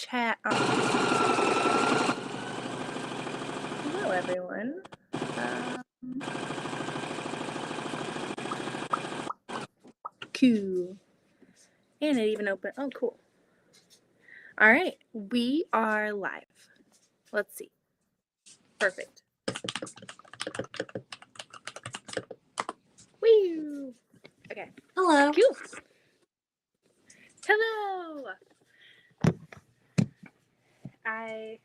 chat on. Hello, everyone. Cool. And it even opened. Oh, cool. All right. We are live. Let's see. Perfect. Woo! Okay. Hello. Cool. Hello. I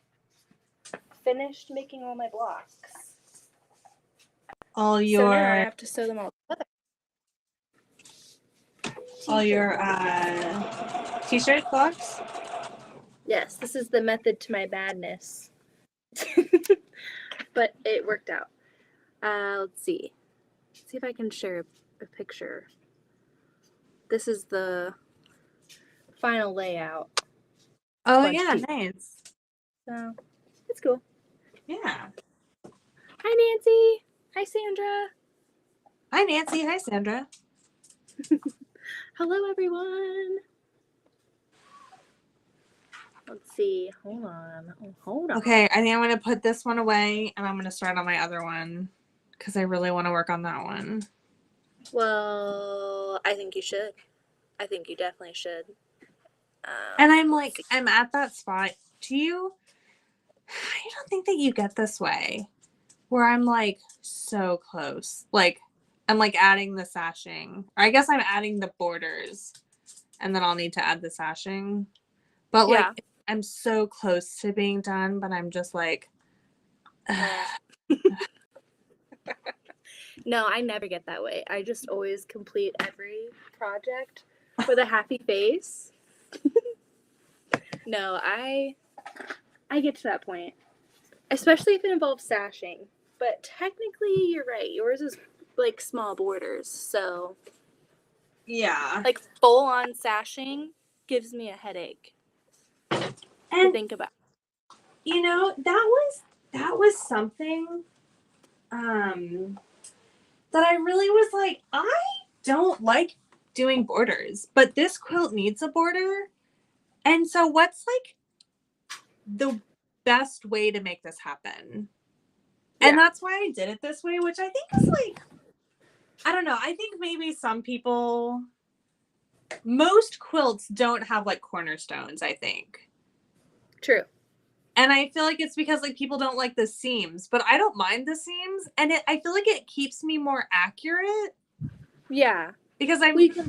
finished making all my blocks. All So your now I have to sew them all together. t-shirt blocks? Yes, this is the method to my madness. But it worked out. Let's see. See if I can share a picture. This is the final layout. Oh, yeah, nice. So, it's cool. Yeah. Hi, Nancy. Hi, Sandra. Hi, Nancy. Hi, Sandra. Hello, everyone. Let's see. Hold on. Oh, hold on. Okay, I think I'm going to put this one away, and I'm going to start on my other one, because I really want to work on that one. Well, I think you should. I think you definitely should. And I'm at that spot. I don't think that you get this way, where I'm, so close. I'm, adding the sashing. Or I guess I'm adding the borders, and then I'll need to add the sashing. But, yeah. I'm so close to being done, but I'm just No, I never get that way. I just always complete every project with a happy face. No, I get to that point, especially if it involves sashing. But technically, you're right. Yours is small borders, so yeah. Full on sashing gives me a headache to think about. You know, that was something that I really was I don't like doing borders, but this quilt needs a border. And so what's the best way to make this happen? Yeah. And that's why I did it this way, which I think is I don't know. I think maybe most quilts don't have cornerstones, I think. True. And I feel it's because people don't like the seams, but I don't mind the seams, and I feel it keeps me more accurate. Yeah, because you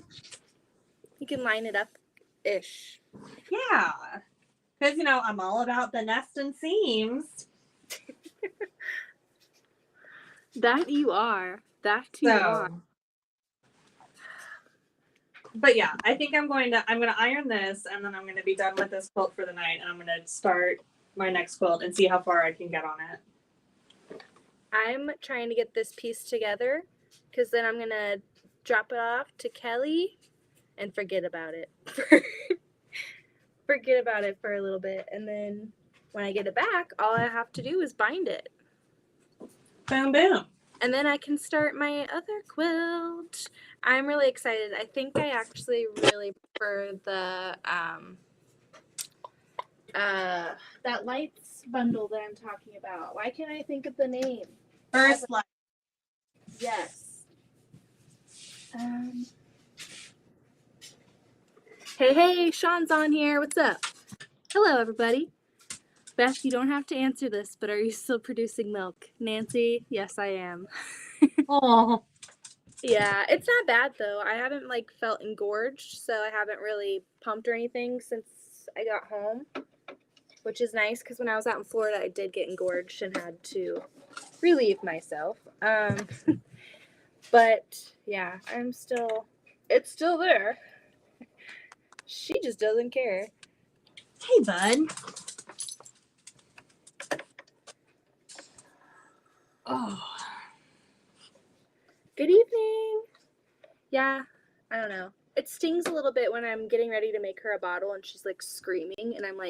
can line it up ish. Yeah, because I'm all about the nest and seams. That you are. You are. But yeah, I think I'm going to iron this, and then I'm going to be done with this quilt for the night, and I'm going to start my next quilt and see how far I can get on it. I'm trying to get this piece together, because then I'm going to drop it off to Kelly and forget about it. Forget about it for a little bit, and then when I get it back, all I have to do is bind it. Boom, boom. And then I can start my other quilt. I'm really excited. I think I actually really prefer the that lights bundle that I'm talking about. Why can't I think of the name? First light. Yes. Hey, Sean's on here. What's up? Hello, everybody. Beth, you don't have to answer this, but are you still producing milk? Nancy, yes, I am. Oh. Yeah, it's not bad though. I haven't felt engorged, so I haven't really pumped or anything since I got home, which is nice because when I was out in Florida, I did get engorged and had to relieve myself. But yeah, it's still there. She just doesn't care. Hey, bud. Oh. Good evening. Yeah, I don't know. It stings a little bit when I'm getting ready to make her a bottle and she's screaming and I'm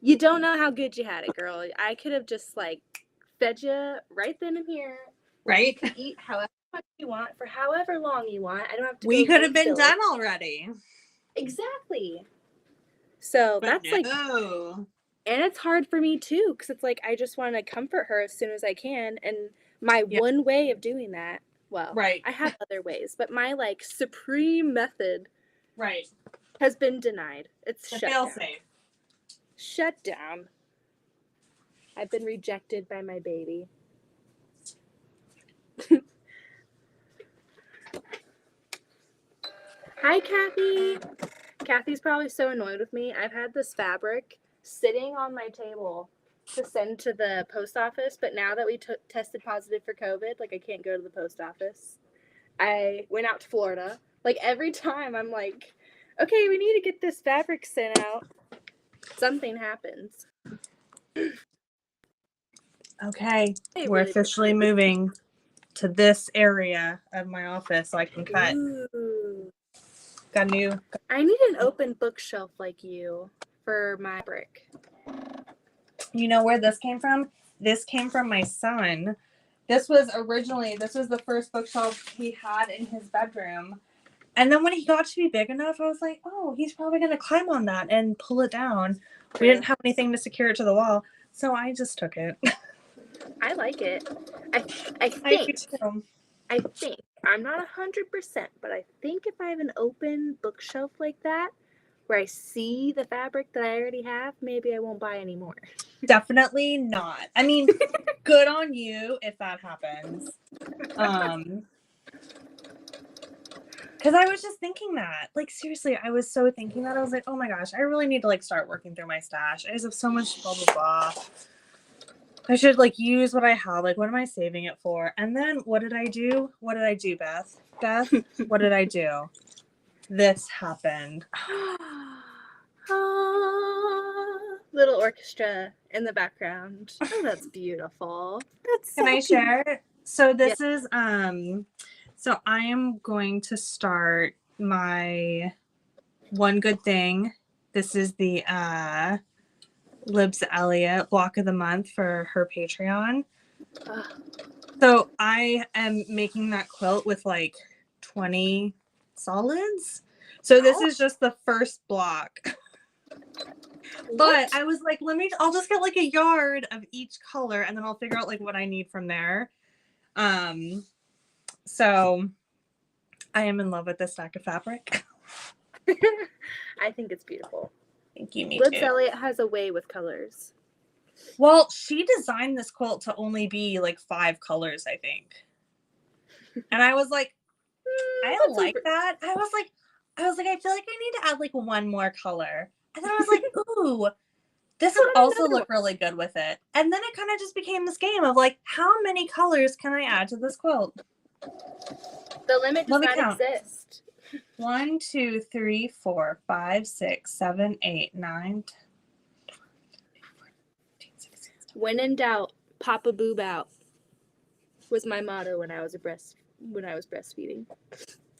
you don't know how good you had it, girl. I could have just fed you right then and here. Right? You could eat however much you want for however long you want. I don't have to. We could have been done already. Exactly. So But that's like, no. and it's hard for me too, because it's like I just want to comfort her as soon as I can. And my Yeah. one way of doing that, well, Right. I have other ways, but my like supreme method Right. has been denied. It's The shut fail down. safe. Shut down. I've been rejected by my baby. Hi, Kathy. Kathy's probably so annoyed with me. I've had this fabric sitting on my table to send to the post office, but now that we tested positive for COVID, like I can't go to the post office. I went out to Florida. Like every time I'm like, okay, we need to get this fabric sent out. Something happens. Okay, Hey, we're really officially moving to this area of my office so I can cut. Ooh. Got new. I need an open bookshelf like you for my fabric. You know where this came from? This came from my son. This was the first bookshelf he had in his bedroom. And then when he got to be big enough, I was like, oh, he's probably going to climb on that and pull it down. We didn't have anything to secure it to the wall, so I just took it. I like it. I I do think. too. I think. I'm not 100%, but I think if I have an open bookshelf like that, where I see the fabric that I already have, maybe I won't buy any more. Definitely not. I mean, good on you if that happens. Because I was just thinking that. Like, seriously, I was so thinking that. I was like, oh my gosh, I really need to, like, start working through my stash. I just have so much blah, blah, blah. I should, like, use what I have. Like, what am I saving it for? And then what did I do? What did I do, Beth? Beth, what did I do? This happened. Little orchestra in the background. Oh, that's beautiful. That's so Can I cute. share it? So this is, so I am going to start my one good thing. This is the, Libs Elliott block of the month for her Patreon. So I am making that quilt with like 20 solids. So this is just the first block. But I was like, I'll just get like a yard of each color and then I'll figure out like what I need from there. So I am in love with this stack of fabric. I think it's beautiful. Thank you, me Libs too. Elliott has a way with colors. Well, she designed this quilt to only be like 5 colors, I think. And I was like, I don't like that. I was like, I feel like I need to add like one more color. And then I was like, ooh, this would also look really good with it. And then it kind of just became this game of like, how many colors can I add to this quilt? The limit does not exist. 1, 2, 3, 4, 5, 6, 7, 8, 9, 10, 15, 16. When in doubt, pop a boob out was my motto when I was breastfeeding.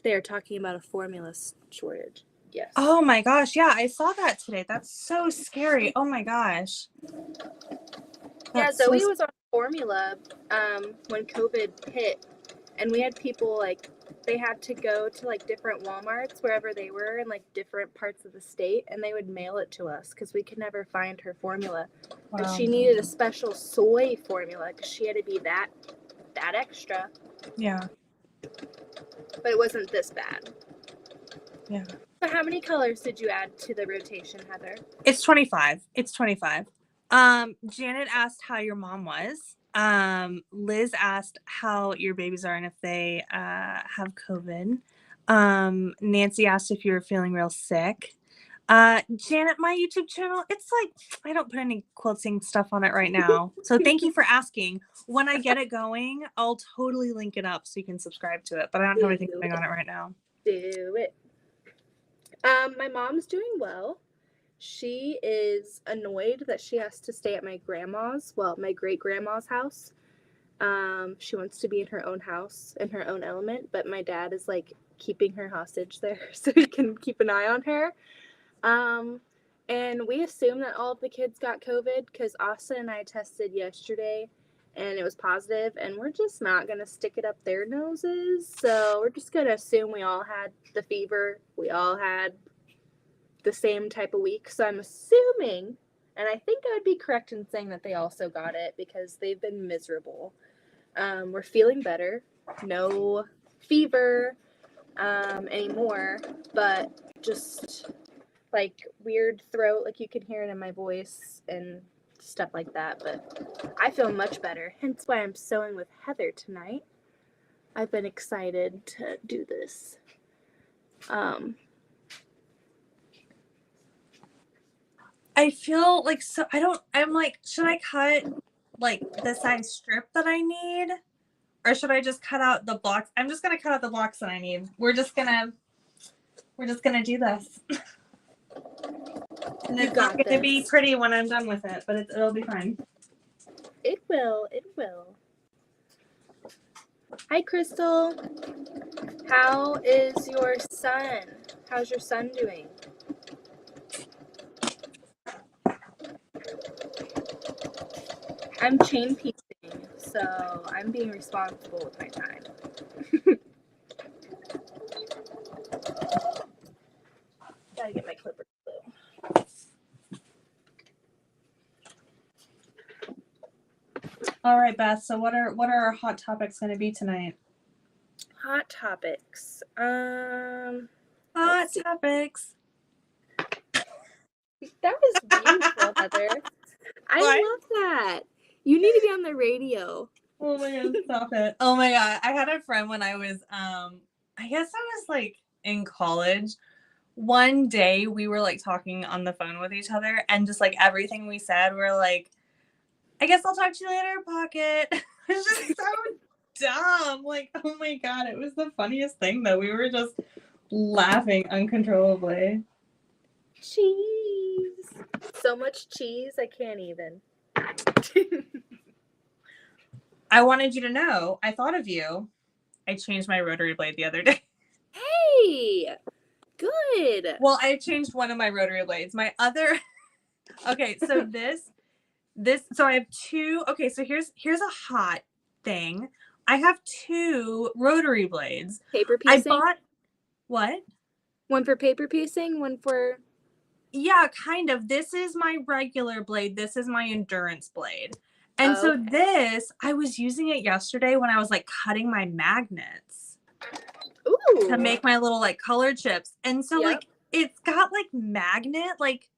They are talking about a formula shortage. Yes. Oh my gosh, yeah, I saw that today. That's so scary. Oh my gosh. Yeah, Zoe was on formula when COVID hit, and we had people like they had to go to like different Walmarts wherever they were in like different parts of the state, and they would mail it to us because we could never find her formula. Wow. And she needed a special soy formula because she had to be that extra. Yeah. But it wasn't this bad. Yeah. So how many colors did you add to the rotation, Heather? It's 25. Janet asked how your mom was. Liz asked how your babies are and if they have COVID. Nancy asked if you were feeling real sick. Janet, my YouTube channel, it's like I don't put any quilting stuff on it right now. So thank you for asking. When I get it going, I'll totally link it up so you can subscribe to it. But I don't have anything going on it right now. Do it. My mom's doing well. She is annoyed that she has to stay at my great-grandma's house. She wants to be in her own house, in her own element, but my dad is like keeping her hostage there so he can keep an eye on her. And we assume that all of the kids got COVID because Austin and I tested yesterday and it was positive, and we're just not going to stick it up their noses. So we're just going to assume we all had the fever. We all had the same type of week. So I'm assuming, and I think I would be correct in saying that they also got it because they've been miserable. We're feeling better. No fever anymore, but just like weird throat, like you can hear it in my voice and stuff like that. But I feel much better, hence why I'm sewing with Heather tonight. I've been excited to do this. I feel like I'm like, should I cut like the size strip that I need? Or should I just cut out the blocks? I'm just gonna cut out the blocks that I need. We're just gonna do this. And it's not gonna be pretty when I'm done with it, but it'll be fine. It will. Hi, Crystal. How is your son? How's your son doing? I'm chain piecing, so I'm being responsible with my time. Gotta get my clipper glue. All right, Beth. So what are our hot topics going to be tonight? Hot topics. Hot topics. That was beautiful, Heather. I love that. You need to be on the radio. Oh my god, stop it. Oh my god. I had a friend when I was I guess I was like in college. One day we were like talking on the phone with each other and just like everything we said, we're like, I guess I'll talk to you later, Pocket. It's just so dumb. Like, oh my god, it was the funniest thing though. We were just laughing uncontrollably. Cheese. So much cheese, I can't even. I wanted you to know, I thought of you. I changed my rotary blade the other day. Hey, good. Well, I changed one of my rotary blades. My other, okay, so so I have two. Okay, so here's a hot thing. I have two rotary blades. Paper piecing? I bought, what? One for paper piecing, one for... Yeah, kind of. This is my regular blade. This is my endurance blade. And so this, I was using it yesterday when I was like cutting my magnets. Ooh. To make my little like color chips. And so like it's got like magnet like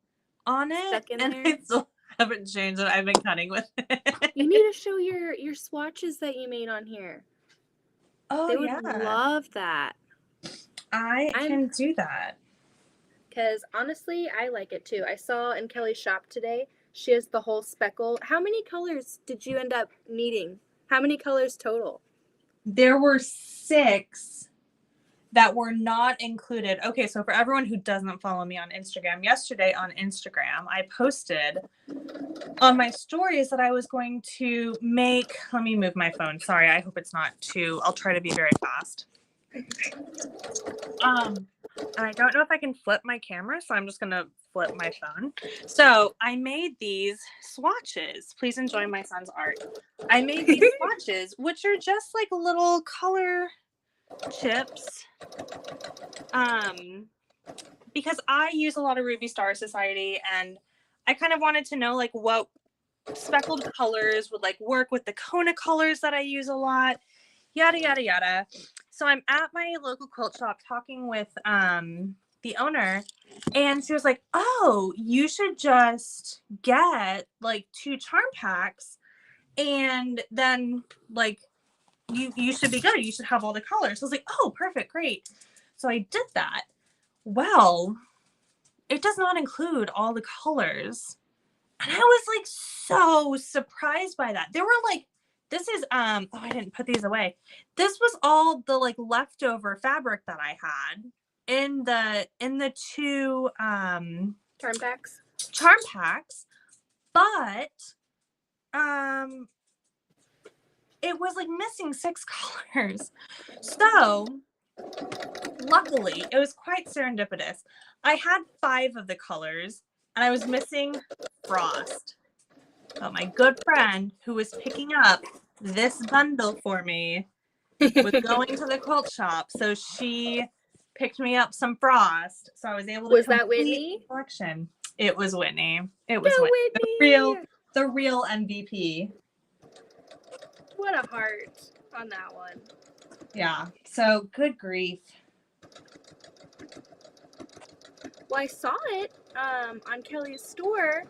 on it. And there. I still haven't changed it. I've been cutting with it. You need to show your swatches that you made on here. Oh, they would love that. I can do that. Because honestly, I like it too. I saw in Kelly's shop today, she has the whole speckle. How many colors did you end up needing? How many colors total? There were 6 that were not included. Okay, so for everyone who doesn't follow me on Instagram, yesterday on Instagram, I posted on my stories that I was going to make, let me move my phone. Sorry, I hope it's not too, I'll try to be very fast. And I don't know if I can flip my camera, so I'm just going to flip my phone. So I made these swatches. Please enjoy my son's art. I made these swatches, which are just like little color chips. Because I use a lot of Ruby Star Society, and I kind of wanted to know like what speckled colors would like work with the Kona colors that I use a lot. Yada yada yada. So I'm at my local quilt shop talking with the owner, and she was like, oh, you should just get like 2 charm packs, and then like you should be good. You should have all the colors. So I was like, oh, perfect, great. So I did that. Well, it does not include all the colors, and I was like so surprised by that. There were like, this is oh, I didn't put these away. This was all the like leftover fabric that I had in the 2 charm packs, but it was like missing 6 colors. So luckily, it was quite serendipitous. I had 5 of the colors, and I was missing Frost. But my good friend who was picking up this bundle for me was going to the quilt shop, so she picked me up some frost, so I was able to Was that complete Whitney? the collection. It was Whitney. It was Go Whitney. Whitney! The real MVP. What a heart on that one. Yeah. So good grief. Well, I saw it on Kelly's store,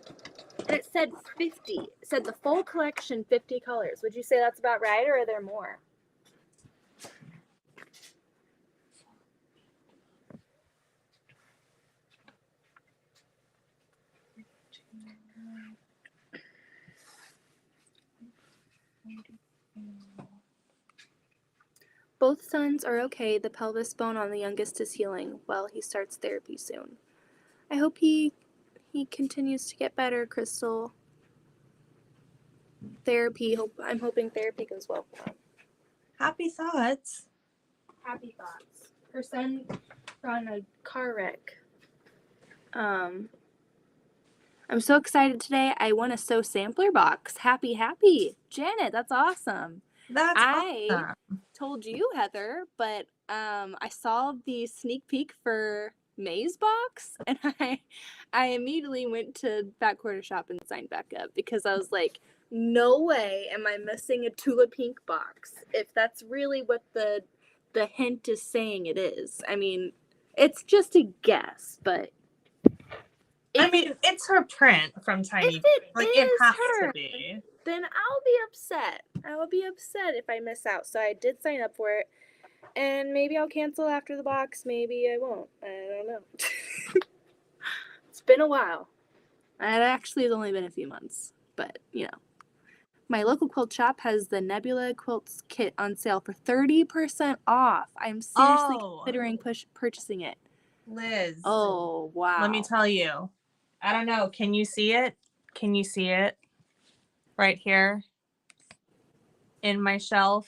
and it said 50. It said the full collection, 50 colors. Would you say that's about right, or are there more? Both sons are okay. The pelvis bone on the youngest is healing. Well, he starts therapy soon. I hope he continues to get better, Crystal. I'm hoping therapy goes well for him. Happy thoughts. Happy thoughts. Her son got in a car wreck. I'm so excited today. I won a sew sampler box. Happy. Janet, that's awesome. That's I awesome. told you, Heather, but I saw the sneak peek for May's box, and I immediately went to Back Quarter Shop and signed back up because I was like, no way am I missing a Tula Pink box if that's really what the hint is saying it is. I mean, it's just a guess, but I mean, it's her print from Tiny. If it like is it has her, to be. then I'll be upset. I will be upset if I miss out. So I did sign up for it. And maybe I'll cancel after the box. Maybe I won't. I don't know. It's been a while. It actually has only been a few months. But, you know. My local quilt shop has the Nebula Quilts kit on sale for 30% off. I'm seriously considering purchasing it. Liz. Oh, wow. Let me tell you. I don't know. Can you see it? Can you see it? Right here. In my shelf.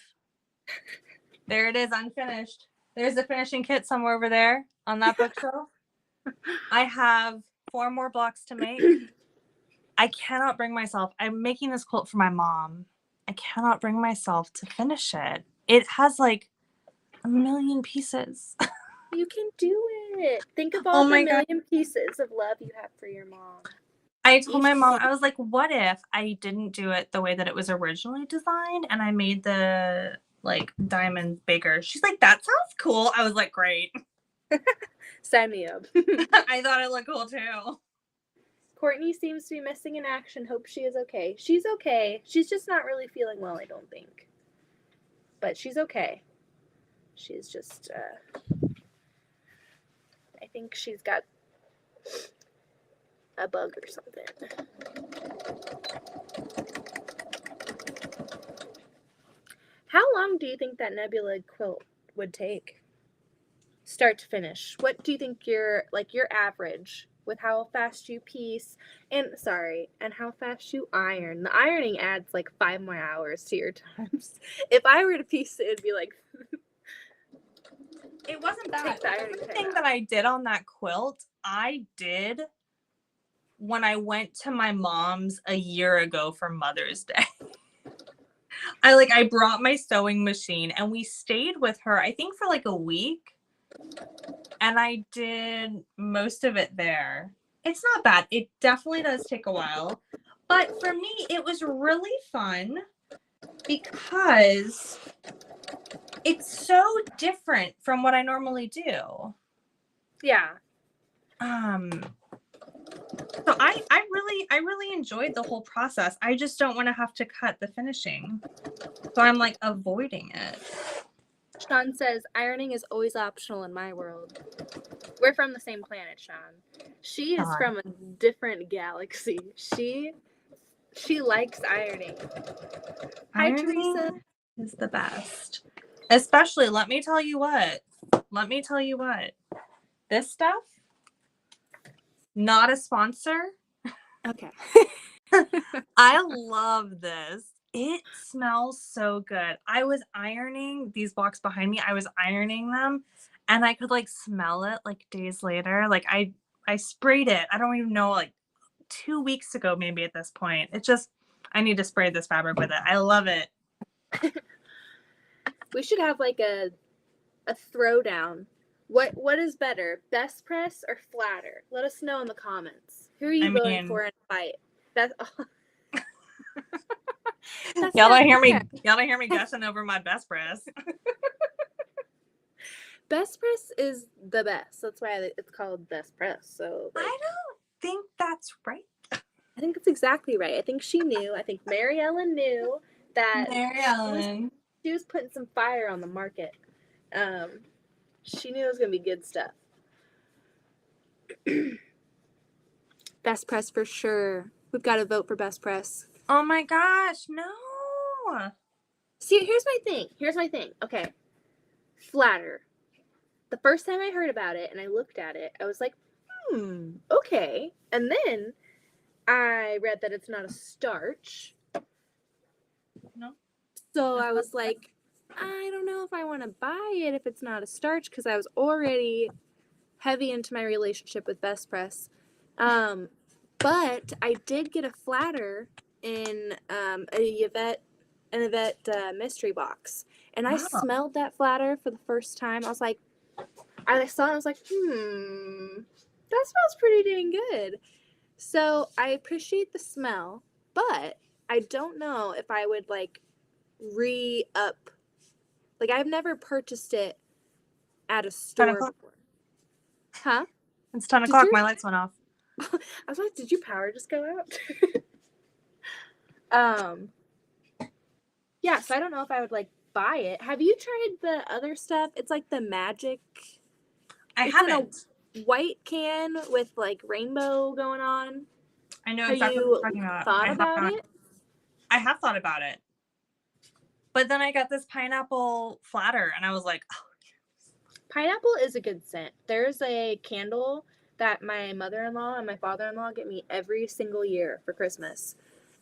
There it is, unfinished. There's the finishing kit somewhere over there on that bookshelf. I have 4 more blocks to make. I cannot bring myself. I'm making this quilt for my mom. I cannot bring myself to finish it. It has like a million pieces. You can do it. Think of all the million pieces of love you have for your mom. I told my mom, I was like, what if I didn't do it the way that it was originally designed and I made the like diamonds bigger? She's like, that sounds cool. I was like, great. Sign me up. I thought it looked cool too. Courtney seems to be missing in action. Hope she is okay. She's okay. She's just not really feeling well, I don't think. But she's okay. She's just, I think she's got a bug or something. How long do you think that Nebula quilt would take? Start to finish. What do you think your average with how fast you piece and how fast you iron? The ironing adds like 5 more hours to your times. If I were to piece it, it'd be like it wasn't bad. Everything that I did on that quilt, I did when I went to my mom's a year ago for Mother's Day. I brought my sewing machine and we stayed with her, I think for like a week. And I did most of it there. It's not bad. It definitely does take a while. But for me, it was really fun because it's so different from what I normally do. Yeah. So I really enjoyed the whole process. I just don't want to have to cut the finishing. So I'm like avoiding it. Sean says, ironing is always optional in my world. We're from the same planet, Sean. She is from a different galaxy. She likes ironing. Hi, Teresa. Is the best. Especially, let me tell you what. This stuff, not a sponsor. Okay. I love this. It smells so good. I was ironing these blocks behind me. I was ironing them and I could like smell it like days later. Like I sprayed it. I don't even know, like 2 weeks ago, maybe at this point. It just, I need to spray this fabric with it. I love it. We should have like a throwdown. What is better, best press or flatter? Let us know in the comments. Who are you voting for in a fight? That's that's y'all not don't hear me. fair. Y'all don't hear me guessing over my best press. Best press is the best. That's why it's called best press. So I don't think that's right. I think that's exactly right. I think she knew. I think Mary Ellen knew that Mary Ellen. she was putting some fire on the market. She knew it was gonna be good stuff. Best press for sure. We've got to vote for best press. Oh my gosh, no. See, here's my thing. Okay. Flatter. The first time I heard about it and I looked at it, I was like, okay. And then I read that it's not a starch. No. So I was like, I don't know if I want to buy it if it's not a starch, because I was already heavy into my relationship with Best Press. But I did get a flatter in an Yvette mystery box. And I smelled that flatter for the first time. I was like, I saw it and I was like, that smells pretty dang good. So I appreciate the smell, but I don't know if I would like re-up. Like, I've never purchased it at a store before. Huh? It's 10 o'clock. My lights went off. I was like, did your power just go out? Yeah, so I don't know if I would like buy it. Have you tried the other stuff? It's like the magic. I haven't. In a white can with like rainbow going on. I know Have exactly what you're talking about. Thought about it? I have thought about it. But then I got this pineapple flatter and I was like, oh. Pineapple is a good scent. There's a candle that my mother-in-law and my father-in-law get me every single year for Christmas.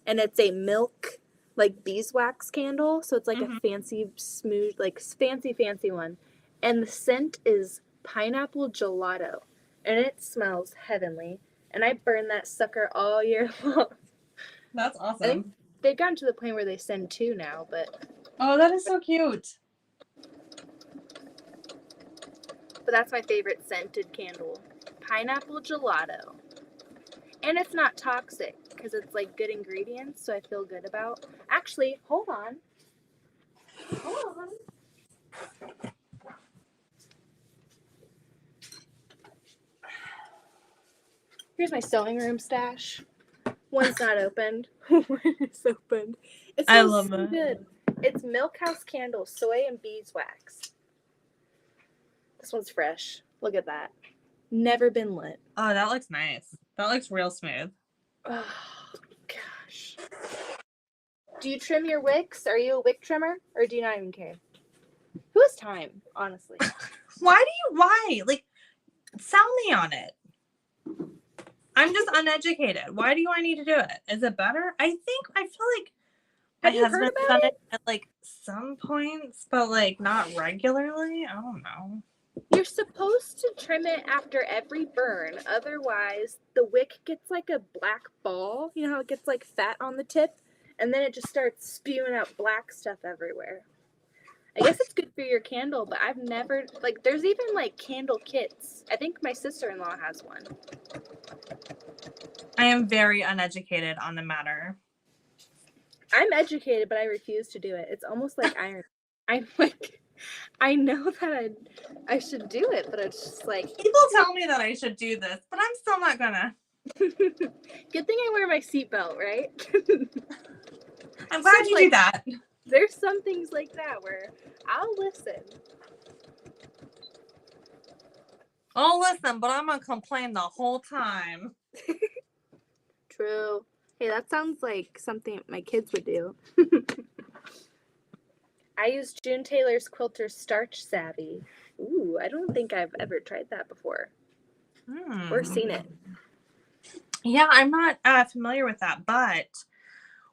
And it's a milk, like beeswax candle. So it's like a fancy, smooth, like fancy one. And the scent is pineapple gelato. And it smells heavenly. And I burn that sucker all year long. That's awesome. They've gotten to the point where they send 2 now, but... Oh, that is so cute. But that's my favorite scented candle. Pineapple gelato. And it's not toxic because it's like good ingredients, so I feel good about. Actually, hold on. Here's my sewing room stash. One's not opened. One is opened. It smells I love so it. good. It's Milk House Candle, soy and beeswax. This one's fresh. Look at that. Never been lit. Oh, that looks nice. That looks real smooth. Oh, gosh. Do you trim your wicks? Are you a wick trimmer? Or do you not even care? Who has time, honestly? Why? Like, sell me on it. I'm just uneducated. Why do I need to do it? Is it better? I feel like my husband's done it at like some points, but like not regularly. I don't know. You're supposed to trim it after every burn. Otherwise, the wick gets like a black ball. You know how it gets like fat on the tip? And then it just starts spewing out black stuff everywhere. I guess it's good for your candle, but I've never, like, there's even like candle kits. I think my sister-in-law has one. I am very uneducated on the matter. I'm educated, but I refuse to do it. It's almost like iron. I'm like, I know that I should do it, but it's just like... People tell me that I should do this, but I'm still not gonna. Good thing I wear my seatbelt, right? I'm glad you do that. There's some things like that where I'll listen. I'll listen, but I'm gonna complain the whole time. True. Hey, that sounds like something my kids would do. I use June Taylor's Quilter Starch Savvy. Ooh, I don't think I've ever tried that before. Or seen it. Yeah, I'm not familiar with that, but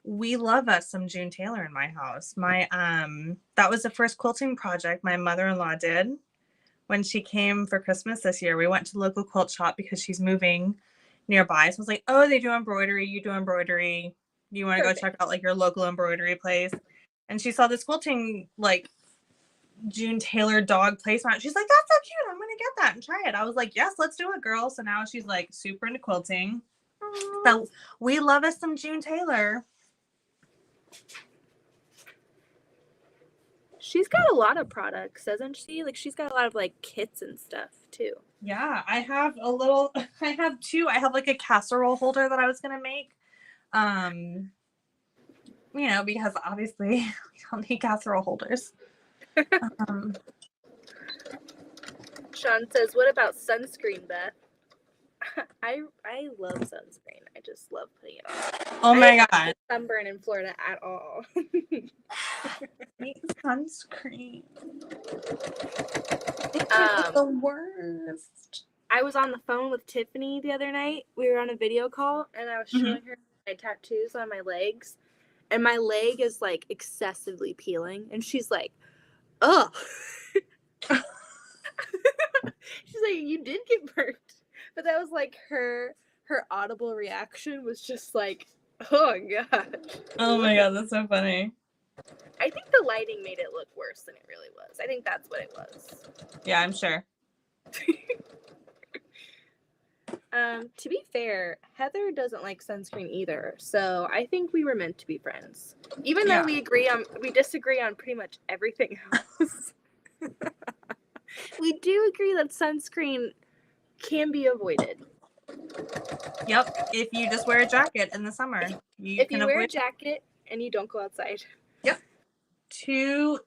we love us some June Taylor in my house. My that was the first quilting project my mother-in-law did when she came for Christmas this year. We went to the local quilt shop because she's moving nearby. So I was like, oh, they do embroidery, you do embroidery. You want to go check out like your local embroidery place? And she saw this quilting like June Taylor dog placemat. She's like, that's so cute. I'm gonna get that and try it. I was like, yes, let's do it, girl. So now she's like super into quilting. So we love us some June Taylor. She's got a lot of products, doesn't she? Like, she's got a lot of like kits and stuff too. Yeah, I have two. I have like a casserole holder that I was gonna make. Because obviously we don't need casserole holders. Sean says, "What about sunscreen, Beth?" I love sunscreen. I just love putting it on. Oh my god. Sunburn in Florida at all. Make sunscreen. It's the worst. I was on the phone with Tiffany the other night. We were on a video call, and I was showing her my tattoos on my legs, and my leg is like excessively peeling, and she's like, "Oh." She's like, "You did get burnt," but that was like her audible reaction was just like, "Oh god." Oh my god, that's so funny. I think the lighting made it look worse than it really was. I think that's what it was. Yeah, I'm sure. To be fair, Heather doesn't like sunscreen either, so I think we were meant to be friends. Even though we disagree on pretty much everything else. We do agree that sunscreen can be avoided. Yep, if you just wear a jacket in the summer. If you wear a jacket and you don't go outside. Yep. Two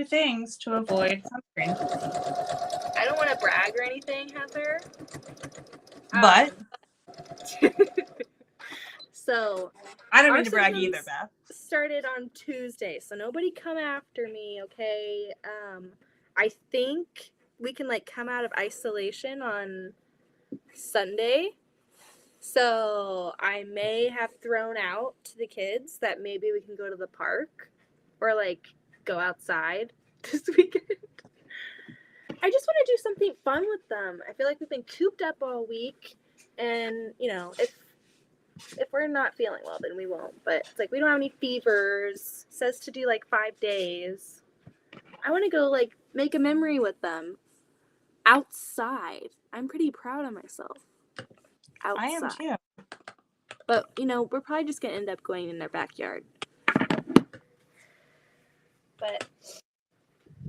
things to avoid sunscreen. I don't want to brag or anything, Heather. But so I don't mean to brag either, Beth. Started on Tuesday, so nobody come after me, okay? I think we can like come out of isolation on Sunday. So I may have thrown out to the kids that maybe we can go to the park or like go outside this weekend. I just want to do something fun with them. I feel like we've been cooped up all week, and if we're not feeling well, then we won't. But it's like we don't have any fevers. It says to do like 5 days. I want to go like make a memory with them outside. I'm pretty proud of myself. Outside. I am too. But we're probably just gonna end up going in their backyard. But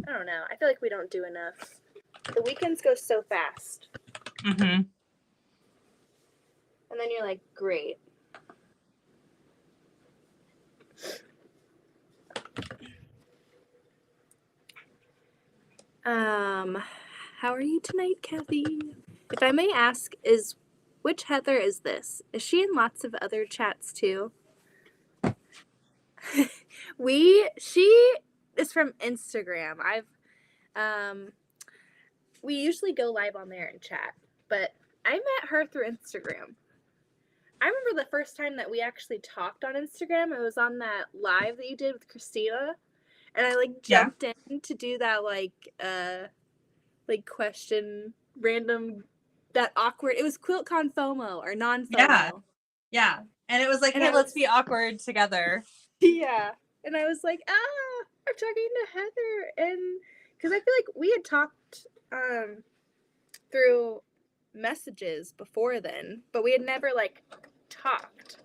I don't know. I feel like we don't do enough. The weekends go so fast. Mm-hmm. And then you're like, great. How are you tonight, Kathy? If I may ask, which Heather is this? Is she in lots of other chats too? She is from Instagram. We usually go live on there and chat, but I met her through Instagram. I remember the first time that we actually talked on Instagram. It was on that live that you did with Christina, and I like jumped in to do that like question random, that awkward. It was QuiltCon FOMO or non-FOMO. Yeah. And it was like, hey, let's be awkward together. Yeah. And I was like, I'm talking to Heather, and because I feel like we had talked through messages before then, but we had never like talked.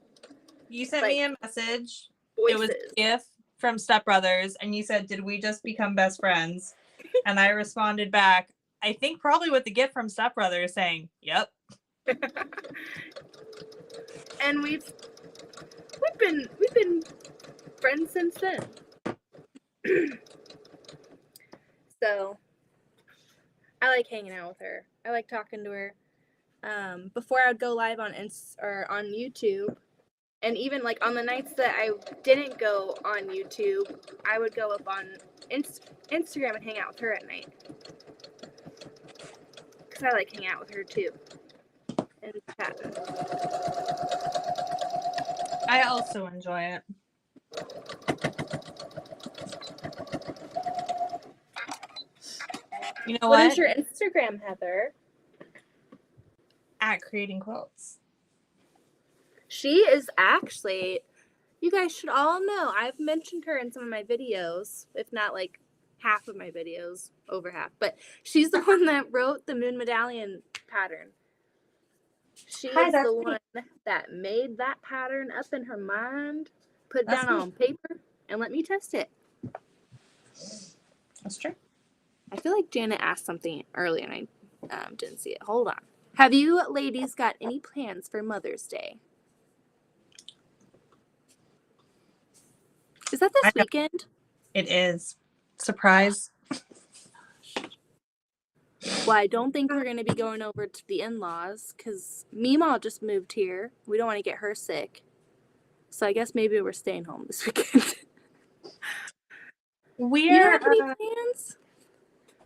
You sent me a message. Voices. It was a GIF from Step Brothers, and you said, did we just become best friends? And I responded back, I think probably with the GIF from Step Brothers saying, yep. And we've been friends since then. So I like hanging out with her. I like talking to her. Before I would go live on on YouTube, and even like on the nights that I didn't go on YouTube, I would go up on Instagram and hang out with her at night. Because I like hanging out with her too. And chatting. I also enjoy it. You know what? What is your Instagram, Heather? At Creating Quilts. She is actually, you guys should all know, I've mentioned her in some of my videos, if not like half of my videos, over half. But she's the one that wrote the moon medallion pattern. She Hi, is that's the me. one that made that pattern up in her mind, put it That's down me. on paper, and let me test it. That's true. I feel like Janet asked something earlier and I didn't see it. Hold on. Have you ladies got any plans for Mother's Day? Is that this weekend? It is. Surprise. Well, I don't think we're going to be going over to the in-laws because Meemaw just moved here. We don't want to get her sick. So I guess maybe we're staying home this weekend. You We're have any plans?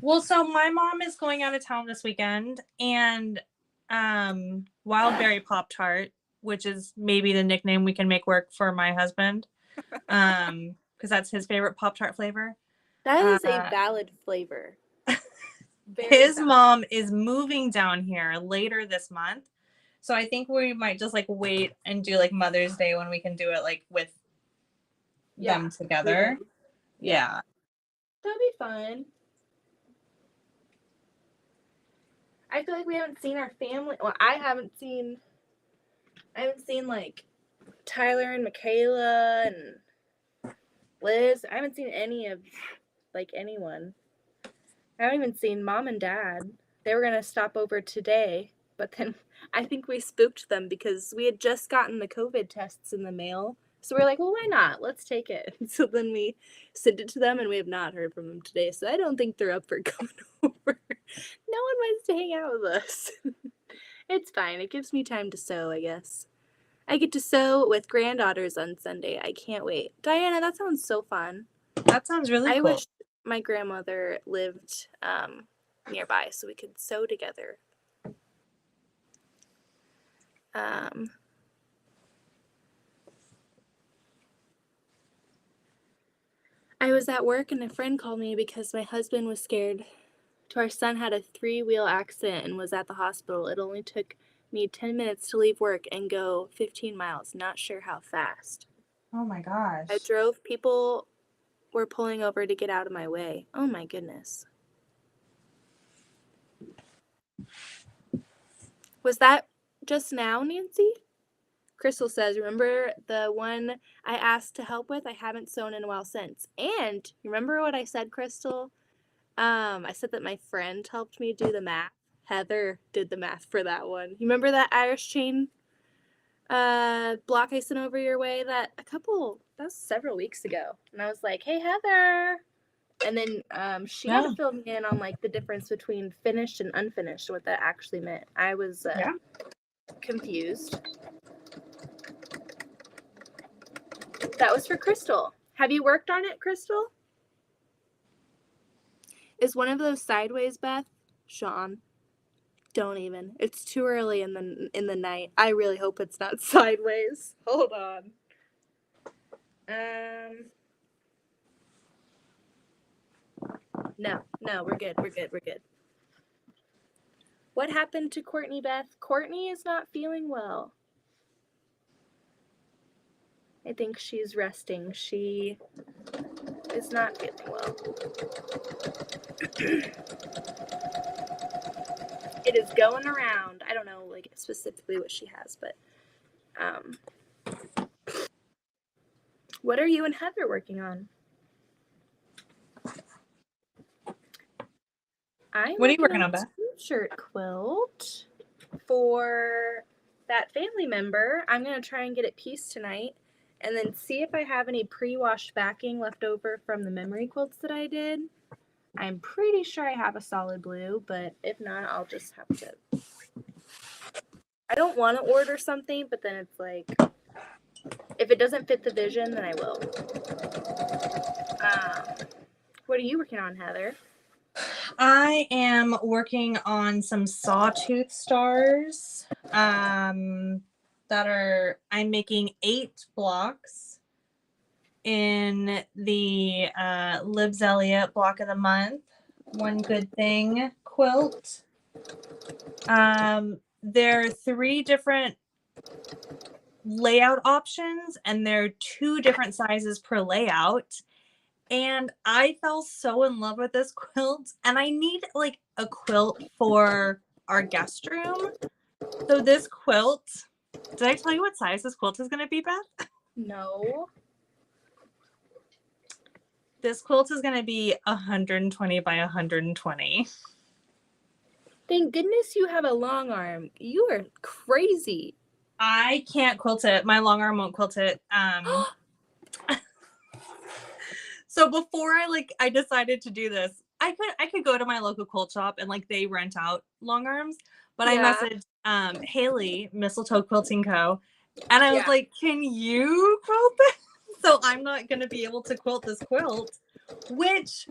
well, so my mom is going out of town this weekend, and Wildberry Pop Tart, which is maybe the nickname we can make work for my husband, because that's his favorite Pop Tart flavor. That is a valid flavor. His mom is moving down here later this month, so I think we might just like wait and do like Mother's Day when we can do it like with them together. Yeah. That'd be fun. I feel like we haven't seen our family. Well, I haven't seen like Tyler and Michaela and Liz. I haven't seen any of like anyone. I haven't even seen Mom and Dad. They were gonna stop over today, but then I think we spooked them because we had just gotten the COVID tests in the mail. So we're like, well, why not? Let's take it. So then we sent it to them, and we have not heard from them today. So I don't think they're up for coming over. No one wants to hang out with us. It's fine. It gives me time to sew, I guess. I get to sew with granddaughters on Sunday. I can't wait. Diana, that sounds so fun. That sounds really I cool. wish my grandmother lived nearby so we could sew together. I was at work and a friend called me because my husband was scared. Our son had a 3-wheel accident and was at the hospital. It only took me 10 minutes to leave work and go 15 miles. Not sure how fast. Oh my gosh. I drove. People were pulling over to get out of my way. Oh my goodness. Was that just now, Nancy? Crystal says, remember the one I asked to help with? I haven't sewn in a while since. And remember what I said, Crystal? I said that my friend helped me do the math. Heather did the math for that one. You remember that Irish chain block I sent over your way? That was several weeks ago. And I was like, hey, Heather. And then she had to fill me in on like the difference between finished and unfinished, what that actually meant. I was confused. That was for Crystal. Have you worked on it, Crystal? Is one of those sideways, Beth? Sean. Don't even. It's too early in the night. I really hope it's not sideways. Hold on. No, we're good. What happened to Courtney, Beth? Courtney is not feeling well. I think she's resting. She is not feeling well. It is going around. I don't know like specifically what she has, but what are you and Heather working on? What are you working on, Beth? T-shirt quilt for that family member. I'm gonna try and get it pieced tonight, and then see if I have any pre-washed backing left over from the memory quilts that I did. I'm pretty sure I have a solid blue, but if not, I'll just have to. I don't want to order something, but then it's like, if it doesn't fit the vision, then I will. What are you working on, Heather? I am working on some sawtooth stars I'm making 8 blocks in the Libs Elliott block of the month, One Good Thing quilt. There are 3 different layout options, and there are 2 different sizes per layout. And I fell so in love with this quilt, and I need like a quilt for our guest room. So this quilt, did I tell you what size this quilt is going to be, Beth? No. This quilt is going to be 120 by 120. Thank goodness you have a long arm. You are crazy. I can't quilt it. My long arm won't quilt it. So before I decided to do this, I could go to my local quilt shop and like they rent out long arms, but I Yeah. messaged Haley, Mistletoe Quilting Co. And I was Yeah. like, can you quilt it? So I'm not gonna be able to quilt this quilt, which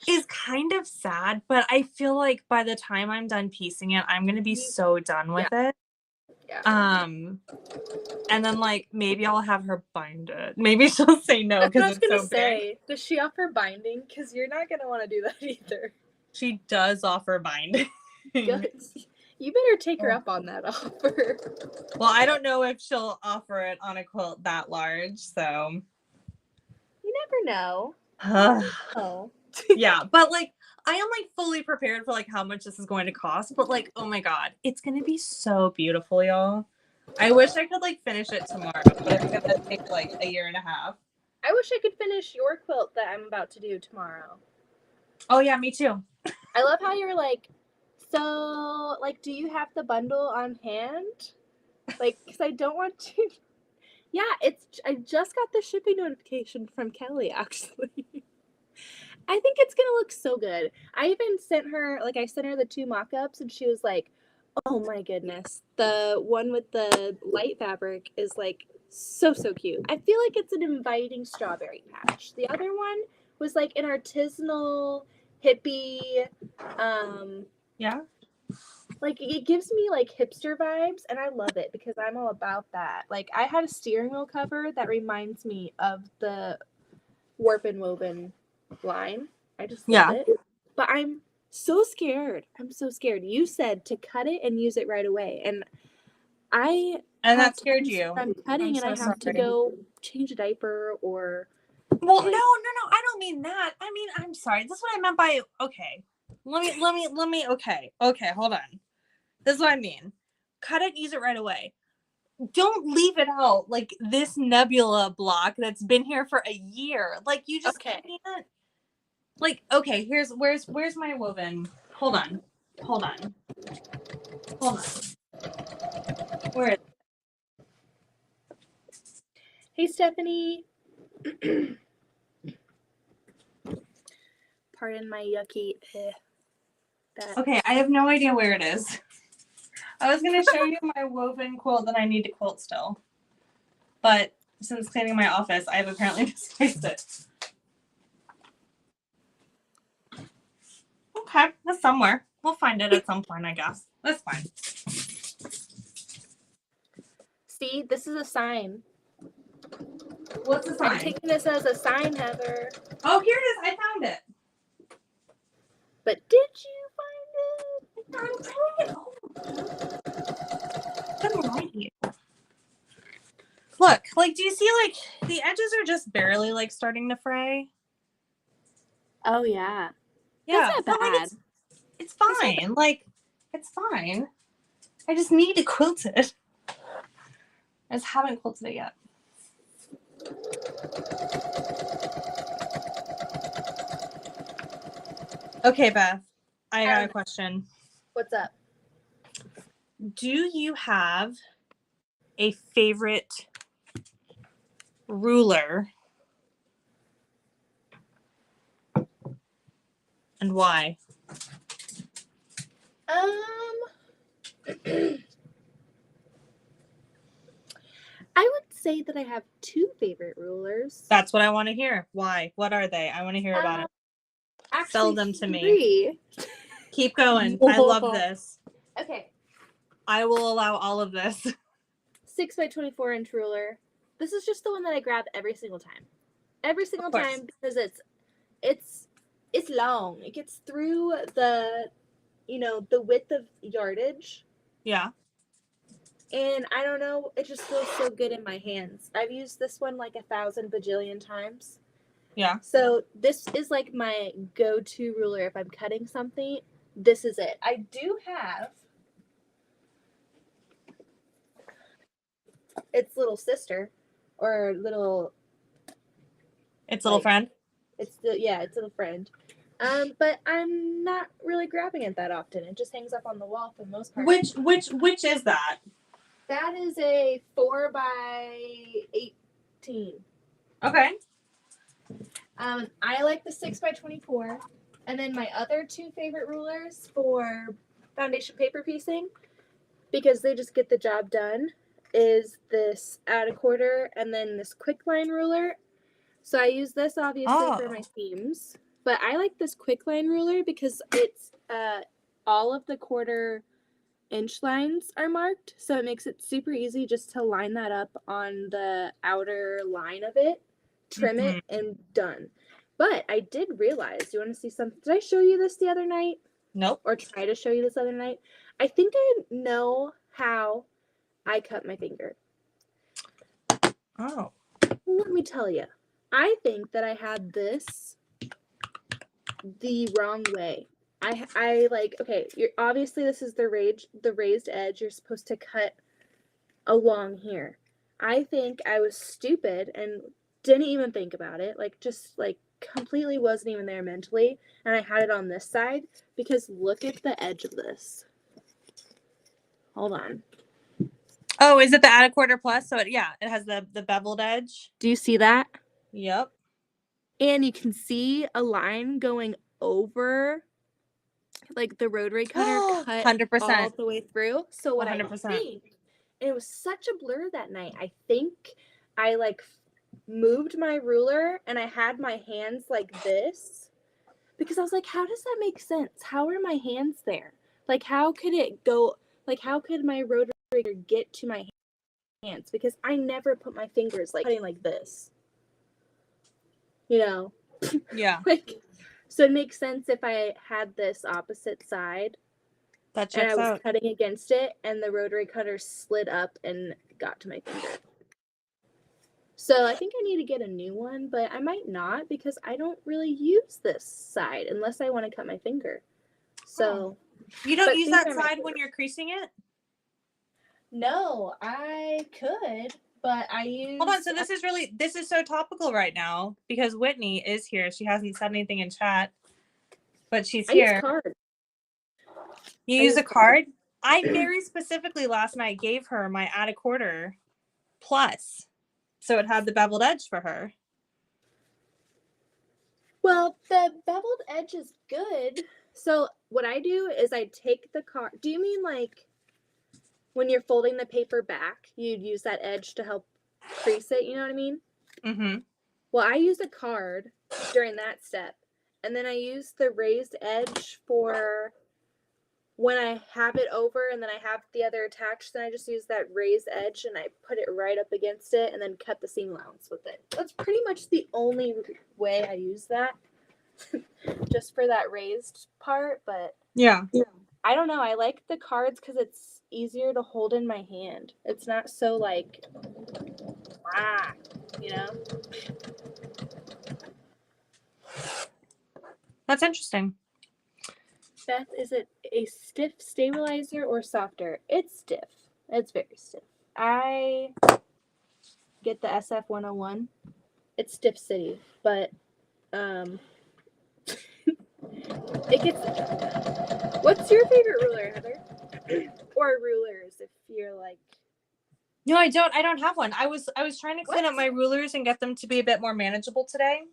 is kind of sad, but I feel like by the time I'm done piecing it, I'm gonna be so done with it. Yeah. And then like maybe I'll have her bind it. Maybe she'll say no That's what I because was it's gonna so say. big. Does she offer binding? Because you're not gonna want to do that either. She does offer binding. Good. You better take her up on that offer. Well, I don't know if she'll offer it on a quilt that large, so You never know. Oh. yeah, but like I am like fully prepared for like how much this is going to cost, but like oh my god, it's gonna be so beautiful, y'all. I wish I could like finish it tomorrow, but it's gonna take like a year and a half. I wish I could finish your quilt that I'm about to do tomorrow. Oh yeah, me too. I love how you're like, so like, do you have the bundle on hand? Like, because I don't want to. Yeah, I just got the shipping notification from Kelly actually. I think it's gonna look so good. I even sent her the 2 mock-ups and she was like, oh my goodness. The one with the light fabric is like so cute. I feel like it's an inviting strawberry patch. The other one was like an artisanal hippie, Yeah. like it gives me like hipster vibes and I love it because I'm all about that. Like I had a steering wheel cover that reminds me of the Warp and Woven line. I just love it. But I'm so scared. I'm so scared. You said to cut it and use it right away. And That scared you. I'm cutting I'm and I so have to sorry. go change a diaper or Well, like, no, I don't mean that. I mean, I'm sorry. This is what I meant by okay. Let me okay, hold on. This is what I mean. Cut it, use it right away. Don't leave it out like this nebula block that's been here for a year. Like you just okay. can't. Like okay, where's my woven? Hold on. Where is Hey Stephanie. Pardon my yucky that. Okay, I have no idea where it is. I was gonna show you my woven quilt that I need to quilt still. But since cleaning my office, I've apparently misplaced it. Okay, that's somewhere. We'll find it at some point, I guess. That's fine. See, this is a sign. What's the I'm sign? taking this as a sign, Heather. Oh, here it is. I found it. But did you find it? I'm trying to get Look, like, do you see, like, the edges are just barely, like, starting to fray? Oh yeah. Yeah. That's not bad. Like, it's fine. Like, it's fine. I just need to quilt it. I just haven't quilted it yet. Okay, Beth. I got a question. What's up? Do you have a favorite ruler? And why? I would say that I have 2 favorite rulers. That's what I want to hear. Why? What are they? I want to hear about it. Actually, Sell them to 3. me. Keep going. I love this. Okay. I will allow all of this. 6 by 24 inch ruler. This is just the one that I grab every single time. Every single time because it's long. It gets through the the width of yardage. Yeah. And I don't know, it just feels so good in my hands. I've used this one like 1,000 bajillion times. Yeah. So this is like my go-to ruler if I'm cutting something. This is it. I do have its little sister or little Its little friend. It's its little friend. But I'm not really grabbing it that often. It just hangs up on the wall for the most part. Which is that? That is a 4x18. Okay. I like the 6x24. And then my other two favorite rulers for foundation paper piecing, because they just get the job done, is this add a quarter and then this quick line ruler. So I use this obviously for my seams, but I like this quick line ruler because it's all of the 1/4 inch lines are marked, so it makes it super easy just to line that up on the outer line of it, trim it, and done. But I did realize, you want to see something? Did I show you this the other night? Nope. Or try to show you this other night? I think I know how I cut my finger. Oh. Let me tell you. I think that I had this the wrong way. I like, okay, you're obviously this is the raised edge. You're supposed to cut along here. I think I was stupid and didn't even think about it. Like just like completely wasn't even there mentally, and I had it on this side because look at the edge of this. Hold on. Oh, is it the add a quarter plus? So it has the beveled edge. Do you see that? Yep. And you can see a line going over, like the rotary cutter cut 100%. all the way through. So what 100%. I think, and it was such a blur that night. I think I like moved my ruler and I had my hands like this because I was like, how does that make sense? How are my hands there? Like, how could it go? Like, how could my rotary cutter get to my hands? Because I never put my fingers like cutting like this. You know? Yeah. Like, so it makes sense if I had this opposite side That and checks I was out. cutting against it and the rotary cutter slid up and got to my finger. So I think I need to get a new one, but I might not because I don't really use this side unless I want to cut my finger. So You don't use that these are my side when favorites. you're creasing it? No, I could, but I use. Hold on. So this is so topical right now because Whitney is here. She hasn't said anything in chat, but she's I use here. card. You use a card? I very specifically last night gave her my add a quarter plus, so it had the beveled edge for her. Well, the beveled edge is good. So what I do is I take the card. Do you mean like when you're folding the paper back, you'd use that edge to help crease it? You know what I mean? Mm-hmm. Well, I use a card during that step, and then I use the raised edge for when I have it over and then I have the other attached. Then I just use that raised edge and I put it right up against it and then cut the seam allowance with it. That's pretty much the only way I use that. Just for that raised part, but Yeah. I don't know. I like the cards because it's easier to hold in my hand. It's not so like, you know? That's interesting. Beth, is it a stiff stabilizer or softer? It's stiff. It's very stiff. I get the SF 101. It's Stiff City, but it gets the job done. What's your favorite ruler, Heather? Or rulers, if you're like. No, I don't have one. I was trying to clean up my rulers and get them to be a bit more manageable today.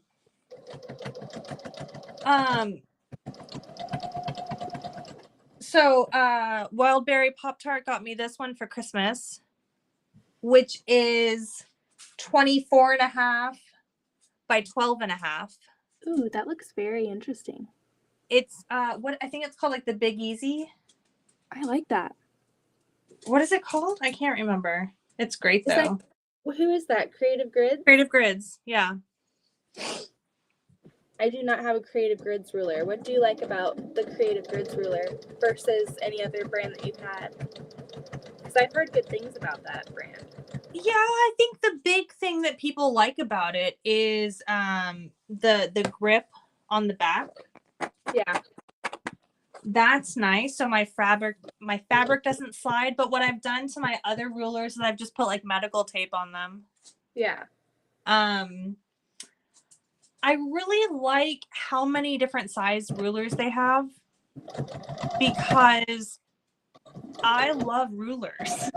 So Wildberry Pop-Tart got me this one for Christmas, which is 24.5 by 12.5. Ooh, that looks very interesting. It's what I think it's called, like the Big Easy. I like that. What is it called? I can't remember. It's great though. Who is that? Creative Grids? Creative Grids, yeah. I do not have a Creative Grids ruler. What do you like about the Creative Grids ruler versus any other brand that you've had? Because I've heard good things about that brand. Yeah, I think the big thing that people like about it is the grip on the back. Yeah. That's nice. So my fabric doesn't slide, but what I've done to my other rulers is I've just put like medical tape on them. Yeah. I really like how many different size rulers they have because I love rulers.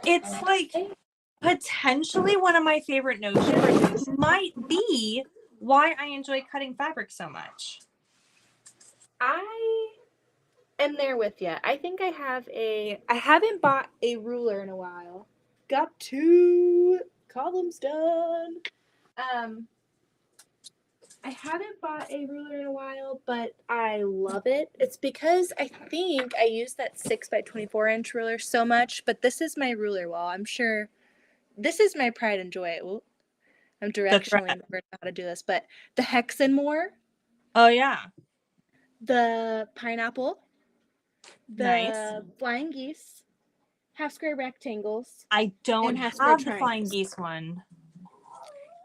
It's like potentially one of my favorite notions, might be why I enjoy cutting fabric so much. I am there with you. I think I haven't bought a ruler in a while. Got 2 columns done. I haven't bought a ruler in a while, but I love it. It's because I think I use that 6x24 inch ruler so much, but this is my ruler wall. I'm sure this is my pride and joy. Ooh, I'm The directionally thread. never know how to do this, but the Hexenmore, Oh yeah. the pineapple, Nice. the flying geese, half square rectangles, I don't and half square have the flying triangles. geese one.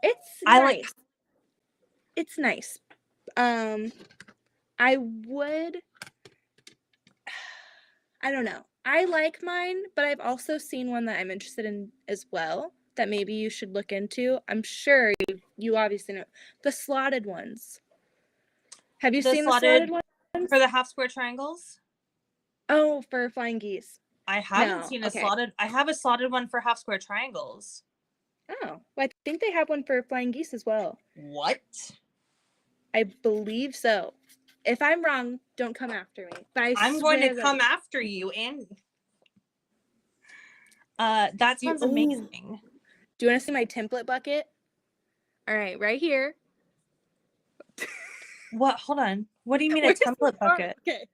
It's I nice. like It's nice. I would. I don't know. I like mine, but I've also seen one that I'm interested in as well that maybe you should look into. I'm sure you obviously know the slotted ones. Have you the seen the slotted slotted ones? for the half square triangles. Oh, for flying geese. I haven't No. seen a Okay. slotted. I have a slotted one for half square triangles. Oh, well, I think they have one for flying geese as well. What? I believe so. If I'm wrong, don't come after me. But I I'm going to swear come that after you, and that sounds amazing. Do you want to see my template bucket? All right, right here. What? Hold on. What do you mean a Where's the template bar? bucket? Okay,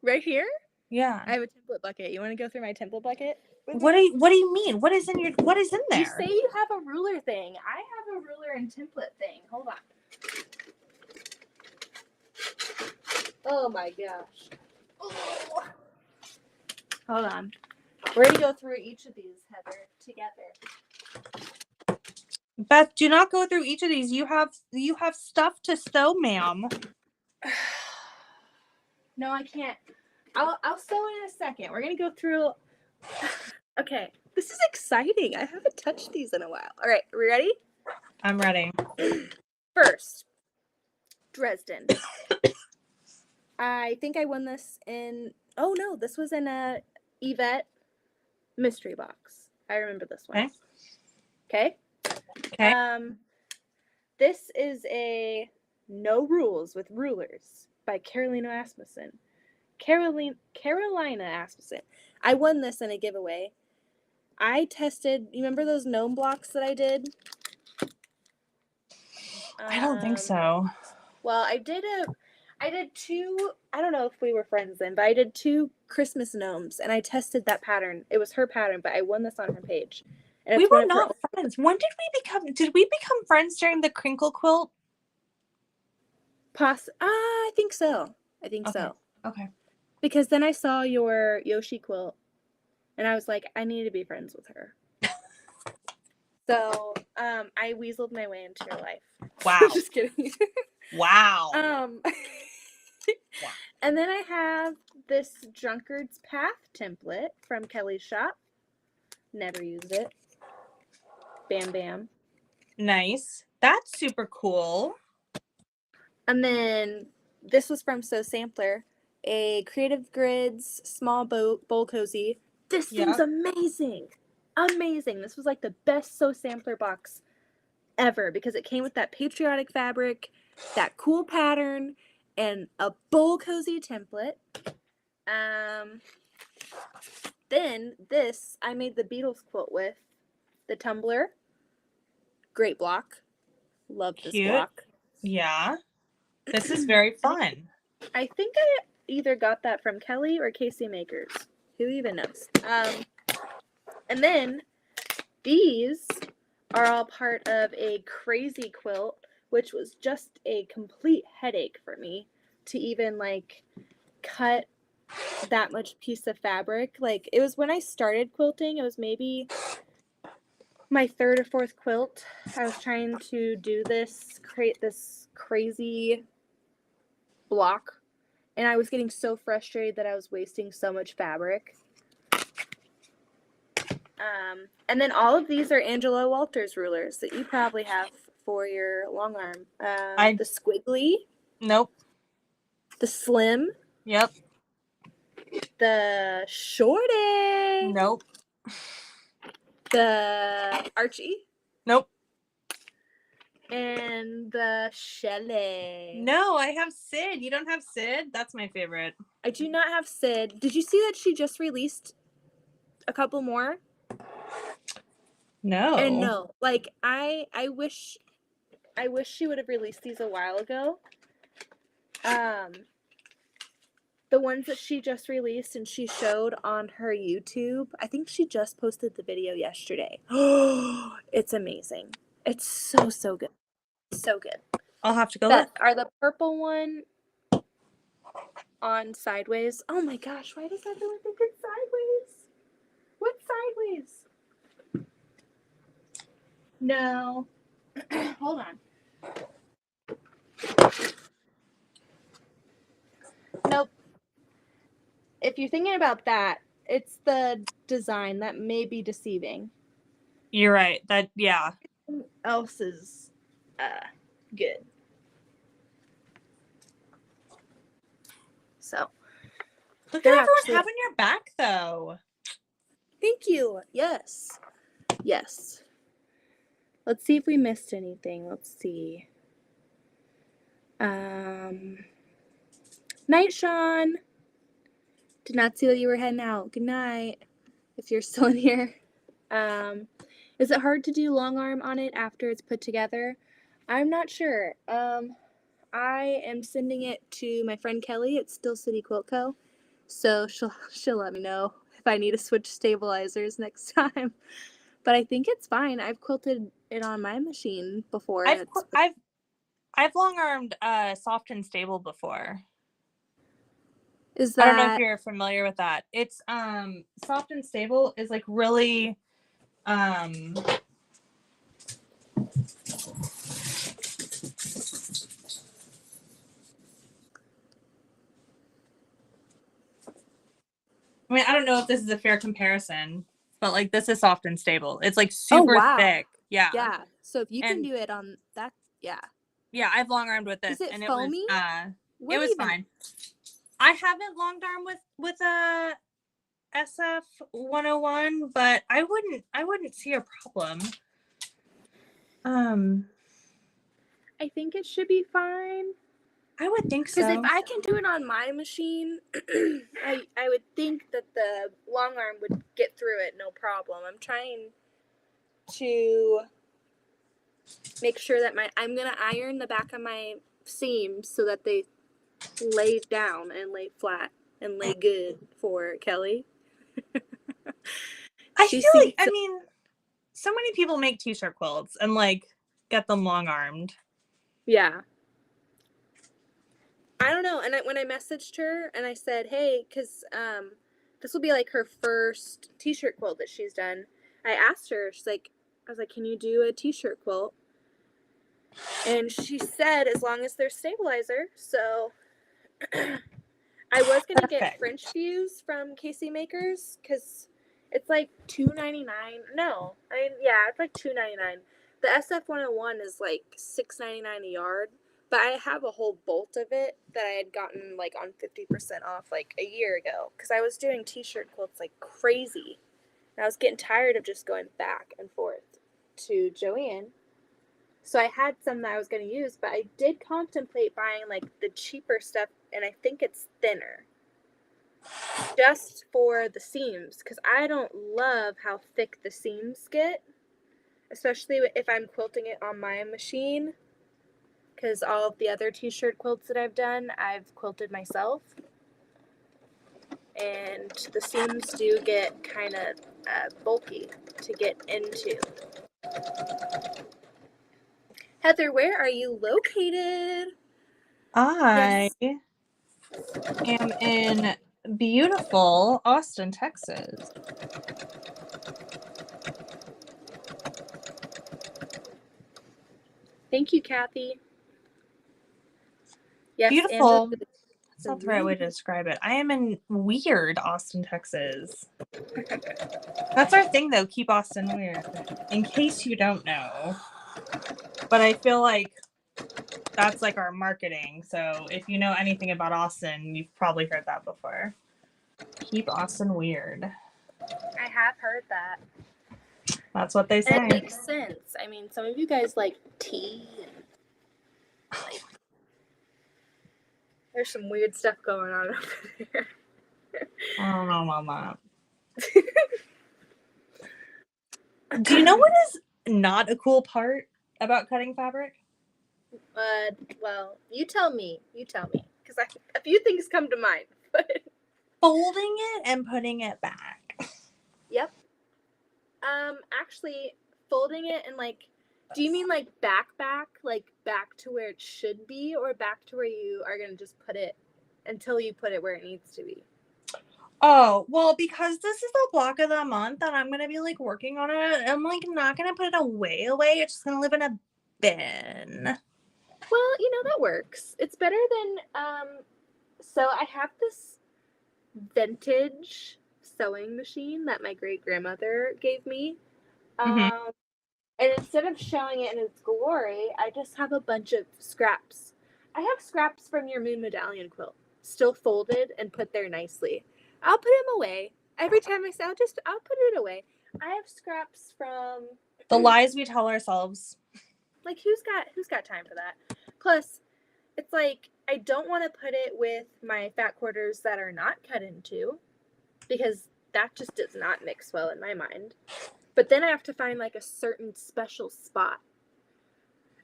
right here. Yeah. I have a template bucket. You want to go through my template bucket? What do you mean? What is in there? You say you have a ruler thing. I have a ruler and template thing. Hold on. Oh my gosh. Oh. Hold on. We're gonna go through each of these, Heather, together. Beth, do not go through each of these. You have stuff to sew, ma'am. No, I can't. I'll sew in a second. We're gonna go through. Okay, this is exciting. I haven't touched these in a while. All right, are we ready? I'm ready. First, Dresden. I think I won this in. Oh no, this was in a Yvette mystery box. I remember this one. Okay. Okay. This is a No Rules with Rulers by Carolina Asmussen. Carolina Asmussen. I won this in a giveaway. I tested. You remember those gnome blocks that I did? I don't think so. Well, I did 2. I don't know if we were friends then, but I did 2 Christmas gnomes, and I tested that pattern. It was her pattern, but I won this on her page. And We it's were one of her. not friends. When did we become? Did we become friends during the crinkle quilt? I think so. I think so. Okay. Because then I saw your Yoshi quilt, and I was like, I need to be friends with her. So, I weaseled my way into your life. Wow. Just kidding. Wow. And then I have this Drunkard's Path template from Kelly's shop. Never used it. Bam Bam. Nice. That's super cool. And then this was from So Sampler, a Creative Grids small bowl cozy. This thing's amazing. Amazing. This was like the best So Sampler box ever because it came with that patriotic fabric, that cool pattern, and a bowl cozy template. Then this I made the Beatles quilt with the tumbler. Great block. Love this block. Yeah. This is very fun. I think I either got that from Kelly or Casey Makers. Who even knows? And then these are all part of a crazy quilt, which was just a complete headache for me to even like cut that much piece of fabric. Like, it was when I started quilting, it was maybe my third or fourth quilt. I was trying to do this, create this crazy block, and I was getting so frustrated that I was wasting so much fabric. And then all of these are Angelo Walters rulers that you probably have for your long arm. The squiggly. Nope. The slim. Yep. The shorty. Nope. The Archie. Nope. And the Shelley. No, I have Sid. You don't have Sid? That's my favorite. I do not have Sid. Did you see that she just released a couple more? No. And no, like I wish she would have released these a while ago. The ones that she just released and she showed on her YouTube. I think she just posted the video yesterday. It's amazing. It's so good. So good. I'll have to go Beth, look. are the purple one on sideways? Oh my gosh, why does everyone think it's sideways? What's sideways? No. Hold on. Nope. If you're thinking about that, it's the design that may be deceiving. You're right. Yeah. Everything else is good. So. Look at everyone having your back, though. Thank you. Yes. Yes. Let's see if we missed anything. Let's see. Night, Sean. Did not see that you were heading out. Good night. If you're still in here. Is it hard to do long arm on it after it's put together? I'm not sure. I am sending it to my friend Kelly at Still City Quilt Co. So she'll let me know if I need to switch stabilizers next time. But I think it's fine. I've quilted it on my machine before. I've long armed soft and stable before. Is that... I don't know if you're familiar with that. It's soft and stable is like really I mean, I don't know if this is a fair comparison, but like this is soft and stable. It's like super thick. Yeah. Yeah. So if you can do it on that, yeah. Yeah, I've long armed with this. Is it and foamy? It was fine. I haven't long armed with a SF 101, but I wouldn't see a problem. I think it should be fine. I would think so. Because if I can do it on my machine, I would think that the long arm would get through it no problem. I'm trying to make sure that I'm going to iron the back of my seams so that they lay down and lay flat and lay good for Kelly. I feel like, I mean, so many people make t-shirt quilts and like get them long armed. Yeah. I don't know. And when I messaged her and I said, hey, because this will be like her first t-shirt quilt that she's done. I asked her, I was like, can you do a t-shirt quilt? And she said, as long as there's stabilizer. So I was going to get French views from KC Makers because it's like $2.99. No, it's like $2.99. The SF101 is like $6.99 a yard. But I have a whole bolt of it that I had gotten like on 50% off like a year ago because I was doing t-shirt quilts like crazy. And I was getting tired of just going back and forth to Joanne. So I had some that I was going to use, but I did contemplate buying like the cheaper stuff, and I think it's thinner. Just for the seams, because I don't love how thick the seams get, especially if I'm quilting it on my machine. Because all of the other t-shirt quilts that I've done, I've quilted myself. And the seams do get kind of bulky to get into. Heather, where are you located? I am in beautiful Austin, Texas. Thank you, Kathy. Yes, Beautiful. Angela. That's not the right way to describe it. I am in weird Austin, Texas. That's our thing, though. Keep Austin weird. In case you don't know. But I feel like that's like our marketing. So if you know anything about Austin, you've probably heard that before. Keep Austin weird. I have heard that. That's what they say. And it makes sense. I mean, some of you guys like tea and like there's some weird stuff going on over there. I don't know about that. Do you know what is not a cool part about cutting fabric? Well, you tell me. You tell me. Because a few things come to mind. Folding it and putting it back. Yep. Actually, folding it and like, do you mean like back, like back to where it should be, or back to where you are gonna just put it until you put it where it needs to be? Oh, well, because this is the block of the month and I'm gonna be like working on it, I'm like not gonna put it away. It's just gonna live in a bin. Well, that works. It's better than so I have this vintage sewing machine that my great grandmother gave me. Mm-hmm. And instead of showing it in its glory, I just have a bunch of scraps. I have scraps from your moon medallion quilt, still folded and put there nicely. I'll put them away. Every time I say I'll put it away. I have scraps from The lies we tell ourselves. like who's got time for that? Plus, it's like I don't want to put it with my fat quarters that are not cut into, because that just does not mix well in my mind. But then I have to find like a certain special spot.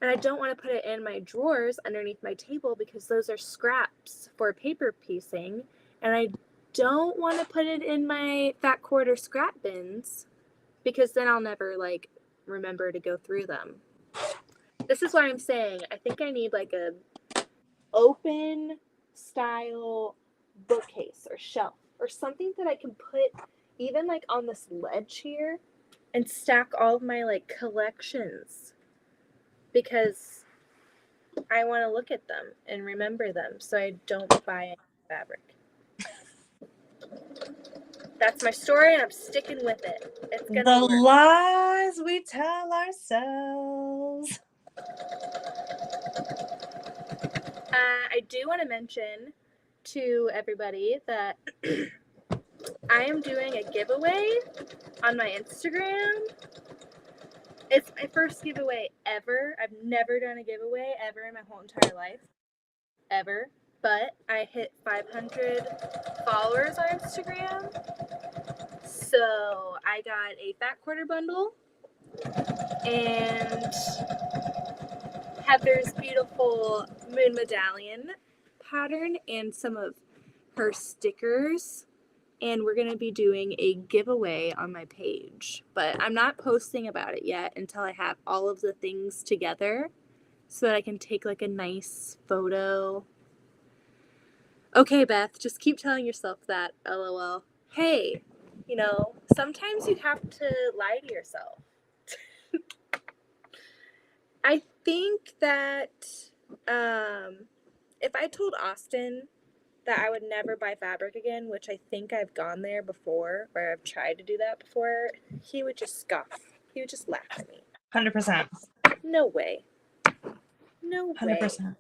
And I don't want to put it in my drawers underneath my table because those are scraps for paper piecing. And I don't want to put it in my fat quarter scrap bins because then I'll never like remember to go through them. This is why I'm saying I think I need like a open style bookcase or shelf or something that I can put even like on this ledge here and stack all of my like collections, because I want to look at them and remember them so I don't buy any fabric. That's my story and I'm sticking with it. It's gonna The work. lies we tell ourselves. I do want to mention to everybody that I am doing a giveaway on my Instagram. It's my first giveaway ever. I've never done a giveaway ever in my whole entire life. Ever. But I hit 500 followers on Instagram. So I got a fat quarter bundle and Heather's beautiful moon medallion pattern and some of her stickers. And we're going to be doing a giveaway on my page. But I'm not posting about it yet until I have all of the things together so that I can take like a nice photo. Okay, Beth, just keep telling yourself that, LOL. Hey, sometimes you have to lie to yourself. I think that if I told Austin that I would never buy fabric again, which I think I've gone there before, or I've tried to do that before, he would just scoff. He would just laugh at me. 100%. No way. No way. 100%.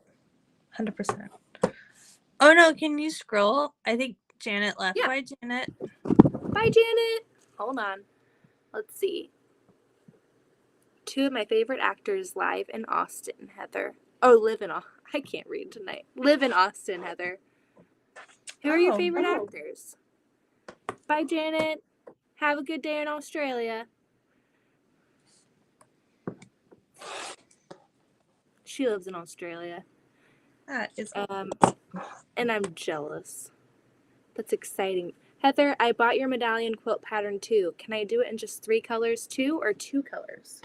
100%. Oh no, can you scroll? I think Janet left. Yeah. Bye, Janet. Bye, Janet. Hold on. Let's see. 2 of my favorite actors live in Austin, Heather. Oh, live in Austin. I can't read tonight. Live in Austin, Heather. Who are your favorite actors? Bye, Janet. Have a good day in Australia. She lives in Australia. That is And I'm jealous. That's exciting. Heather, I bought your medallion quilt pattern too. Can I do it in just 3 colors too, or 2 colors?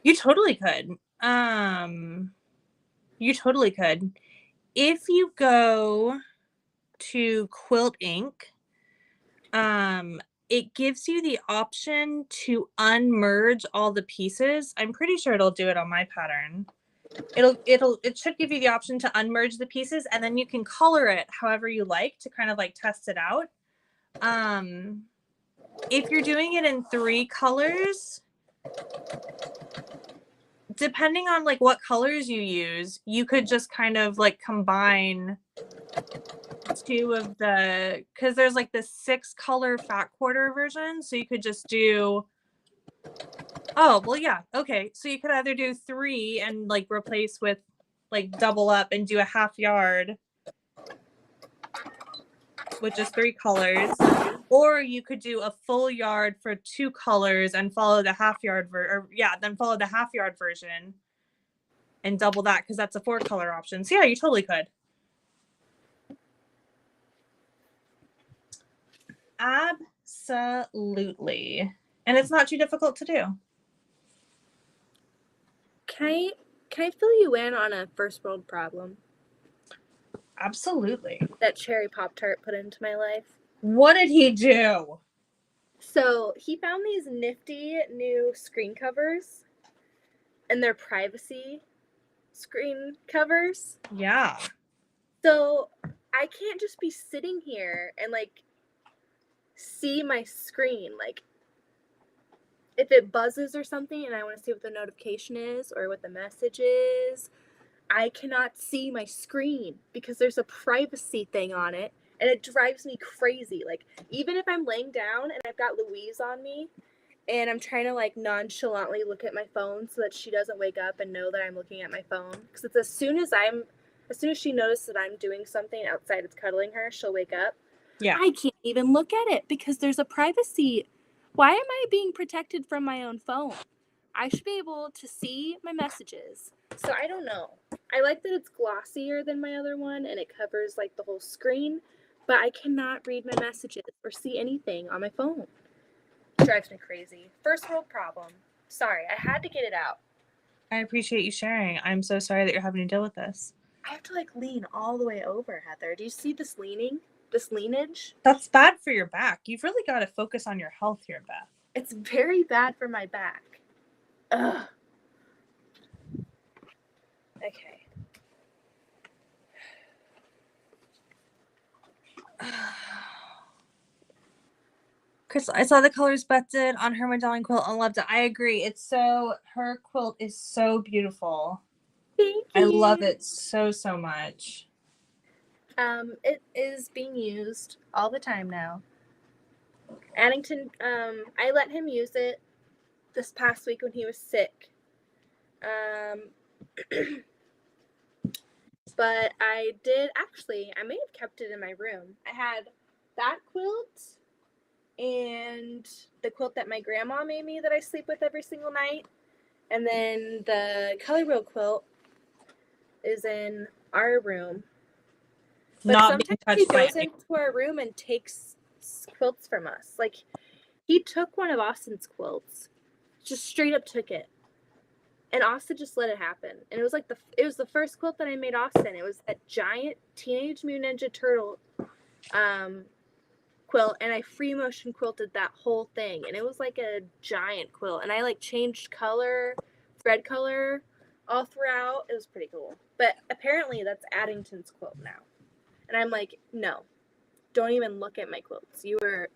You totally could. You totally could. If you go to quilt ink, it gives you the option to unmerge all the pieces. I'm pretty sure it'll do it on my pattern. It should give you the option to unmerge the pieces, and then you can color it however you like to kind of like test it out. If you're doing it in 3 colors, depending on like what colors you use, you could just kind of like combine 2 of the, because there's like the 6 color fat quarter version, so you could just do, oh well, yeah, okay, so you could either do 3 and like replace with like double up and do a half yard with just 3 colors, or you could do a full yard for 2 colors and follow the half yard then follow the half yard version and double that, because that's a 4 color option. So yeah, you totally could. Absolutely. And it's not too difficult to do. Can I fill you in on a first world problem Absolutely. that Cherry Pop-Tart put into my life? What did he do? So he found these nifty new screen covers, and they're privacy screen covers. Yeah. So I can't just be sitting here and like see my screen. Like if it buzzes or something and I want to see what the notification is or what the message is, I cannot see my screen because there's a privacy thing on it, and it drives me crazy. Like even if I'm laying down and I've got Louise on me and I'm trying to like nonchalantly look at my phone so that she doesn't wake up and know that I'm looking at my phone, because it's as soon as she notices that I'm doing something outside of cuddling her, she'll wake up. Yeah. I can't even look at it because there's a privacy. Why am I being protected from my own phone? I should be able to see my messages. So I don't know. I like that it's glossier than my other one and it covers like the whole screen, but I cannot read my messages or see anything on my phone. It drives me crazy. First world problem. Sorry, I had to get it out. I appreciate you sharing. I'm so sorry that you're having to deal with this. I have to like lean all the way over, Heather. Do you see this leaning? This leanage? That's bad for your back. You've really got to focus on your health here, Beth. It's very bad for my back. Ugh. Okay. Chris, I saw the colors Beth did on her medallion quilt and loved it. I agree. Her quilt is so beautiful. Thank you. I love it so much. It is being used all the time now. Addington, I let him use it this past week when he was sick. But I may have kept it in my room. I had that quilt and the quilt that my grandma made me that I sleep with every single night. And then the color wheel quilt is in our room. But Not sometimes he goes into our room and takes quilts from us. Like, he took one of Austin's quilts, just straight up took it. And Austin just let it happen. And it was like it was the first quilt that I made Austin. It was that giant Teenage Mutant Ninja Turtle quilt, and I free motion quilted that whole thing. And it was like a giant quilt. And I like changed color, thread color all throughout. It was pretty cool. But apparently that's Addington's quilt now. And I'm like, no, don't even look at my quilts. He has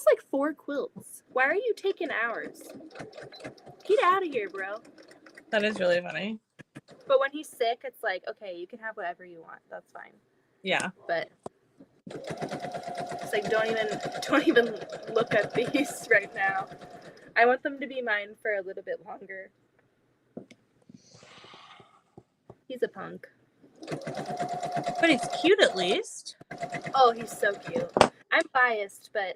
like 4 quilts. Why are you taking ours? Get out of here, bro. That is really funny. But when he's sick, it's like, okay, you can have whatever you want. That's fine. Yeah. But it's like, don't even look at these right now. I want them to be mine for a little bit longer. He's a punk. But he's cute at least. Oh, he's so cute. I'm biased, but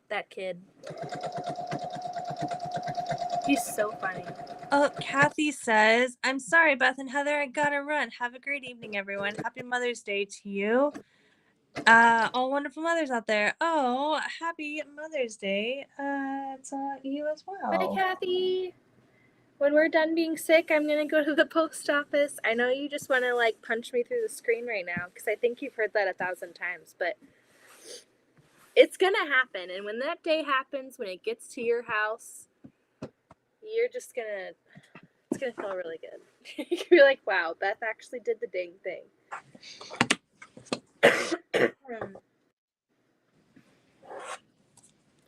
that kid. He's so funny. Oh, Kathy says, I'm sorry, Beth and Heather, I gotta run. Have a great evening, everyone. Happy Mother's Day to you. All wonderful mothers out there. Oh, happy Mother's Day to you as well. Hi, Kathy. When we're done being sick, I'm going to go to the post office. I know you just want to, like, punch me through the screen right now because I think you've heard that 1,000 times, but it's going to happen. And when that day happens, when it gets to your house, you're just going to, it's going to feel really good. You're like, wow, Beth actually did the dang thing.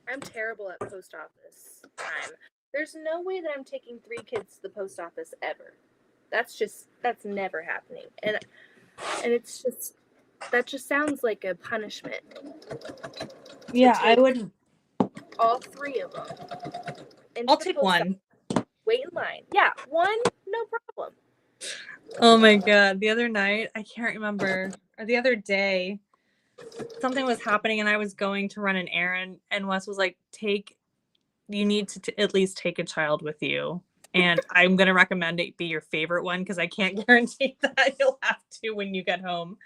I'm terrible at post office time. There's no way that I'm taking 3 kids to the post office ever. That's never happening. And it's just, that just sounds like a punishment. Yeah, I wouldn't. All 3 of them. I'll take one. Wait in line. Yeah, 1, no problem. Oh my God. The other night, I can't remember, or the other day, something was happening and I was going to run an errand and Wes was like, you need to at least take a child with you. And I'm going to recommend it be your favorite one because I can't guarantee that you'll have to when you get home.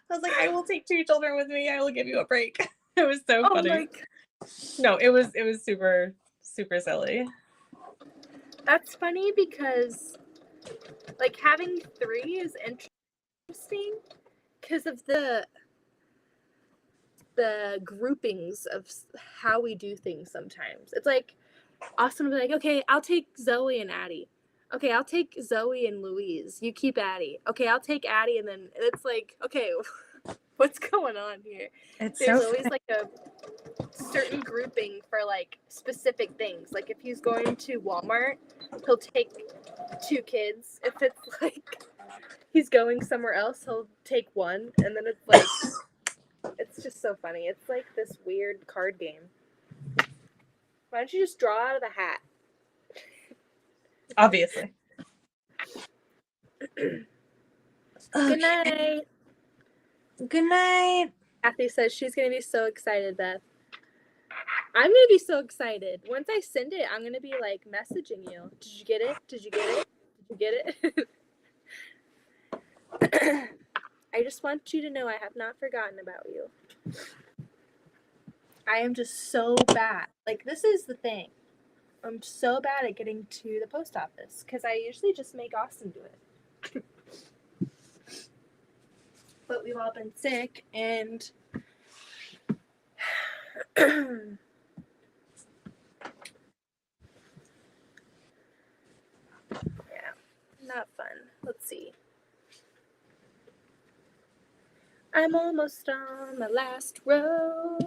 I was like, I will take 2 children with me. I will give you a break. It was so funny. No, it was super, super silly. That's funny because, like, having 3 is interesting because of the groupings of how we do things sometimes. It's like awesome to be like, okay, I'll take Zoe and Addie. Okay, I'll take Zoe and Louise. You keep Addie. Okay, I'll take Addie, and then it's like, okay, what's going on here? There's always like a certain grouping for like specific things. Like if he's going to Walmart, he'll take 2 kids. If it's like he's going somewhere else, he'll take 1, and then it's like it's just so funny. It's like this weird card game. Why don't you just draw out of the hat? Obviously. Good night. Good night. Kathy says she's going to be so excited, Beth. I'm going to be so excited. Once I send it, I'm going to be like messaging you. Did you get it? Did you get it? Did you get it? I just want you to know I have not forgotten about you. I am just so bad. Like, this is the thing. I'm so bad at getting to the post office because I usually just make Austin do it. But we've all been sick and yeah, not fun. Let's see. I'm almost on my last row.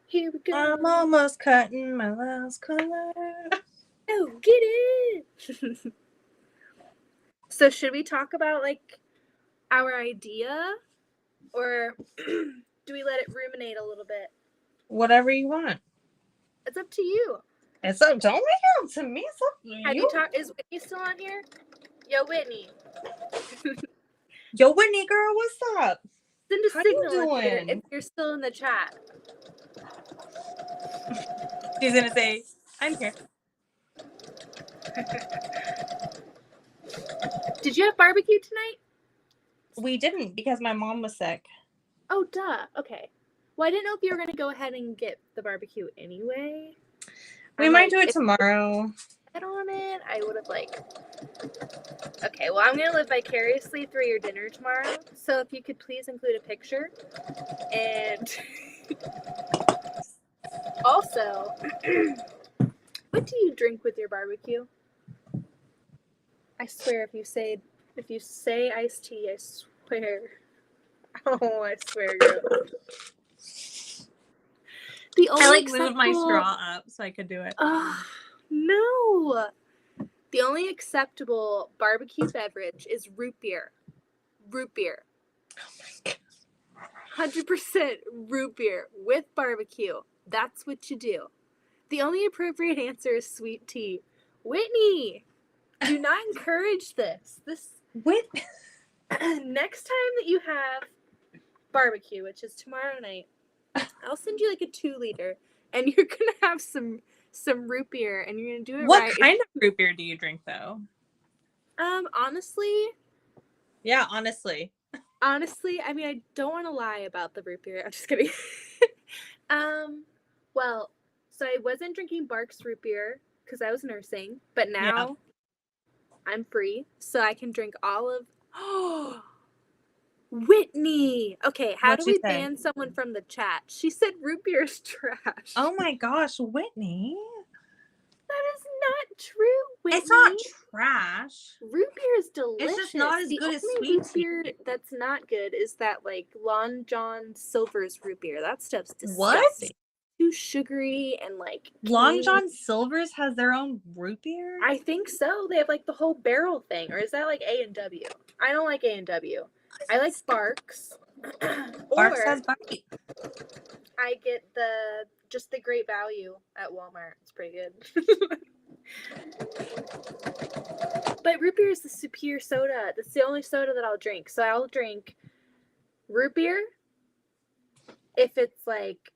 Here we go. I'm almost cutting my last color. Oh, get it! So should we talk about like our idea, or do we let it ruminate a little bit? Whatever you want. It's up to you. It's up. Don't make it up to me. It's up to Have you. you talked? Is Whitney still on here? Yo, Whitney. Yo, Whitney girl, what's up? Send a How signal you doing? if you're still in the chat. She's gonna say, "I'm here." Did you have barbecue tonight? We didn't because my mom was sick. Oh, duh. Okay. Well, I didn't know if you were going to go ahead and get the barbecue anyway. We might do it tomorrow. Head on it. I would have okay, well, I'm going to live vicariously through your dinner tomorrow. So if you could please include a picture. And also, what do you drink with your barbecue? I swear if you say iced tea, I swear. Oh, I swear, girl. I like moved my straw up so I could do it. No. The only acceptable barbecue beverage is root beer. Root beer. Oh my God. 100% root beer with barbecue. That's what you do. The only appropriate answer is sweet tea. Whitney, do not encourage this. What? Next time that you have barbecue, which is tomorrow night, I'll send you like a 2-liter, and you're gonna have some root beer, and you're gonna do it what right. What kind of root beer do you drink, though? Honestly. Yeah, honestly. Honestly, I mean, I don't want to lie about the root beer. I'm just kidding. Well, so I wasn't drinking Barks root beer because I was nursing, but now I'm free, so I can drink all of. Oh, Whitney. Okay, how What'd do she we say? ban someone from the chat? She said root beer is trash. Oh my gosh, Whitney. That is not true, Whitney. It's not trash. Root beer is delicious. It's just not as the good as only sweet root beer that's not good is that like Lon John Silver's root beer. That stuff's disgusting. What? Too sugary and like Long John Silver's has their own root beer? I think so. They have like the whole barrel thing, or is that like A&W? I don't like A&W. I like Barks. Barks Or has bite. I get the great value at Walmart. It's pretty good. But root beer is the superior soda. That's the only soda that I'll drink. So I'll drink root beer if it's like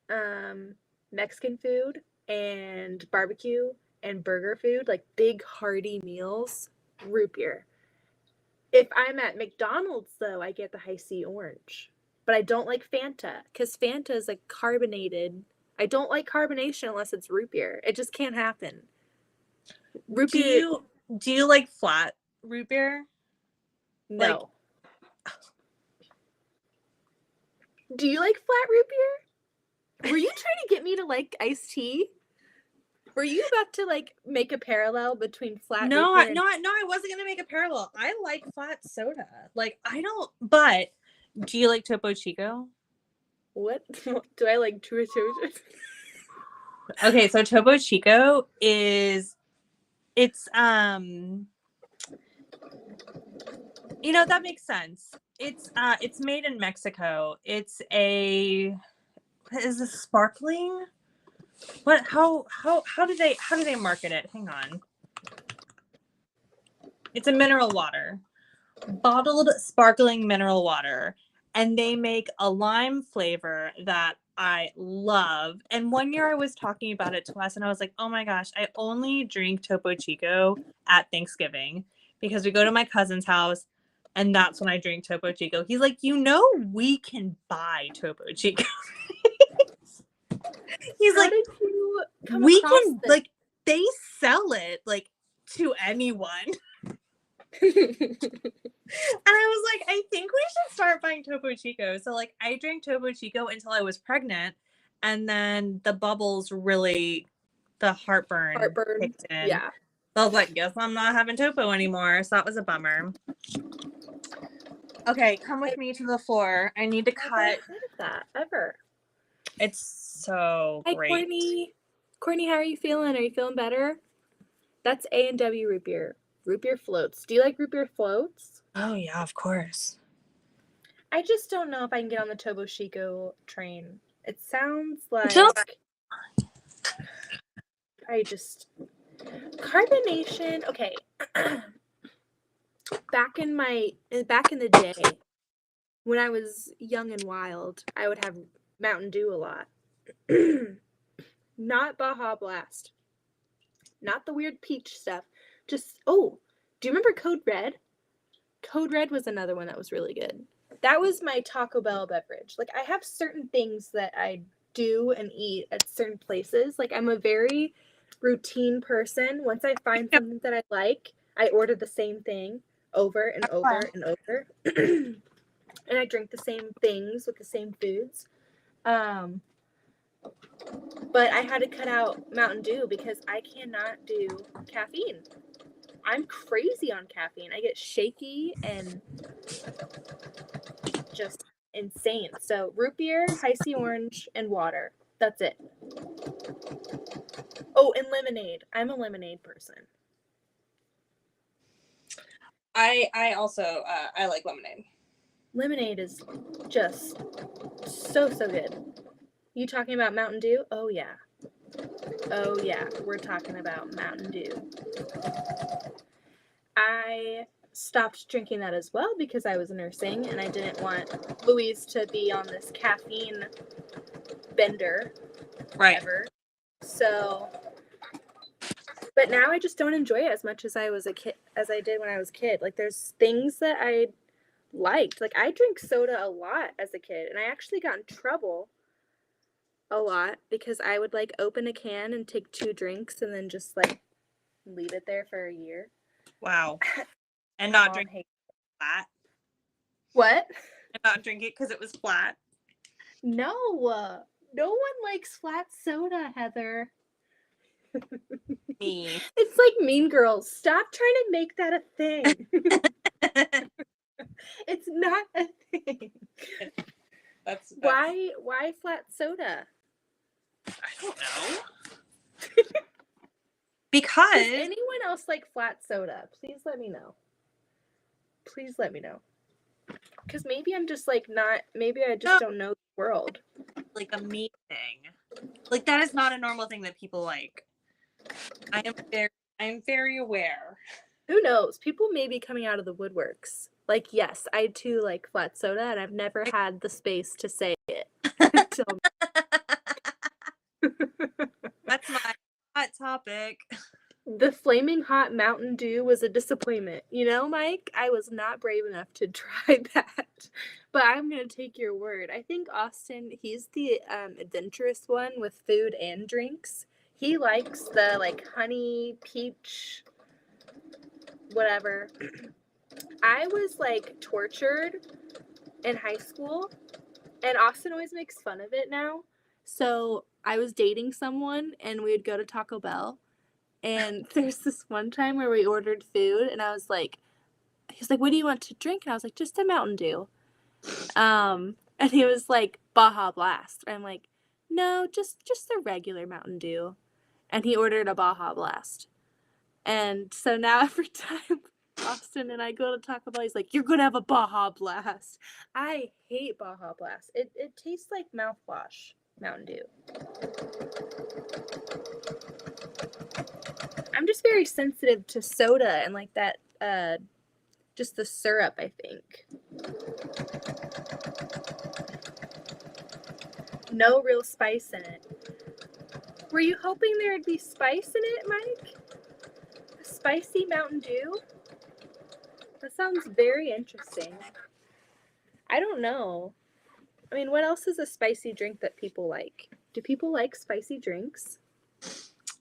Mexican food and barbecue and burger food, like big hearty meals, root beer. If I'm at McDonald's though, I get the High C orange. But I don't like Fanta because Fanta is like carbonated. I don't like carbonation unless it's root beer. It just can't happen. Root beer. Do you like flat root beer? No. Do you like flat root beer? Were you trying to get me to like iced tea? Were you about to like make a parallel between flat root beer? No, I wasn't gonna make a parallel. I like flat soda. Like I don't. But do you like Topo Chico? What do I like? Okay, so Topo Chico it's that makes sense. It's made in Mexico. It's is a sparkling? What how do they market it? Hang on. It's a mineral water. Bottled sparkling mineral water. And they make a lime flavor that I love. And one year I was talking about it to us and I was like, oh my gosh, I only drink Topo Chico at Thanksgiving because we go to my cousin's house and that's when I drink Topo Chico. He's like, we can buy Topo Chico. He's like, we can, like, they sell it, like, to anyone. And I was like, I think we should start buying Topo Chico. So, like, I drank Topo Chico until I was pregnant. And then the bubbles really, the heartburn kicked in. Yeah. So I was like, guess I'm not having Topo anymore. So that was a bummer. Okay, come with me to the floor. I need to cut. I've never heard of that ever. It's so great. Hi, Courtney. Courtney, how are you feeling? Are you feeling better? That's A&W root beer. Root beer floats. Do you like root beer floats? Oh, yeah, of course. I just don't know if I can get on the Topo Chico train. It sounds like carbonation. Okay. Back in the day, when I was young and wild, I would have Mountain Dew a lot. Not Baja Blast. Not the weird peach stuff. Just, do you remember Code Red? Code Red was another one that was really good. That was my Taco Bell beverage. Like, I have certain things that I do and eat at certain places. Like, I'm a very routine person. Once I find something that I like, I order the same thing over and over and over. And I drink the same things with the same foods. But I had to cut out Mountain Dew because I cannot do caffeine. I'm crazy on caffeine. I get shaky and just insane. So root beer, High C orange, and water. That's it. Oh, and lemonade. I'm a lemonade person. I also I like lemonade. Lemonade is just so good. You talking about Mountain Dew? Oh yeah. Oh yeah, we're talking about Mountain Dew. I stopped drinking that as well because I was nursing and I didn't want Louise to be on this caffeine bender ever. So, but now I just don't enjoy it as much as I did when I was a kid. Like there's things that I liked. Like I drank soda a lot as a kid and I actually got in trouble a lot because I would like open a can and take 2 drinks and then just like leave it there for a year. Wow. And My not mom drink hates flat. what? And not drink it because it was flat. No, no one likes flat soda, Heather. Me. It's like Mean Girls. Stop trying to make that a thing. It's not a thing. That's Why flat soda? I don't know. Does Because anyone else like flat soda? Please let me know. Please let me know. Because maybe I'm just like not, maybe I just don't know the world. like a me thing. Like that is not a normal thing that people like. I am very aware. Who knows? People may be coming out of the woodworks. Like, yes, I too like flat soda, and I've never had the space to say it until. That's my hot topic. The flaming hot Mountain Dew was a disappointment. You know, Mike, I was not brave enough to try that. But I'm going to take your word. I think Austin, he's the adventurous one with food and drinks. He likes the like honey, peach, whatever. I was like tortured in high school, and Austin always makes fun of it now. So I was dating someone, and we would go to Taco Bell. And there's this one time where we ordered food, and I was like, he's like, what do you want to drink? And I was like, just a Mountain Dew. And he was like, Baja Blast. And I'm like, no, just the regular Mountain Dew. And he ordered a Baja Blast. And so now every time Austin and I go to Taco Bell, he's like, you're going to have a Baja Blast. I hate Baja Blast. It tastes like mouthwash, Mountain Dew. I'm just very sensitive to soda and like that, just the syrup, I think. No real spice in it. Were you hoping there would be spice in it, Mike? A spicy Mountain Dew? That sounds very interesting. I don't know. I mean, what else is a spicy drink that people like? Do people like spicy drinks?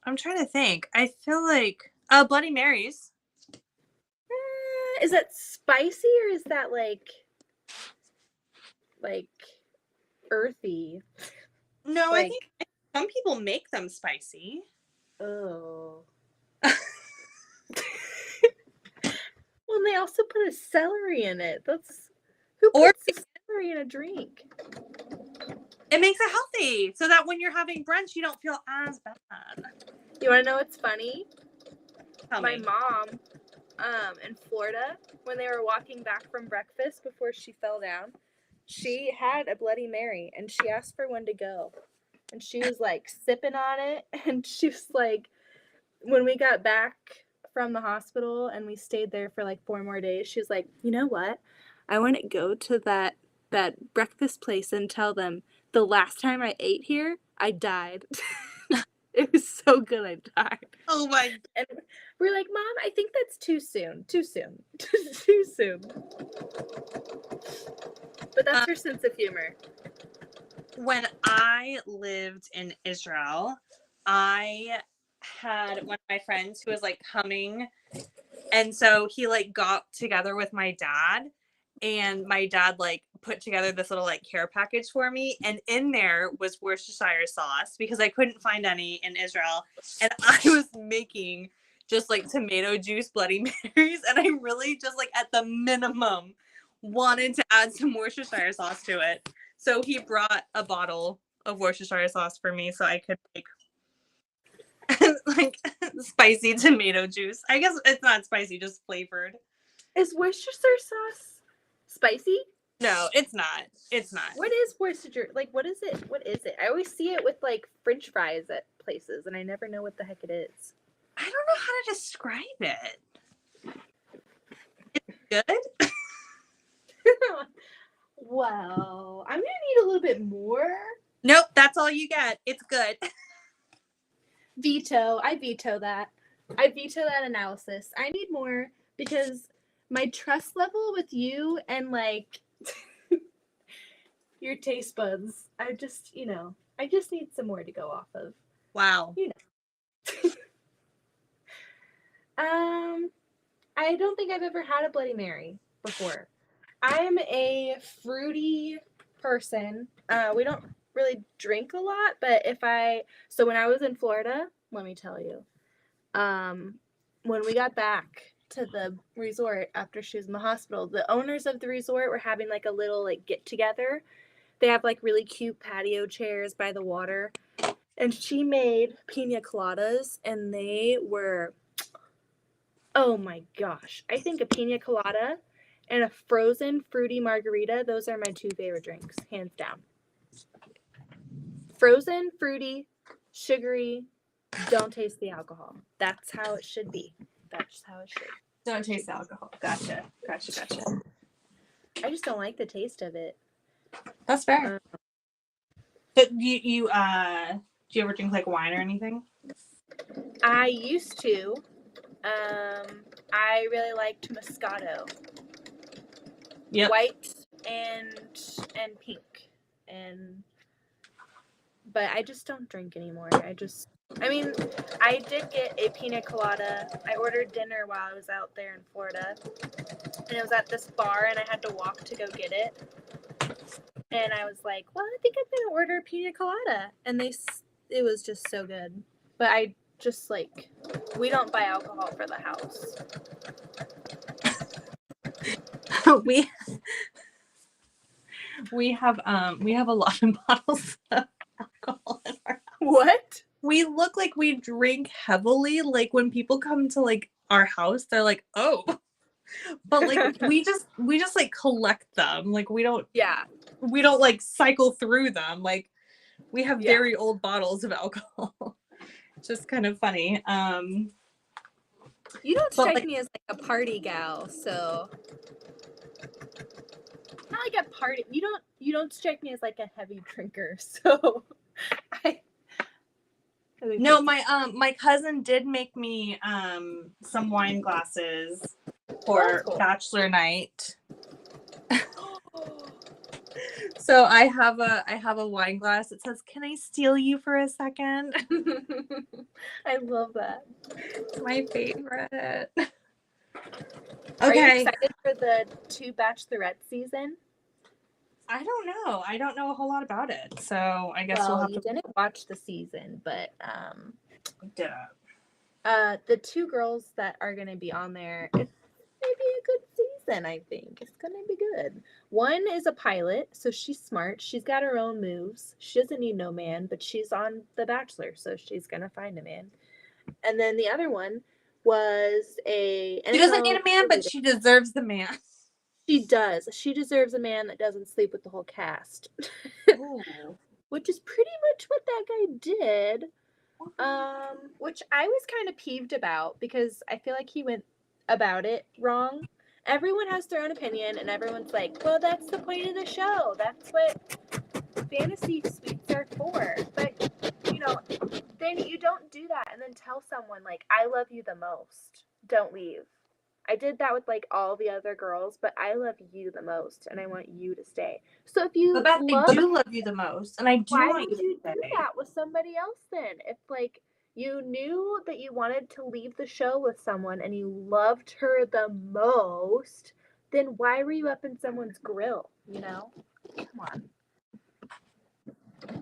I'm trying to think. I feel like Bloody Marys. Is that spicy or is that like earthy? No, Like, I think some people make them spicy. oh. Well, and they also put a celery in it. Who puts a celery in a drink? It makes it healthy so that when you're having brunch, you don't feel as bad. You want to know what's funny? My mom, in Florida, when they were walking back from breakfast before she fell down, she had a Bloody Mary and she asked for one to go. And she was like sipping on it. And she was like, when we got back from the hospital and we stayed there for like 4 more days, she was like, you know what? I want to go to that breakfast place and tell them the last time I ate here, I died. It was so good I died. Oh my. And we're like, Mom, I think that's too soon. Too soon. Too soon. But that's her sense of humor. When I lived in Israel, I had one of my friends who was like coming, and so he like got together with my dad, and my dad like put together this little like care package for me, and in there was Worcestershire sauce because I couldn't find any in Israel, and I was making just like tomato juice Bloody Marys, and I really just like at the minimum wanted to add some Worcestershire sauce to it. So he brought a bottle of Worcestershire sauce for me so I could make like spicy tomato juice. I guess it's not spicy, just flavored. Is Worcestershire sauce spicy? No, it's not. It's not. What is Worcestershire? Like, what is it? What is it? I always see it with like French fries at places, and I never know what the heck it is. I don't know how to describe it. It's good. Well, I'm gonna need a little bit more. Nope, that's all you get. It's good. Veto. I veto that. I veto that analysis. I need more because my trust level with you and like your taste buds, I just need some more to go off of. Wow. You know. I don't think I've ever had a Bloody Mary before. I'm a fruity person. We don't really drink a lot, but so when I was in Florida, let me tell you, when we got back to the resort after she was in the hospital, the owners of the resort were having like a little like get together. They have like really cute patio chairs by the water, and she made pina coladas, and they were, oh my gosh, I think a pina colada and a frozen fruity margarita, those are my two favorite drinks, hands down. Frozen, fruity, sugary, don't taste the alcohol. That's how it should be. That's how it should. Don't taste the alcohol. Gotcha. I just don't like the taste of it. That's fair. But do you ever drink like wine or anything? I used to. I really liked Moscato. Yep. White and pink. But I just don't drink anymore. I did get a pina colada. I ordered dinner while I was out there in Florida. And it was at this bar and I had to walk to go get it. And I was like, well, I think I'm going to order a pina colada. And it was just so good. But I just like, we don't buy alcohol for the house. we have a lot of bottles of alcohol in our house. What? We look like we drink heavily. Like when people come to like our house, they're like, oh. But like we just like collect them. Like we don't like cycle through them. Like we have very old bottles of alcohol. Just kind of funny. You don't strike me as like a party gal, so not like a party. You don't strike me as like a heavy drinker, so No, my cousin did make me some wine glasses for bachelor night. So I have a wine glass that says, "Can I steal you for a second?" I love that. It's my favorite. Are you excited for the 2 Bachelorette season? I don't know. I don't know a whole lot about it, so I guess we'll have to. You didn't watch the season, but Duh. The 2 girls that are going to be on there, it's maybe a good season, I think. It's going to be good. One is a pilot, so she's smart. She's got her own moves. She doesn't need no man, but she's on The Bachelor, so she's going to find a man. And then the other one was she doesn't need a man, but she deserves the man. She does. She deserves a man that doesn't sleep with the whole cast. Which is pretty much what that guy did. Which I was kind of peeved about because I feel like he went about it wrong. Everyone has their own opinion and everyone's like, well, that's the point of the show. That's what fantasy suites are for. But, then you don't do that and then tell someone like, I love you the most. Don't leave. I did that with like all the other girls, but I love you the most, and I want you to stay. So if you, but Beth, they do love you the most, and I do want you to do that with somebody else then? If like you knew that you wanted to leave the show with someone and you loved her the most, then why were you up in someone's grill? Come on.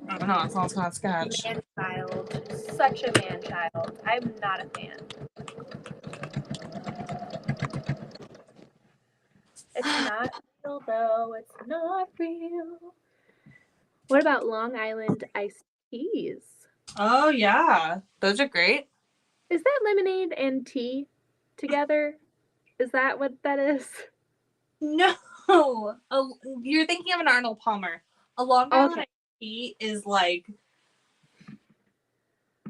I don't know. It sounds kind of sketch. Man child, such a man child. I'm not a fan. It's not real, though. It's not real. What about Long Island iced teas? Oh, yeah. Those are great. Is that lemonade and tea together? Is that what that is? No. You're thinking of an Arnold Palmer. A Long Island iced tea is like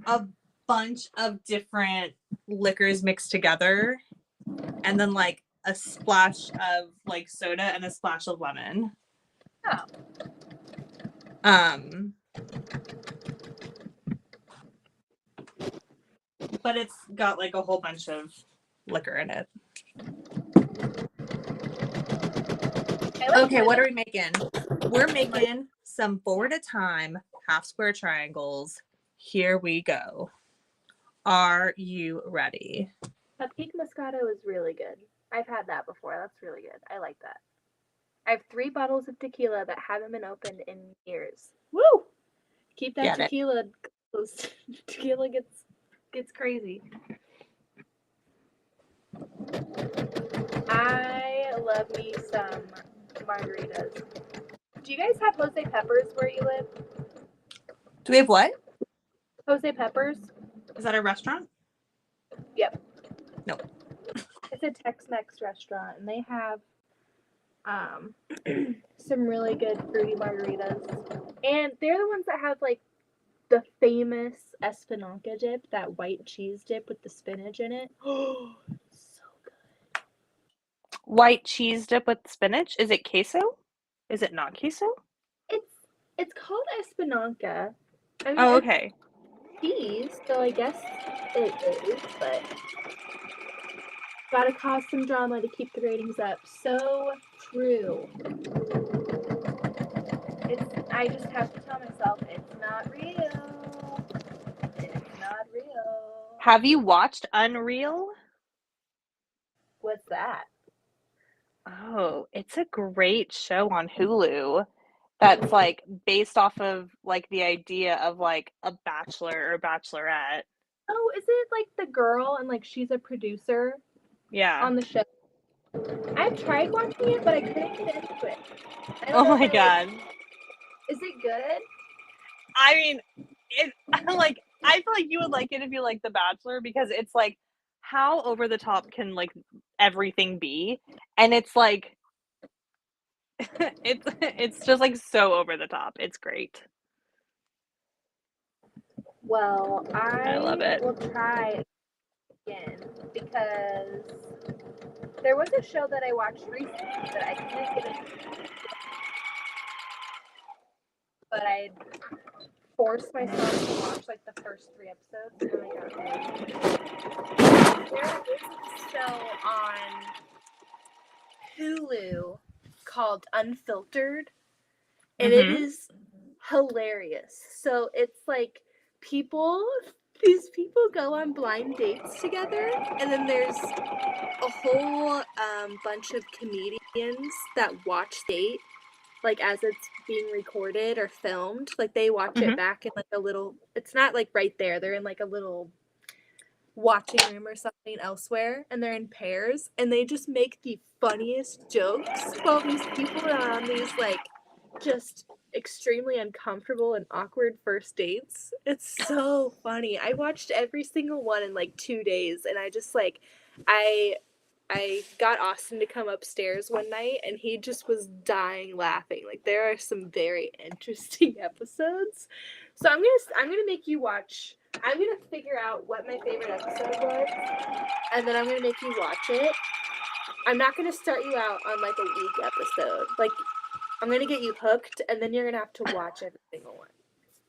a bunch of different liquors mixed together. And then like a splash of like soda and a splash of lemon. Oh. But it's got like a whole bunch of liquor in it. Okay, what are we making? We're making some 4 at a time half square triangles. Here we go. Are you ready? Cupcake Moscato Moscato is really good. I've had that before. That's really good. I like that. I have 3 bottles of tequila that haven't been opened in years. Woo! Keep that Get it. tequila close. Tequila gets crazy. I love me some margaritas. Do you guys have Jose Peppers where you live? Do we have what? Jose Peppers? Is that a restaurant? Yep. No. It's a Tex-Mex restaurant, and they have some really good fruity margaritas. And they're the ones that have like the famous Espinanca dip, that white cheese dip with the spinach in it. Oh, so good. White cheese dip with spinach? Is it queso? Is it not queso? It's called Espinanca. I mean, Oh, it's okay. cheese, so I guess it is, but gotta cause some drama to keep the ratings up. So true. I just have to tell myself it's not real. It's not real. Have you watched Unreal? What's that? Oh, it's a great show on Hulu that's like based off of like the idea of like a bachelor or bachelorette. Oh, is it like the girl and like she's a producer Yeah. on the show? I tried watching it, but I couldn't get into it. I don't Oh know my if God. is it good? I mean, it like I feel like you would like it if you like The Bachelor because it's like how over the top can like everything be? And it's like it's just like so over the top. It's great. Well, I love I it. will try again because there was a show that I watched recently that I couldn't get into, but I forced myself to watch like the first 3 episodes and then I got really. There is a show on Hulu called Unfiltered, and it Mm-hmm. is hilarious. So it's like these people go on blind dates together, and then there's a whole bunch of comedians that watch date, like as it's being recorded or filmed. Like they watch it Mm-hmm. back in like a little. It's not like right there. They're in like a little watching room or something elsewhere, and they're in pairs, and they just make the funniest jokes while these people are on these like just extremely uncomfortable and awkward first dates. It's so funny. I watched every single one in like 2 days, and I just like I got Austin to come upstairs one night, and he just was dying laughing. Like there are some very interesting episodes. So I'm gonna make you watch. I'm gonna figure out what my favorite episode was, and then I'm gonna make you watch it. I'm not gonna start you out on like a weak episode. Like I'm gonna get you hooked, and then you're gonna have to watch every single one.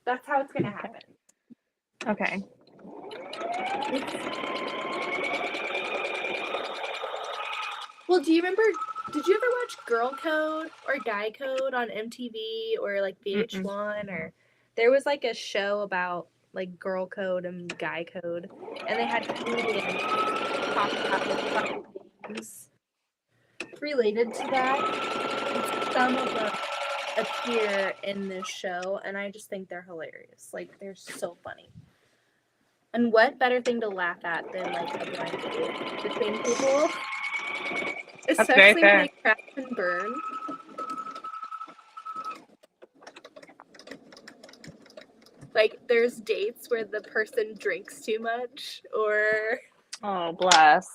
That's how it's gonna happen. Okay. Well, do you remember? Did you ever watch Girl Code or Guy Code on MTV or like Mm-mm. VH1? Or there was like a show about like Girl Code and Guy Code, and they had comedians talk about like funny things related to that. And some of them appear in this show, and I just think they're hilarious. Like they're so funny. And what better thing to laugh at than like a blind date between people? That's very Especially when they fair. crash and burn. Like there's dates where the person drinks too much, or Oh, bless.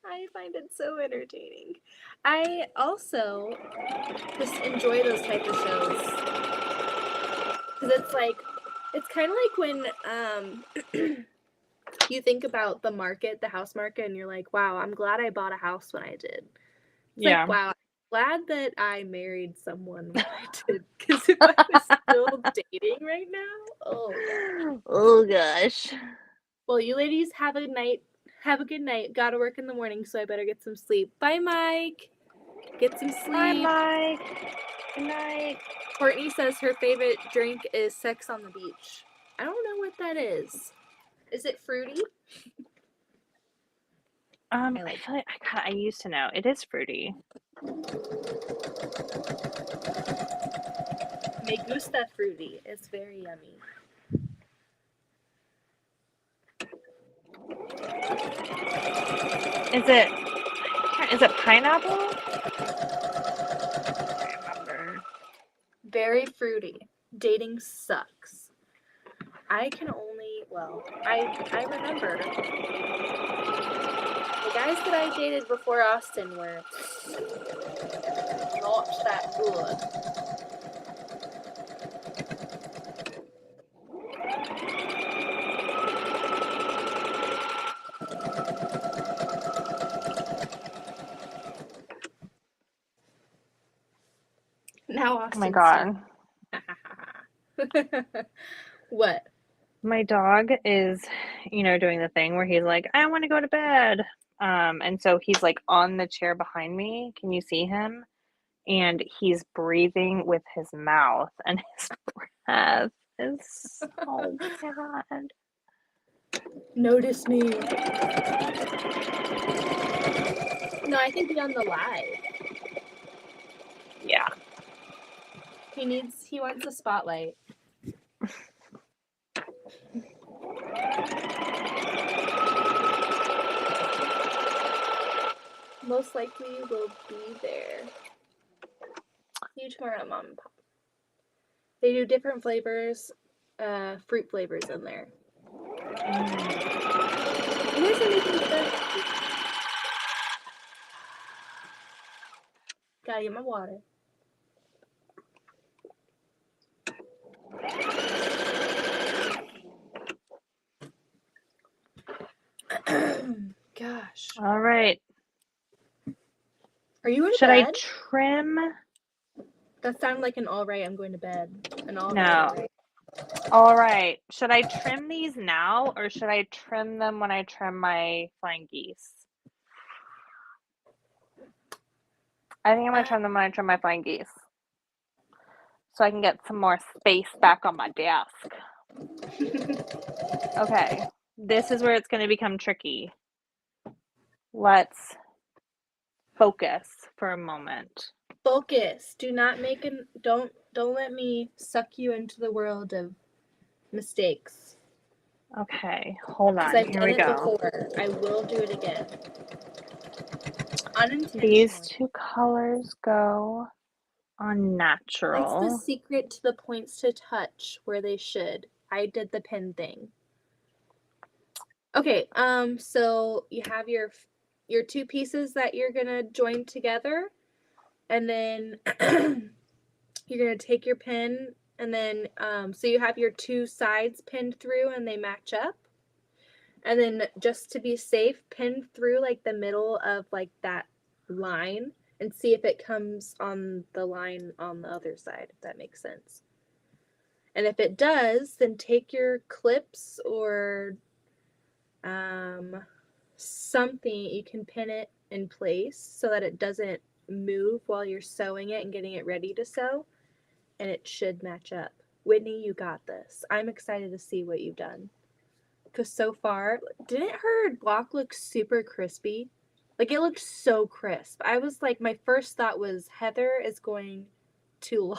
I find it so entertaining. I also just enjoy those type of shows because it's kind of like when you think about the house market, and you're like, wow, I'm glad I bought a house when I did. It's Yeah. like, wow, I'm glad that I married someone when I did, because if I was still dating right now, oh god. Oh gosh. Well, you ladies have a night. Have a good night. Gotta work in the morning, so I better get some sleep. Bye, Mike. Get some Bye, sleep. Mike. Good night. Courtney says her favorite drink is Sex on the Beach. I don't know what that is. Is it fruity? I I like feel like I used to know. It is fruity. Me gusta fruity. It's very yummy. Is it pineapple? I can't remember. Very fruity. Dating sucks. I can only, well, I remember the guys that I dated before Austin were not that good. Now Oh my Austin's God. What? My dog is, doing the thing where he's like, I want to go to bed. And so he's like on the chair behind me. Can you see him? And he's breathing with his mouth, and his breath is so bad. Notice me. No, I think beyond the live. Yeah. He wants a spotlight. Most likely will be there. See you tomorrow, Mom and Pop. They do different flavors, fruit flavors in there. You guys are making stuff. Gotta get my water. Gosh. All right. Are you going to Should bed? I trim? That sounded like an all right, I'm going to bed. An all No. right. All right. Should I trim these now, or should I trim them when I trim my flying geese? I think I'm going to trim them when I trim my flying geese, so I can get some more space back on my desk. Okay. This is where it's going to become tricky. Let's focus for a moment. Focus. Do not make an don't let me suck you into the world of mistakes. Okay, hold on. I've Here done we it go. before. I will do it again. Unintentionally. These two colors go on natural. That's the secret to the points to touch where they should. I did the pin thing. Okay, so you have your two pieces that you're gonna join together, and then you're gonna take your pin, and then so you have your two sides pinned through and they match up, and then just to be safe, pin through like the middle of like that line and see if it comes on the line on the other side, if that makes sense. And if it does, then take your clips or something, you can pin it in place so that it doesn't move while you're sewing it and getting it ready to sew, and it should match up. Whitney, you got this. I'm excited to see what you've done, because so far, didn't her block look super crispy? Like, it looked so crisp. I was like, my first thought was Heather is going to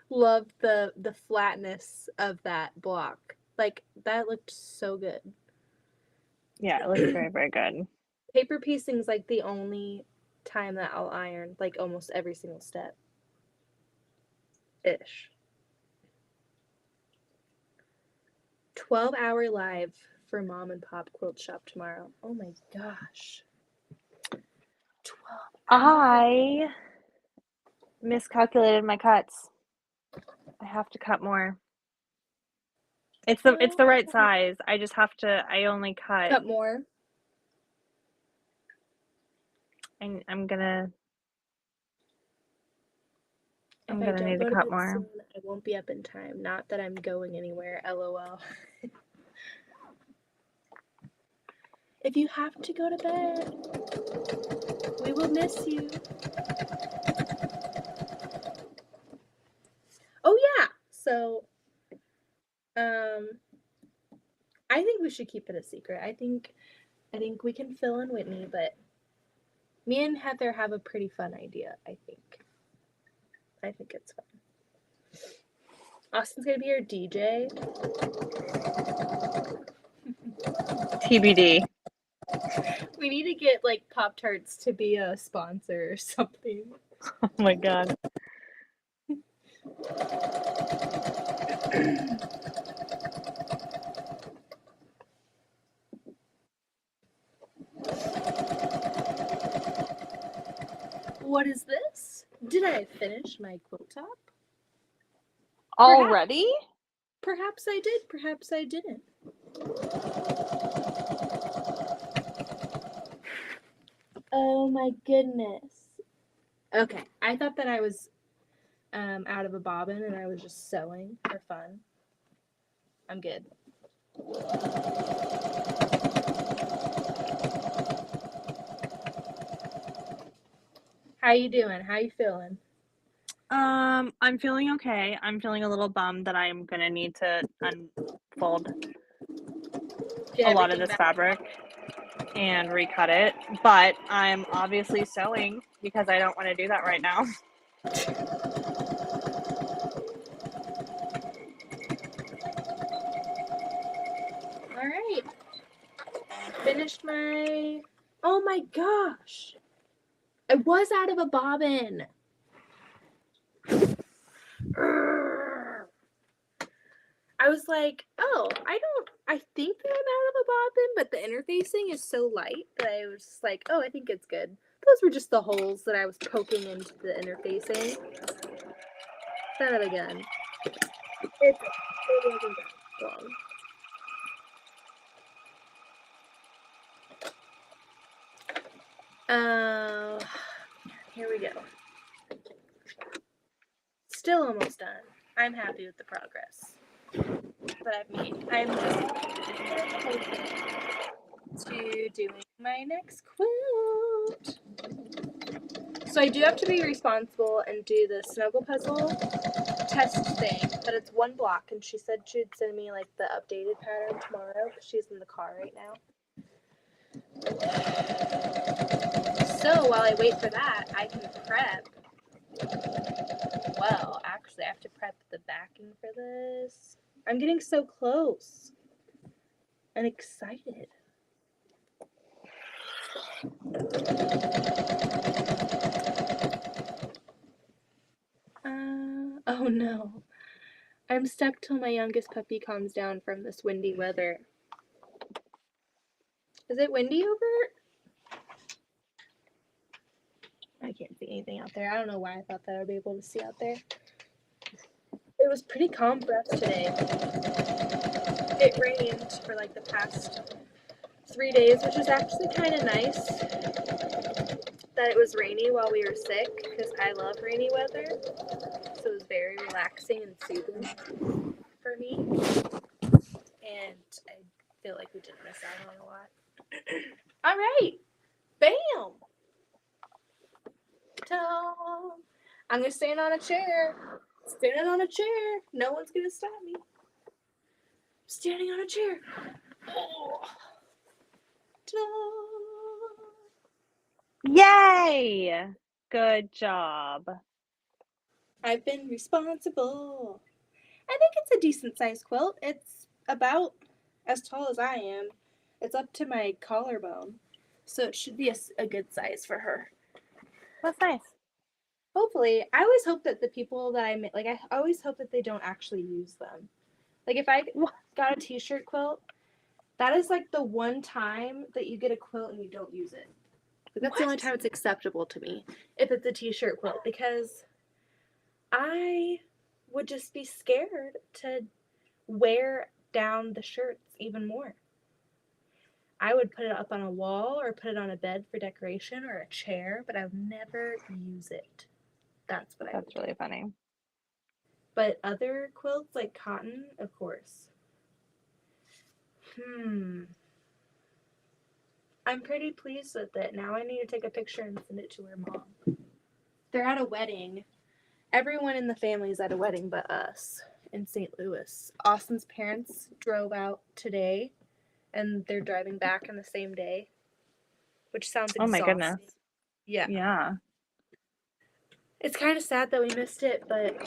love the flatness of that block. Like, that looked so good. Yeah, it looks very, very good. Paper piecing is like the only time that I'll iron, like almost every single step. Ish. 12-hour live for Mom and Pop Quilt Shop tomorrow. Oh my gosh. 12 I miscalculated my cuts. I have to cut more. It's the right size. I just have to. I only cut more. and I'm gonna If I don't need go to to cut bed more. soon, I won't be up in time. Not that I'm going anywhere, LOL. If you have to go to bed, we will miss you. Oh yeah. So, I think we should keep it a secret. I think I think we can fill in Whitney, but me and Heather have a pretty fun idea, I think. I think it's fun. Austin's gonna be our DJ. TBD. We need to get like Pop-Tarts to be a sponsor or something. Oh my god. What is this? Did I finish my quilt top? Already? Perhaps I did, perhaps I didn't. Oh my goodness. Okay, I thought that I was out of a bobbin and I was just sewing for fun. I'm good. How you doing? How you feeling? I'm feeling okay. I'm feeling a little bummed that I'm gonna need to unfold a lot of this fabric and recut it, but I'm obviously sewing because I don't want to do that right now. All right. Finished my... Oh my gosh. I was out of a bobbin. I was like, oh, I think that I'm out of a bobbin, but the interfacing is so light that I was just like, oh, I think it's good. Those were just the holes that I was poking into the interfacing. Son of a gun. It wasn't that long. Here we go. Still almost done. I'm happy with the progress that I've made. I'm just closer to doing my next quilt. So I do have to be responsible and do the snuggle puzzle test thing, but it's one block, and she said she'd send me like the updated pattern tomorrow because she's in the car right now. So while I wait for that, I can prep. Well, actually, I have to prep the backing for this. I'm getting so close and excited. Oh no. I'm stuck till my youngest puppy calms down from this windy weather. Is it windy over? I can't see anything out there. I don't know why I thought that I'd be able to see out there. It was pretty calm for us today. It rained for like the past 3 days, which is actually kind of nice that it was rainy while we were sick because I love rainy weather. So it was very relaxing and soothing for me. And I feel like we didn't miss out on a lot. All right. Bam. Ta. I'm going to stand on a chair. Standing on a chair. No one's going to stop me. Standing on a chair. Oh. Yay! Good job. I've been responsible. I think it's a decent sized quilt. It's about as tall as I am. It's up to my collarbone. So it should be a good size for her. That's nice. Hopefully. I always hope that the people that I make, like, I always hope that they don't actually use them. Like, if I got a t-shirt quilt, that is like the one time that you get a quilt and you don't use it. Like, that's the only time it's acceptable to me, if it's a t-shirt quilt, because I would just be scared to wear down the shirts even more. I would put it up on a wall or put it on a bed for decoration or a chair, but I would never use it. That's what I would do. That's really funny. But other quilts, like cotton, of course. I'm pretty pleased with it. Now I need to take a picture and send it to her mom. They're at a wedding. Everyone in the family is at a wedding but us in St. Louis. Austin's parents drove out today and they're driving back on the same day, which sounds Oh my exhausting. goodness. Yeah. Yeah. It's kind of sad that we missed it, but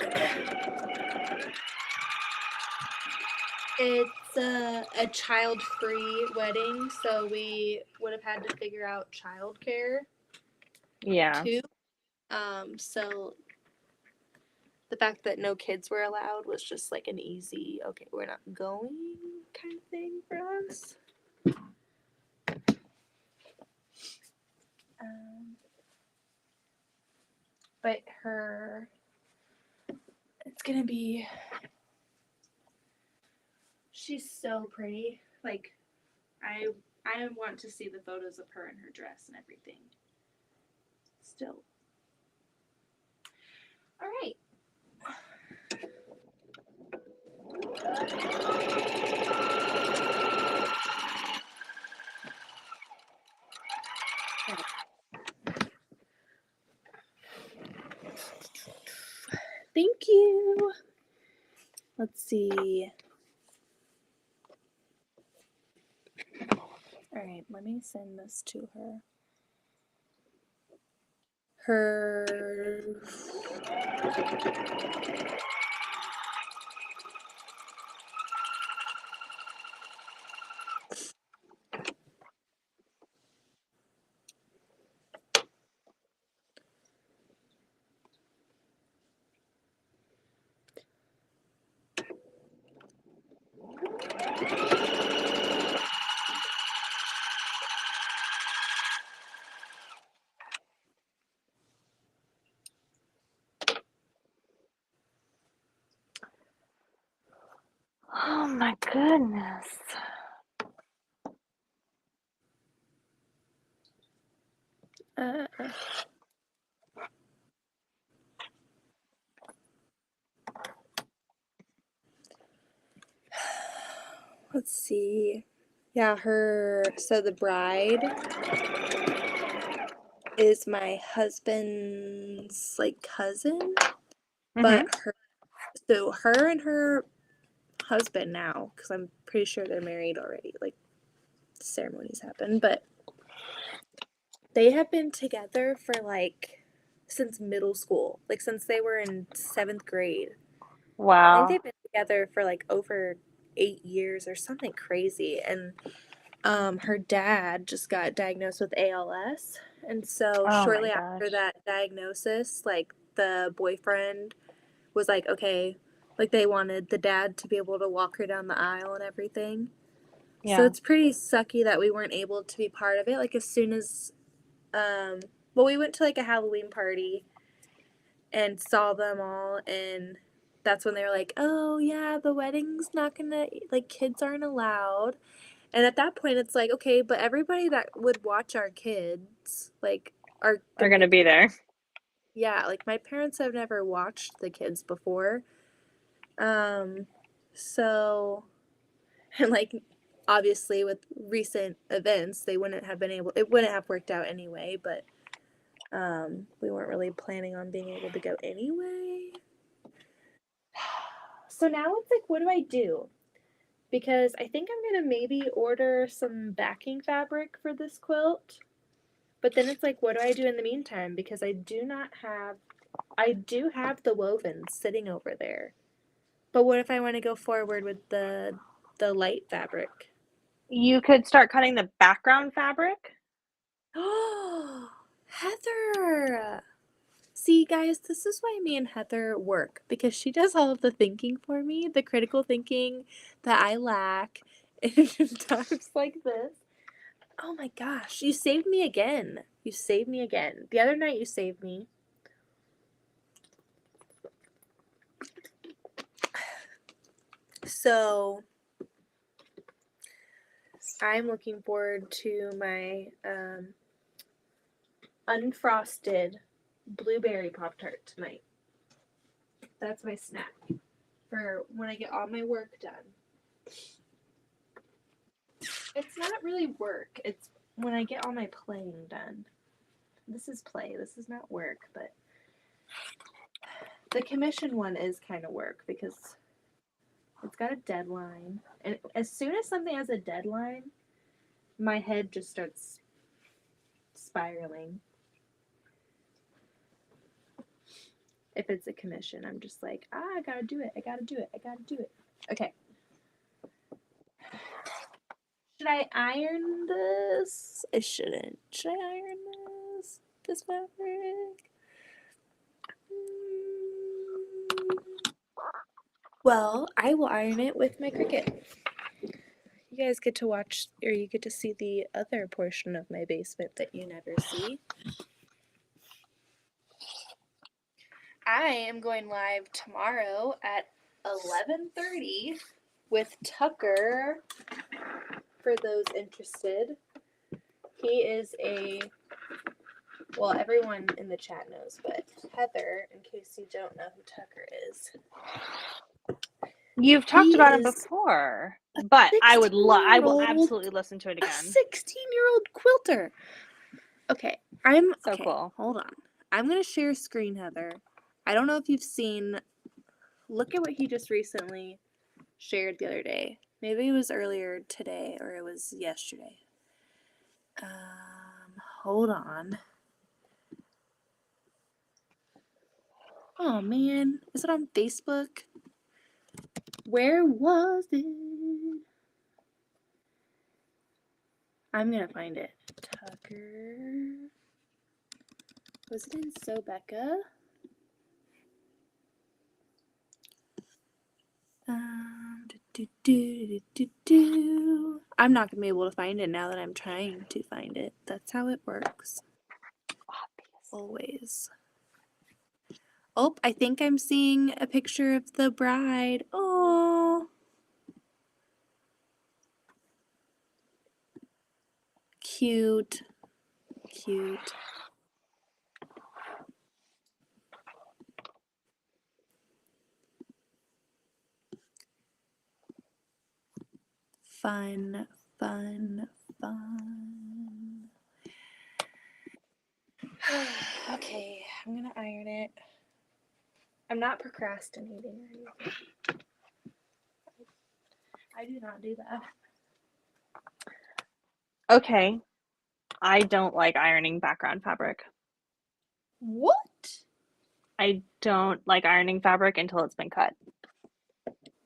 it's a child-free wedding, so we would have had to figure out childcare Yeah. too. So the fact that no kids were allowed was just like an easy, okay, we're not going kind of thing for us. But it's gonna be, she's so pretty. Like, I want to see the photos of her in her dress and everything. Still. All right. Thank you. Let's see. All right, let me send this to her. Oh my goodness. Let's see. Yeah, so the bride is my husband's like cousin, but her and her husband now, because I'm pretty sure they're married already, like the ceremonies happen, but they have been together for like since middle school, like since they were in 7th grade. I Wow. think they've been together for like over 8 years or something crazy. And her dad just got diagnosed with ALS. And so Oh shortly my after gosh. that diagnosis, like the boyfriend was like, okay, like they wanted the dad to be able to walk her down the aisle and everything. So Yeah. it's pretty sucky that we weren't able to be part of it. Like as soon as, well, we went to like a Halloween party and saw them all, and that's when they were like, oh yeah, the wedding's not gonna, like kids aren't allowed. And at that point it's like, okay, but everybody that would watch our kids like are gonna be there. Yeah, like my parents have never watched the kids before. So and like obviously with recent events they wouldn't have been able, it wouldn't have worked out anyway, but we weren't really planning on being able to go anyway. So now it's like, what do I do? Because I think I'm gonna maybe order some backing fabric for this quilt. But then it's like, what do I do in the meantime? Because I do have the wovens sitting over there. But what if I want to go forward with the light fabric? You could start cutting the background fabric. Oh, Heather! See, guys, this is why me and Heather work, because she does all of the thinking for me, the critical thinking that I lack in times like this. Oh my gosh, you saved me again. You saved me again. The other night you saved me. So I'm looking forward to my unfrosted blueberry Pop-Tart tonight. That's my snack for when I get all my work done. It's not really work. It's when I get all my playing done. This is play. This is not work, but the commission one is kind of work because It's got a deadline. And as soon as something has a deadline, my head just starts spiraling. If it's a commission, I'm just like, I gotta do it. I gotta do it. I gotta do it. Okay. Should I iron this? I shouldn't. Should I iron this fabric? Well, I will iron it with my Cricut. You guys get to watch, or you get to see the other portion of my basement that you never see. I am going live tomorrow at 11:30 with Tucker, for those interested. He is well, everyone in the chat knows, but Heather, in case you don't know who Tucker is. You've talked He about him is before, but I will 16-year-old absolutely listen to it A again. 16-year-old quilter. Okay, So cool. Hold on. I'm going to share a screen, Heather. I don't know if you've seen, look at what he just recently shared the other day. Maybe it was earlier today or it was yesterday. Hold on. Oh man, is it on Facebook? Where was it? I'm gonna find it. Tucker. Was it in Sobecca? I'm not gonna be able to find it now that I'm trying to find it. That's how it works. Always. Oh, I think I'm seeing a picture of the bride. Oh, cute, cute. Fun, fun, fun. Okay, I'm gonna iron it. I'm not procrastinating or anything. I do not do that. Okay. I don't like ironing background fabric. What? I don't like ironing fabric until it's been cut.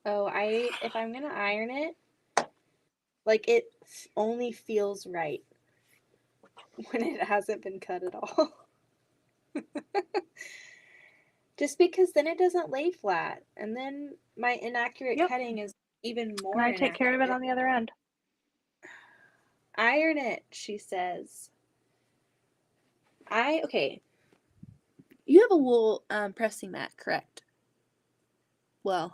Oh, if I'm gonna iron it, like it only feels right when it hasn't been cut at all. Just because then it doesn't lay flat, and then my inaccurate cutting is even more And I take care of it on the other end. Iron it, she says. Okay. You have a wool pressing mat, correct? Well,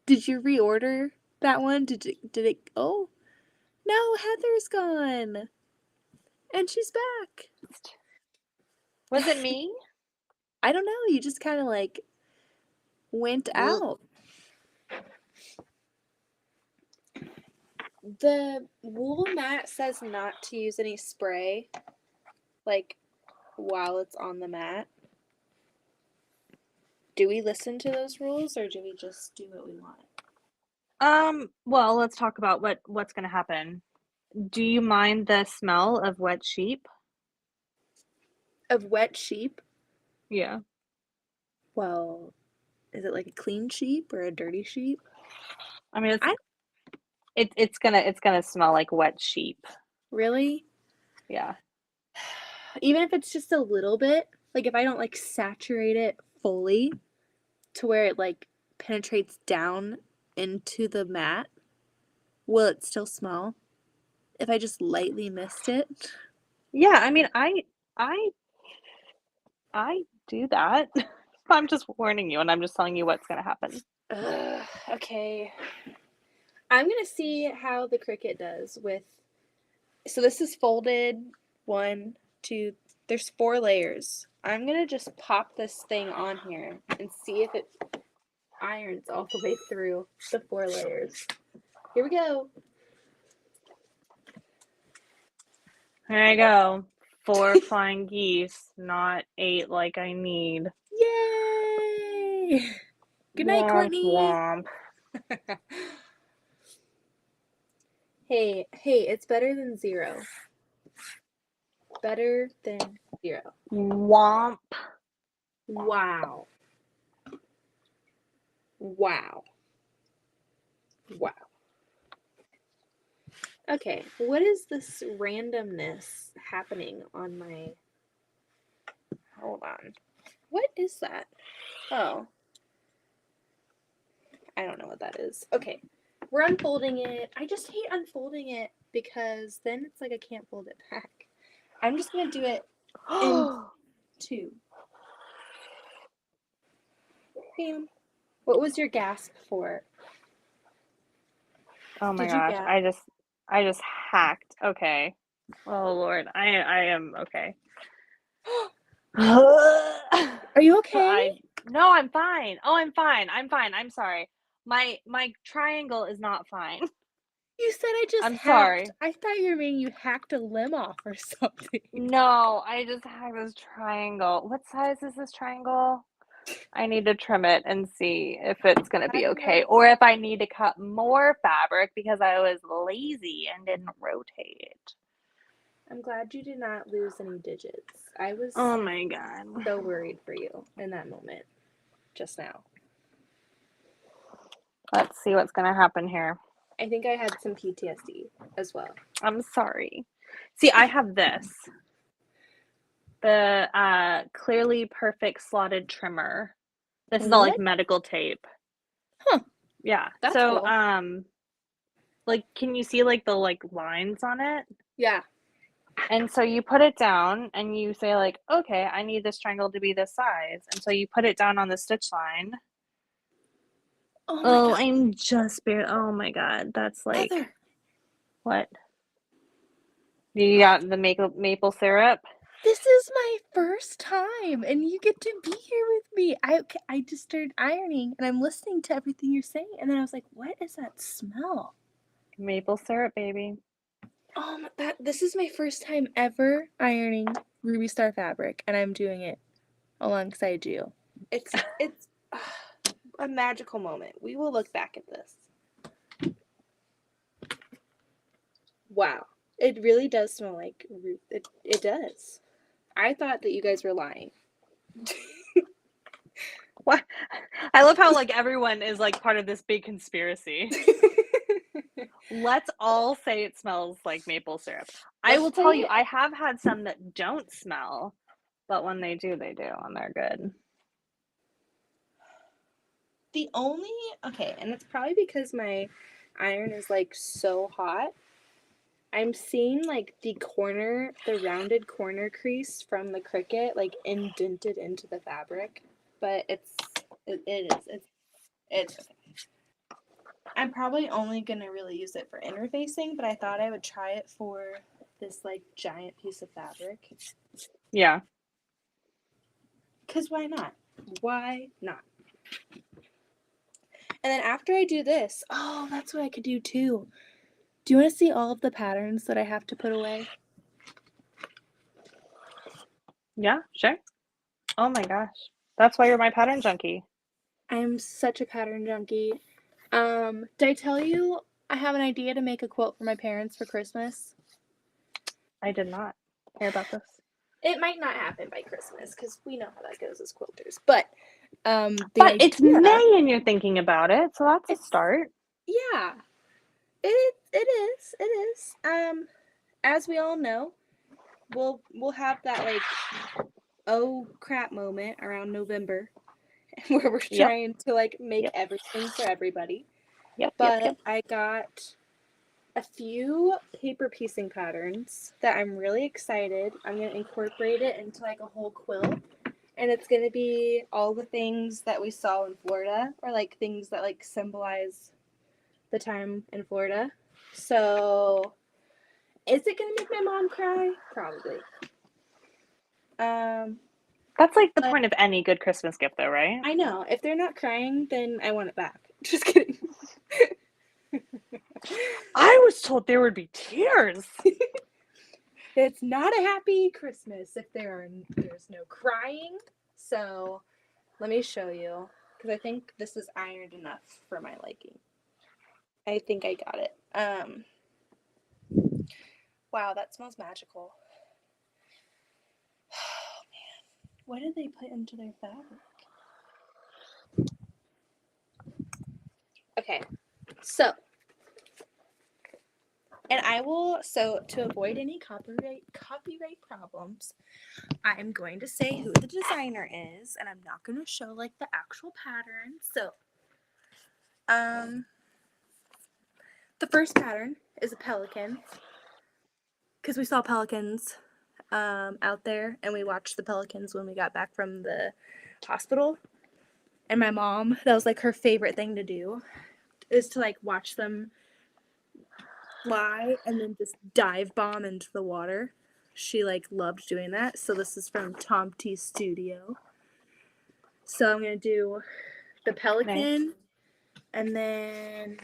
did you reorder that one? Did it? Oh, no, Heather's gone, and she's back. Was it me? I don't know. You just kind of like went out. The wool mat says not to use any spray, like, while it's on the mat. Do we listen to those rules, or do we just do what we want? Well, let's talk about what's going to happen. Do you mind the smell of wet sheep? Of wet sheep? Yeah. Well, is it like a clean sheep or a dirty sheep? I mean, it's gonna smell like wet sheep. Really? Yeah. Even if it's just a little bit, like if I don't like saturate it fully to where it like penetrates down into the mat, will it still smell? If I just lightly mist it? Yeah, I mean, I do that. I'm just warning you, and I'm just telling you what's gonna happen. Okay. I'm gonna see how the Cricut does with. So this is folded 1, 2. There's 4 layers. I'm gonna just pop this thing on here and see if it irons all the way through the 4 layers. Here we go. There I go. 4 flying geese, not 8 like I need. Yay! Good night, Womp Courtney. womp. Hey, it's better than 0. Better than 0. Womp. Wow. Wow. Wow. Okay, what is this randomness happening on my... Hold on. What is that? Oh. I don't know what that is. Okay, we're unfolding it. I just hate unfolding it because then it's like I can't fold it back. I'm just going to do it in 2. Pam, what was your gasp for? Oh my Did you gosh. gasp? I just hacked. Okay. Oh Lord. I am okay. Are you okay? No, I'm fine. Oh, I'm fine. I'm sorry. My triangle is not fine. You said I just I'm hacked. sorry. I thought you were meaning you hacked a limb off or something. No, I just hacked this triangle. What size is this triangle? I need to trim it and see if it's going to be okay, or if I need to cut more fabric because I was lazy and didn't rotate. I'm glad you did not lose any digits. I was Oh my God. so worried for you in that moment just now. Let's see what's going to happen here. I think I had some PTSD as well. I'm sorry. See, I have this. The Clearly Perfect slotted trimmer. This is all like What? medical tape. Huh. Yeah. That's So, cool. like, can you see like the like lines on it? Yeah. And so you put it down and you say like, okay, I need this triangle to be this size. And so you put it down on the stitch line. Oh my Oh, God. I'm just barely, oh my God. That's like, Heather. what? You got the maple syrup? This is my first time and you get to be here with me. I just started ironing and I'm listening to everything you're saying and then I was like, what is that smell? Maple syrup, baby. This is my first time ever ironing Ruby Star fabric and I'm doing it alongside you. It's a magical moment. We will look back at this. Wow. It really does smell like it does. I thought that you guys were lying. What? I love how like everyone is like part of this big conspiracy. Let's all say it smells like maple syrup. I will tell you, I have had some that don't smell, but when they do, and they're good. Okay, and it's probably because my iron is like so hot. I'm seeing like the rounded corner crease from the Cricut like indented into the fabric, but it's okay. I'm probably only gonna really use it for interfacing, but I thought I would try it for this like giant piece of fabric. Yeah. 'Cause why not? Why not? And then after I do this, oh, that's what I could do too. Do you want to see all of the patterns that I have to put away? Yeah, sure. Oh my gosh. That's why you're my pattern junkie. I'm such a pattern junkie. Did I tell you I have an idea to make a quilt for my parents for Christmas? I did not hear about this. It might not happen by Christmas because we know how that goes as quilters. But it's May and you're thinking about it, so that's a start. Yeah, it is. As we all know, we'll have that like oh crap moment around November where we're trying to like make everything for everybody. But I got a few paper piecing patterns that I'm really excited. I'm going to incorporate it into like a whole quilt. And it's going to be all the things that we saw in Florida, or like things that like symbolize the time in Florida. So, is it going to make my mom cry? Probably. That's like the point of any good Christmas gift though, right? I know. If they're not crying, then I want it back. Just kidding. I was told there would be tears. It's not a happy Christmas if there's no crying. So, let me show you. because I think this is ironed enough for my liking. I think I got it. Wow, that smells magical. Oh, man. What did they put into their fabric? Okay, so, and I will, so to avoid any copyright problems, I'm going to say who the designer is, and I'm not going to show like the actual pattern. So, the first pattern is a pelican, because we saw pelicans out there, and we watched the pelicans when we got back from the hospital. And my mom, that was like her favorite thing to do, is to like watch them fly and then just dive bomb into the water. She like loved doing that. So this is from Tom T Studio. So I'm gonna do the pelican, and then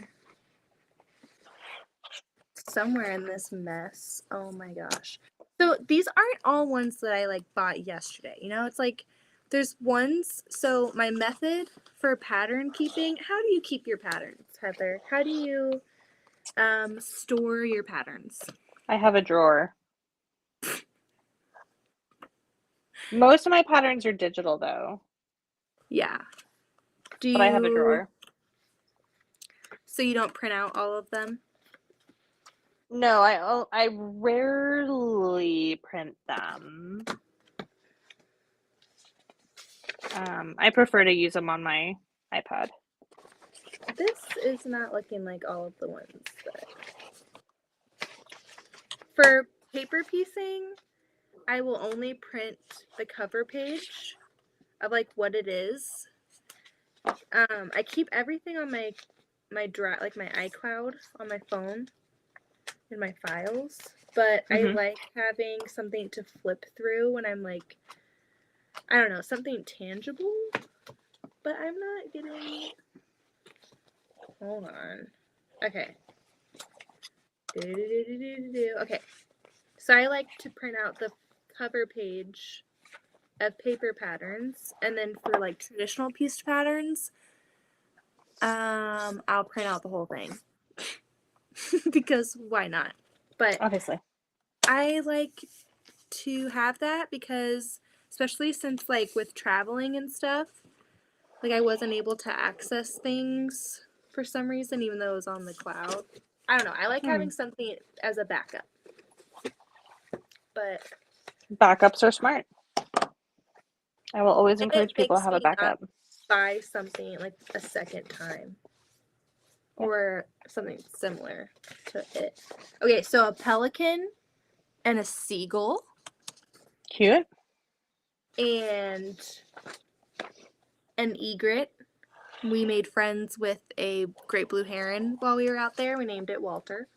somewhere in this mess. Oh my gosh. So these aren't all ones that I like bought yesterday. You know, it's like there's ones. So my method for pattern keeping. How do you keep your patterns, Heather? How do you store your patterns? I have a drawer. Most of my patterns are digital though. Yeah. But I have a drawer. So you don't print out all of them? No, I rarely print them. I prefer to use them on my iPad. This is not looking like all of the ones that... For paper piecing, I will only print the cover page of like what it is. I keep everything on my like my iCloud on my phone in my files, but I like having something to flip through when I'm like, I don't know, something tangible. But I'm not getting. Hold on. Okay. Okay. So I like to print out the cover page of paper patterns, and then for like traditional pieced patterns, I'll print out the whole thing because why not? But Obviously, I like to have that because, especially since like with traveling and stuff, like I wasn't able to access things for some reason, even though it was on the cloud. I don't know. I like having something as a backup. But backups are smart. I will always and encourage it people to makes have a me backup. not buy something like a second time. Or something similar to it. Okay, so a pelican and a seagull Cute. and an egret. We made friends with a great blue heron while we were out there. We named it Walter.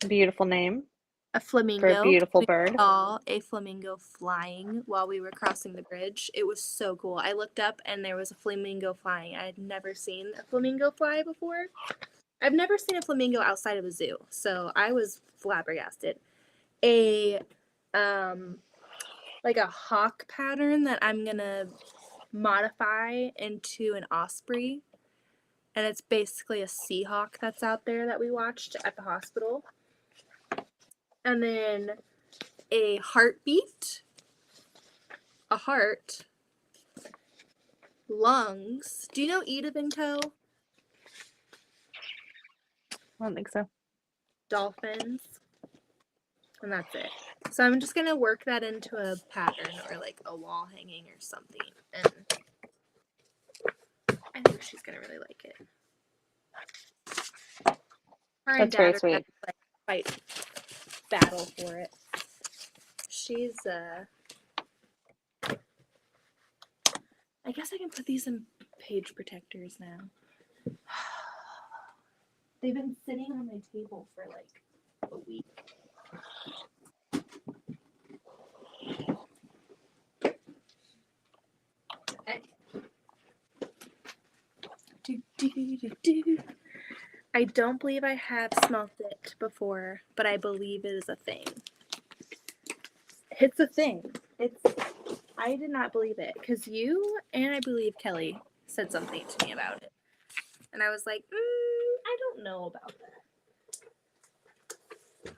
Beautiful name A flamingo. for a beautiful We bird. saw a flamingo flying while we were crossing the bridge. It was so cool. I looked up and there was a flamingo flying. I had never seen a flamingo fly before. I've never seen a flamingo outside of a zoo, so I was flabbergasted. A like a hawk pattern that I'm gonna modify into an osprey, and it's basically a seahawk that's out there that we watched at the hospital. And then a heartbeat, a heart, lungs. Do you know Edith & Co? I don't think so. Dolphins, and that's it. So I'm just gonna work that into a pattern or like a wall hanging or something, and I think she's gonna really like it. Her and That's very Dad are sweet. gonna like fight battle for it. She's I guess I can put these in page protectors now. They've been sitting on my table for like a week. I don't believe I have smelt it before, but I believe it is a thing. It's a thing. I did not believe it because you and I believe Kelly said something to me about it. And I was like, I don't know about that.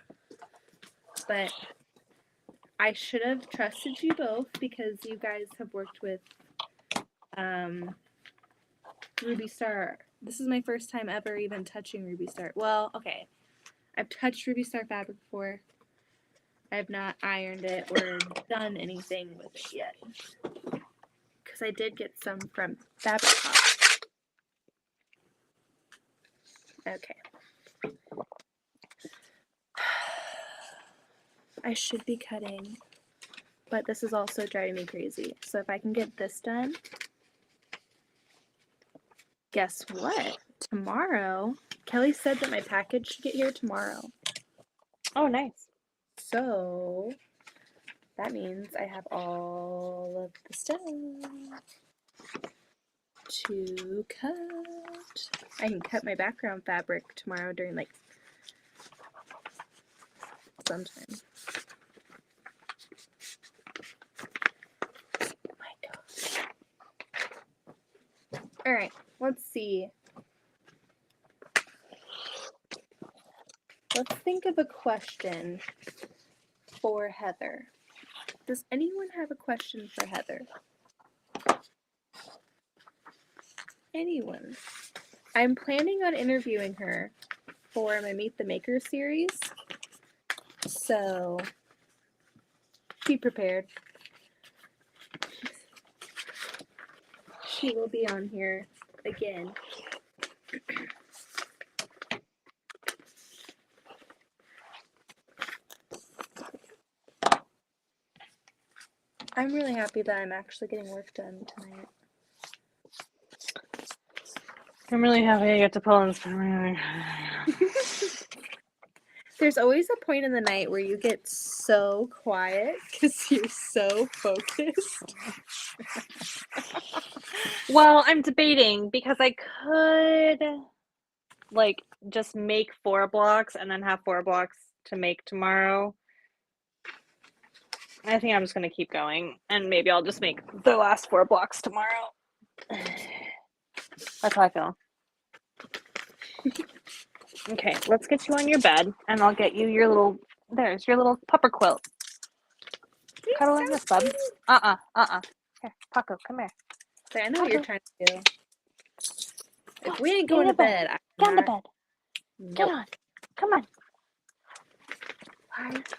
But I should have trusted you both because you guys have worked with Ruby Star. This is my first time ever even touching Ruby Star. Well, okay. I've touched Ruby Star fabric before. I have not ironed it or done anything with it yet. Because I did get some from Fabric Pop. Okay. I should be cutting, but this is also driving me crazy. So if I can get this done, guess what? Tomorrow, Kelly said that my package should get here tomorrow. Oh, nice. So that means I have all of the stuff to cut. I can cut my background fabric tomorrow during like sometime. Oh my gosh. Alright, let's see. Let's think of a question for Heather. Does anyone have a question for Heather? Anyone? I'm planning on interviewing her for my Meet the Maker series. So, be prepared. She will be on here again. I'm really happy that I'm actually getting work done tonight. I'm really happy I get to pull and spin. There's always a point in the night where you get so quiet because you're so focused. Well, I'm debating because I could like just make 4 blocks and then have 4 blocks to make tomorrow. I think I'm just gonna keep going and maybe I'll just make the last 4 blocks tomorrow. That's how I feel. Okay, let's get you on your bed and I'll get you your little, there's your little pupper quilt. Cuddle in this, bub. Here, Paco, come here. So I know what you're trying to do. If we ain't going Get to bed, Get on the bed. Nope. Get on. Come on.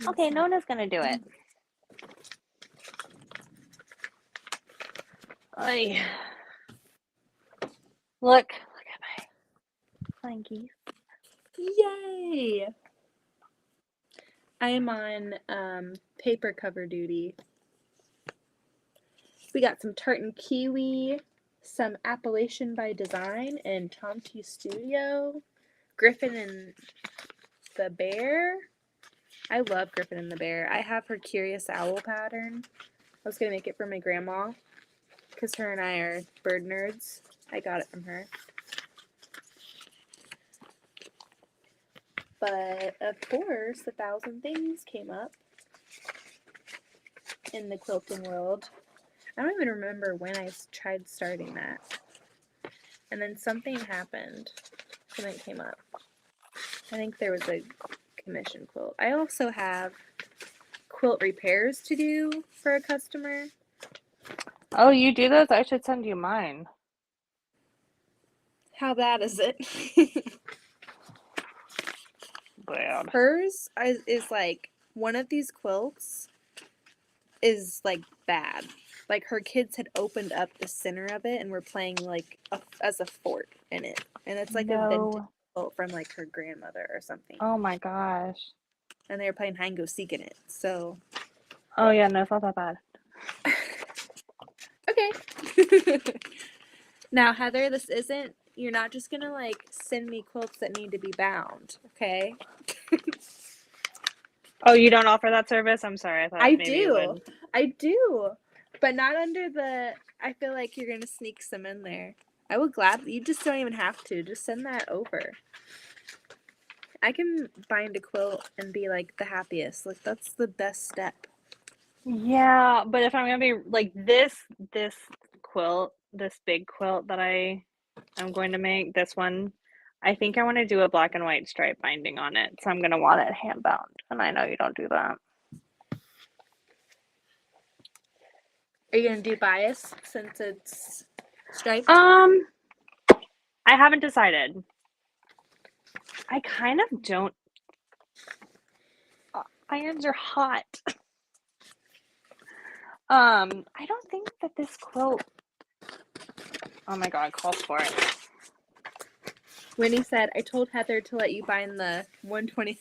Okay, Nona's gonna do it. Ay. Look at my flying geese. Yay! I am on paper cover duty. We got some tartan kiwi, some Appalachian by Design and Tomty Studio, Griffin and the Bear. I love Griffin and the Bear. I have her Curious Owl pattern. I was gonna make it for my grandma because her and I are bird nerds. I got it from her. But of course, 1,000 things came up in the quilting world. I don't even remember when I tried starting that. And then something happened. Something came up. I think there was a commission quilt. I also have quilt repairs to do for a customer. Oh, you do those? I should send you mine. How bad is it? Bad. Hers is like, one of these quilts is like bad. Like her kids had opened up the center of it and were playing like as a fort in it. And it's like a vintage quilt from like her grandmother or something. Oh my gosh. And they were playing hide and go seek in it. So. Oh yeah, no, it's not that bad. Okay. Now, Heather, this isn't, you're not just gonna like send me quilts that need to be bound, okay? Oh, you don't offer that service? I'm sorry. I thought maybe you would. I do. But not under the, I feel like you're gonna sneak some in there. I will gladly, you just don't even have to. Just send that over. I can bind a quilt and be like the happiest. Like that's the best step. Yeah, but if I'm gonna be like this quilt this big quilt that I'm going to make. This one, I think I want to do a black and white stripe binding on it, so I'm going to want it hand bound, and I know you don't do that. Are you gonna do bias since it's striped? I haven't decided. I kind of don't. Irons are hot. I don't think that this quilt. Oh my god, calls for it. Winnie said, "I told Heather to let you bind the 120."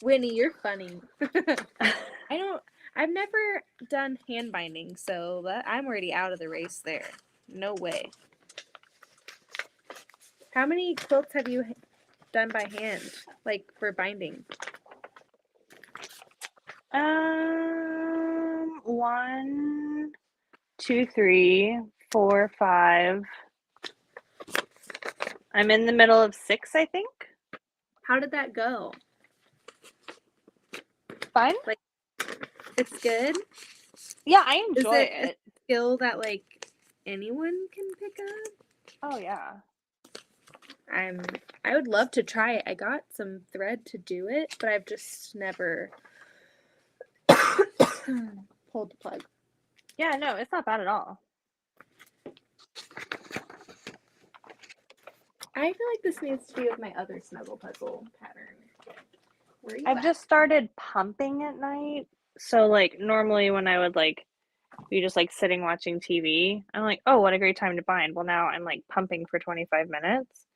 Winnie, you're funny. I've never done hand binding, so I'm already out of the race there. No way. How many quilts have you done by hand, like for binding? 1, 2, 3, 4, 5. I'm in the middle of 6, I think. How did that go? Fine. Like, it's good? Yeah, I enjoy Is it it. a skill that like anyone can pick up? Oh yeah. I would love to try it. I got some thread to do it, but I've just never pulled the plug. Yeah, no, it's not bad at all. I feel like this needs to be with my other snuggle puzzle pattern. Where are you I've at? just started pumping at night. So like normally when I would like be just like sitting watching TV, I'm like, oh, what a great time to bind. Well, now I'm like pumping for 25 minutes.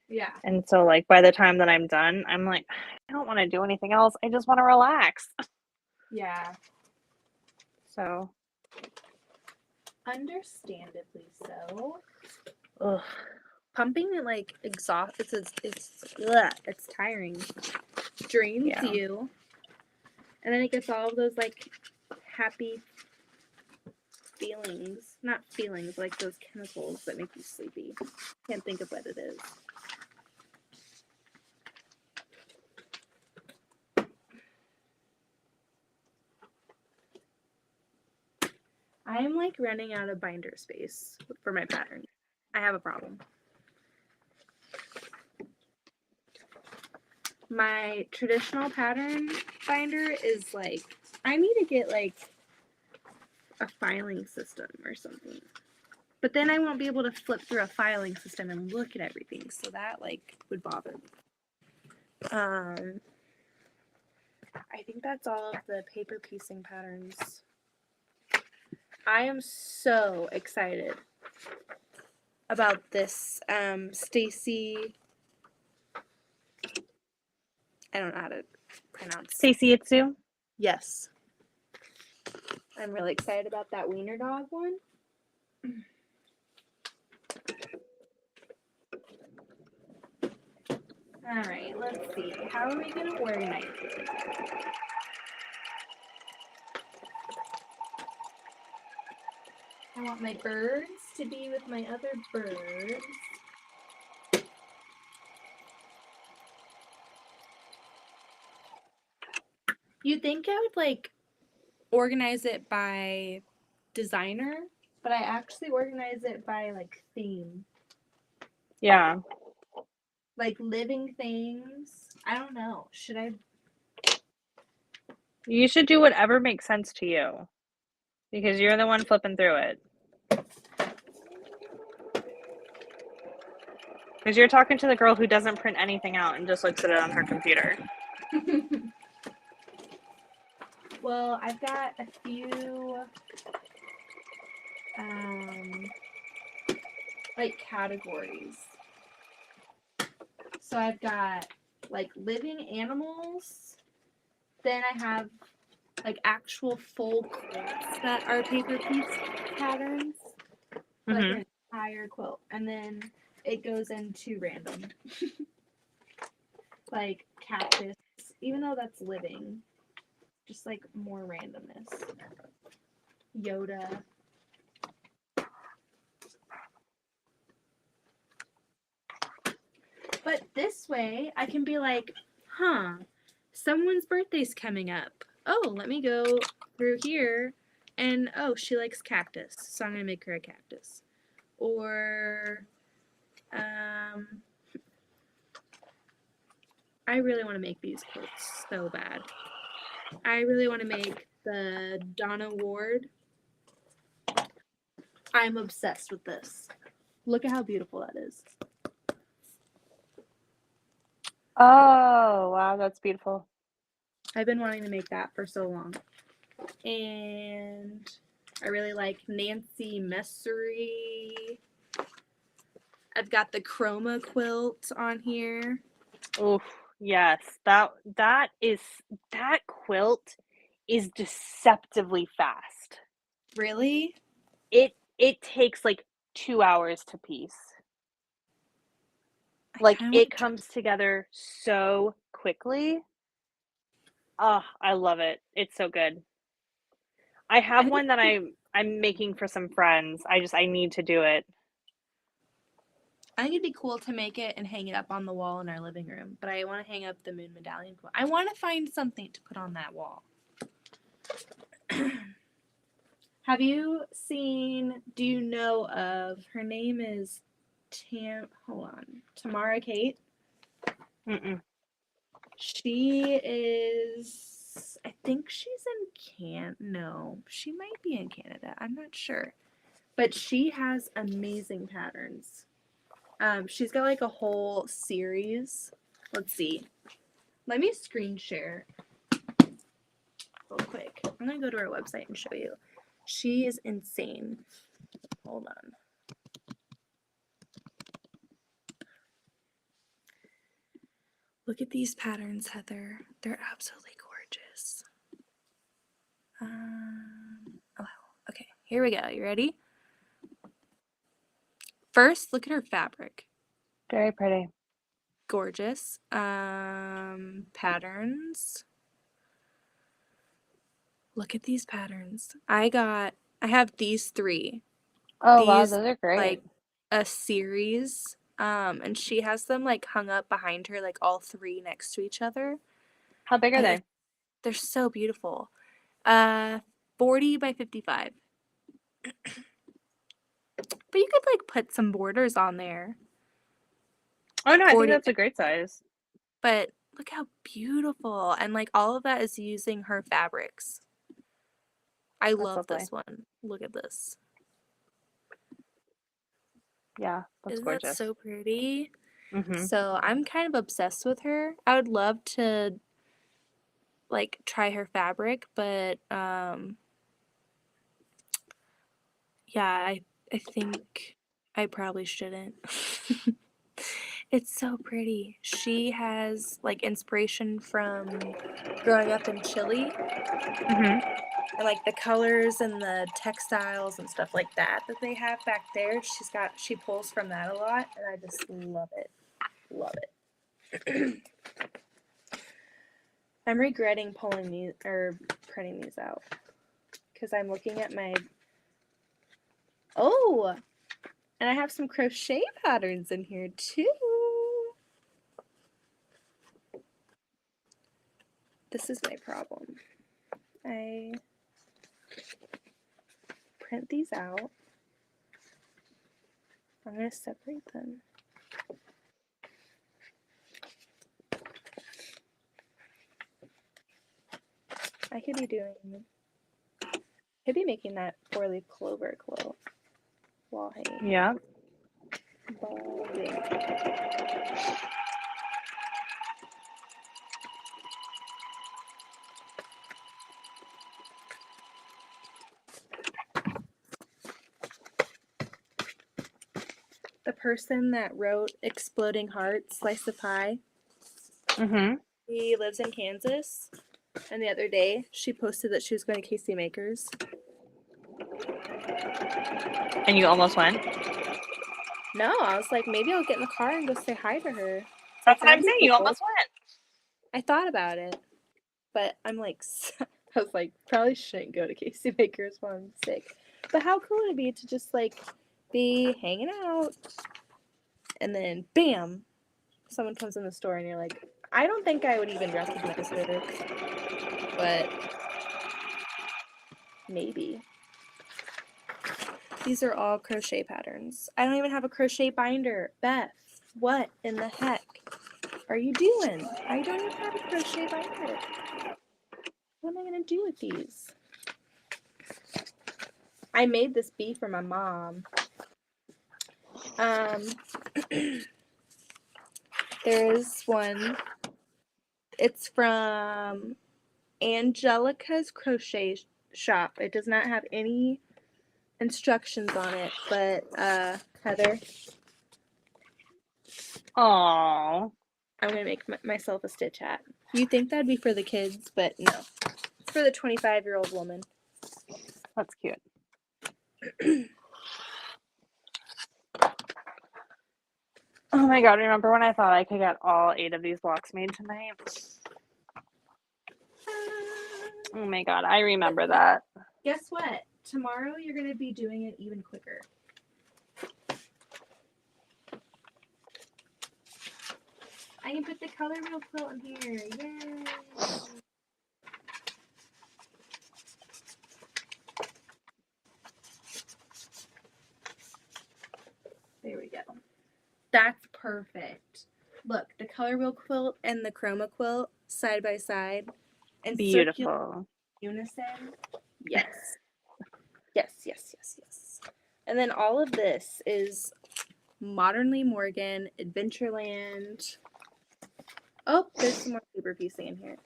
Yeah. And so like by the time that I'm done, I'm like, I don't want to do anything else. I just want to relax. Yeah. So, Understandably so. ugh. Pumping it like it's tiring. Drains Yeah. you. And then it gets all of those like happy feelings. Not feelings, like those chemicals that make you sleepy. Can't think of what it is. I am like running out of binder space for my pattern. I have a problem. My traditional pattern binder is like, I need to get like a filing system or something. But then I won't be able to flip through a filing system and look at everything. So that like would bother me. I think that's all of the paper piecing patterns. I am so excited about this Stacy. I don't know how to pronounce. Stacey Itsu. Yes. I'm really excited about that wiener dog one. All right, let's see. How are we going to organize it? I want my birds to be with my other birds. You'd think I would like organize it by designer, but I actually organize it by like theme. Yeah. Like living things. I don't know. Should I? You should do whatever makes sense to you. Because you're the one flipping through it. Because you're talking to the girl who doesn't print anything out and just looks at it on her computer. Well, I've got a few like categories. So I've got like living animals. Then I have like actual full quilts that are paper piece patterns. Like an entire quilt. And then it goes into random. Like cactus, even though that's living. Just like more randomness. Yoda. But this way, I can be like, someone's birthday's coming up. Oh, let me go through here And oh, she likes cactus, so I'm gonna make her a cactus. Or I really want to make these quilts so bad. I really want to make the Donna Ward. I'm obsessed with this. Look at how beautiful that is. Oh, wow, that's beautiful. I've been wanting to make that for so long. And I really like Nancy Messery. I've got the Chroma quilt on here. Oof, yes. That quilt is deceptively fast. Really? It takes like 2 hours to piece. Like it comes together so quickly. Oh, I love it. It's so good. I have one that I'm making for some friends. I need to do it. I think it'd be cool to make it and hang it up on the wall in our living room, but I want to hang up the moon medallion quilt. I want to find something to put on that wall. Have you seen, do you know of, her name is Tamara Kate? Mm-mm. She is, I think she's no, she might be in Canada. I'm not sure. But she has amazing patterns. She's got like a whole series. Let's see. Let me screen share real quick. I'm going to go to her website and show you. She is insane. Hold on. Look at these patterns, Heather. They're absolutely gorgeous. Okay, here we go. You ready? First, look at her fabric. Very pretty. Gorgeous. Patterns. Look at these patterns. I have these 3. Oh, wow, These those are great. like a series. And she has them like hung up behind her, like all 3 next to each other. How big are they? They're so beautiful. 40 by 55. But you could like put some borders on there. Oh no, I think 40 that's a great size. But look how beautiful. And like all of that is using her fabrics. I love lovely. this one. Look at this. Yeah, that's Isn't gorgeous. that so pretty? Mm-hmm. So I'm kind of obsessed with her. I would love to like try her fabric, but yeah, I think I probably shouldn't. It's so pretty. She has like inspiration from growing up in Chile. Mm-hmm. And like the colors and the textiles and stuff like that they have back there, she pulls from that a lot, and I just love it. Love it. I'm regretting pulling these or printing these out because I'm looking at my and I have some crochet patterns in here too. This is my problem. I print these out. I'm going to separate them. I could be making that 4-leaf clover quilt wall hanging. Yeah. Balding. The person that wrote Exploding Hearts, Slice of Pie, Mm-hmm. he lives in Kansas, and the other day she posted that she was going to Casey Makers. And you almost went? No, I was like, maybe I'll get in the car and go say hi to her. That's what I'm saying. You almost went. I thought about it, but I'm like, I was like, probably shouldn't go to Casey Makers while I'm sick. But how cool would it be to just like be hanging out, and then bam, someone comes in the store and you're like, I don't think I would even recognize her, but maybe. These are all crochet patterns. I don't even have a crochet binder. Beth, what in the heck are you doing? I don't even have a crochet binder. What am I going to do with these? I made this bee for my mom. There is one. It's from Angelica's Crochet Shop. It does not have any instructions on it, but Heather, Aww. I'm going to make myself a stitch hat. You'd think that'd be for the kids, but no. It's for the 25-year-old woman. That's cute. Oh my god, remember when I thought I could get all 8 of these blocks made tonight? Oh my god, I remember that. Guess what? Tomorrow you're going to be doing it even quicker. I can put the color wheel quilt in here. Yay! There we go. That's perfect. Look, the color wheel quilt and the chroma quilt side by side. And circular Beautiful. unison. Yes. Yes. And then all of this is Modernly Morgan, Adventureland. Oh, there's some more paper piecing in here.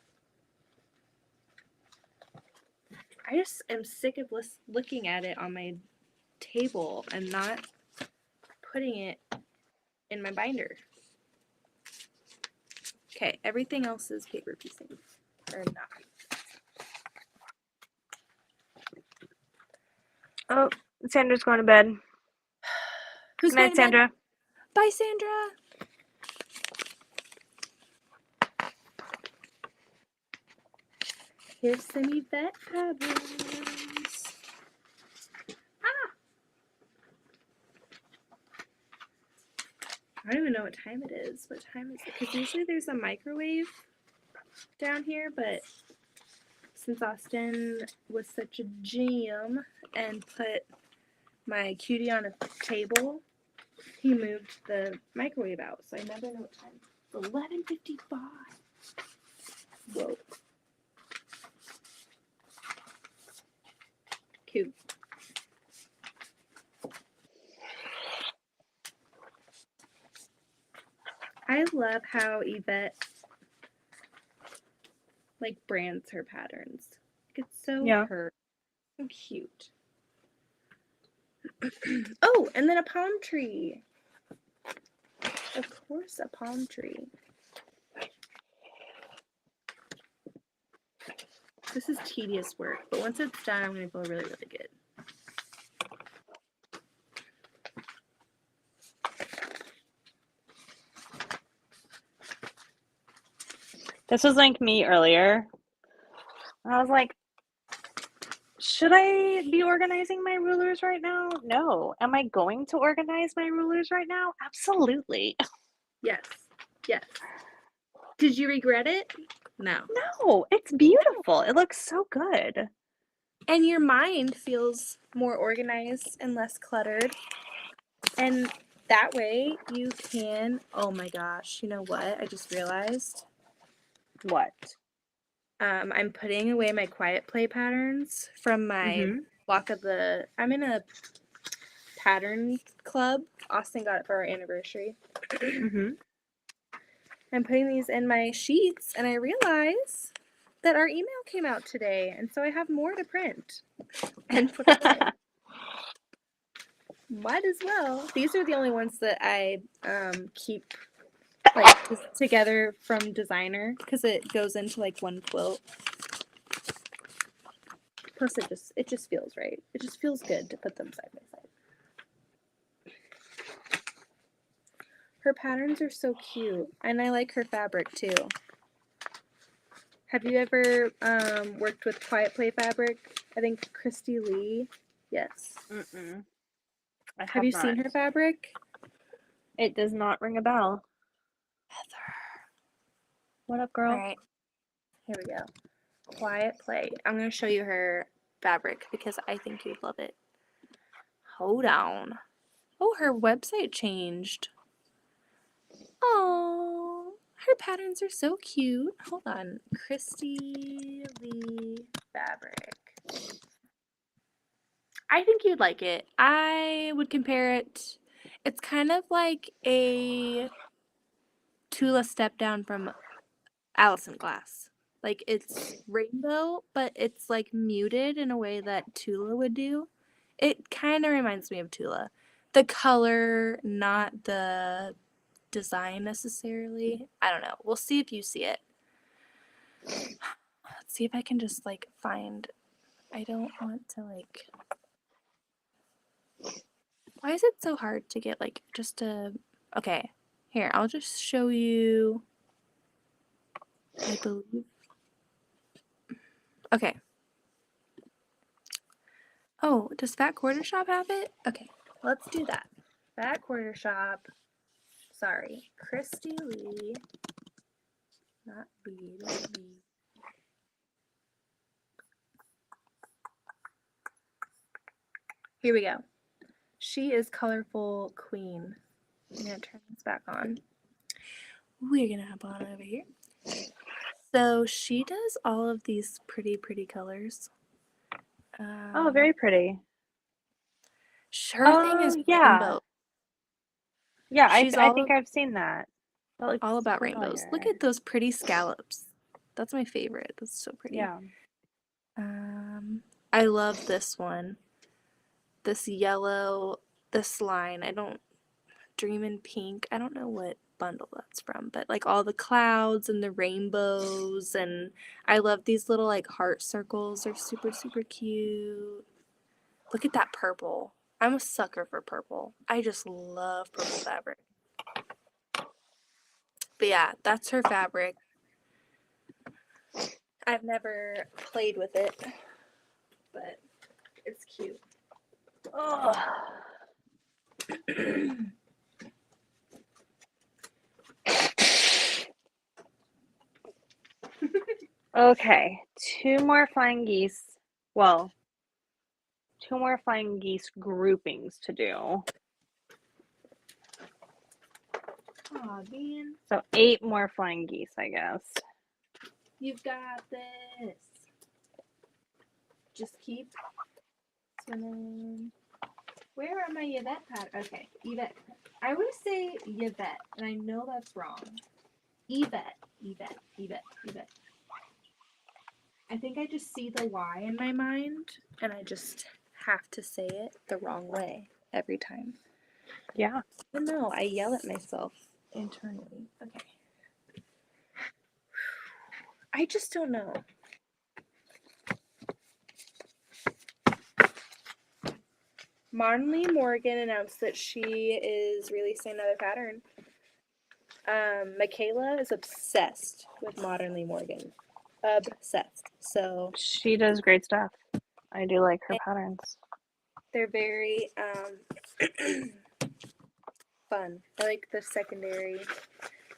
I just am sick of looking at it on my table and not putting it in my binder. Okay, everything else is paper piecing. Or not. Oh, Sandra's going to bed. Who's Good night, going to bed? Sandra. Bye, Sandra. Here's some Yvette patterns. I don't even know what time it is. What time is it? Because usually there's a microwave down here, but since Austin was such a gem and put my cutie on a table, he moved the microwave out, so I never know what time. It's 11:55. Whoa. Cute. I love how Yvette brands her patterns. It's so her. So cute. Oh, and then a palm tree. Of course, a palm tree. This is tedious work, but once it's done, I'm going to feel really, really good. This was like me earlier. I was like, should I be organizing my rulers right now? No. Am I going to organize my rulers right now? Absolutely. Yes. Did you regret it? No. No, it's beautiful. It looks so good. And your mind feels more organized and less cluttered. And that way you can, oh my gosh, you know what? I just realized. What? I'm putting away my quiet play patterns from my I'm in a pattern club. Austin got it for our anniversary. I'm putting these in my sheets, and I realize that our email came out today, and so I have more to print and put away. Might as well. These are the only ones that I keep together from designer because it goes into one quilt. Plus, it just feels right. It just feels good to put them side by side. Her patterns are so cute, and I like her fabric too. Have you ever worked with quiet play fabric? I think Christy Lee. Yes. Have you seen her fabric? It does not ring a bell. Heather. What up, girl? All right. Here we go. Quiet play. I'm going to show you her fabric because I think you'd love it. Hold on. Oh, her website changed. Oh, her patterns are so cute. Hold on. Christy Lee Fabric. I think you'd like it. I would compare it. It's kind of like a Tula step down from Allison Glass. Like it's rainbow, but it's like muted in a way that Tula would do. It kind of reminds me of Tula. The color, not the design necessarily. I don't know. We'll see if you see it. Let's see if I can just like find. I don't want to like. Why is it so hard to get like just a. Okay, here, I'll just show you. I believe. Okay. Oh, does Fat Quarter Shop have it? Okay, let's do that. Fat Quarter Shop. Sorry, Christy Lee. Not Lee. Lee. Here we go. She is Colorful Queen. I'm gonna turn this back on. We're gonna hop on over here. So she does all of these pretty colors. Oh, very pretty. Her thing is rainbow. Yeah, She's I think I've seen that. That looks all about rainbows. Look familiar. at those pretty scallops. That's my favorite. That's so pretty. Yeah. I love this one. This yellow, this line. Dream in Pink. I don't know what bundle that's from, but like all the clouds and the rainbows, and I love these little like heart circles. They're super cute. Look at that purple. I'm a sucker for purple. I just love purple fabric. But yeah, that's her fabric. I've never played with it, but it's cute. Oh. Okay, two more flying geese. Well, two more flying geese groupings to do. Aw, man. So 8 more flying geese, I guess. You've got this. Just keep swimming. Where are my Yvette patterns? Okay, Yvette. I want to say Yvette, and I know that's wrong. Yvette. I think I just see the Y in my mind, and I just have to say it the wrong way every time. Yeah. Even though I yell at myself internally. Okay. I just don't know. Marley Morgan announced that she is releasing another pattern. Michaela is obsessed with Modern Lee Morgan. Obsessed. So she does great stuff. I do like her patterns. They're very fun. I like the secondary.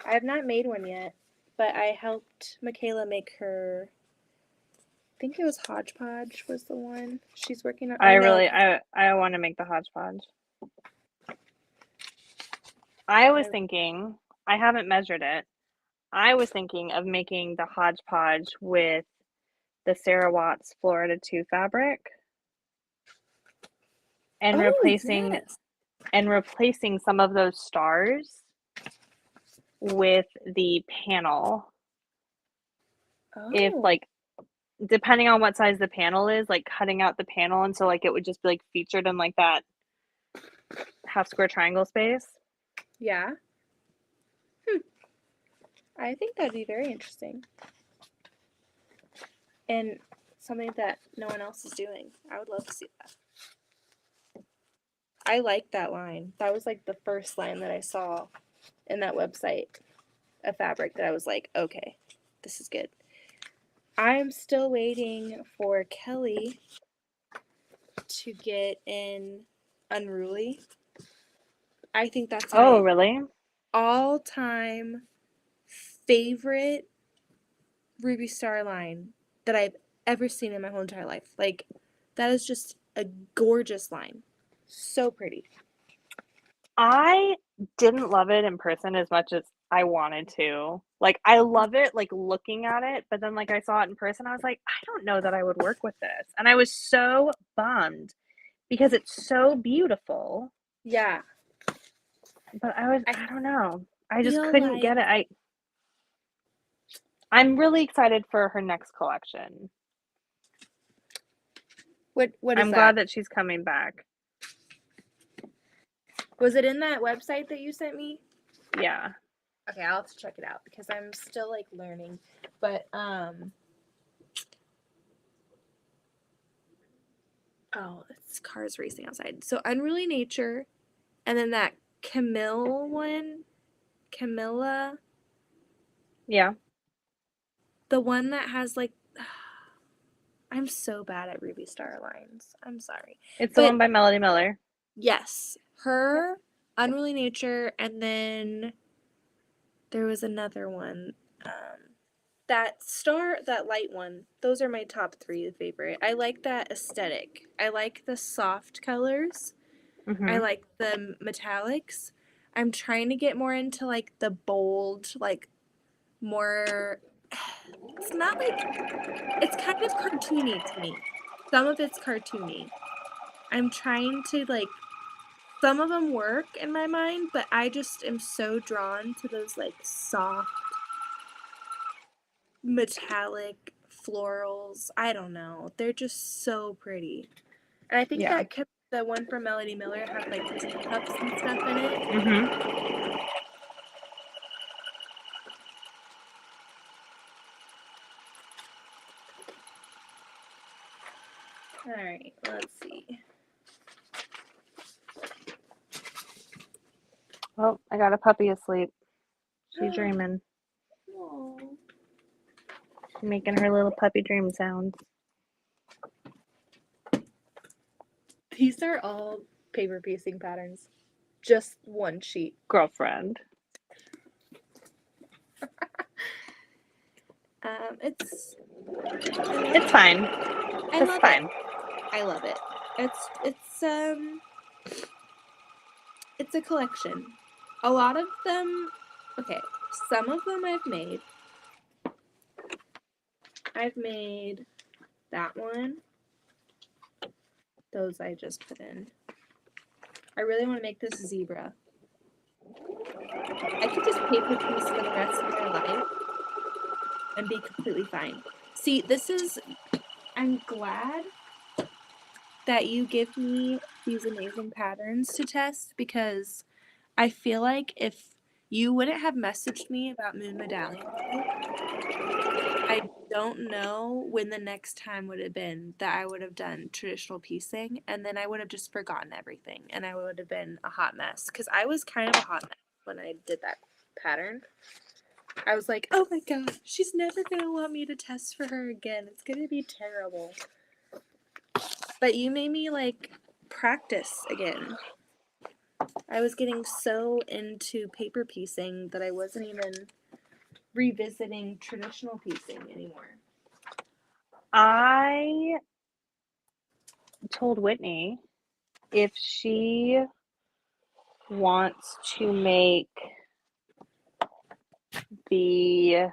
I have not made one yet, but I helped Michaela make her. I think it was Hodgepodge was the one she's working on. I want to make the hodgepodge. I was thinking, I haven't measured it. I was thinking of making the hodgepodge with the Sarah Watts Florida 2 fabric and replacing some of those stars with the panel. If like depending on what size the panel is, like cutting out the panel, and so like it would just be like featured in like that half square triangle space. Yeah. I think that'd be very interesting. And something that no one else is doing. I would love to see that. I like that line. That was like the first line that I saw in that website, a fabric that I was like, okay, this is good. I'm still waiting for Kelly to get in Unruly. I think that's my really? all-time favorite Ruby Star line that I've ever seen in my whole entire life. Like, that is just a gorgeous line. So pretty. I didn't love it in person as much as I wanted to. Like, I love it, like, looking at it, but then, like, I saw it in person, I was like, I don't know that I would work with this. And I was so bummed because it's so beautiful, Yeah. but I don't know. I just feel couldn't get it. I'm really excited for her next collection. What is I'm that? glad that she's coming back. Was it in that website that you sent me? Yeah. Okay, I'll have to check it out because I'm still like learning. But oh, it's cars racing outside. So Unruly Nature, and then that Camilla, Yeah. the one that has like I'm so bad at Ruby Star lines. I'm sorry. It's the But one by Melody Miller. yes, her, Unruly Nature, and then there was another one. That light one. Those are my top 3 favorite. I like that aesthetic. I like the soft colors. I Mm-hmm. like the metallics. I'm trying to get more into like the bold, like more. It's not like it's kind of cartoony to me. Some of it's cartoony. I'm trying to like some of them work in my mind, but I just am so drawn to those like soft metallic florals. I don't know. They're just so pretty. And I think Yeah. the one from Melody Miller had like teacups and stuff in it. Mm-hmm. All right, let's see. Oh, I got a puppy asleep. She's dreaming. Aww. She's making her little puppy dream sounds. These are all paper piecing patterns. Just one sheet. Girlfriend. It's It's fine. I It's love fine. it. I love it. It's a collection. A lot of them, okay, some of them I've made. I've made that one. Those I just put in. I really want to make this zebra. I could just paper piece for the rest of my life and be completely fine. See, I'm glad that you give me these amazing patterns to test because I feel like if you wouldn't have messaged me about Moon Medallion, I don't know when the next time would have been that I would have done traditional piecing, and then I would have just forgotten everything, and I would have been a hot mess because I was kind of a hot mess when I did that pattern. I was like, oh my god, she's never gonna want me to test for her again. It's gonna be terrible. But you made me like practice again. I was getting so into paper piecing that I wasn't even revisiting traditional piecing anymore. I told Whitney if she wants to make the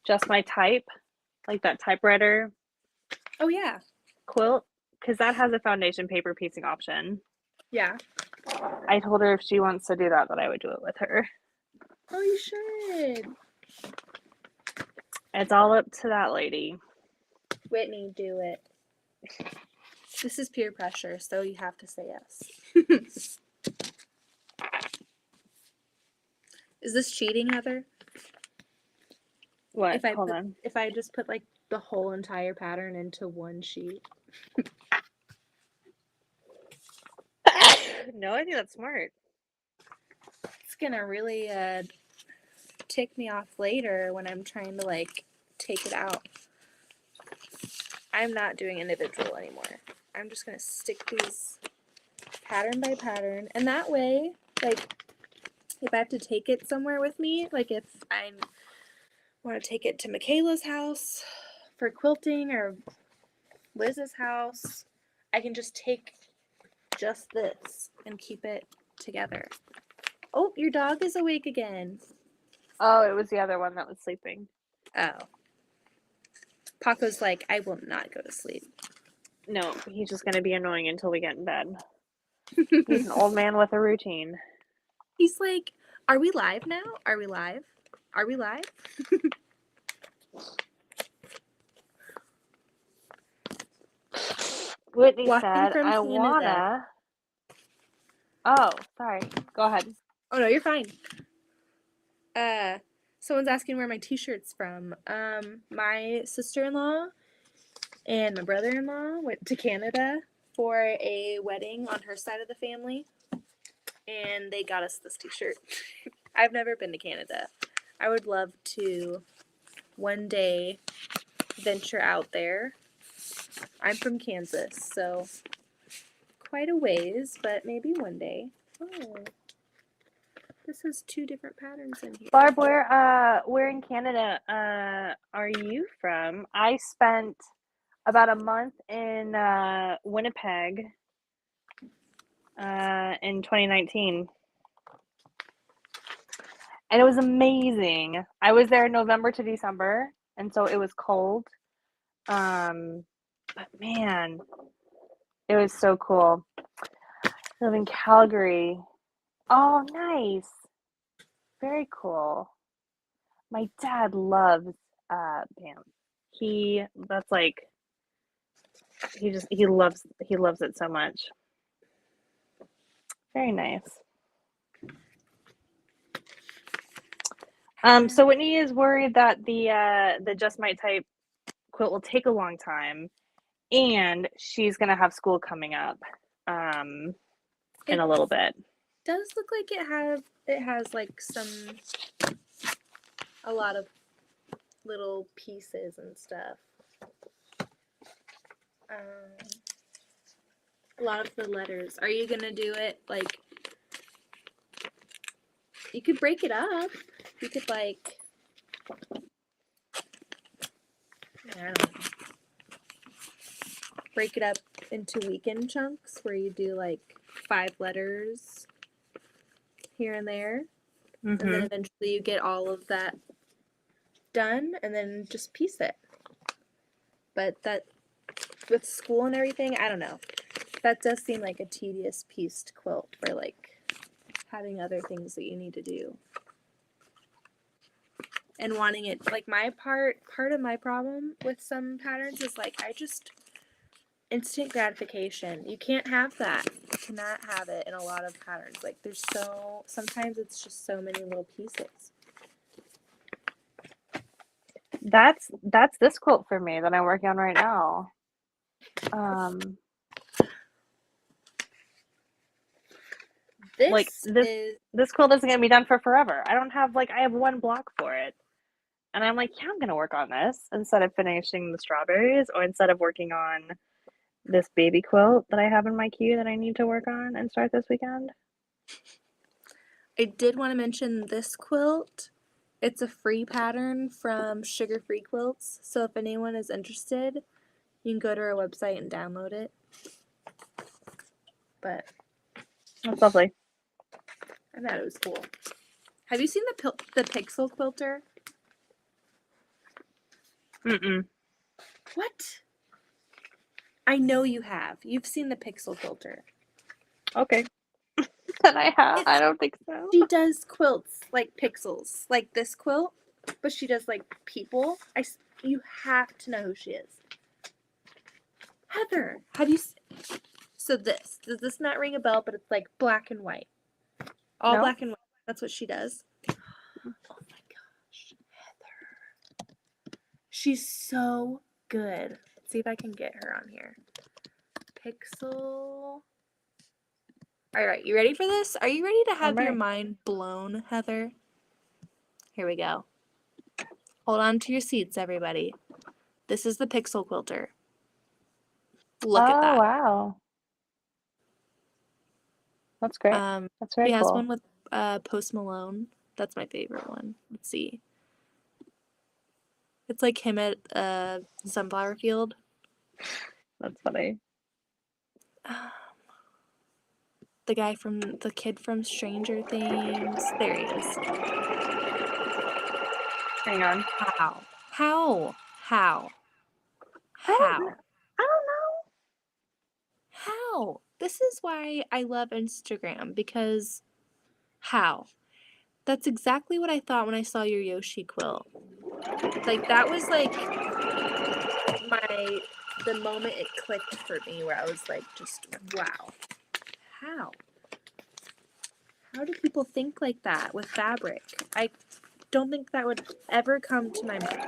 Just My Type, like that typewriter Oh yeah. quilt, because that has a foundation paper piecing option. Yeah. I told her if she wants to do that I would do it with her. Oh, you should. It's all up to that lady. Whitney, do it. This is peer pressure, so you have to say yes. Is this cheating, Heather? What? Hold on. If I just put like the whole entire pattern into one sheet. No, I think that's smart. It's gonna really tick me off later when I'm trying to like take it out. I'm not doing individual anymore. I'm just gonna stick these pattern by pattern, and that way, like, if I have to take it somewhere with me, like if I want to take it to Michaela's house for quilting or Liz's house, I can just take just this and keep it together. Oh, your dog is awake again. Oh, it was the other one that was sleeping. Oh. Paco's like, I will not go to sleep. No, he's just gonna be annoying until we get in bed. He's an old man with a routine. He's like, are we live now? Are we live? Are we live? Whitney Walking said, from I Canada. wanna. Oh, sorry. Go ahead. Oh no, you're fine. Someone's asking where my t-shirt's from. My sister-in-law and my brother-in-law went to Canada for a wedding on her side of the family, and they got us this t-shirt. I've never been to Canada. I would love to one day venture out there. I'm from Kansas, so quite a ways, but maybe one day. Oh, this has 2 different patterns in here. Barb, where in Canada are you from? I spent about a month in Winnipeg in 2019. And it was amazing. I was there November to December, and so it was cold. But man, it was so cool. I live in Calgary. Oh, nice. Very cool. My dad loves Banff. He loves it so much. Very nice. So Whitney is worried that the Just Might Type quilt will take a long time, and she's gonna have school coming up in a little bit. Does look like it has like a lot of little pieces and stuff. A lot of the letters. Are you gonna do it like? You could break it up. You could like. I don't know. Break it up into weekend chunks where you do like 5 letters here and there. And then eventually you get all of that done and then just piece it. But that, with school and everything, I don't know. That does seem like a tedious pieced quilt for like having other things that you need to do. And wanting it, like my part of my problem with some patterns is like I just, instant gratification. You can't have that. You cannot have it in a lot of patterns. Like sometimes it's just so many little pieces. That's this quilt for me that I'm working on right now. This quilt isn't gonna be done for forever. I have 1 block for it. And I'm like, yeah, I'm gonna work on this instead of finishing the strawberries or instead of working on this baby quilt that I have in my queue that I need to work on and start this weekend. I did want to mention this quilt. It's a free pattern from Sugar Free Quilts. So if anyone is interested, you can go to our website and download it. But that's lovely. I thought it was cool. Have you seen the Pixel Quilter? Mm-mm. What? I know you have. You've seen the Pixel Quilter. Okay. That I have. I don't think so. She does quilts like pixels, like this quilt, but she does like people. You have to know who she is. Heather, have you? So does this not ring a bell? But it's like black and white, all black and white. That's what she does. Oh my gosh, Heather, she's so good. Let's see if I can get her on here. Pixel. All right, you ready for this? Are you ready to have your mind blown, Heather? Here we go. Hold on to your seats, everybody. This is the Pixel Quilter. Look at that. Oh, wow. That's great. That's very cool. She has one with Post Malone. That's my favorite one. Let's see. It's like him at a sunflower field. That's funny. The kid from Stranger Things. There he is. Hang on. How? I don't know. How? This is why I love Instagram, because how? That's exactly what I thought when I saw your Yoshi quilt. Like, that was like the moment it clicked for me, where I was like, just wow. How? How do people think like that with fabric? I don't think that would ever come to my mind.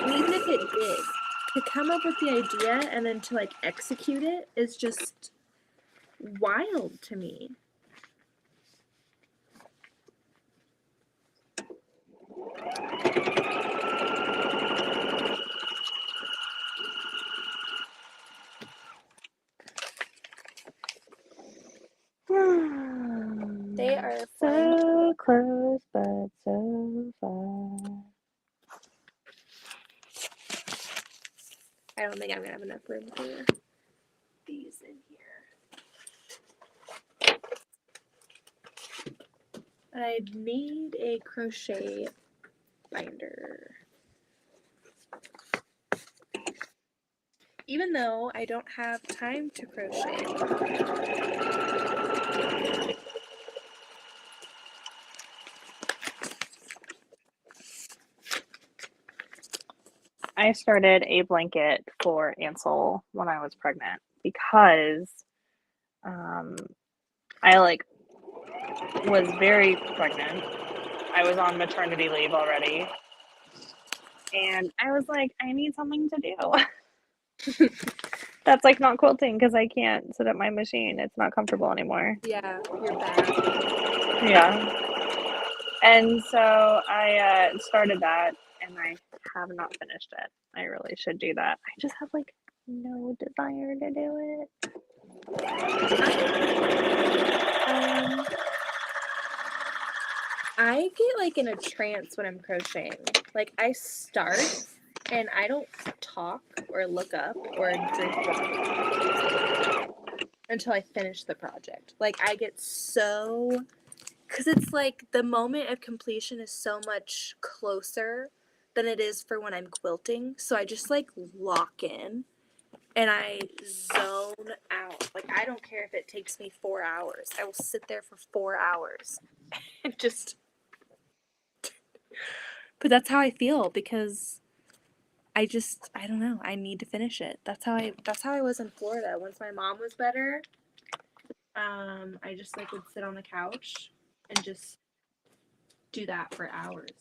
And even if it did, to come up with the idea and then to like execute it is just wild to me. They are fun. So close, but so far. I don't think I'm gonna have enough room for these in here. I need a crochet binder. Even though I don't have time to crochet. I started a blanket for Ansel when I was pregnant because I was very pregnant. I was on maternity leave already. And I was like, I need something to do. That's like not quilting because I can't sit at my machine. It's not comfortable anymore. Yeah, you're bad. Yeah. And so I started that and I have not finished it. I really should do that. I just have like no desire to do it. I get like in a trance when I'm crocheting. Like, I start and I don't talk or look up or drink water until I finish the project. Like, I get so, because it's like the moment of completion is so much closer than it is for when I'm quilting. So I just like lock in and I zone out. Like, I don't care if it takes me 4 hours. I will sit there for 4 hours and just. But that's how I feel, because I don't know, I need to finish it. That's how I was in Florida. Once my mom was better, I just like would sit on the couch and just do that for hours.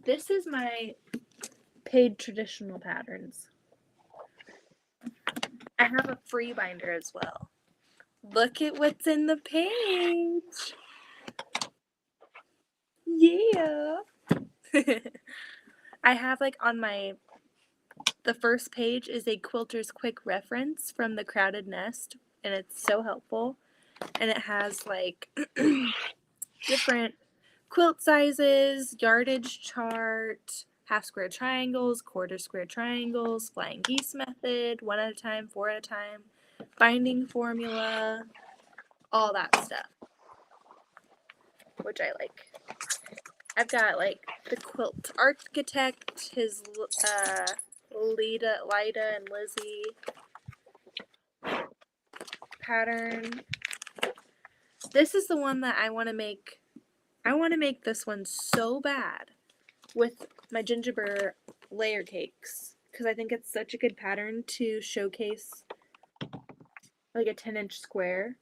This is my paid traditional patterns. I have a free binder as well. Look at what's in the page. Yeah. I have like on the first page is a quilter's quick reference from The Crowded Nest, and it's so helpful. And it has like different quilt sizes, yardage chart, half square triangles, quarter square triangles, flying geese method, 1 at a time, 4 at a time, binding formula, all that stuff, which I like. I've got like the quilt architect, his Lida and Lizzie pattern. This is the one that I want to make. I want to make this one so bad with my gingerbread layer cakes, because I think it's such a good pattern to showcase like a 10-inch square,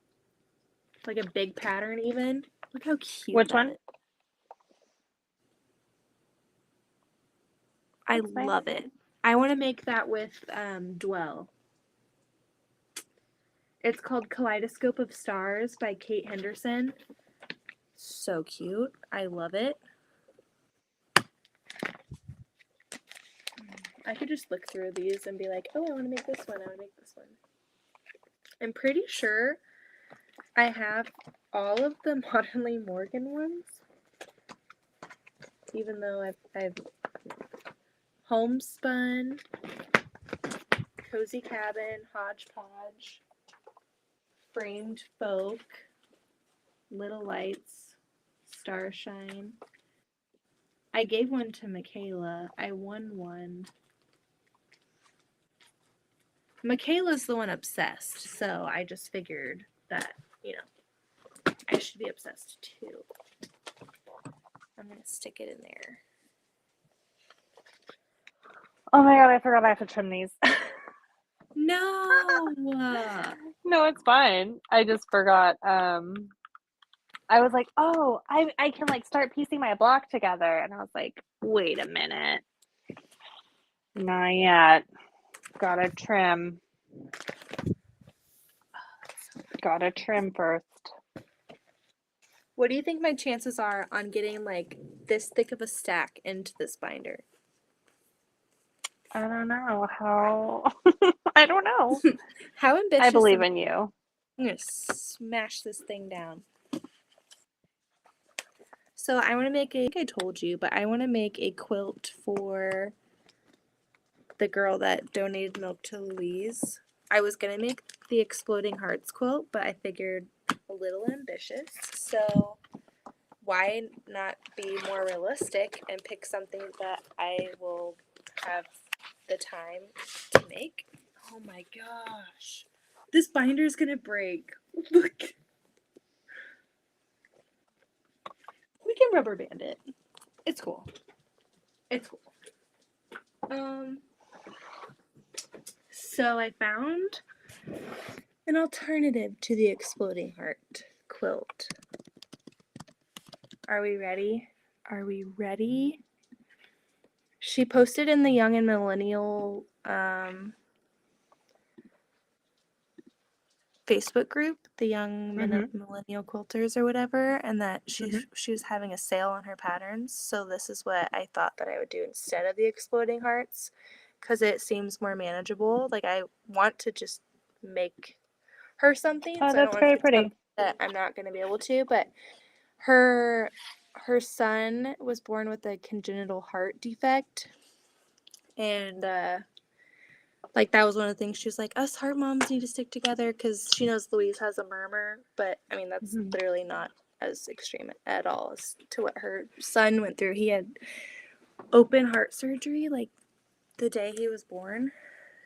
like a big pattern even. Look how cute. Which one? Is. I love it. I want to make that with Dwell. It's called Kaleidoscope of Stars by Kate Henderson. So cute. I love it. I could just look through these and be like, oh, I want to make this one. I want to make this one. I'm pretty sure I have all of the Modernly Morgan ones. Even though I've homespun. Cozy Cabin, Hodgepodge, Framed Folk, Little Lights, Starshine. I gave one to Michaela. I won one. Michaela's the one obsessed, so I just figured that, I should be obsessed too. I'm going to stick it in there. Oh my god, I forgot I have to trim these. No! No, it's fine. I just forgot. I was like, oh, I can like start piecing my block together. And I was like, wait a minute. Not yet. Gotta trim. Gotta trim first. What do you think my chances are on getting like this thick of a stack into this binder? I don't know how. I don't know. How ambitious? I believe in you. I'm going to smash this thing down. So I want to make I think I told you, but I want to make a quilt for the girl that donated milk to Louise. I was going to make the Exploding Hearts quilt, but I figured a little ambitious. So why not be more realistic and pick something that I will have the time to make? Oh my gosh. This binder is going to break. Look. We can rubber band it. It's cool. It's cool. So I found an alternative to the Exploding Heart quilt. Are we ready? Are we ready? She posted in the Young and Millennial Facebook group, the Young Millennial Quilters or whatever, and that she was having a sale on her patterns. So this is what I thought that I would do instead of the Exploding Hearts, because it seems more manageable. Like I want to just make her something, Oh, so I that's don't want very to pretty. that I'm not going to be able to. But her son was born with a congenital heart defect, and like that was one of the things she was like, us heart moms need to stick together, because she knows Louise has a murmur, but I mean that's literally not as extreme at all as to what her son went through. He had open heart surgery like the day he was born.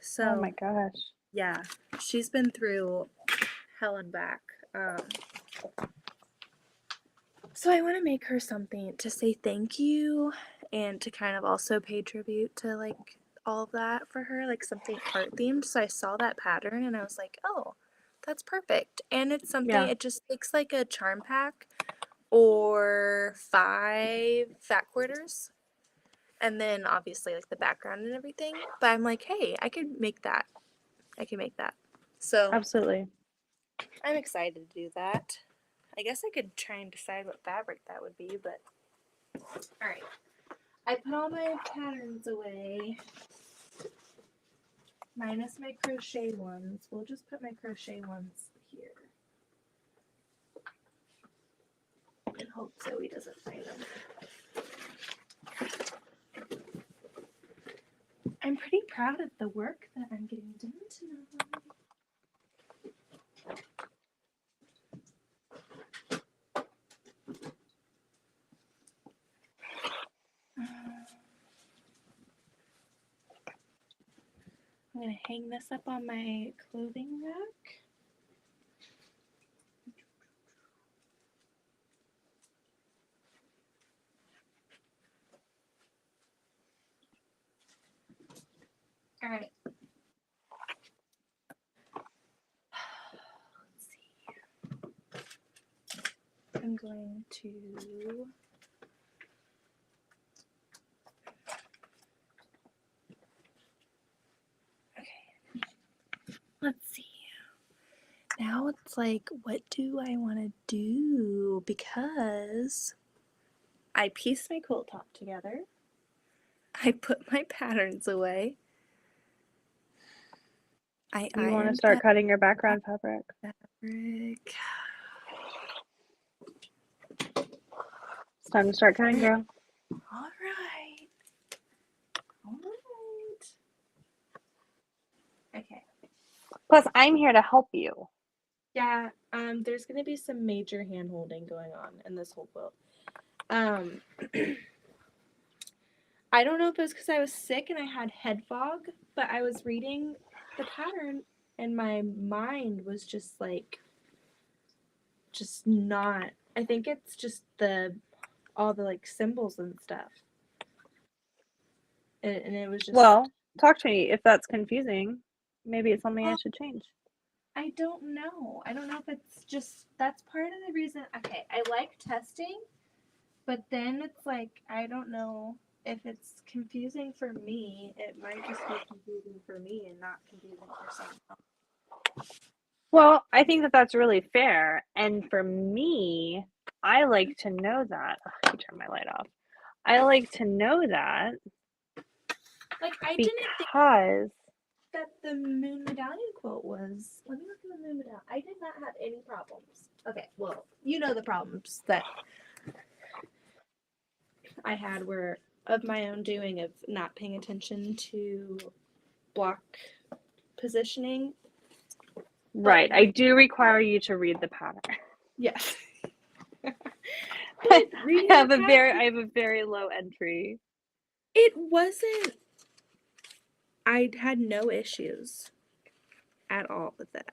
So Oh my gosh. yeah, she's been through hell and back. So I want to make her something to say thank you and to kind of also pay tribute to like all of that for her, like something heart themed. So I saw that pattern and I was like, oh, that's perfect. And it's something, it just takes like a charm pack or 5 fat quarters. And then obviously like the background and everything. But I'm like, hey, I could make that. So Absolutely. I'm excited to do that. I guess I could try and decide what fabric that would be, but alright. I put all my patterns away. Minus my crochet ones. We'll just put my crochet ones here. And hope Zoe doesn't find them. I'm pretty proud of the work that I'm getting done tonight. I'm going to hang this up on my clothing rack. All right. Let's see. I'm going to let's see. Now it's like, what do I want to do? Because I pieced my quilt top together. I put my patterns away. I You want to ironed start that cutting your background fabric? fabric. It's time to start cutting, girl. All right. All right. Plus, I'm here to help you. Yeah, there's gonna be some major hand holding going on in this whole quilt. I don't know if it was because I was sick and I had head fog, but I was reading the pattern and my mind was just like, just not. I think it's just all the like symbols and stuff. And it was just. Well, talk to me. If that's confusing, maybe it's something I should change. I don't know. I don't know if it's just, that's part of the reason. Okay, I like testing, but then it's like, I don't know if it's confusing for me. It might just be confusing for me and not confusing for someone else. Well, I think that that's really fair. And for me, I like to know that. Ugh, I turn my light off. I like to know that Like, I didn't think because that the moon medallion quote was. Let me look at the moon medallion. I did not have any problems. Okay, well, you know the problems that I had were of my own doing, of not paying attention to block positioning. right, I do require you to read the pattern. Yes. I Reading have the a very low entry. It wasn't. I had no issues at all with that.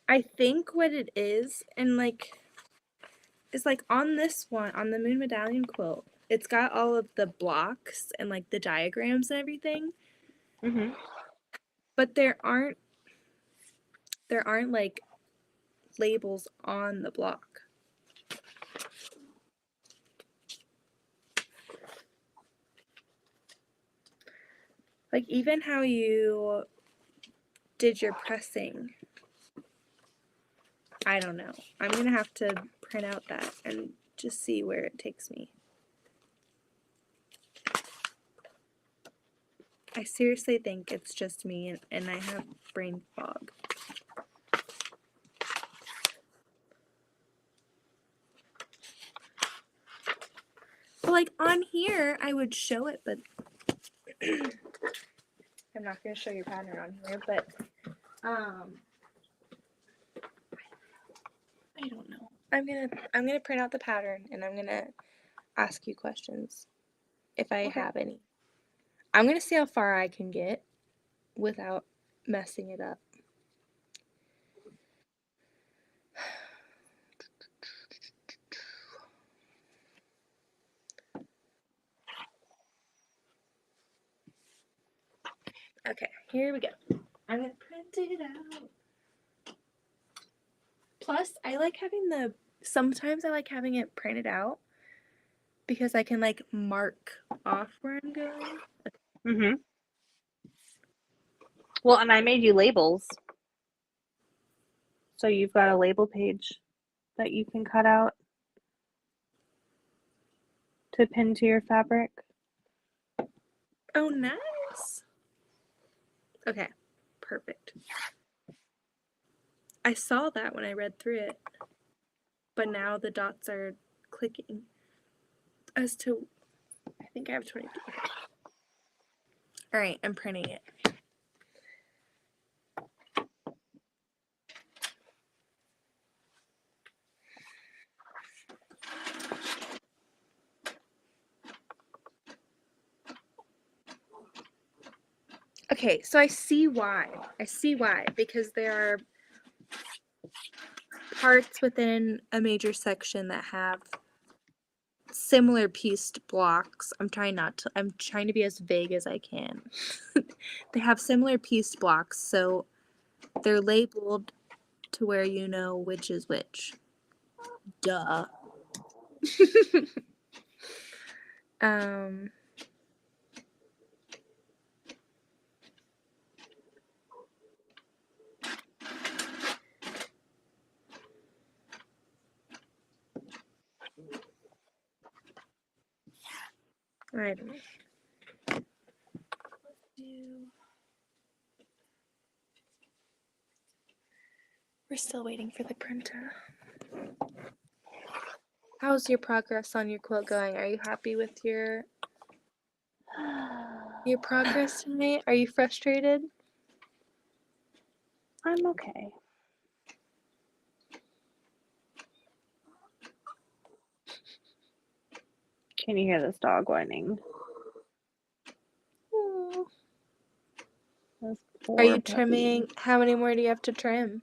I think what it is, and like, is like on this one, on the moon medallion quilt, it's got all of the blocks and like the diagrams and everything, Mm-hmm. but there aren't like labels on the block. Like, even how you did your pressing, I don't know. I'm gonna have to print out that and just see where it takes me. I seriously think it's just me and I have brain fog. But like on here, I would show it, but I'm not gonna show your pattern on here, but I don't know. I'm gonna print out the pattern and I'm gonna ask you questions if I have any. I'm gonna see how far I can get without messing it up. Okay, here we go. I'm gonna print it out. Plus, sometimes I like having it printed out because I can like mark off where I'm going. Mm-hmm. Well, and I made you labels. So you've got a label page that you can cut out to pin to your fabric. Oh, nice. Okay, perfect. I saw that when I read through it, but now the dots are clicking as to, I think I have 22. All right, I'm printing it. Okay, so I see why. Because there are parts within a major section that have similar pieced blocks. I'm trying to be as vague as I can. They have similar pieced blocks, so they're labeled to where you know which is which. Duh. um I don't know. Let's do. We're still waiting for the printer. How's your progress on your quilt going? Are you happy with your Your progress tonight? Are you frustrated? I'm okay. Can you hear this dog whining? Aw. This Are poor you puppy. trimming? How many more do you have to trim?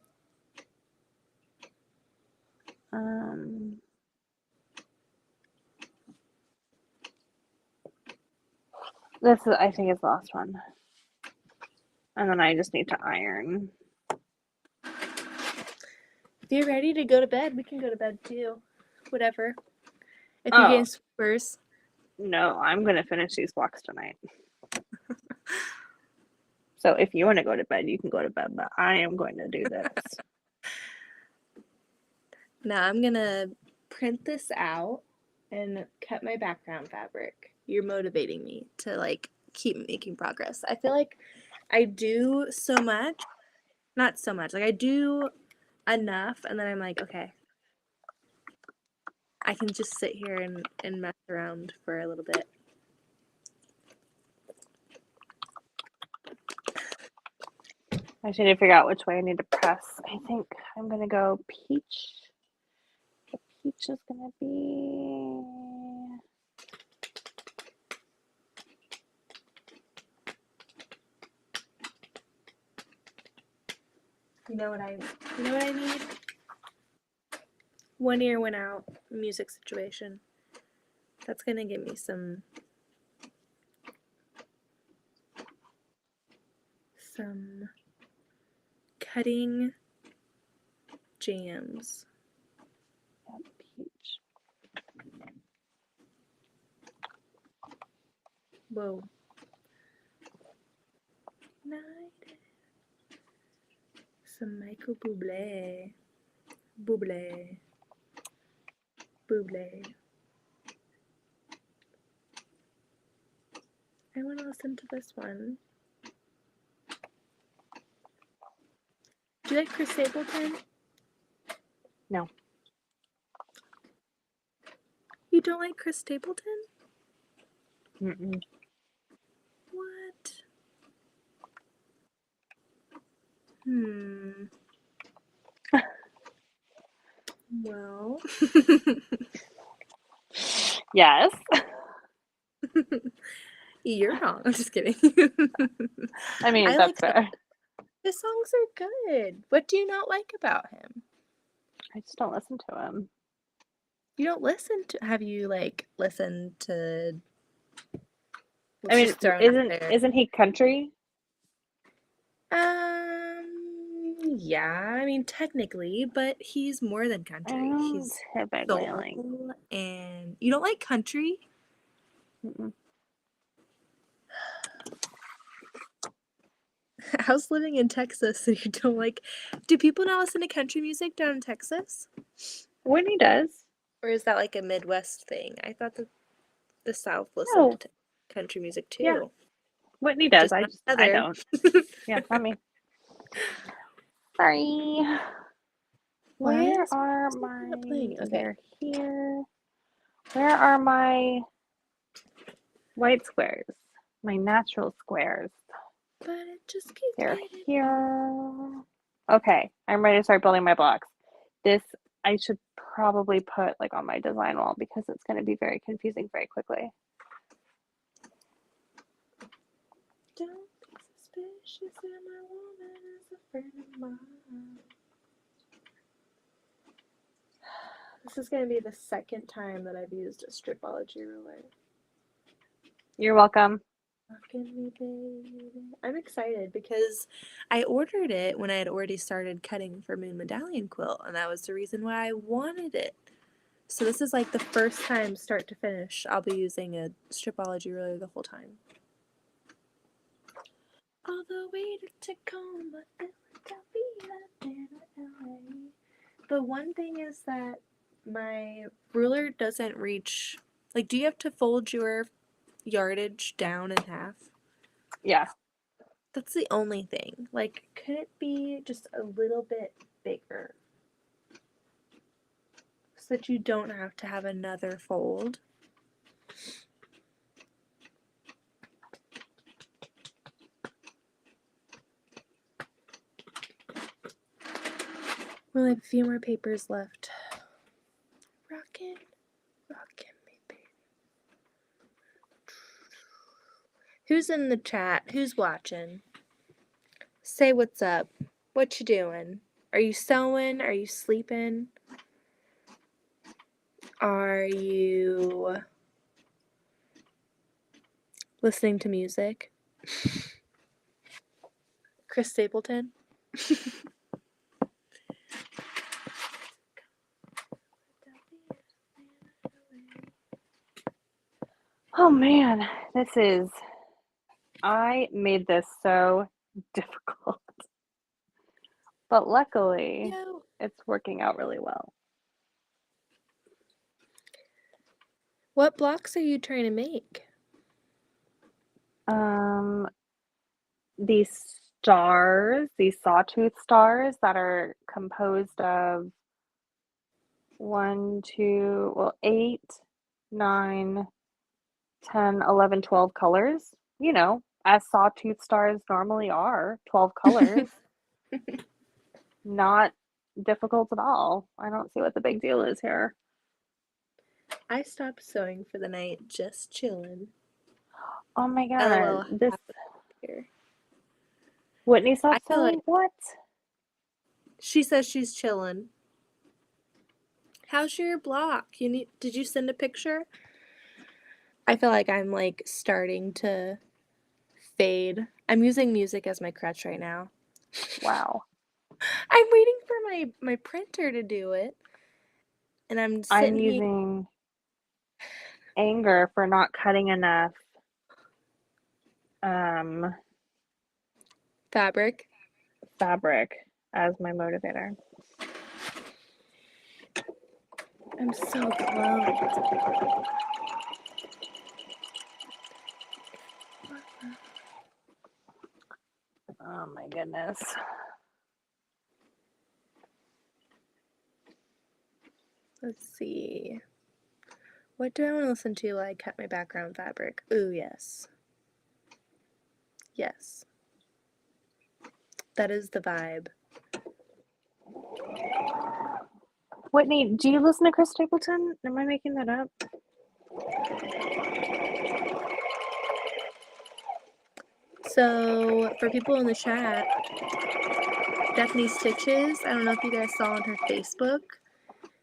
This is, I think, is the last one. And then I just need to iron. If you're ready to go to bed, we can go to bed too. Whatever. If Oh. you're getting sweepers. No, I'm gonna finish these blocks tonight. So if you want to go to bed, you can go to bed, but I am going to do this. Now I'm gonna print this out and cut my background fabric. You're motivating me to like keep making progress. I feel like I do so much, not so much. Like I do enough, and then I'm like, okay, I can just sit here and mess around for a little bit. I just need to figure out which way I need to press. I think I'm gonna go peach. The peach is gonna be. You know what I need? One ear, one out music situation. That's gonna give me some cutting jams. Peach. Whoa. Night. Some Michael Bublé. Bublé. Bublé. I want to listen to this one. Do you like Chris Stapleton? No. You don't like Chris Stapleton? Mm-mm. What? Well. Yes. You're wrong. I'm just kidding. I mean, I that's like fair. his songs are good. What do you not like about him? I just don't listen to him. You don't listen to. Have you like listened to? I mean, Just throw it out there. isn't he country? Yeah. I mean, technically, but he's more than country. He's typically soul, like. and you don't like country? Mm-mm. How's living in Texas and you don't like? Do people not listen to country music down in Texas? Whitney does. Or is that like a Midwest thing? I thought that the South No. listened to country music too. Yeah. Whitney does. I Heather. don't. Yeah, not me. Sorry. Where are my? Okay. They're here. Where are my white squares? My natural squares. But it just keeps They're here. Okay, I'm ready to start building my blocks. This I should probably put like on my design wall because it's going to be very confusing very quickly. Don't be suspicious that my woman is a friend of mine. This is going to be the second time that I've used a stripology ruler. You're welcome. Me, baby. I'm excited because I ordered it when I had already started cutting for Moon Medallion Quilt, and that was the reason why I wanted it. So this is like the first time, start to finish, I'll be using a stripology ruler the whole time. All the way to Tacoma, Philadelphia, LA. The one thing is that my ruler doesn't reach. Like, do you have to fold your yardage down in half? Yeah. That's the only thing. Like, could it be just a little bit bigger? So that you don't have to have another fold? We only have a few more papers left. Rockin', baby. Who's in the chat? Who's watching? Say what's up. What you doing? Are you sewing? Are you sleeping? Are you listening to music? Chris Stapleton? Oh man, I made this so difficult. But luckily, Yo. it's working out really well. What blocks are you trying to make? These stars, these sawtooth stars that are composed of 8, 9, 10, 11, 12 colors. You know, as sawtooth stars normally are, 12 colors. Not difficult at all. I don't see what the big deal is here. I stopped sewing for the night, just chilling. Oh my god, LOL. this Here. Whitney stopped I feel sewing? like What? she says she's chilling. How's your block? Did you send a picture? I feel like I'm like starting to fade. I'm using music as my crutch right now. Wow. I'm waiting for my printer to do it. And I'm I'm sitting here. using anger for not cutting enough Fabric. as my motivator. I'm so close. Oh my goodness. Let's see. What do I want to listen to while I cut my background fabric? Ooh, yes. Yes. That is the vibe. Whitney, do you listen to Chris Stapleton? Am I making that up? So, for people in the chat, Stephanie Stitches, I don't know if you guys saw on her Facebook,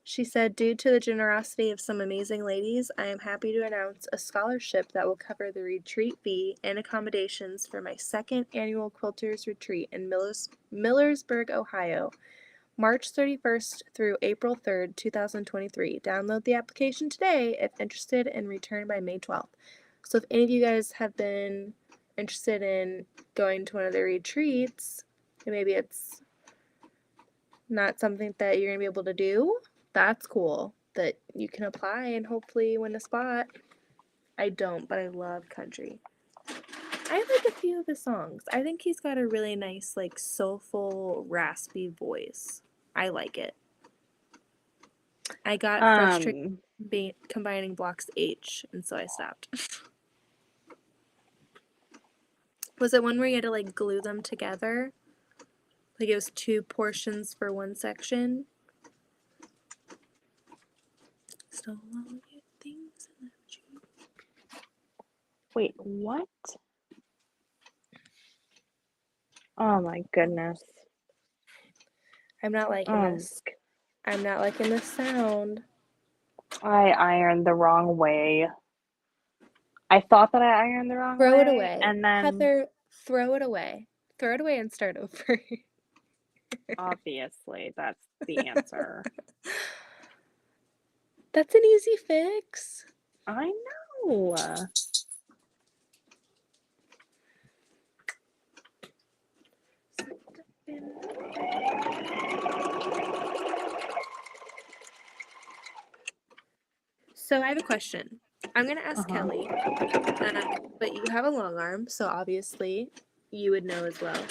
she said, due to the generosity of some amazing ladies, I am happy to announce a scholarship that will cover the retreat fee and accommodations for my second annual Quilters Retreat in Millersburg, Ohio, March 31st through April 3rd, 2023. Download the application today if interested and return by May 12th. So if any of you guys have been interested in going to one of the retreats, and maybe it's not something that you're going to be able to do, that's cool that you can apply and hopefully win a spot. I don't, but I love country. I like a few of his songs. I think he's got a really nice, like, soulful, raspy voice. I like it. I got frustrated combining blocks H, and so I stopped. Was it one where you had to, like, glue them together? Like, it was 2 portions for one section? Stole all your things and left you. Wait, what? Oh my goodness. I'm not liking this. I'm not liking this sound. I ironed the wrong way. I thought that I ironed the wrong way. Throw it away. And then Heather, throw it away. Throw it away and start over. obviously that's the answer. That's an easy fix. I know. So I have a question. I'm going to ask Kelly, but you have a long arm, so obviously you would know as well.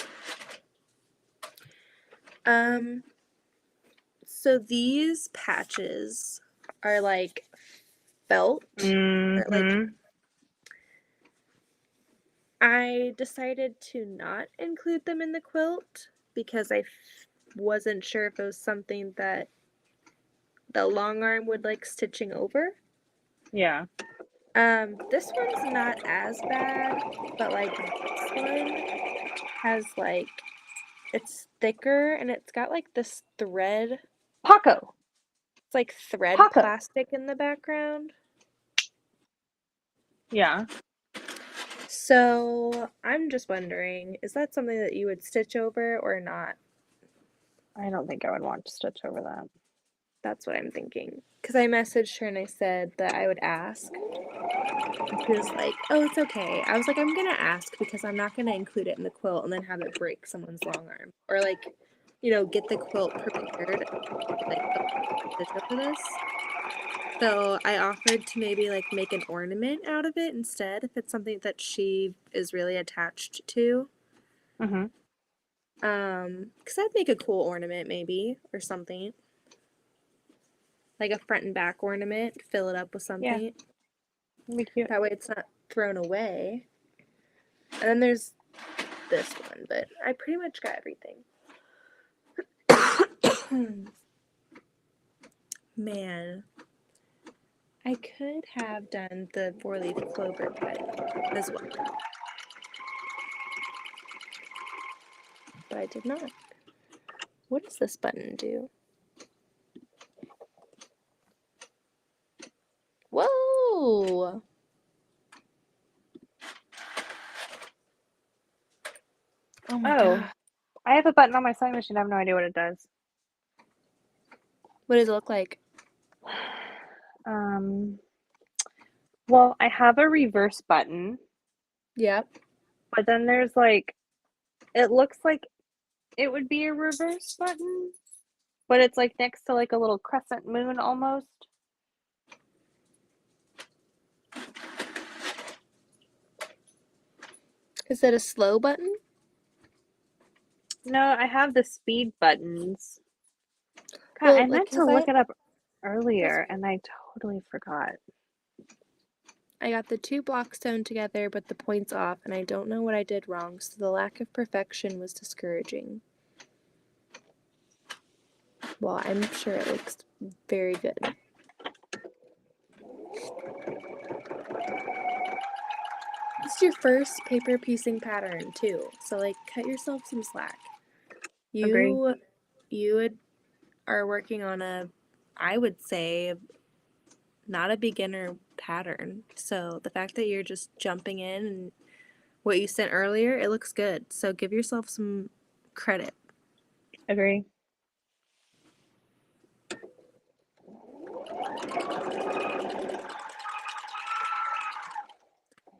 So these patches are like felt. Or like, I decided to not include them in the quilt because wasn't sure if it was something that the long arm would like stitching over. Yeah. This one's not as bad, but like this one has like, it's thicker and it's got like this thread. Paco. It's like thread Paco. plastic in the background. Yeah. So I'm just wondering, is that something that you would stitch over or not? I don't think I would want to stitch over that. That's what I'm thinking. Because I messaged her and I said that I would ask. And she was like, oh, it's okay. I was like, I'm going to ask because I'm not going to include it in the quilt and then have it break someone's long arm. Or like, you know, get the quilt prepared. Like, stitch over this. So I offered to maybe like make an ornament out of it instead if it's something that she is really attached to. Mm-hmm. Because I'd make a cool ornament maybe or something. Like a front and back ornament, fill it up with something. That'd be cute. That way it's not thrown away. And then there's this one, but I pretty much got everything. Man, I could have done the 4-leaf clover button as well. But I did not. What does this button do? Whoa! Oh my god. I have a button on my sewing machine. I have no idea what it does. What does it look like? Well, I have a reverse button, Yep. but then there's like, it looks like it would be a reverse button, but it's like next to like a little crescent moon almost. Is it a slow button? No, I have the speed buttons. God, Well, I like, meant to 'cause look it up earlier and I totally forgot. I got the 2 blocks sewn together, but the points off, and I don't know what I did wrong, so the lack of perfection was discouraging. Well, I'm sure it looks very good. This is your first paper piecing pattern, too, so, like, cut yourself some slack. Agree. You are working on a, I would say, not a beginner pattern, so the fact that you're just jumping in and what you sent earlier, it looks good, so give yourself some credit. Agree.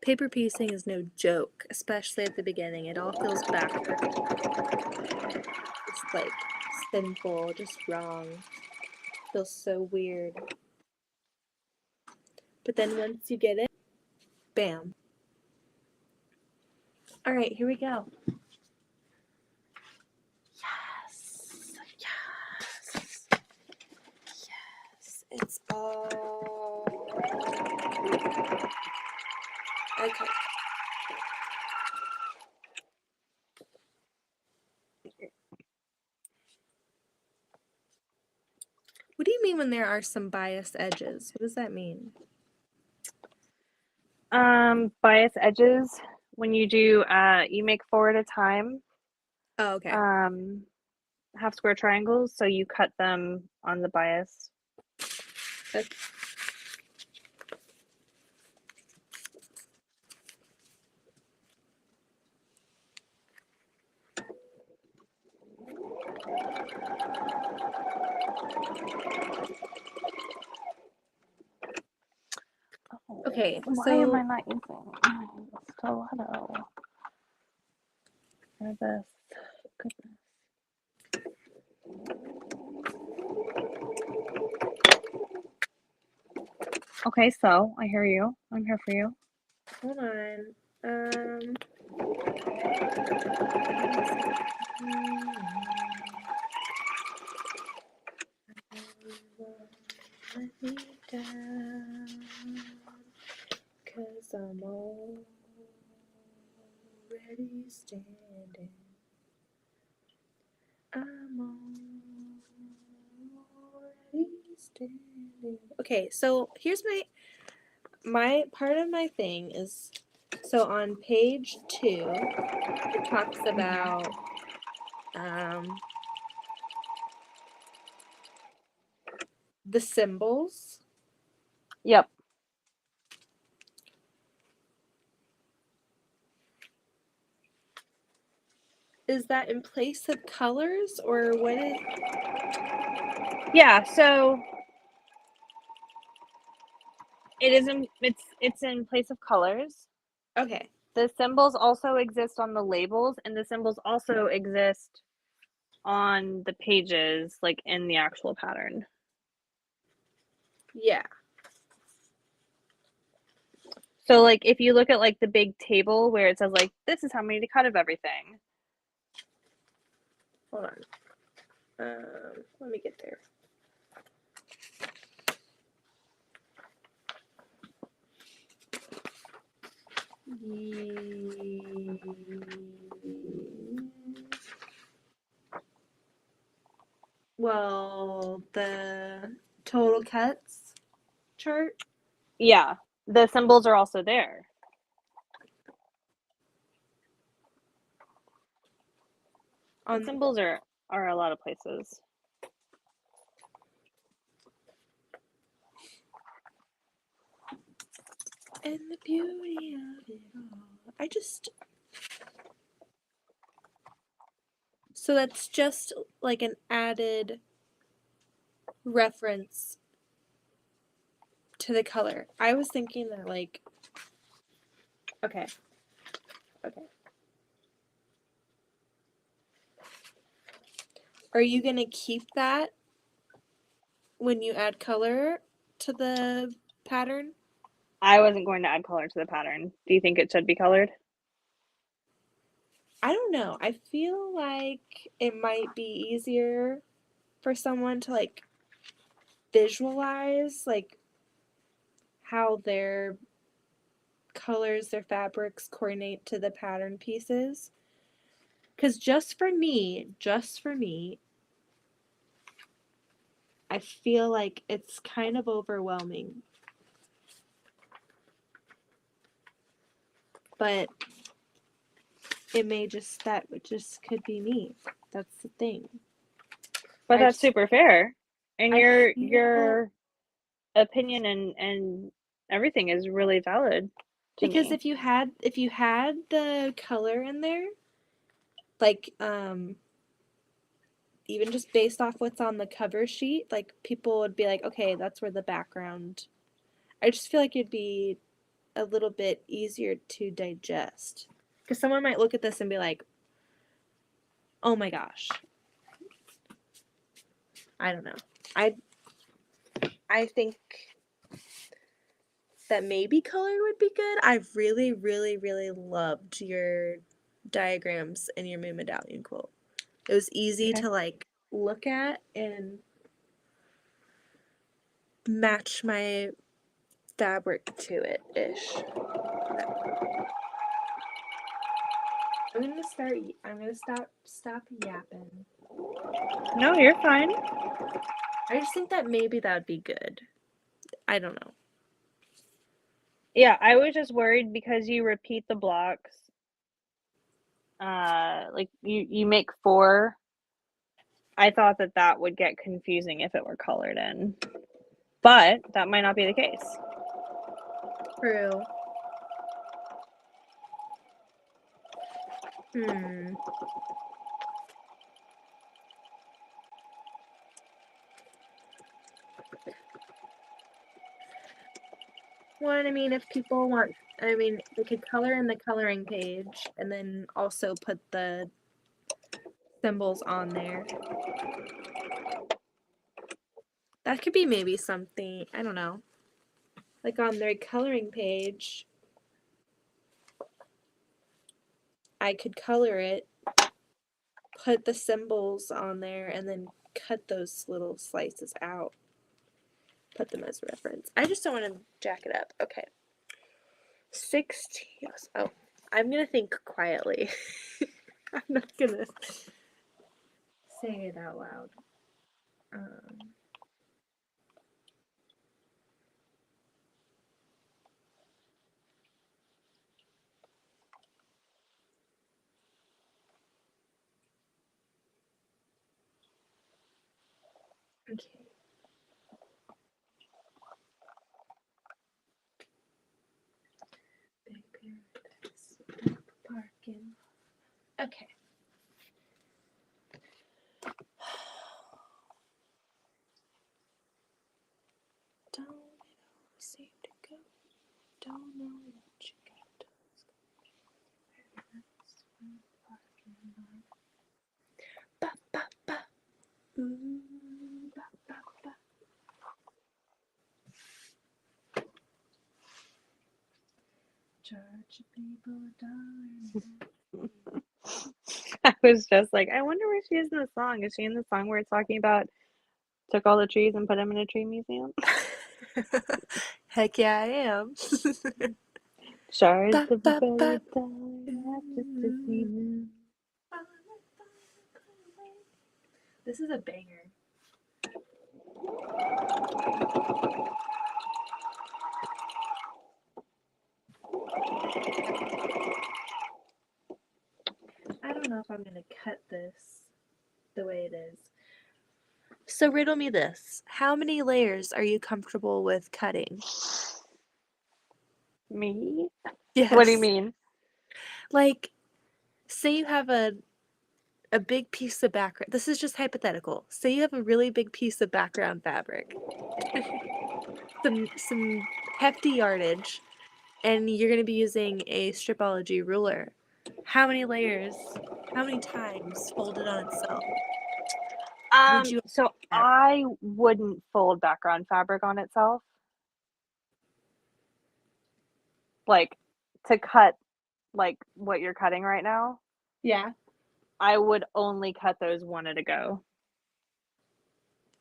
Paper piecing is no joke, especially at the beginning. It all feels backward. It's like sinful, just wrong. Feels so weird. But then once you get it, bam. Alright, here we go. Yes. Yes. Yes. It's all okay. What do you mean when there are some biased edges? What does that mean? Bias edges, when you do, you make 4 at a time, Oh, okay. half square triangles, so you cut them on the bias. Okay, Why so am I not using stiletto for this? Goodness. Okay, so I hear you. I'm here for you. hold on. Let me down, 'cause I'm already standing. I'm Okay, so here's my part of my thing is, so on page 2 it talks about the symbols. Yep. Is that in place of colors, or what is? Yeah, so it's in place of colors. Okay. The symbols also exist on the labels, and the symbols also exist on the pages, like in the actual pattern. Yeah. So like if you look at like the big table where it says like this is how many to cut of everything. Hold on. Let me get there. Well, the total cuts chart. Yeah, the symbols are also there. The symbols are a lot of places. And the beauty of it all. So that's just like an added reference to the color. I was thinking that like, okay. Are you going to keep that when you add color to the pattern? I wasn't going to add color to the pattern. Do you think it should be colored? I don't know. I feel like it might be easier for someone to like visualize like how their colors, their fabrics coordinate to the pattern pieces. Because just for me, I feel like it's kind of overwhelming. But that just could be me. That's the thing. But that's just, super fair. And I your opinion and everything is really valid to because me. if you had the color in there, like even just based off what's on the cover sheet, like people would be like, okay, that's where the background. I just feel like it'd be a little bit easier to digest. Because someone might look at this and be like, oh my gosh. I don't know. I think that maybe color would be good. I really, really, really loved your diagrams in your Moon Medallion quilt. It was easy to like look at and match my fabric to it ish. I'm gonna stop yapping. No, you're fine. I just think that maybe that would be good. I don't know. Yeah, I was just worried because you repeat the blocks. Like you make 4. I thought that would get confusing if it were colored in. But that might not be the case. True. Well, I mean, if people want, I mean, they could color in the coloring page and then also put the symbols on there. That could be maybe something, I don't know. Like on their coloring page, I could color it, put the symbols on there, and then cut those little slices out. Put them as a reference. I just don't want to jack it up. Okay. 16. Oh, I'm going to think quietly. I'm not going to say it out loud. Okay. Big paradise, parking. Okay. Don't seem to go. Don't know what you got. Ba ba ba. Ba ba ba. Charge people $1. I was just like, I wonder where she is in the song. Is she in the song where it's talking about took all the trees and put them in a tree museum? Heck yeah, I am. Shards Ba, of ba, the ba. just to see them. This is a banger. I don't know if I'm going to cut this the way it is. So riddle me this. How many layers are you comfortable with cutting? Me? Yes. What do you mean? Like, say you have a big piece of background. This is just hypothetical. Say you have a really big piece of background fabric. some hefty yardage, and you're going to be using a stripology ruler. How many layers, how many times folded on itself would you So I wouldn't fold background fabric on itself. Like to cut like what you're cutting right now. Yeah. I would only cut those one at a go.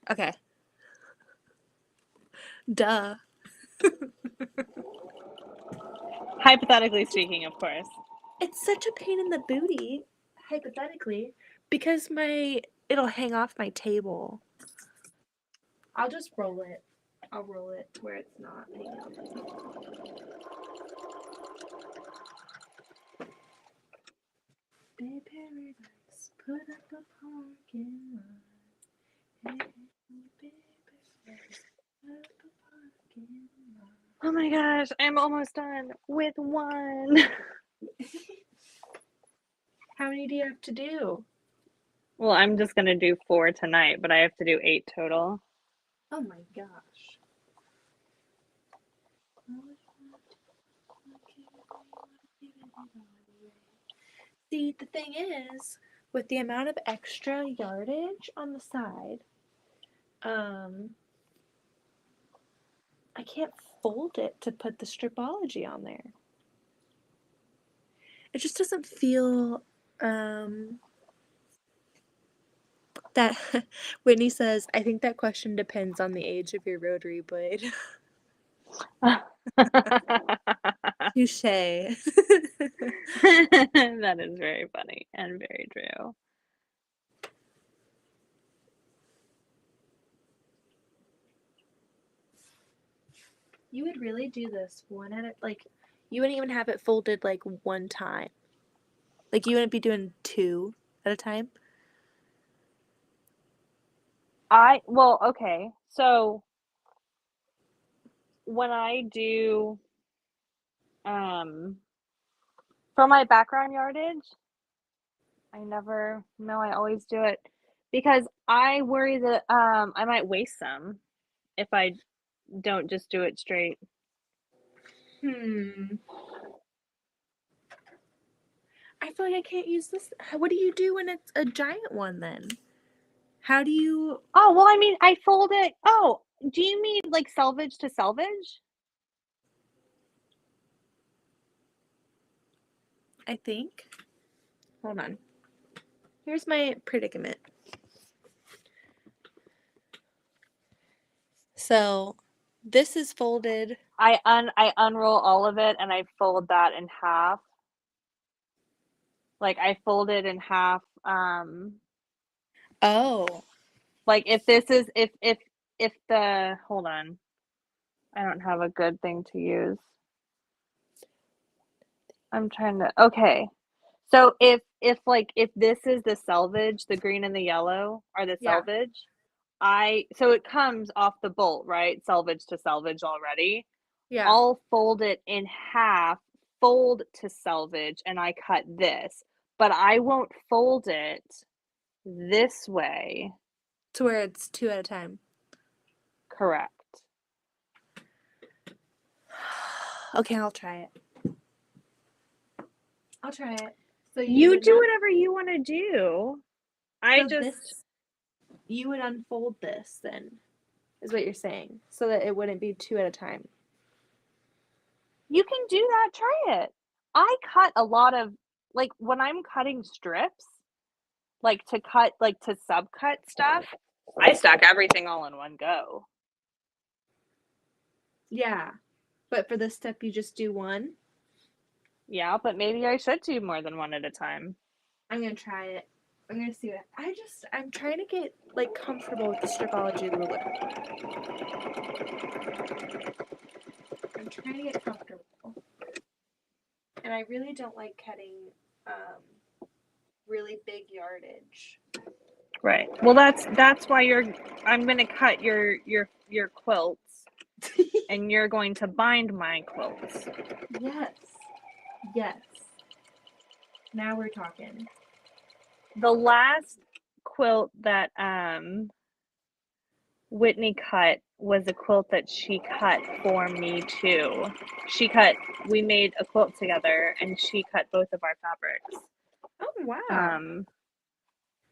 Okay. Duh. Hypothetically speaking, of course. It's such a pain in the booty, hypothetically, because it'll hang off my table. I'll just roll it. I'll roll it where it's not hanging off my table. Bay Paradise, put up a parking lot. Hey, put up a parking lot. Oh my gosh, I'm almost done with one. How many do you have to do? Well, I'm just gonna do 4 tonight, but I have to do 8 total. Oh my gosh. See, the thing is, with the amount of extra yardage on the side, I can't fold it to put the stripology on there. It just doesn't feel, that Whitney says, I think that question depends on the age of your rotary blade. Touche. That is very funny and very true. You would really do this one at a, like, you wouldn't even have it folded like one time. Like, you wouldn't be doing 2 at a time. Well, okay. So when I do for my background yardage, I always do it because I worry that I might waste some if I don't just do it straight. I feel like I can't use this. What do you do when it's a giant one then? How do you? Oh, well, I mean, I fold it. Oh, do you mean like selvage to selvage? I think. Hold on. Here's my predicament. So, this is folded. I unroll all of it and I fold that in half. Like I fold it in half. Oh. Like if this is if the hold on. I don't have a good thing to use. I'm trying to okay. So if this is the selvage, the green and the yellow are the Yeah. selvage, so it comes off the bolt, right? Selvage to selvage already. Yeah. I'll fold it in half, fold to selvage, and I cut this. But I won't fold it this way. To where it's 2 at a time. Correct. Okay, I'll try it. I'll try it. So You would do not- whatever you want to do. You would unfold this then, is what you're saying, so that it wouldn't be 2 at a time. You can do that. Try it. I cut a lot of, like, when I'm cutting strips, like to subcut stuff, I stack everything all in one go. Yeah, but for this step, you just do one. Yeah, but maybe I should do more than one at a time. I'm gonna try it. I'm gonna see what I'm trying to get like comfortable with the stripology ruler. I'm trying to get comfortable, and I really don't like cutting really big yardage. Right. Well, that's why I'm going to cut your quilts and you're going to bind my quilts. Yes. Now we're talking. The last quilt that Whitney cut was a quilt that she cut for me too. We made a quilt together and she cut both of our fabrics. Oh wow.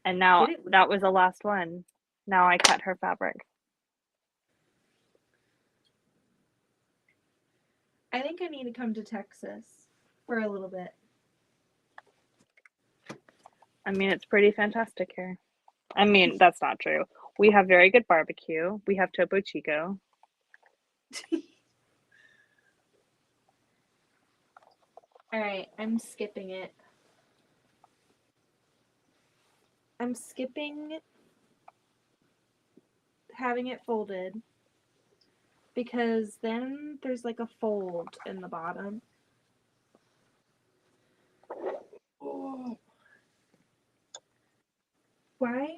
And now that was the last one. Now I cut her fabric. I think I need to come to Texas for a little bit. I mean, it's pretty fantastic here. I mean, that's not true. We have very good barbecue. We have Topo Chico. All right, I'm skipping it. I'm skipping having it folded because then there's like a fold in the bottom. Oh. Why?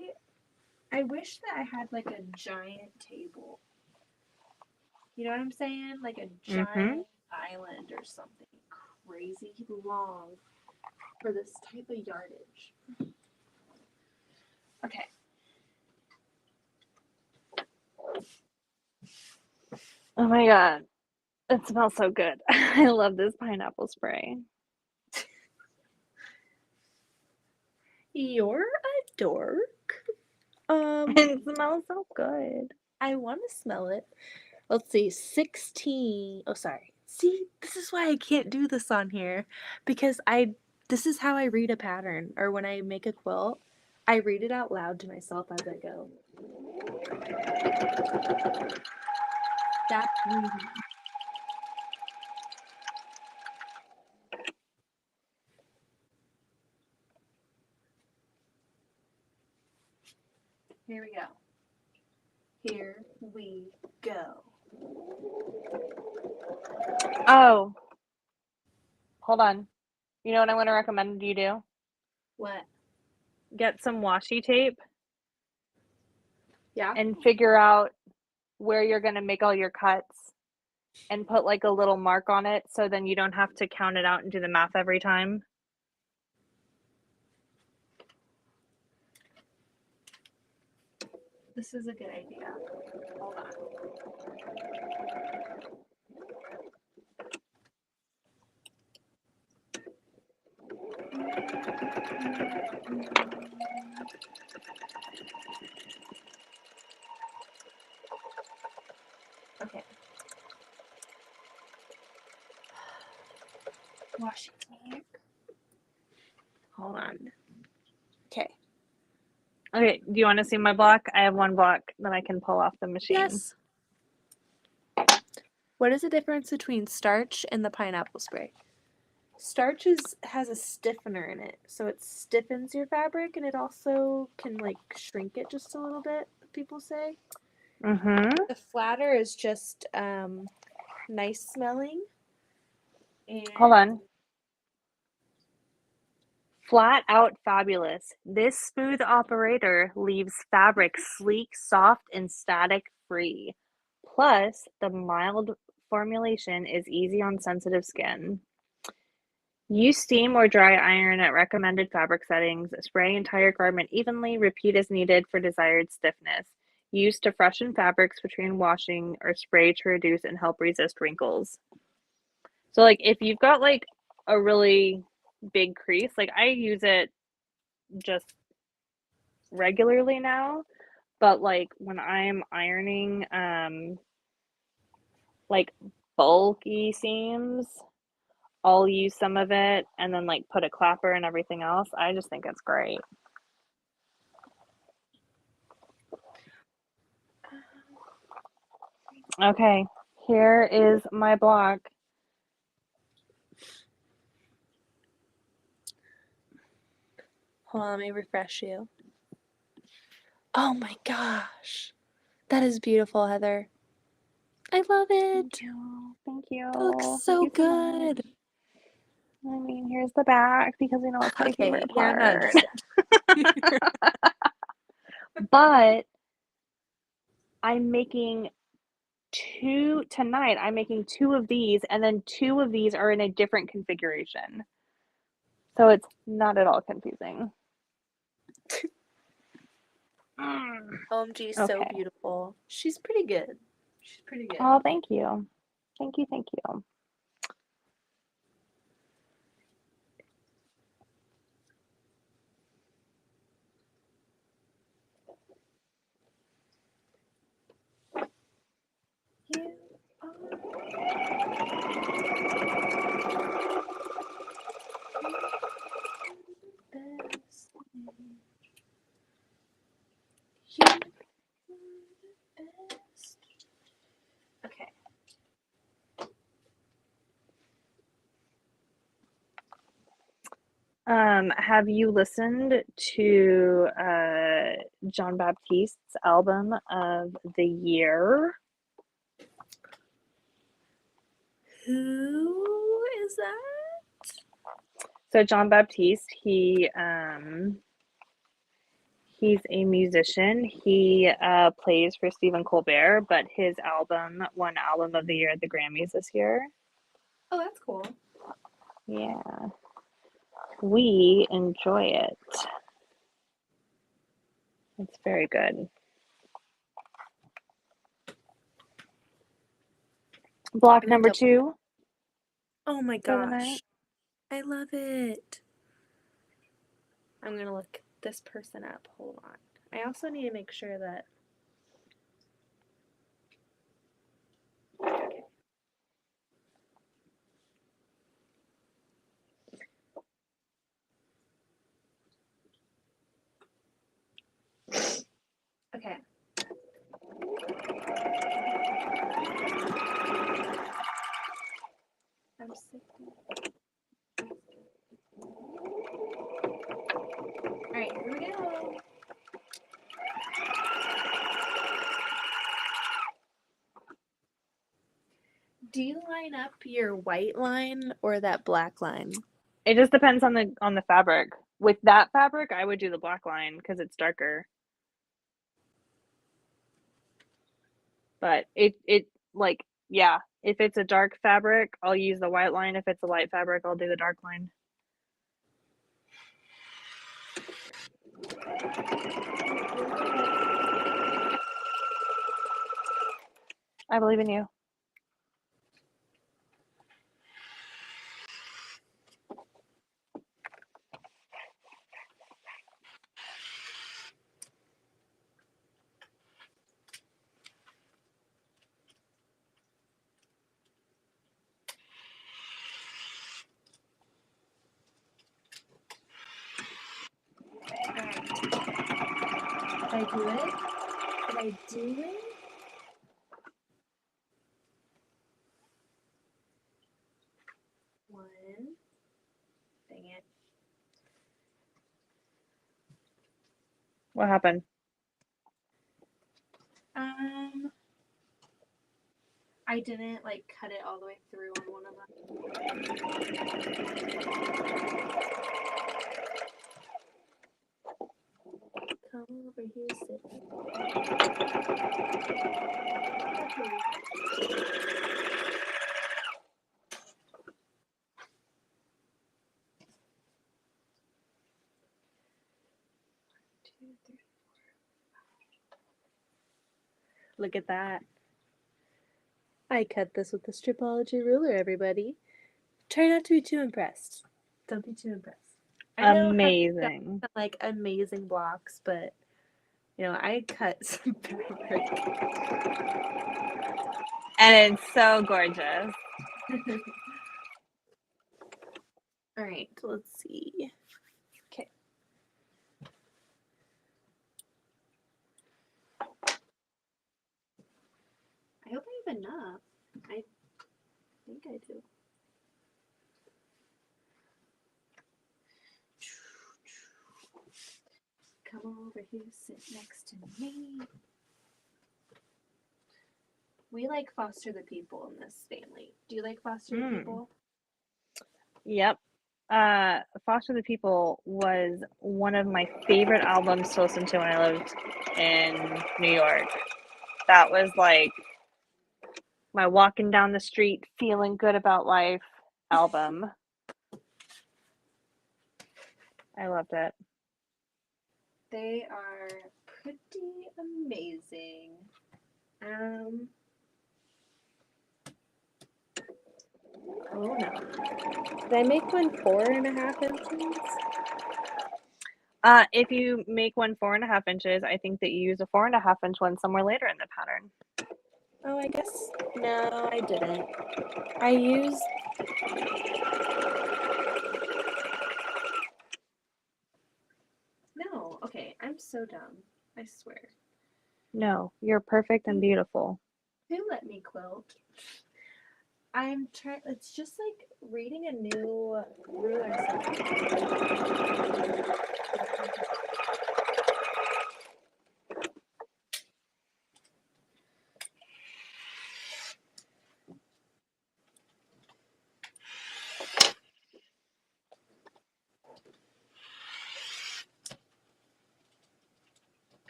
I wish that I had like a giant table. You know what I'm saying? Like a giant island or something crazy long for this type of yardage. Okay. Oh my god. It smells so good. I love this pineapple spray. You're a dork. It smells so good. I want to smell it. Let's see, 16. Oh, sorry. See, this is why I can't do this on here because this is how I read a pattern, or when I make a quilt, I read it out loud to myself as I go. Stop reading. Here we go. Here we go. Oh. Hold on. You know what I'm going to recommend you do? What? Get some washi tape. Yeah. And figure out where you're going to make all your cuts and put like a little mark on it so then you don't have to count it out and do the math every time. This is a good idea. Hold on. Okay. Washi tape. Hold on. Okay. Okay, do you want to see my block? I have one block that I can pull off the machine. Yes. What is the difference between starch and the pineapple spray? starch has a stiffener in it, so it stiffens your fabric, and it also can like shrink it just a little bit. People say Mm-hmm. the flatter is just nice smelling. And Hold on. Flat out fabulous. This smooth operator leaves fabric sleek, soft, and static free. Plus, the mild formulation is easy on sensitive skin. Use steam or dry iron at recommended fabric settings. Spray entire garment evenly. Repeat as needed for desired stiffness. Use to freshen fabrics between washing or spray to reduce and help resist wrinkles. So, like, if you've got like a really big crease, like I use it just regularly now, but like when I'm ironing like bulky seams, I'll use some of it and then like put a clapper and everything else. I just think it's great. Okay, here is my block. hold on, let me refresh you. Oh my gosh, that is beautiful, Heather. I love it. Thank you. Thank you. That looks Thank so you so good. much. I mean, here's the back because you know it's my Okay, favorite yeah, I'm not part. interested. But I'm making tonight. I'm making 2 of these, and then 2 of these are in a different configuration. So it's not at all confusing. OMG, so Okay. beautiful. She's pretty good. She's pretty good. Oh, thank you. Thank you. Thank you. You are the best. You are the best. Okay. Have you listened to John Baptiste's album of the year? Who is that? So John Baptiste, he's a musician. He plays for Stephen Colbert, but his album won Album of the Year at the Grammys this year. Oh, that's cool. Yeah. We enjoy it. It's very good. Block number 2 Oh my for the night. gosh. I love it. I'm gonna look this person up. Hold on. I also need to make sure that. Okay. Okay. I'm sick. Alright, here we go. Do you line up your white line or that black line? It just depends on the fabric. With that fabric, I would do the black line because it's darker. But it like yeah, if it's a dark fabric, I'll use the white line. If it's a light fabric, I'll do the dark line. I believe in you. Alright. Did I do it? Did I do it? One, What happened? I didn't like cut it all the way through on one of them. Come over here, sit. Look at that. I cut this with the Stripology ruler, everybody. Try not to be too impressed. Don't be too impressed. I know Amazing. how like amazing blocks, but you know, I cut some fabric. And it's so gorgeous. All right, let's see. Okay. I hope I have enough. I think I do. Come over here, sit next to me. We like foster the people in this family. Do you like foster the people? Yep. Foster the People was one of my favorite albums to listen to when I lived in New York. That was like my walking down the street, feeling good about life album. I loved it. They are pretty amazing. Oh no. Did I make one 4.5 inches? If you make one 4.5 inches, I think that you use a 4.5 inch one somewhere later in the pattern. Oh, I guess. No, I didn't. I used. No, okay. I'm so dumb. I swear. No, you're perfect and beautiful. Who let me quilt? I'm trying. It's just like reading a new ruler set.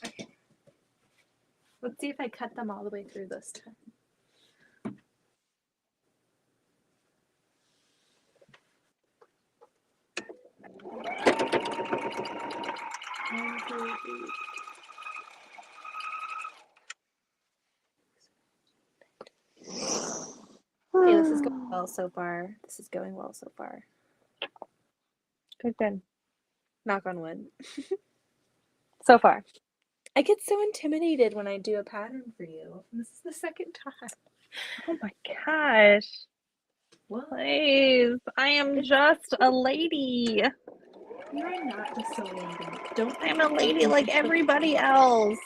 Okay. Let's see if I cut them all the way through this time. Okay, this is going well so far. This is going well so far. Good. Knock on wood. So far. I get so intimidated when I do a pattern for you. This is the second time. Oh my gosh. What? Please. I am just a lady. You are not just a lady. Don't. I'm a lady like everybody else.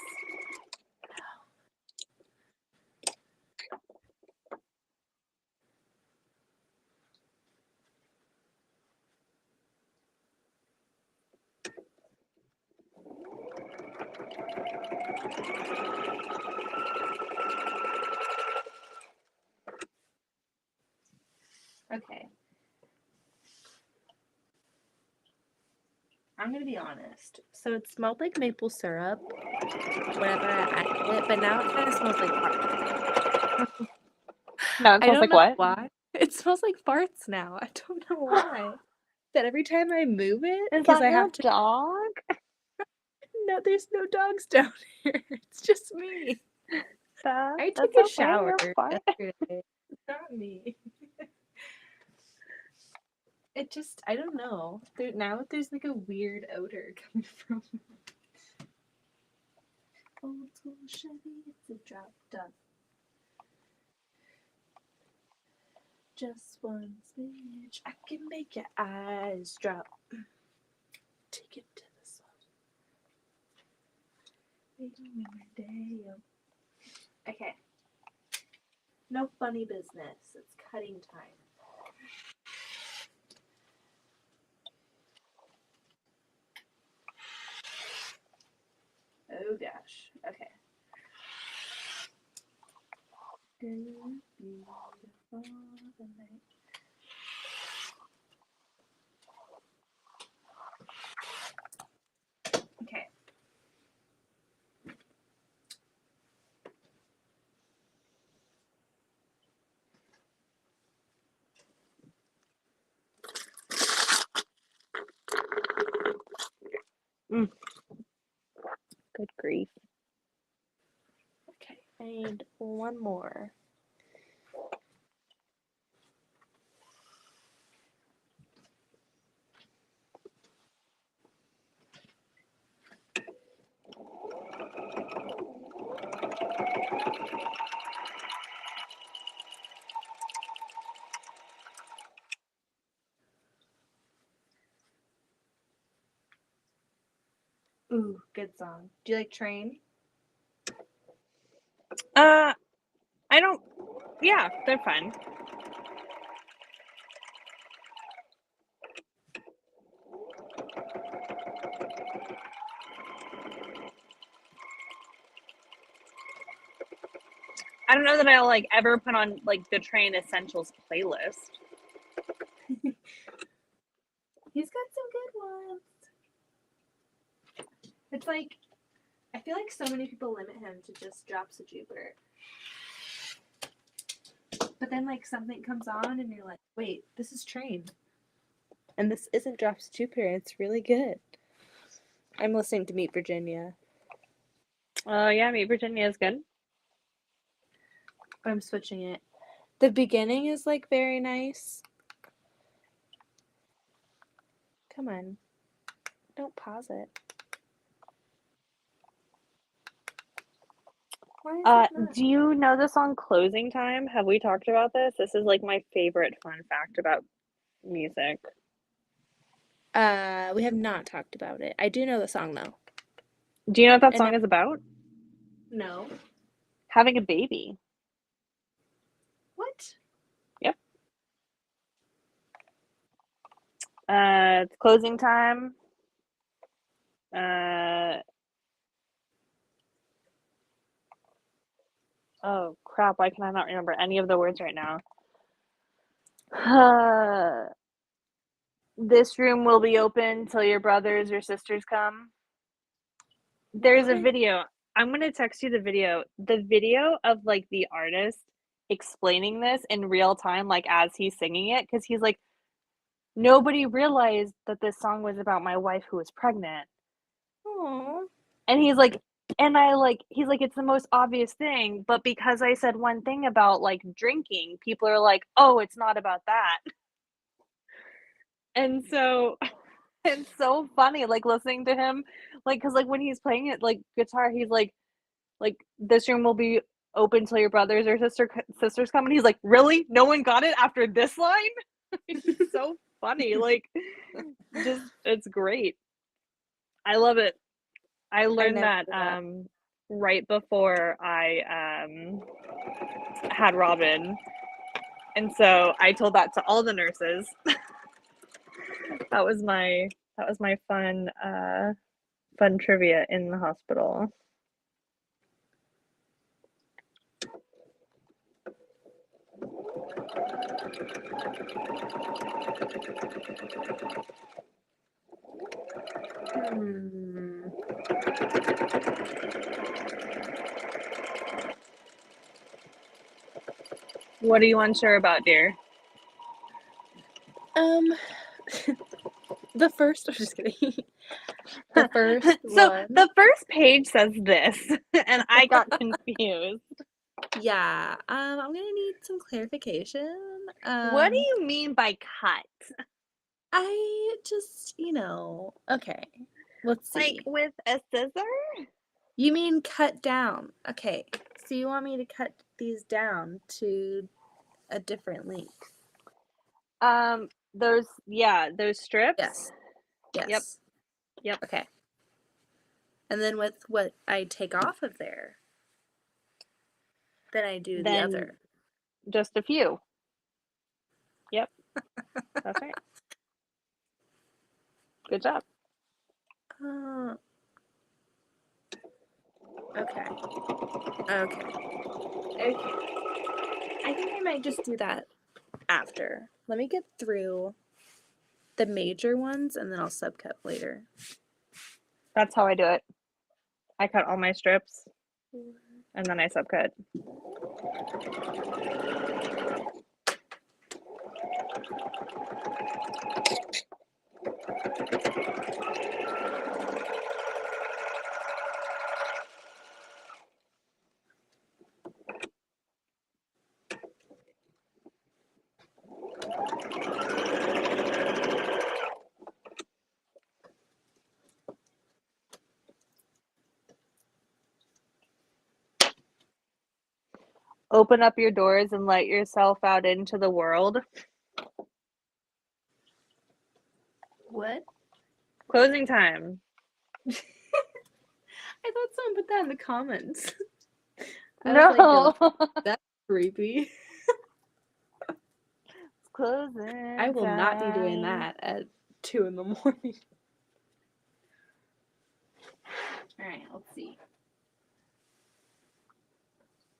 Okay. I'm gonna be honest. So it smelled like maple syrup whenever I added it, but now it kind of smells like farts. No, it I smells don't like know what? why. It smells like farts now. I don't know why. That every time I move it, Is because that I your have to. dog? No, there's no dogs down here. It's just me. I took That's a okay. shower You're fine. yesterday. It's not me. It just, I don't know. Now there's like a weird odor coming from it. Old school Chevy, it's a drop done. Just one smidge, I can make your eyes drop. Take it to the sun. Okay. No funny business. It's cutting time. Oh gosh. Okay. Okay. Good grief. Okay, I need one more. Ooh, good song. Do you like Train? I don't. Yeah, they're fun. I don't know that I'll like ever put on like the Train Essentials playlist. He's got some good ones. It's like, I feel like so many people limit him to just Drops of Jupiter. But then like something comes on and you're like, wait, this is Train. And this isn't Drops of Jupiter. It's really good. I'm listening to Meet Virginia. Yeah, Meet Virginia is good. I'm switching it. The beginning is like very nice. Come on. Don't pause it. Why is it not? Do you know the song Closing Time? Have we talked about this? This is like my favorite fun fact about music. We have not talked about it. I do know the song though. Do you know what that And song is about? No. Having a baby. What? Yep. It's Closing Time. Oh crap, why can I not remember any of the words right now? This room will be open till your brothers or sisters come. There's a What? video. I'm going to text you the video. The video of like the artist explaining this in real time, like as he's singing it, because he's like, nobody realized that this song was about my wife who was pregnant. Aww. And he's like, he's like, it's the most obvious thing, but because I said one thing about like drinking, people are like, oh, it's not about that. And so it's so funny, like listening to him, like, because like when he's playing it, like guitar, he's like, this room will be open till your brothers or sisters come, and he's like, really? No one got it after this line? It's so funny, like, just it's great. I love it. I learned that right before I had Robin, and so I told that to all the nurses. That was my fun trivia in the hospital. What are you unsure about, dear? The first. I'm just kidding. The first So one. the first page says this, and I got confused. Yeah. I'm gonna need some clarification. What do you mean by cut? I just, okay. Let's see. Like with a scissor? You mean cut down. Okay. So you want me to cut these down to a different length? Those strips. Yes. Yes. Yep. Okay. And then with what I take off of there, then I do the other. Just a few. Yep. That's right. Good job. Okay. I think I might just do that after. Let me get through the major ones and then I'll subcut later. That's how I do it. I cut all my strips and then I subcut. Open up your doors and let yourself out into the world. What? Closing time. I thought someone put that in the comments. I No. was like, that's creepy. It's closing I will not be time. doing that at 2 in the morning. Alright, let's see.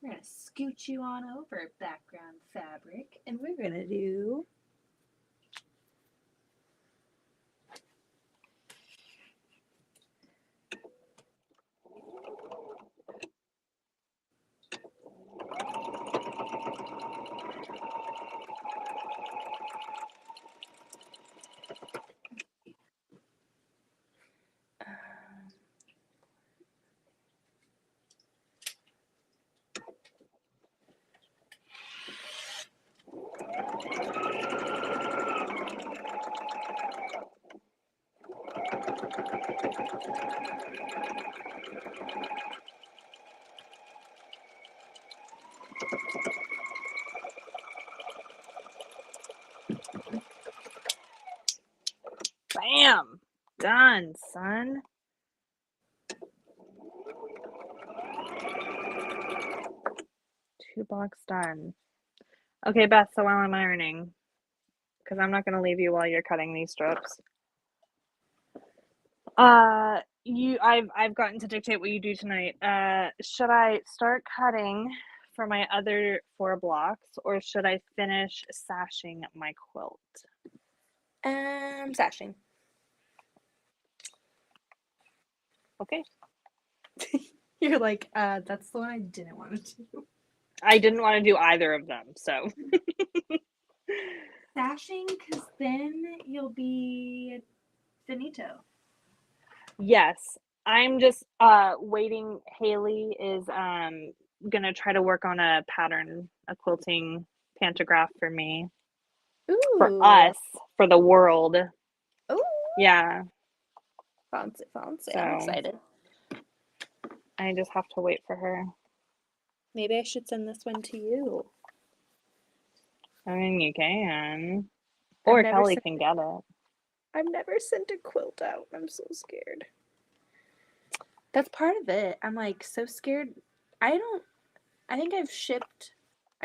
We're going to scoot you on over, background fabric, and we're going to do Bam! Done, son. Two blocks done. Okay, Beth, so while I'm ironing, because I'm not going to leave you while you're cutting these strips. I've gotten to dictate what you do tonight. Should I start cutting for my other 4 blocks, or should I finish sashing my quilt? sashing. Okay. You're like, that's the one I didn't want to do. I didn't want to do either of them, so. Sashing, because then you'll be finito. Yes, I'm just waiting. Haley is gonna try to work on a pattern, a quilting pantograph for me. Ooh. For us, for the world. Ooh. Yeah. Fancy. I'm So, excited. I just have to wait for her. Maybe I should send this one to you. I mean, you can. Or Kelly can get it. I've never sent a quilt out. I'm so scared. That's part of it. I'm like so scared. I think I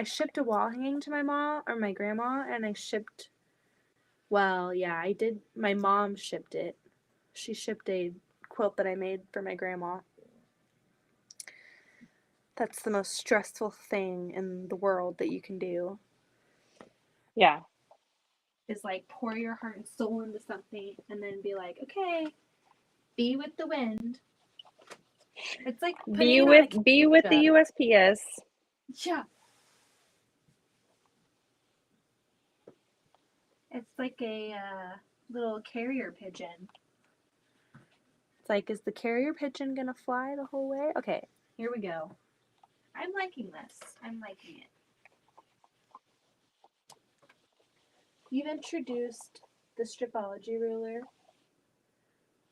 shipped a wall hanging to my mom or my grandma, and I did. My mom shipped it. She shipped a quilt that I made for my grandma. That's the most stressful thing in the world that you can do. Yeah. Is like pour your heart and soul into something and then be like, okay, be with the wind. It's like Be with the USPS. Yeah. It's like a little carrier pigeon. It's like, is the carrier pigeon gonna fly the whole way? Okay, here we go. I'm liking this. I'm liking it. You've introduced the stripology ruler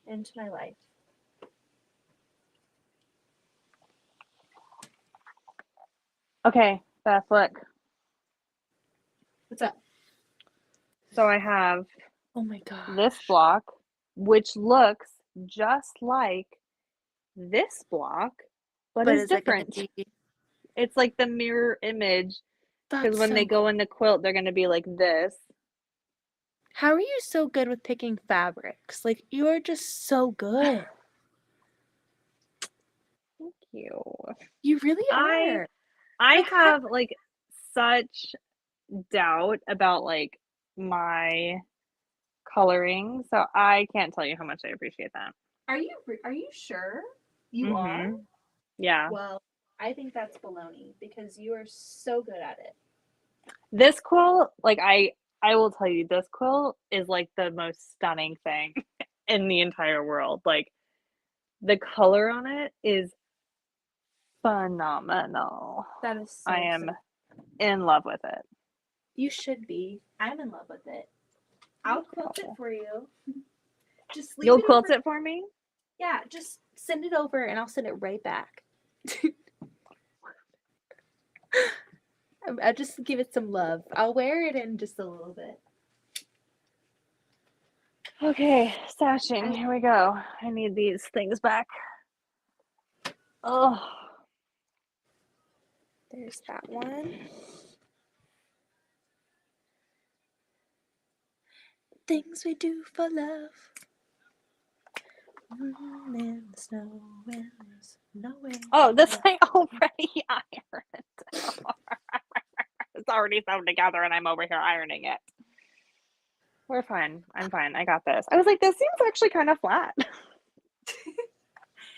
into my life. Okay, Beth, look. What's up? So I have Oh my gosh. this block, which looks just like this block, but is different. It's like the mirror image, because when they go in the quilt, they're going to be like this. How are you so good with picking fabrics? Like, you are just so good. Thank you. You really are. I Like, have like such doubt about like my coloring, so I can't tell you how much I appreciate that. Are you sure? You are? Mm-hmm. Yeah. Well, I think that's baloney because you are so good at it. This quilt, like I will tell you, this quilt is like the most stunning thing in the entire world. Like the color on it is phenomenal. That is so I am so. in love with it. You should be. I'm in love with it. I'll quilt it for you. Just leave You'll it quilt over. it for me? Yeah, just send it over and I'll send it right back. I'll just give it some love. I'll wear it in just a little bit. Okay, stashing. Here we go. I need these things back. Oh, There's that one. Things we do for love. In the snow when there's nowhere. oh, this I already ironed. It's already sewn together, and I'm over here ironing it. We're fine. I'm fine. I got this. I was like, this seems actually kind of flat.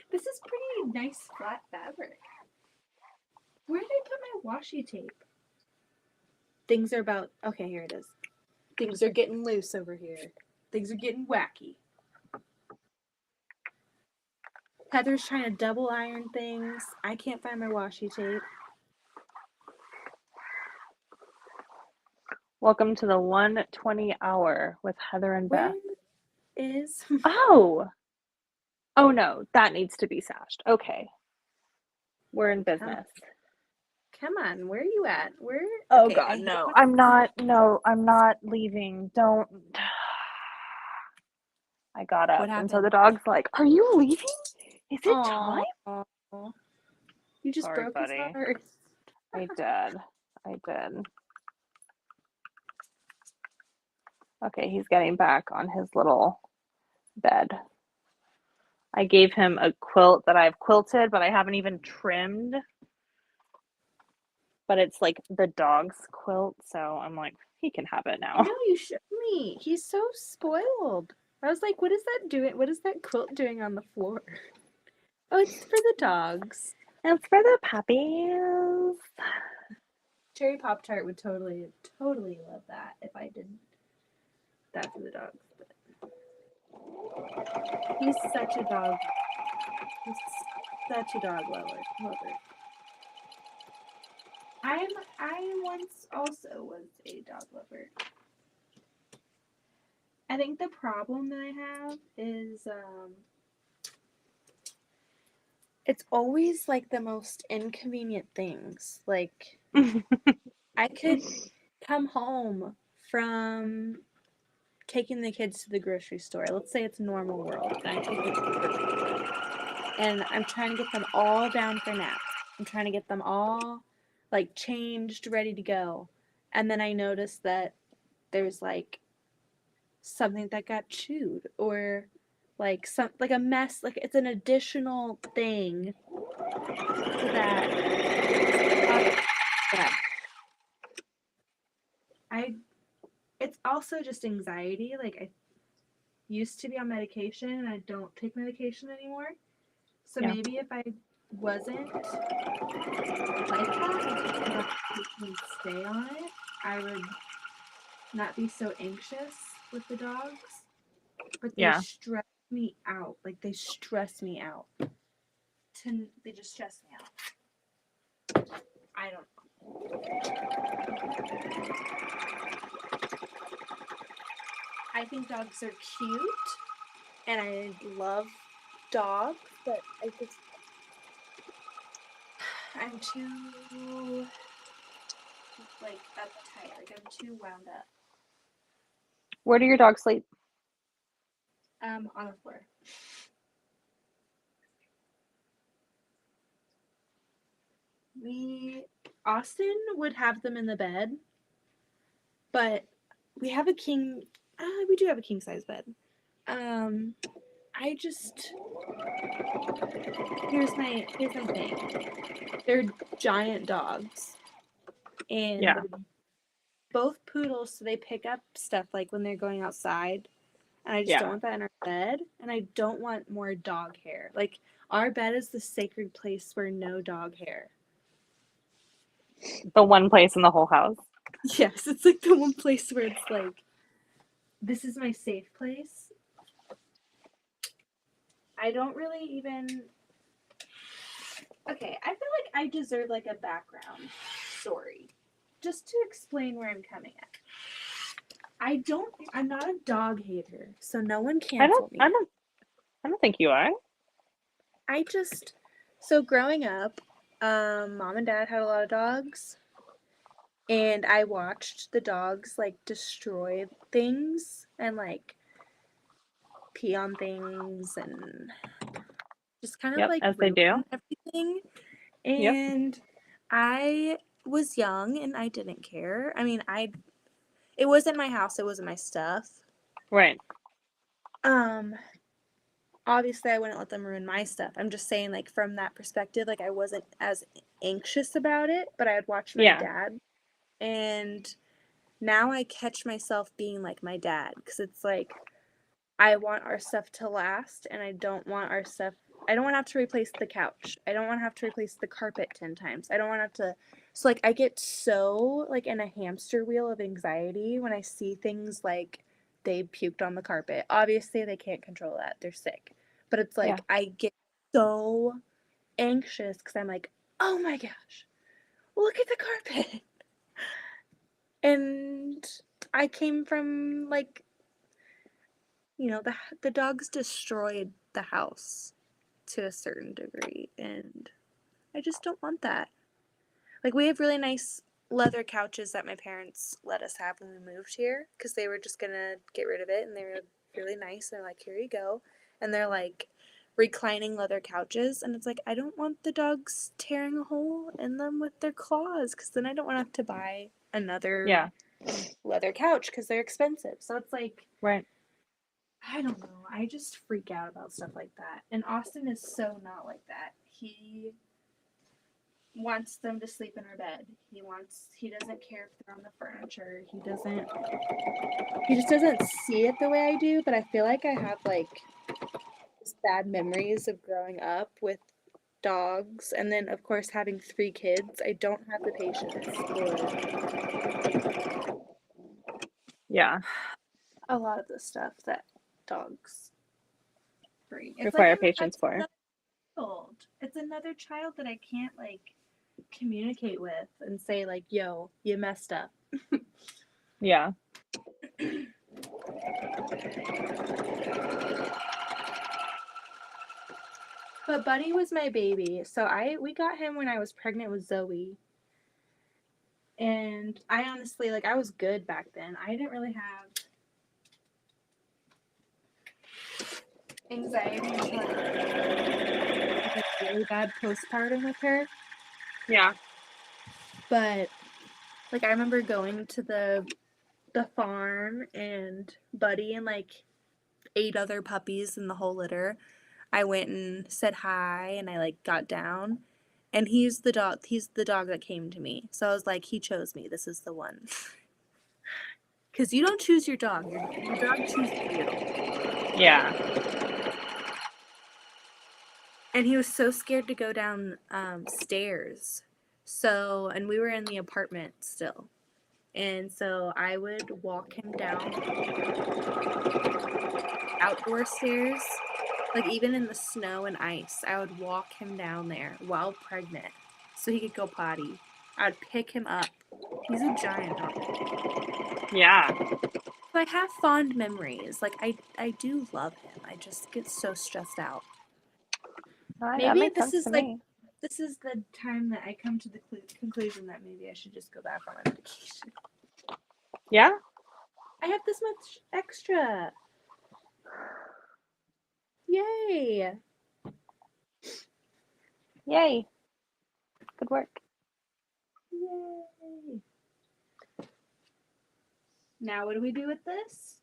This is pretty nice flat fabric. Where did I put my washi tape? Things are about. Okay, here it is. Things are getting loose over here. Things are getting wacky. Heather's trying to double iron things. I can't find my washi tape. Welcome to the 1:20 hour with Heather and Beth. Where is? Oh! Oh no, that needs to be sashed. Okay. We're in business. Come on, where are you at? Where? Oh Okay, god, no. I'm not leaving. Don't. I got up, What and so happened? the dog's like, "Are you leaving? Is it time?" Aw. You just Sorry, broke buddy. his heart. I did. Okay, he's getting back on his little bed. I gave him a quilt that I've quilted, but I haven't even trimmed. But it's like the dog's quilt, so I'm like, he can have it I now. know you showed me. He's so spoiled. I was like, what is that doing? What is that quilt doing on the floor? Oh, it's for the dogs. It's for the puppies. Cherry Pop Tart would totally love that if I did that for the dogs. But he's such a dog. He's such a dog lover. I once also was a dog lover. I think the problem that I have is it's always like the most inconvenient things. Like I could come home from taking the kids to the grocery store. Let's say it's normal world and I take them to the grocery store. And I'm trying to get them all down for naps. I'm trying to get them all like changed, ready to go. And then I notice that there's like something that got chewed or like a mess, like it's an additional thing that it's also just anxiety. Like I used to be on medication and I don't take medication anymore. So Yeah. maybe if I wasn't like that and stay on it, I would not be so anxious with the dogs. But they stress me out. Like they stress me out. They just stress me out. I don't know. I think dogs are cute and I love dogs, but I'm too like uptight. Like I'm too wound up. Where do your dogs sleep? On the floor. Austin would have them in the bed, but we have a king. We do have a king size bed. I just here's my thing. They're giant dogs, and Yeah. they're both poodles, so they pick up stuff like when they're going outside. And I just don't Yeah. want that in our bed, and I don't want more dog hair. Like our bed is the sacred place where no dog hair. The one place in the whole house. Yes, it's like the one place where it's like, this is my safe place. I don't really even. Okay, I feel like I deserve like a background story, just to explain where I'm coming at. I'm not a dog hater, so no one cancel me. I don't think you are. So growing up, mom and dad had a lot of dogs, and I watched the dogs like destroy things and like pee on things and just kind of Yep, like as they ruin do. everything. Yep. And I was young and I didn't care. I mean, it wasn't my house, it wasn't my stuff. Right. Obviously I wouldn't let them ruin my stuff. I'm just saying, like, from that perspective, like, I wasn't as anxious about it, but I would watch my Yeah. dad, and now I catch myself being like my dad, because it's like I want our stuff to last, and I don't want to have to replace the couch. I don't want to have to replace the carpet 10 times. I don't want to have to. So, like, I get so, like, in a hamster wheel of anxiety when I see things like they puked on the carpet. Obviously, they can't control that. They're sick. But it's Yeah. like, I get so anxious because I'm like, oh my gosh, look at the carpet. And I came from, like, the dogs destroyed the house to a certain degree, and I just don't want that. Like, we have really nice leather couches that my parents let us have when we moved here because they were just gonna get rid of it, and they were really nice. They're like, here you go. And they're like reclining leather couches, and it's like, I don't want the dogs tearing a hole in them with their claws, because then I don't want to have to buy another Yeah. leather couch because they're expensive. So it's like, Right. I don't know. I just freak out about stuff like that. And Austin is so not like that. He wants them to sleep in our bed. He doesn't care if they're on the furniture. He just doesn't see it the way I do, but I feel like I have like just bad memories of growing up with dogs, and then of course having 3 kids. I don't have the patience for Yeah. a lot of the stuff that dogs bring. It's like Require patience for. it's another child that I can't like communicate with and say like, yo, you messed up. Yeah. But Buddy was my baby, so we got him when I was pregnant with Zoe. And I honestly, like, I was good back then. I didn't really have anxiety until I had a really bad postpartum with her. Yeah. But like, I remember going to the farm, and Buddy and like 8 other puppies in the whole litter. I went and said hi, and I like got down, and he's the dog that came to me. So I was like, he chose me. This is the one. Because you don't choose your dog. Your dog chooses you. Yeah. And he was so scared to go down stairs. So, and we were in the apartment still. And so I would walk him down outdoor stairs. Like, even in the snow and ice, I would walk him down there while pregnant so he could go potty. I would pick him up. He's a giant dog. Yeah. So I have fond memories. Like, I do love him. I just get so stressed out. That Maybe makes sense to me. this is the time that I come to the conclusion that maybe I should just go back on my medication. Yeah. I have this much extra. Yay! Yay. Good work. Yay! Now what do we do with this?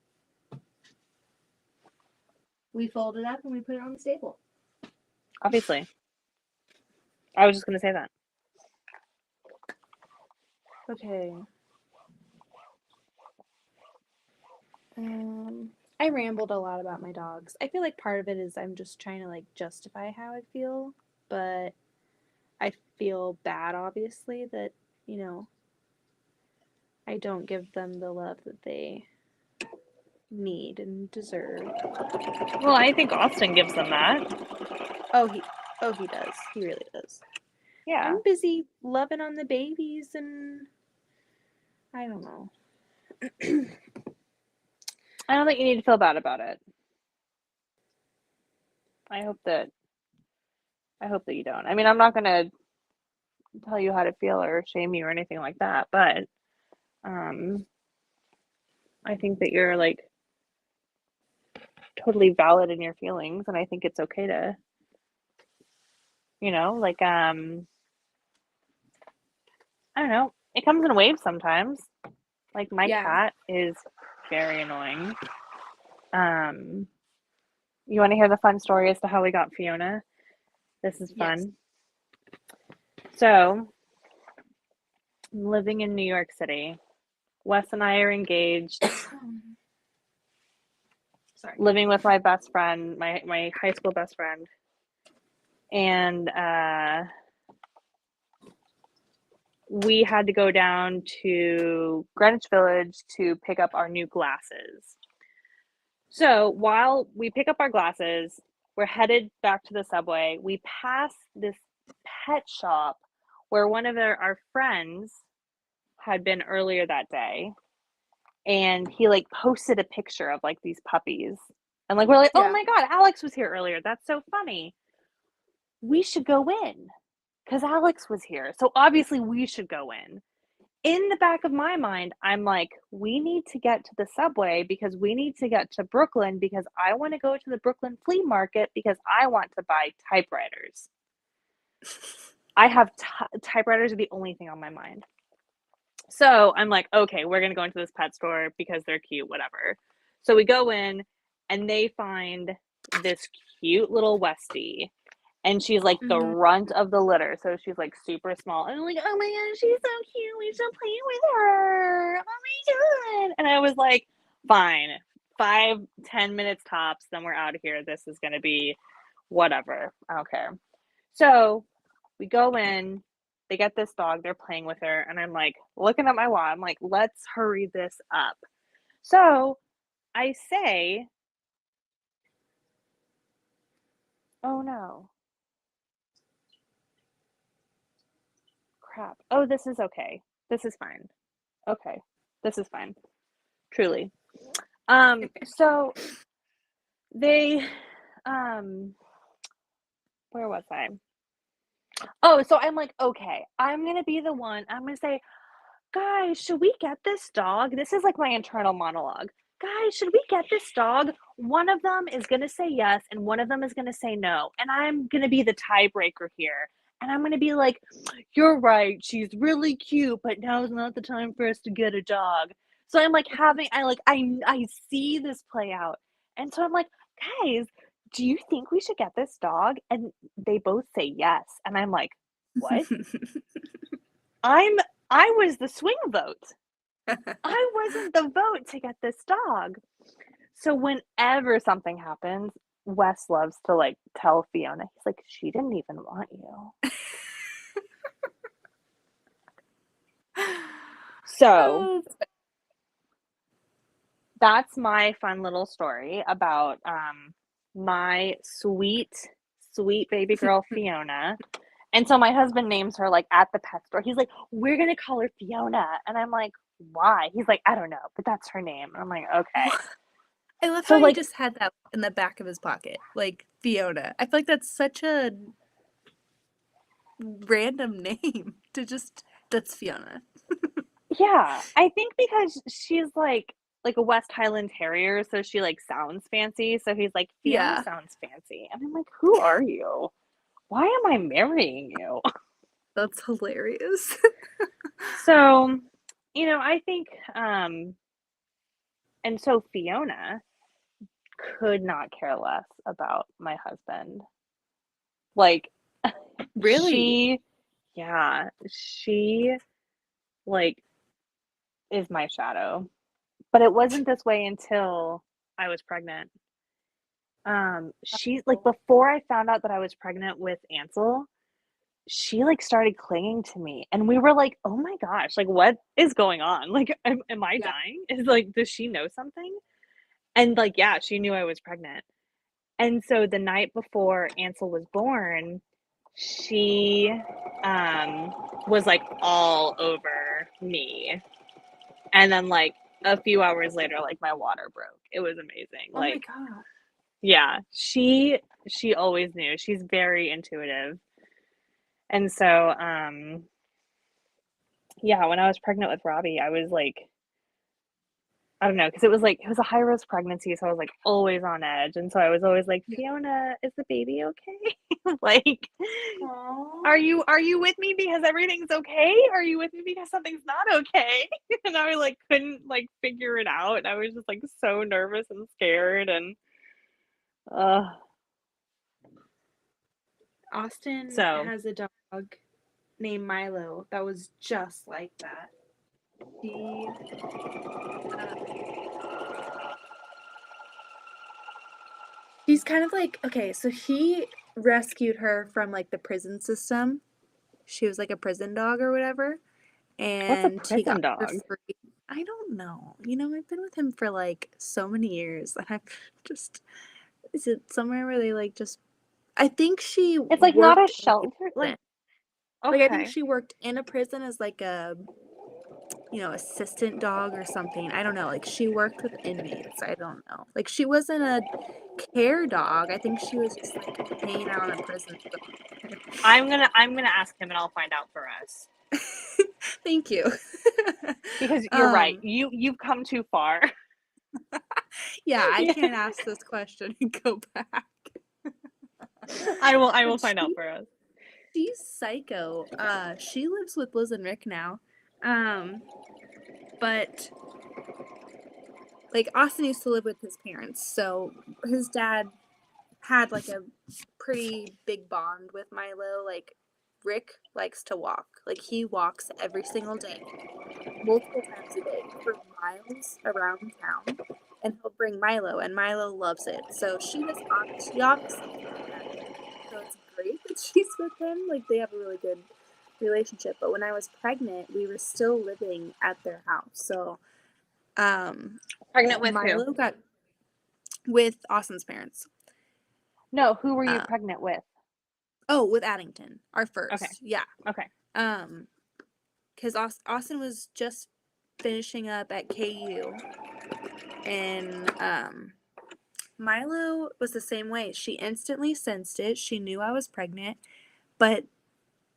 we fold it up and we put it on the table. Obviously. I was just going to say that. Okay. I rambled a lot about my dogs. I feel like part of it is I'm just trying to like justify how I feel, but I feel bad obviously that, you know, I don't give them the love that they need and deserve. Well, I think Austin gives them that. Oh, he does. He really does. Yeah. I'm busy loving on the babies and I don't know. I don't think you need to feel bad about it. I hope that you don't. I mean, I'm not going to tell you how to feel or shame you or anything like that, but I think that you're like totally valid in your feelings, and I think it's okay to, you know, like I don't know, it comes in waves sometimes. Like my cat is very annoying. You want to hear the fun story as to how we got Fiona? This is fun. Yes. So, I'm living in New York City. Wes and I are engaged. Sorry. Living with my best friend, my high school best friend. And we had to go down to Greenwich Village to pick up our new glasses. So while we pick up our glasses, we're headed back to the subway. We pass this pet shop where one of our friends had been earlier that day. And he like posted a picture of like these puppies. And like we're like, oh my God, Alex was here earlier. That's so funny. We should go in because Alex was here. So obviously we should go in. In the back of my mind, I'm like, we need to get to the subway because we need to get to Brooklyn because I want to go to the Brooklyn flea market because I want to buy typewriters. I have typewriters are the only thing on my mind. So I'm like, okay, we're going to go into this pet store because they're cute, whatever. So we go in and they find this cute little Westie. And she's like the runt of the litter. So she's like super small. And I'm like, oh my God, she's so cute. We should play with her. Oh my God. And I was like, fine, 5-10 minutes tops. Then we're out of here. This is going to be whatever. I don't care. So we go in. They get this dog. They're playing with her. And I'm like, looking at my watch. I'm like, let's hurry this up. So I say, oh no. Crap. Oh, this is okay. This is fine. Okay. This is fine. Truly. So they where was I? Oh, so I'm like, okay, I'm gonna be the one. I'm gonna say, guys, should we get this dog? This is like my internal monologue. Guys, should we get this dog? One of them is gonna say yes, and one of them is gonna say no. And I'm gonna be the tiebreaker here. And I'm gonna be like, you're right, she's really cute, but now's not the time for us to get a dog. So I'm like I see this play out. And so I'm like, guys, do you think we should get this dog? And they both say yes. And I'm like, what? I was the swing vote. I wasn't the vote to get this dog. So whenever something happens, Wes loves to like tell Fiona, he's like, she didn't even want you. So that's my fun little story about my sweet baby girl Fiona. And so my husband names her like at the pet store. He's like, we're gonna call her Fiona. And I'm like, why? He's like, I don't know, but that's her name. And I'm like, okay. I love how he just had that in the back of his pocket, like Fiona. I feel like that's such a random name to just, that's Fiona. Yeah, I think because she's like a West Highland Terrier, so she like sounds fancy. So he's like, Fiona sounds fancy. And I'm like, who are you? Why am I marrying you? That's hilarious. So, you know, I think and so Fiona could not care less about my husband. Like, Really? she like is my shadow. But it wasn't this way until I was pregnant. She like before I found out that I was pregnant with Ansel, she like started clinging to me and we were like, oh my gosh, like what is going on? Like, am I Yeah. dying? Is like, does she know something? And like, yeah, she knew I was pregnant. And so the night before Ansel was born, she was like all over me. And then like a few hours later, like my water broke. It was amazing. Oh my Like, god. yeah, she always knew. She's very intuitive. And so yeah, when I was pregnant with Robbie, I was like, I don't know, because it was a high risk pregnancy, so I was like always on edge. And so I was always like, Yeah. Fiona, is the baby okay? Like, Aww. are you with me because everything's okay? Are you with me because something's not okay? And I like couldn't like figure it out. And I was just like so nervous and scared and uh Austin so has a dog named Milo that was just like that. He He's kind of like, okay, so he rescued her from like the prison system. She was like a prison dog or whatever, what's a and he prison got her dog? free. I don't know. You know, I've been with him for like so many years, and I've just, is it somewhere where they like just, I think she It's like not a worked in a shelter. prison. Like I think Okay. she worked in a prison as like a, you know, assistant dog or something. I don't know. Like she worked with inmates. I don't know. Like she wasn't a care dog. I think she was just like hanging out in a prison somewhere. I'm gonna ask him and I'll find out for us. Thank you. Because you're right. You've come too far. Yeah, I Yeah. can't ask this question and go back. I will But find out for us. she's psycho. She lives with Liz and Rick now. But like Austin used to live with his parents, so his dad had like a pretty big bond with Milo. Like Rick likes to walk. Like he walks every single day, multiple times a day for miles around town, and he'll bring Milo, and Milo loves it. So she obviously found that. So it's great that she's with him. Like they have a really good relationship. But when I was pregnant, we were still living at their house. So Pregnant with who? Milo got with Austin's parents. No, who were you Uh, pregnant with? oh, with Addington, our Okay. first. Yeah. Okay. Because Austin was just finishing up at KU, and Milo was the same way. She instantly sensed it. She knew I was pregnant, but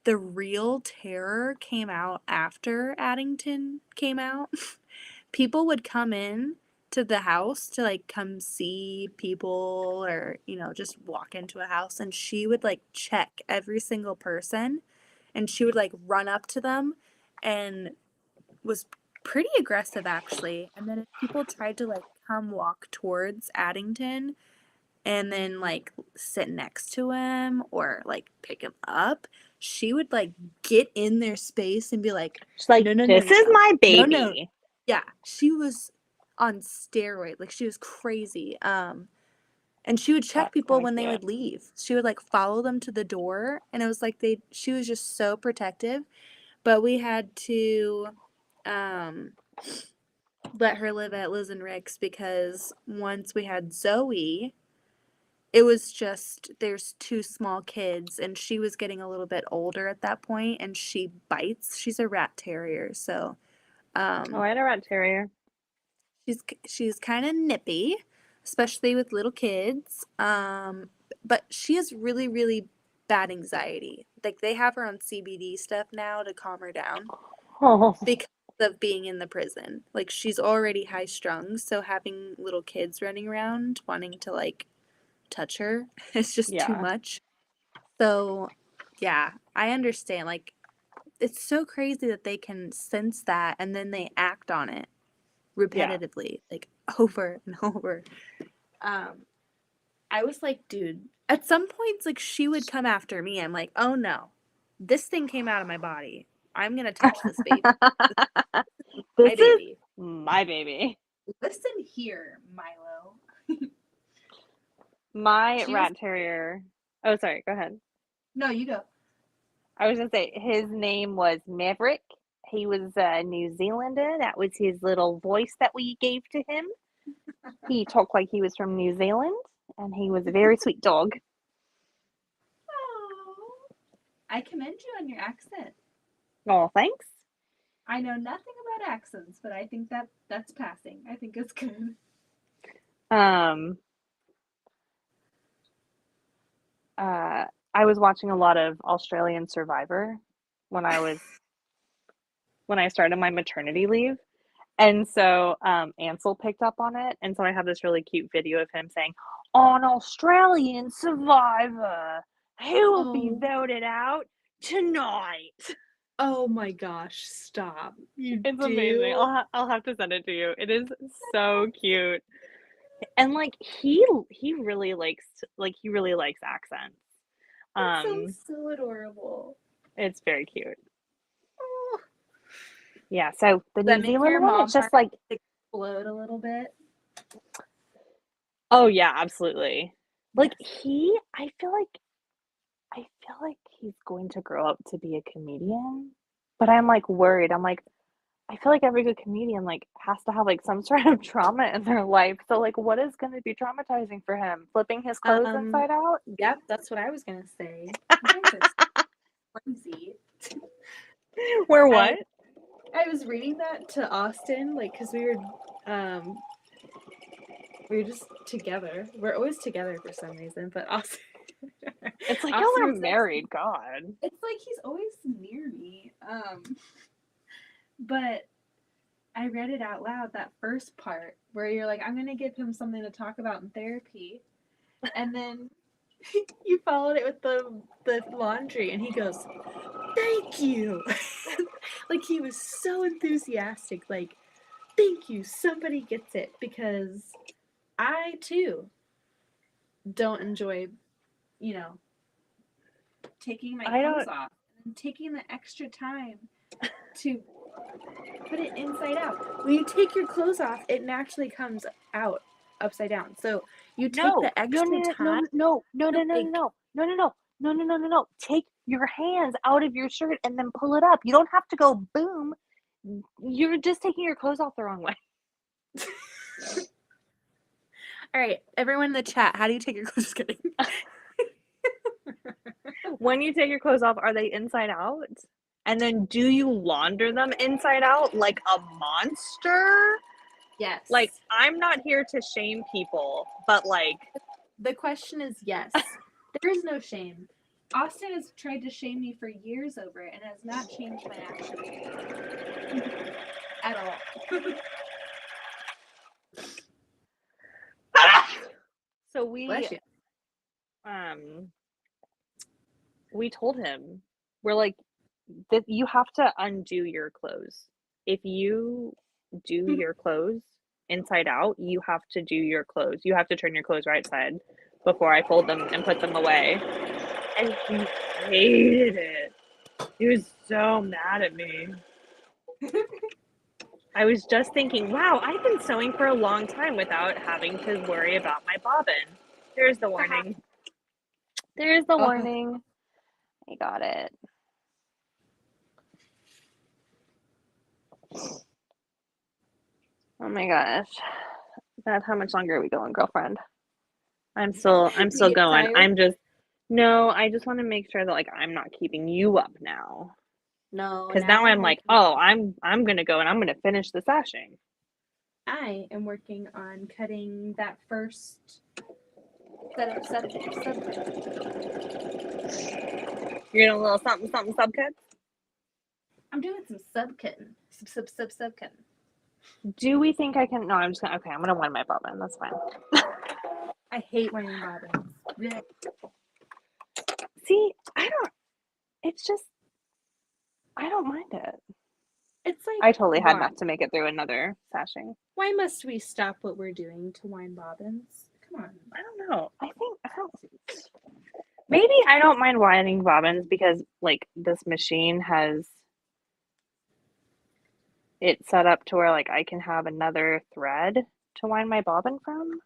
the real terror came out after Addington came out. People would come in to the house to like come see people or, you know, just walk into a house, and she would like check every single person, and she would like run up to them and was pretty aggressive actually. And then if people tried to like come walk towards Addington and then like sit next to him or like pick him up, she would like get in their space and be like, She's like, no, no, no, this no, is no. my No, no. baby. Yeah, she was on steroid. Like she was crazy. And she would check That's people not when they good. would leave. She would like follow them to the door, and it was like she was just so protective. But we had to um let her live at Liz and Rick's because once we had Zoe, it was just there's two small kids, and she was getting a little bit older at that point, and she bites. She's a rat terrier, so Oh, I had a rat terrier. she's kind of nippy, especially with little kids. But she has really really bad anxiety. Like they have her on CBD stuff now to calm her down Oh, because of being in the prison. Like she's already high strung, so having little kids running around wanting to like touch her is just too yeah. much. So, yeah, I understand. Like it's so crazy that they can sense that and then they act on it Yeah. repetitively, like over and over. I was like, dude, at some points, like, she would come after me. I'm like, oh no, this thing came out of my body. I'm gonna touch this baby. My This is baby. my baby. Listen here, Milo. My She rat was. terrier. Oh, sorry. Go ahead. No, you go. I was gonna say his name was Maverick. He was a New Zealander. That was his little voice that we gave to him. He talked like he was from New Zealand, and he was a very sweet dog. Oh, I commend you on your accent. Oh, thanks. I know nothing about accents, but I think that's passing. I think it's good. I was watching a lot of Australian Survivor when I started my maternity leave. And so Ansel picked up on it. And so I have this really cute video of him saying, on Australian Survivor, who will be voted out tonight? Oh my gosh, stop. You It's do? amazing. I'll have to send it to you. It is so cute. And like he really likes accents. That sounds so adorable. It's very cute. Oh. Yeah, so the That New make Zealand your one, mom it's just heart like, explode a little bit? oh yeah, absolutely. Like I feel like he's going to grow up to be a comedian, but I'm like worried. I'm like, I feel like every good comedian like has to have like some sort of trauma in their life. So like, what is going to be traumatizing for him? Flipping his clothes inside out? Yep, that's what I was gonna say. You guys are crazy. Where what? I was reading that to Austin, like, because we were just together. We're always together for some reason, but Austin. It's like y'all Austin are was like, married. God. it's like he's always near me. But I read it out loud, that first part where you're like, I'm gonna give him something to talk about in therapy, and then you followed it with the laundry, and he goes, "Thank you." Like he was so enthusiastic. Like, thank you, somebody gets it, because I too don't enjoy, you know, taking my clothes off and taking the extra time to put it inside out. When you take your clothes off, it naturally comes out upside down. So you take the extra time. No. Take your hands out of your shirt and then pull it up. You don't have to go boom. You're just taking your clothes off the wrong way. All right, everyone in the chat, how do you take your clothes? Just kidding. When you take your clothes off, are they inside out? And then do you launder them inside out like a monster? Yes. Like, I'm not here to shame people, but like, the question is yes. There is no shame. Austin has tried to shame me for years over it and has not changed my actions at all. so Bless you. we told him, we're like, that you have to undo your clothes. If you do your clothes inside out, you have to do your clothes. You have to turn your clothes right side before I fold them and put them away. And he hated it. He was so mad at me. I was just thinking, wow, I've been sewing for a long time without having to worry about my bobbin. There's the warning. There's the warning. I got it. Oh my gosh. Beth, how much longer are we going, girlfriend? I'm still going. Tired? I just want to make sure that like I'm not keeping you up now. No. Because now I'm like, I'm gonna go and I'm gonna finish the sashing. I am working on cutting that first set of sub. You're doing a little something subcut? I'm doing some sub cutting. Sub cutting. Do we think I can? No, I'm gonna wind my bobbin. That's fine. I hate winding bobbins. Yeah. See, I don't mind it. It's like, I totally had enough to make it through another sashing. Why must we stop what we're doing to wind bobbins? Come on. I don't know. I don't. Maybe I don't mind winding bobbins because like this machine has it set up to where like I can have another thread to wind my bobbin from.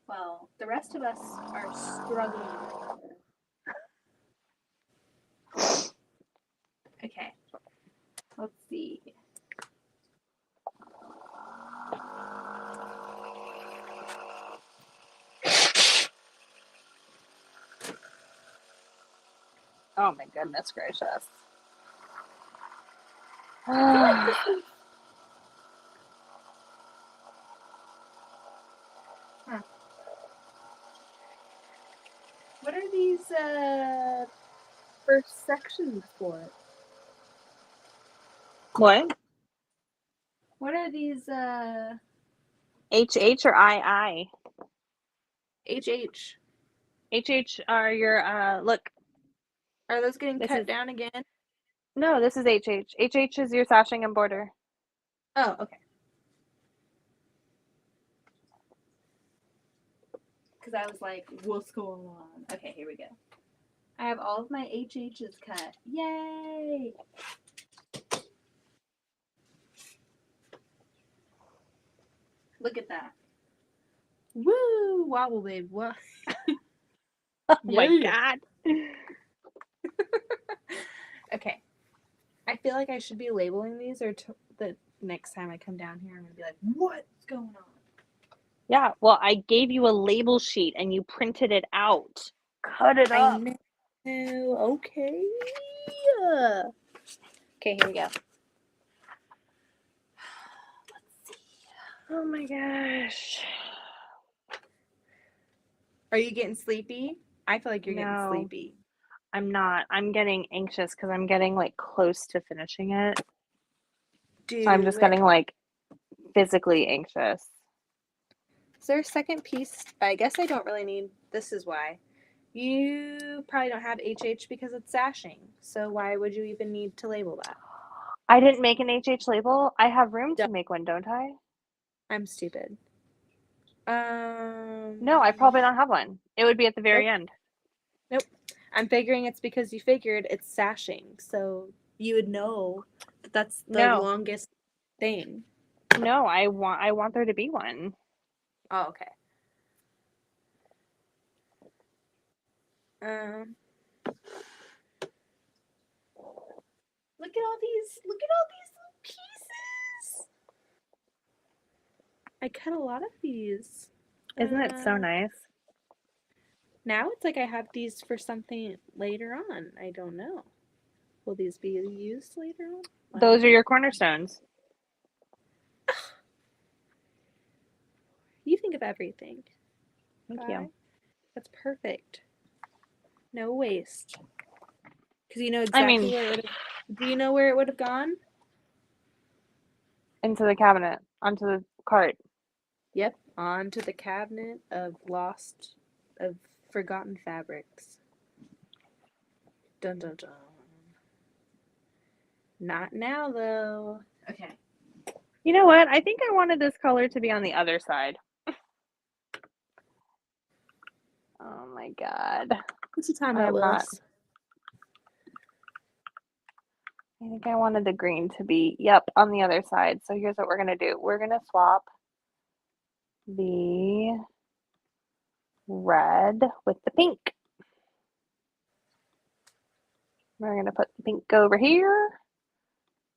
Well, the rest of us are struggling. Okay. Let's see. Oh my goodness gracious. What are these first sections for? What? What are these HH or II? HH? HH are your look. Are those getting This cut is down again? no, this is HH. HH is your sashing and border. Oh, okay. Because I was like, what's going on? Okay, here we go. I have all of my HHs cut. Yay! Look at that. Woo! Wobble, babe. What? Oh my god. Okay. I feel like I should be labeling these, or the next time I come down here, I'm going to be like, what's going on? Yeah, well, I gave you a label sheet and you printed it out. Cut it I up. know. Okay. Okay, here we go. Oh my gosh. Are you getting sleepy? I feel like you're getting No, sleepy. I'm not. I'm getting anxious because I'm getting like close to finishing it. So I'm just getting like physically anxious. Is there a second piece? I guess I don't really need. This is why. You probably don't have HH because it's sashing. So why would you even need to label that? I didn't make an HH label. I have room to Duh. make one, don't I? I'm stupid. No, I probably don't have one. It would be at the very end. Nope. I'm figuring it's because you figured it's sashing. So you would know that that's the No. longest thing. No, I want there to be one. Oh, okay. Um, look at all these little pieces. I cut a lot of these. Isn't it so nice? Now it's like I have these for something later on. I don't know. Will these be used later on? Those are your cornerstones. You think of everything. Thank Okay? you. That's perfect. No waste. Because you know I exactly mean, where it would have. Do you know where it would have gone? into the cabinet, onto the cart. Yep. Onto the cabinet of forgotten fabrics. Dun dun dun. Not now though. Okay. You know what? I think I wanted this color to be on the other side. Oh my god. What's the time I about, am not. Willis? I think I wanted the green to be, yep, on the other side. So here's what we're going to do. We're going to swap the red with the pink. We're going to put the pink over here.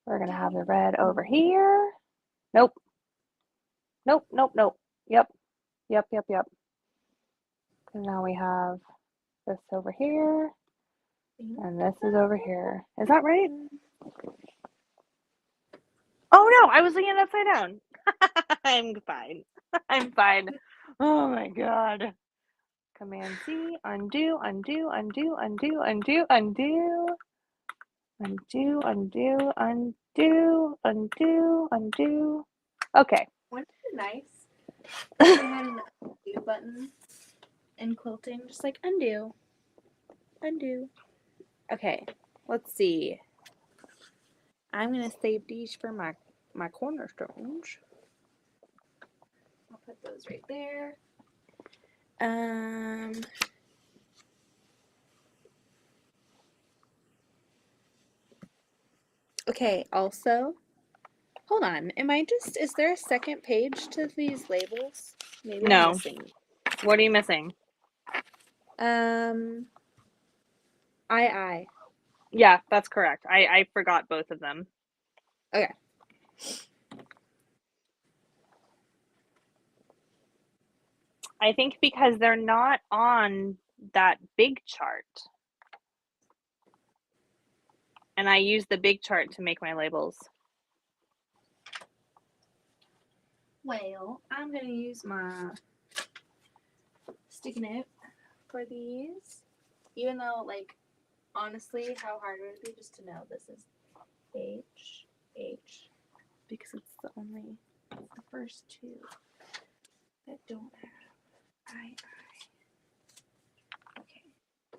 We're going to have the red over here. Nope. Nope, nope, nope. Yep. Yep, yep, yep. And now we have this over here. And this is over here. Is that right? Oh no, I was looking it upside down. I'm fine. I'm fine. Oh my god. Command C, undo, undo, undo, undo, undo, undo. Undo, undo, undo, undo, undo. Okay. Wouldn't it be nice if they had an undo button in quilting? Just like undo. Undo. Okay. Let's see. I'm gonna save these for my cornerstones. put those right there. Okay, also, hold on. Is there a second page to these labels? Maybe I'm No. missing. What are you missing? I. Yeah, that's correct. I forgot both of them. Okay. I think because they're not on that big chart. And I use the big chart to make my labels. Well, I'm going to use my sticky note for these. Even though, like, honestly, how hard would it be just to know this is H, because it's the first two that don't have I. Okay.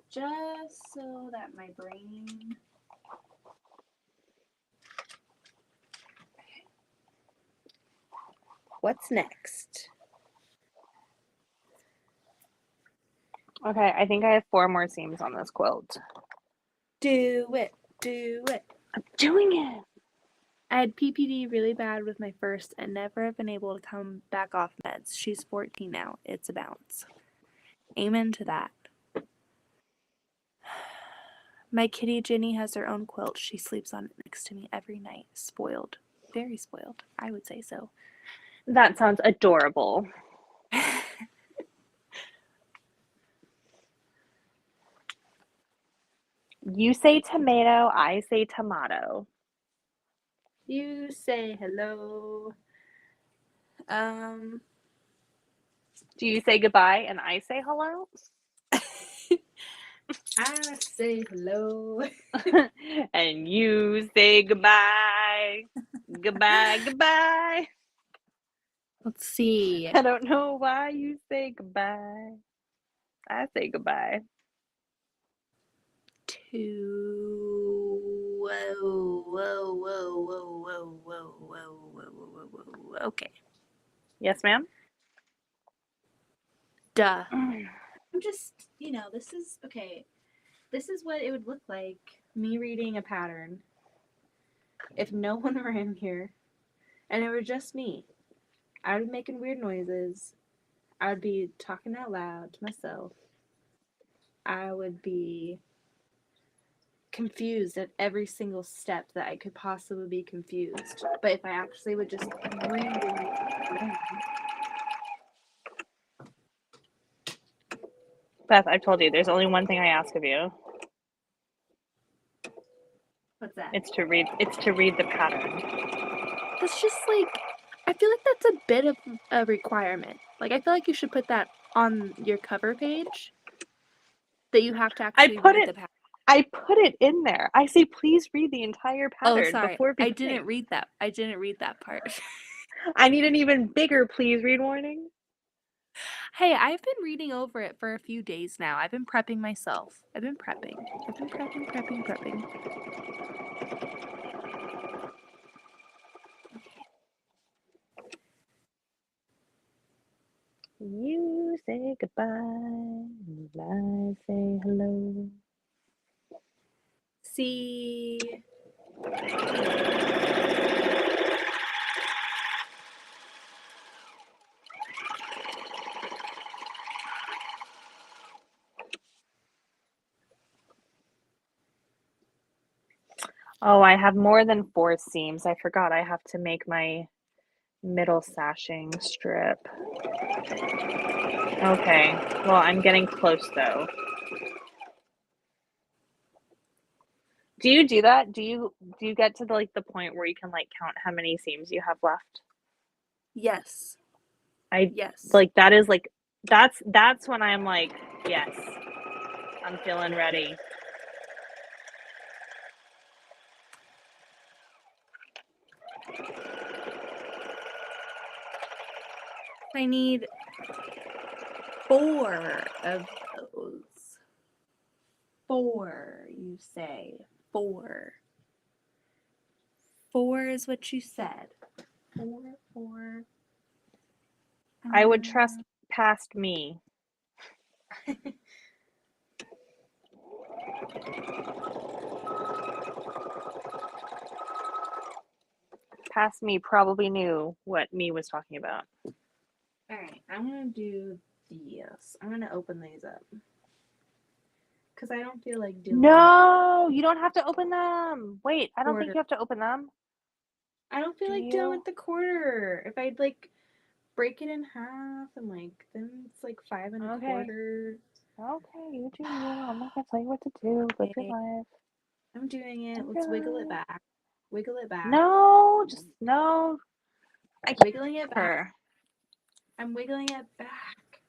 Just so that my brain. Okay. What's next? Okay, I think I have 4 more seams on this quilt. Do it. I'm doing it. I had PPD really bad with my first and never have been able to come back off meds. She's 14 now. It's a bounce. Amen to that. My kitty Jenny has her own quilt. She sleeps on it next to me every night. Spoiled. Very spoiled. I would say so. That sounds adorable. You say tomato, I say tomato. You say hello. Do you say goodbye and I say hello? I say hello. And you say goodbye. Goodbye. Let's see. I don't know why you say goodbye. I say goodbye. Whoa. Okay. Yes, ma'am? Duh. I'm just, this is, okay. This is what it would look like, me reading a pattern, if no one were in here, and it were just me. I would be making weird noises. I would be talking out loud to myself. I would be confused at every single step that I could possibly be confused. But if I actually would just read it. Beth, I've told you, there's only one thing I ask of you. What's that? It's to read the pattern. That's just like, I feel like that's a bit of a requirement. Like, I feel like you should put that on your cover page. That you have to actually read the pattern. I put it in there. I say, please read the entire pattern before beginning. I didn't read that part. I need an even bigger please read warning. Hey, I've been reading over it for a few days now. I've been prepping myself. I've been prepping. You say goodbye, and I say hello. See. Oh, I have more than 4 seams. I forgot I have to make my middle sashing strip. Okay, well, I'm getting close though. Do you do that? Do you get to the point where you can count how many seams you have left? Yes. Yes. That is that's when I'm like, yes, I'm feeling ready. I need 4 of those. 4, you say. 4. 4 is what you said. 4. I would trust past me. Past me probably knew what me was talking about. All right, I'm gonna do these. I'm gonna open these up because I don't feel like doing. No, you don't have to open them. Wait, I don't think Quarter. you have to open them. I don't feel Do like doing you? with the quarter. If I'd like break it in half and like then it's like 5 and a Okay. quarter. Okay, you do you. I'm not gonna tell you what to do. Live your Okay, life. I'm doing it. Live Let's your wiggle it life. back. Wiggle it back. No, just no. I can't Wiggling it back. her. I'm wiggling it back.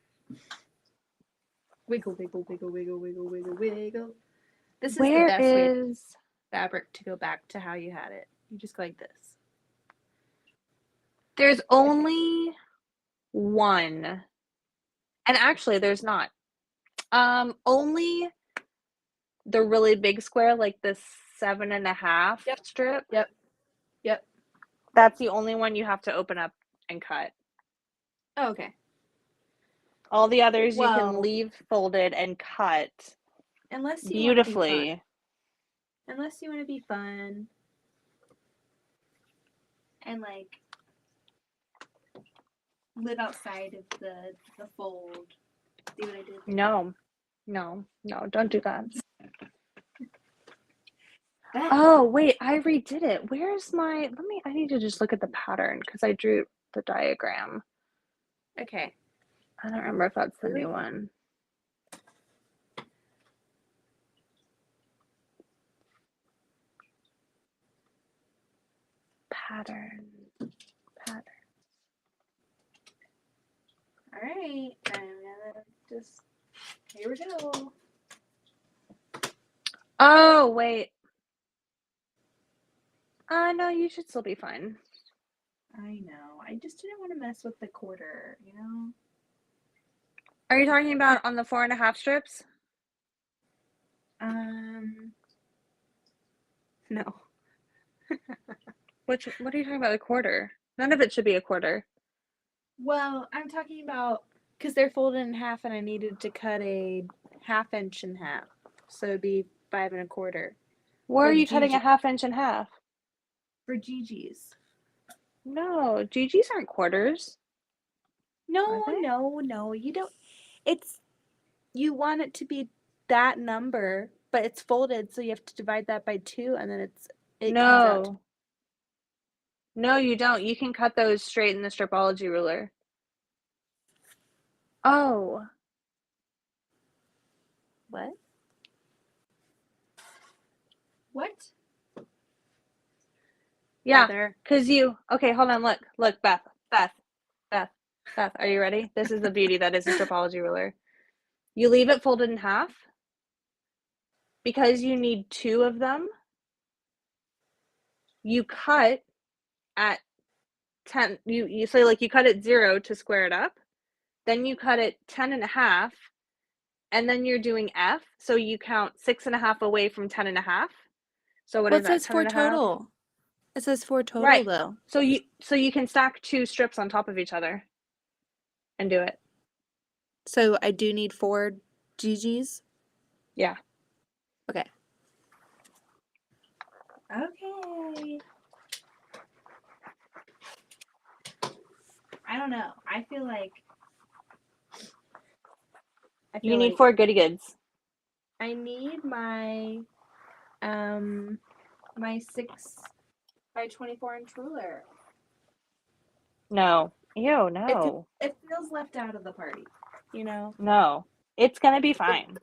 Wiggle, wiggle, wiggle, wiggle, wiggle, wiggle, wiggle. This is the Where best way is fabric to go back to how you had it. You just go like this. there's only one. And actually there's not. Only the really big square, like the 7.5 Yep. strip. Yep. Yep. That's the only one you have to open up and cut. Oh, okay. All the others you can Well, leave folded and cut unless you beautifully. Unless you want to be fun. And like live outside of the fold. See what I did? No, don't do that. Beth. Oh, wait, I redid it. Where's my, I need to just look at the pattern because I drew the diagram. Okay. I don't remember if that's the Really? new one. Pattern. All right. I'm gonna just. Here we go. Oh, wait. No, you should still be fine. I know. I just didn't want to mess with the quarter, you know? Are you talking about on the 4.5 strips? No. What are you talking about? A quarter? None of it should be a quarter. Well, I'm talking about because they're folded in half and I needed to cut a 1/2 inch in half. So it'd be 5 1/4. Where For are you cutting a Gigi. 1/2 inch in half? For Gigi's. No, GG's aren't quarters. No, Are they? no. You don't. It's. You want it to be that number, but it's folded, so you have to divide that by 2 and then it comes out. No. No, you don't. You can cut those straight in the stripology ruler. Oh. What? What? Yeah, Heather. because okay, hold on, look, Beth, are you ready? This is the beauty that is a stripology ruler. You leave it folded in half because you need 2 of them. You cut at 10, you say like you cut at 0 to square it up, then you cut it 10.5, and then you're doing F, so you count 6.5 away from 10.5. So what Well, is it that? says 4 10.5? total. It says 4 total, Right. though. So you can stack 2 strips on top of each other and do it. So I do need 4 GGs? Yeah. Okay. Okay. I don't know. I feel like You need 4 goody goods. I need my my 6 by 24 inch ruler. No. Ew, no. It feels left out of the party, you know? No. It's gonna be fine.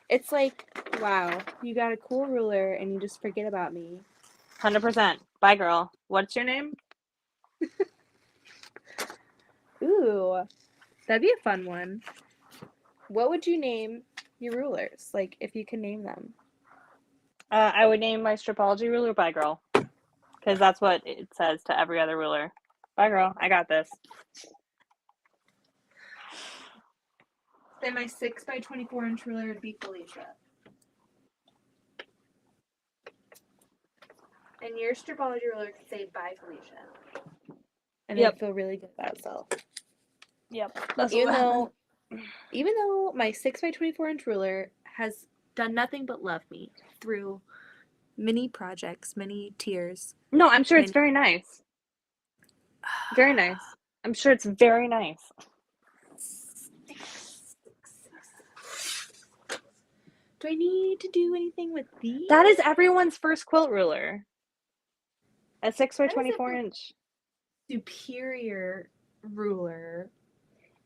It's like, wow, you got a cool ruler and you just forget about me. 100%. Bye, girl. What's your name? Ooh, that'd be a fun one. What would you name your rulers? Like, if you could name them. I would name my stripology ruler Bye Girl. Because that's what it says to every other ruler. Bye, girl. I got this. Then my 6 by 24 inch ruler would be Felicia. And your stripology ruler could say bye, Felicia. And Yep. it'd feel really good about itself. Yep. That's even what though my 6 by 24 inch ruler has done nothing but love me through many projects, many tears. No, I'm sure it's many- very nice. Very nice. I'm sure it's very nice. Do I need to do anything with these? That is everyone's first quilt ruler. A 6 by That is 24 a- inch. Superior ruler.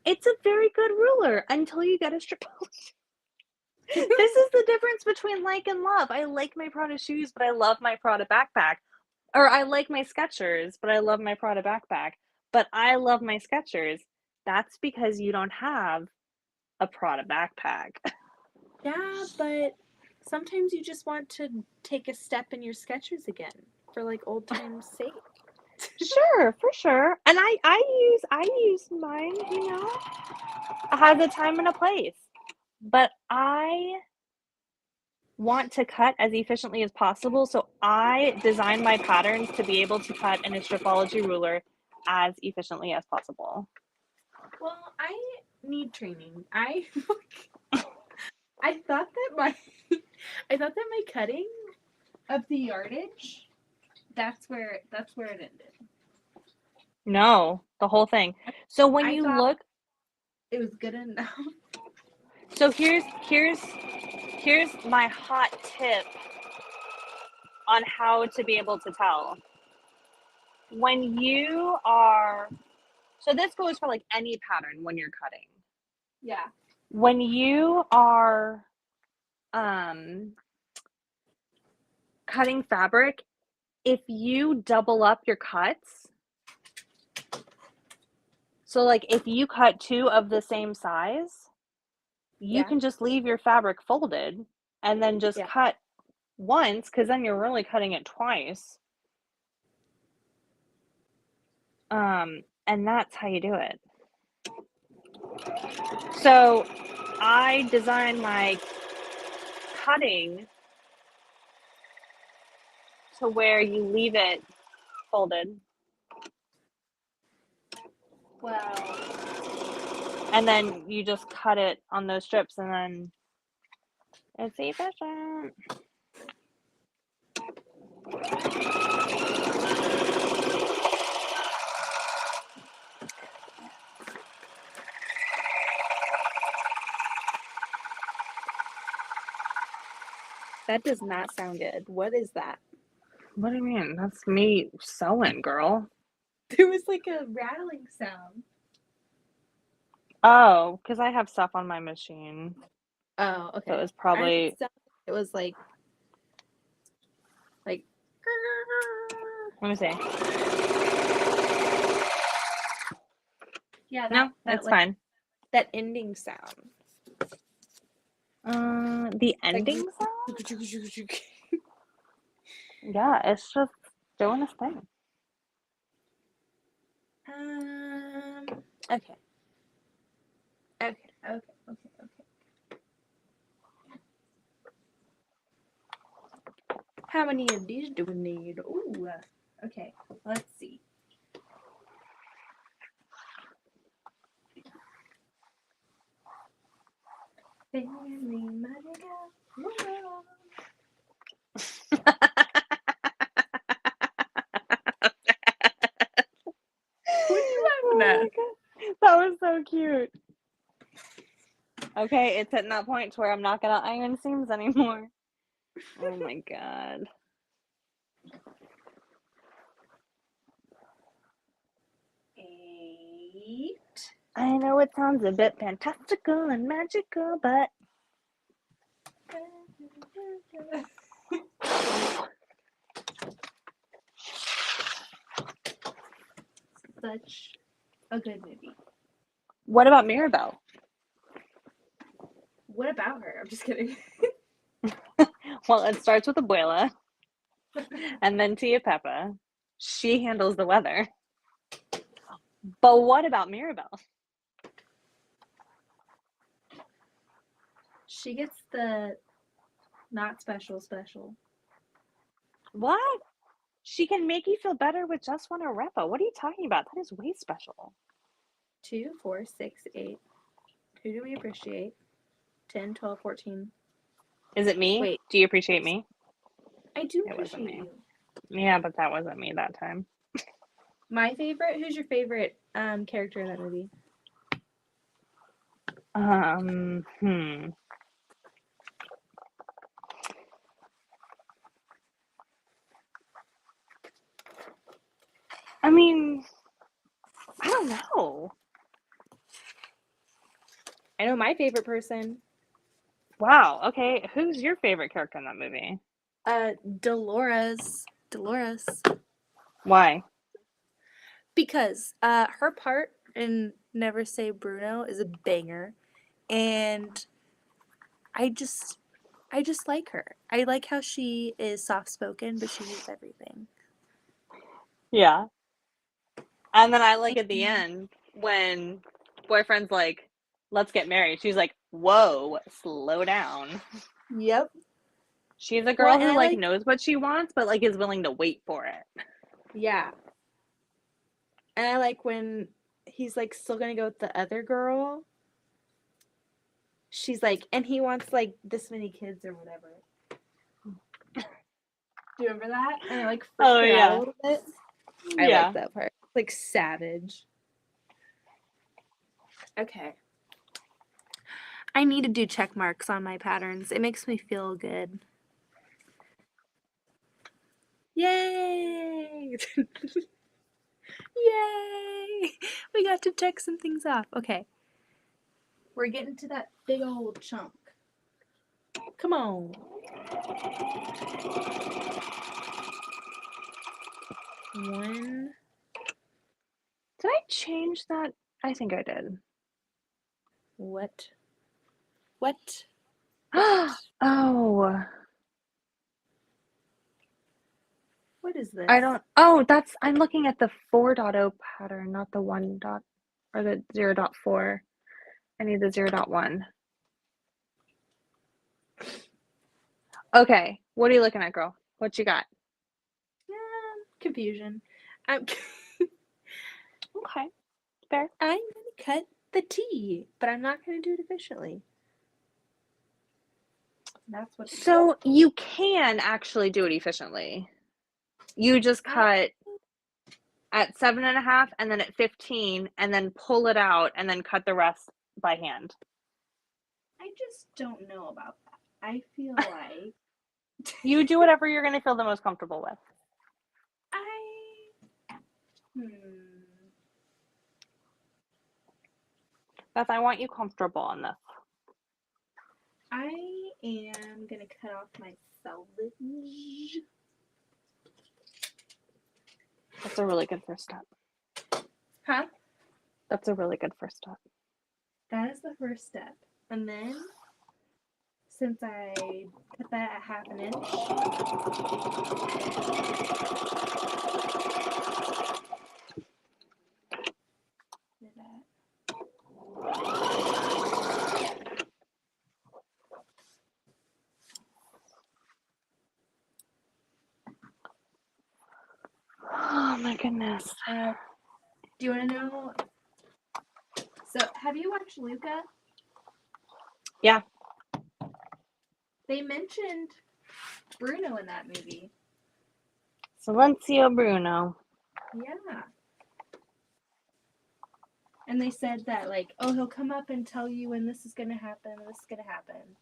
It's a very good ruler until you get a strip. This is the difference between like and love. I like my Prada shoes, but I love my Prada backpack. Or I like my Skechers, but I love my Prada backpack. But I love my Skechers. That's because you don't have a Prada backpack. Yeah, but sometimes you just want to take a step in your Skechers again for like old times' sake. Sure, for sure. And I use mine, you know. I have a time and a place. But I want to cut as efficiently as possible, so I design my patterns to be able to cut in a stripology ruler as efficiently as possible. Well, I need training. I thought that my cutting of the yardage, that's where it ended. No, the whole thing. So when I you thought look, it was good enough. so here's my hot tip on how to be able to tell. When you are, so this goes for like any pattern when you're cutting. Yeah. When you are cutting fabric, if you double up your cuts, so like if you cut two of the same size, you can just leave your fabric folded and then just cut once, because then you're really cutting it twice. And that's how you do it. So I design my cutting to where you leave it folded. Well, And then you just cut it on those strips, and then it's efficient. that does not sound good. What is that? What do you mean? That's me sewing, girl. There was like a rattling sound. Oh, because I have stuff on my machine. Oh, okay. So it was probably. It was like. Let me see. Yeah. No, that's fine. That ending sound. The ending sound? Yeah, it's just doing its thing. Okay. How many of these do we need? Ooh. Okay. Let's see. Family magical. What are you laughing at? That was so cute. Okay, it's hitting that point to where I'm not gonna iron seams anymore. Oh my god. I know it sounds a bit fantastical and magical, but Such a good movie. what about Mirabelle? What about her? I'm just kidding. Well, it starts with Abuela and then Tia Peppa. She handles the weather. But what about Mirabelle? She gets the not special. What? She can make you feel better with just one arepa. What are you talking about? That is way special. 2, 4, 6, 8. Who do we appreciate? 10, 12, 14. Is it me? Wait. Do you appreciate me? I do It wasn't appreciate me. you. Yeah, but that wasn't me that time. My favorite. Who's your favorite character in that movie? Hmm. I mean, I don't know. I know my favorite person. Wow. Okay. Who's your favorite character in that movie? Dolores. Why? Because her part in Never Say Bruno is a banger, and I just like her. I like how she is soft spoken, but she knows everything. Yeah. And then I like at the end when boyfriend's like, let's get married. She's like, whoa, slow down. Yep. She's a Well, girl and who I like like, knows what she wants, but like is willing to wait for it. yeah. And I like when he's like still gonna go with the other girl. She's like, and he wants like this many kids or whatever. Do you remember that? And it like freaked her out a little bit. I like that part. Like savage. Okay. I need to do check marks on my patterns. It makes me feel good. Yay! Yay! We got to check some things off. Okay. We're getting to that big old chunk. Come on. One. Did I change that? I think I did. What? What? Oh, What is this? I don't. Oh, I'm looking at the 4.0 pattern, not the 1 dot or the 0.4. I need the 0.1. Okay, what are you looking at, girl? What you got? Confusion. I'm Okay, fair. gonna cut the T, but I'm not gonna do it efficiently. That's what. So you can actually do it efficiently. You just cut at 7.5 and then at 15 and then pull it out and then cut the rest by hand. I just don't know about that. I feel like You do whatever you're going to feel the most comfortable with. Beth, I want you comfortable on this. I am gonna cut off my selvage. That's a really good first step. Huh? That's a really good first step. That is the first step. And then, since I put that at 1/2 inch, Oh my goodness. do you want to know? So, have you watched Luca? Yeah. They mentioned Bruno in that movie. Silencio Bruno. Yeah. And they said that, like, oh, he'll come up and tell you when this is going to happen, this is going to happen.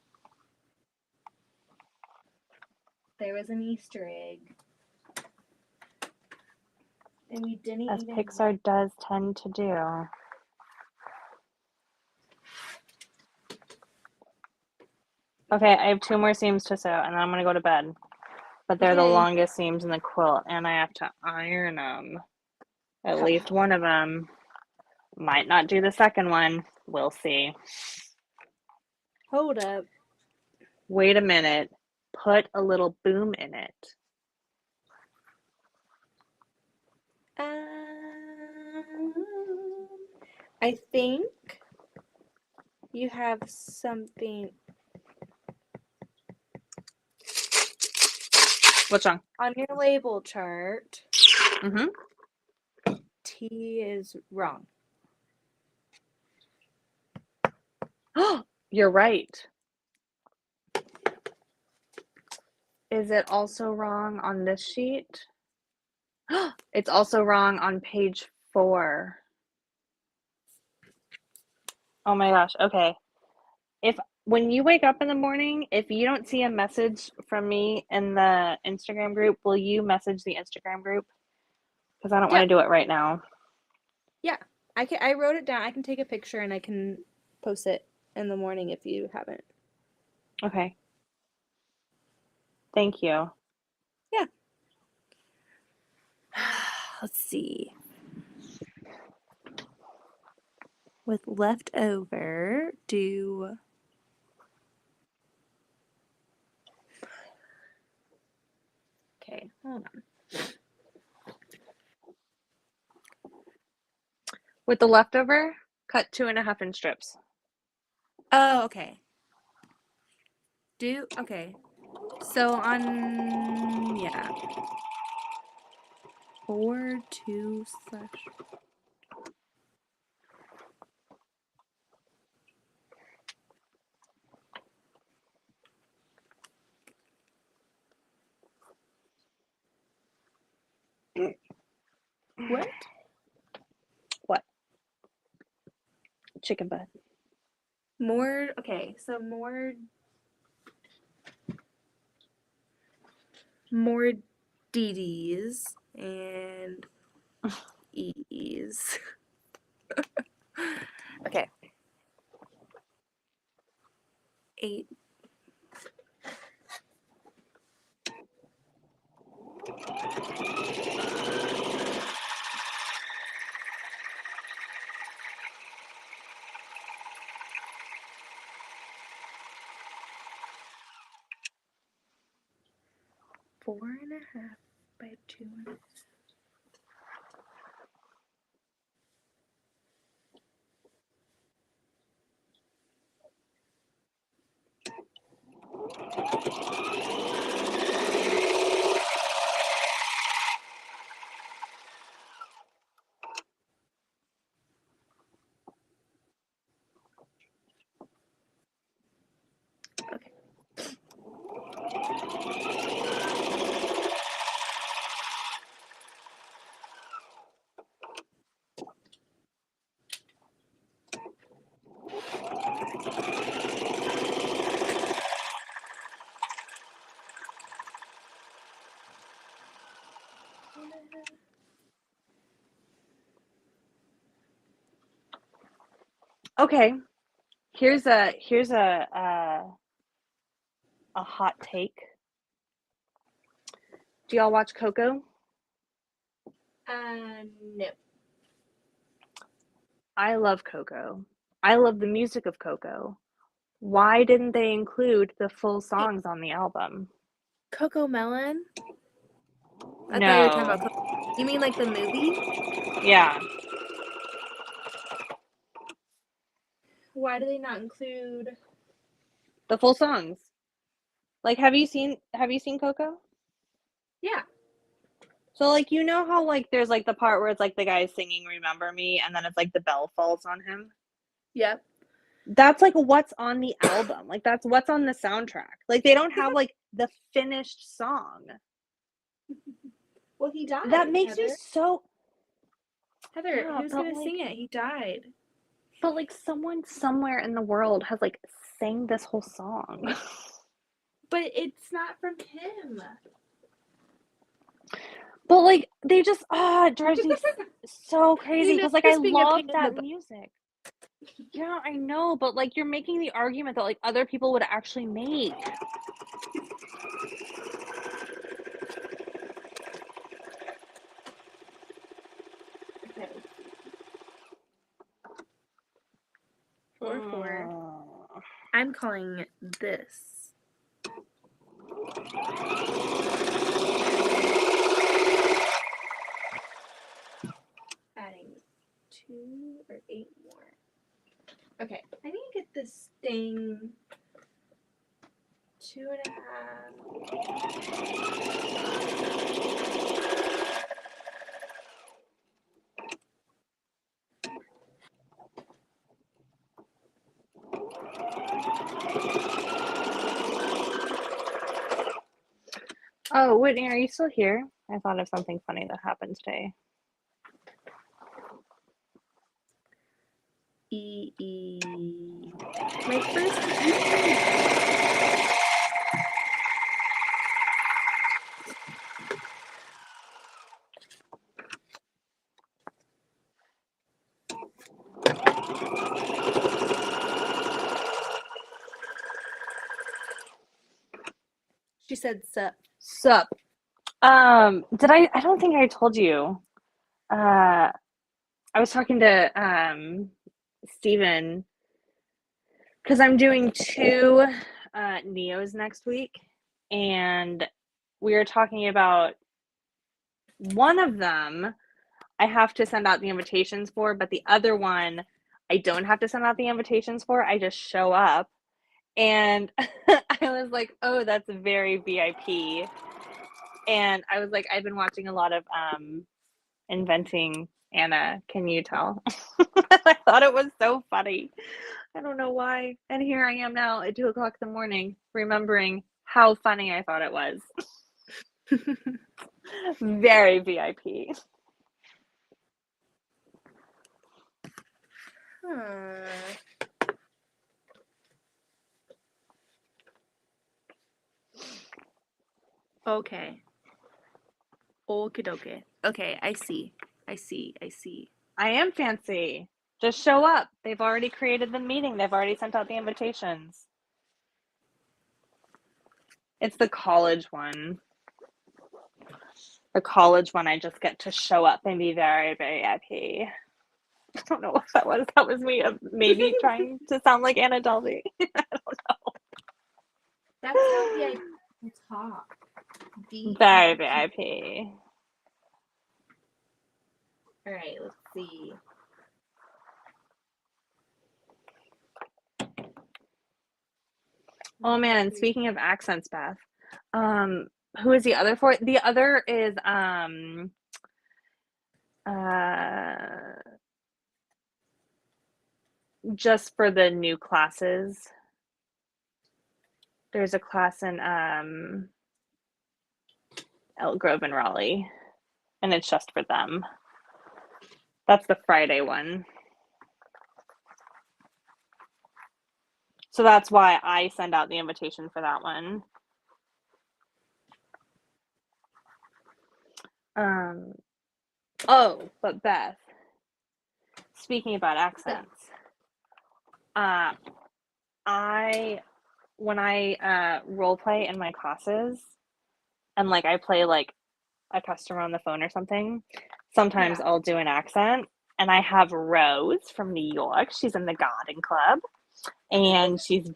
There was an Easter egg. And we didn't As even... Pixar does tend to do. Okay, I have 2 more seams to sew, and then I'm going to go to bed. But they're the longest seams in the quilt, and I have to iron them. At least one of them. Might not do the second one. We'll see. Hold up. Wait a minute. Put a little boom in it. I think you have something. What's wrong? On your label chart, Mm-hmm. T is wrong. You're right. Is it also wrong on this sheet? It's also wrong on page 4. Oh my gosh. Okay. When you wake up in the morning, if you don't see a message from me in the Instagram group, will you message the Instagram group? Because I don't want to do it right now. Yeah. I wrote it down. I can take a picture and I can post it in the morning if you haven't. Okay. Thank you. Yeah. Let's see. With leftover, Okay, hold on. With the leftover, cut 2.5-inch strips. Oh, okay. Okay. So on, yeah. 4/2/. What? What? Chicken butt. More, okay, so more DDs and E's. Okay. 8. Four and a half by 2.5. Okay. Okay. Here's a hot take. Do y'all watch Coco? No. I love Coco. I love the music of Coco. Why didn't they include the full songs on the album? Coco Melon? I thought you were talking No. about Coco. You mean like the movie? Yeah. Why do they not include? The full songs. Like, have you seen Coco? Yeah. So like, you know how like there's like the part where it's like the guy singing Remember Me and then it's like the bell falls on him? Yep. That's like what's on the album. Like that's what's on the soundtrack. Like they don't have like the finished song. Well, he died. That makes me so Heather, yeah, who's but gonna like sing it? He died. but like someone somewhere in the world has like sang this whole song. But it's not from him. But like they just it drives me so crazy because like I just being a love pain in that the butt. music. Yeah, I know, but like you're making the argument that like other people would actually make. Okay. 4/4. I'm calling this. Adding 2 or 8 more. Okay, I need to get this thing 2.5. Oh, Whitney, are you still here? I thought of something funny that happened today. My first E. She said sup. Sup? I don't think I told you. I was talking to Steven because I'm doing 2 Neos next week, and we were talking about one of them I have to send out the invitations for, but the other one I don't have to send out the invitations for. I just show up. And I was like, oh, that's very VIP. And I was like, I've been watching a lot of Inventing Anna. Can you tell? I thought it was so funny. I don't know why. And here I am now at 2 o'clock in the morning, remembering how funny I thought it was. Very VIP. Okay. Okie dokie. Okay, I see. I am fancy. Just show up. They've already created the meeting. They've already sent out the invitations. It's the college one. The college one, I just get to show up and be very, very happy. I don't know what that was. That was me maybe trying to sound like Anna Delvey. I don't know. That's how VIP talk. Very VIP. All right, let's see. Oh man, and speaking of accents, Beth, who is the other for? The other is just for the new classes. There's a class in Elk Grove and Raleigh, and it's just for them. That's the Friday one. So that's why I send out the invitation for that one. Oh, but Beth, speaking about accents, when I role play in my classes, and like I play like a customer on the phone or something, sometimes I'll do an accent, and I have Rose from New York. She's in the garden club, and she's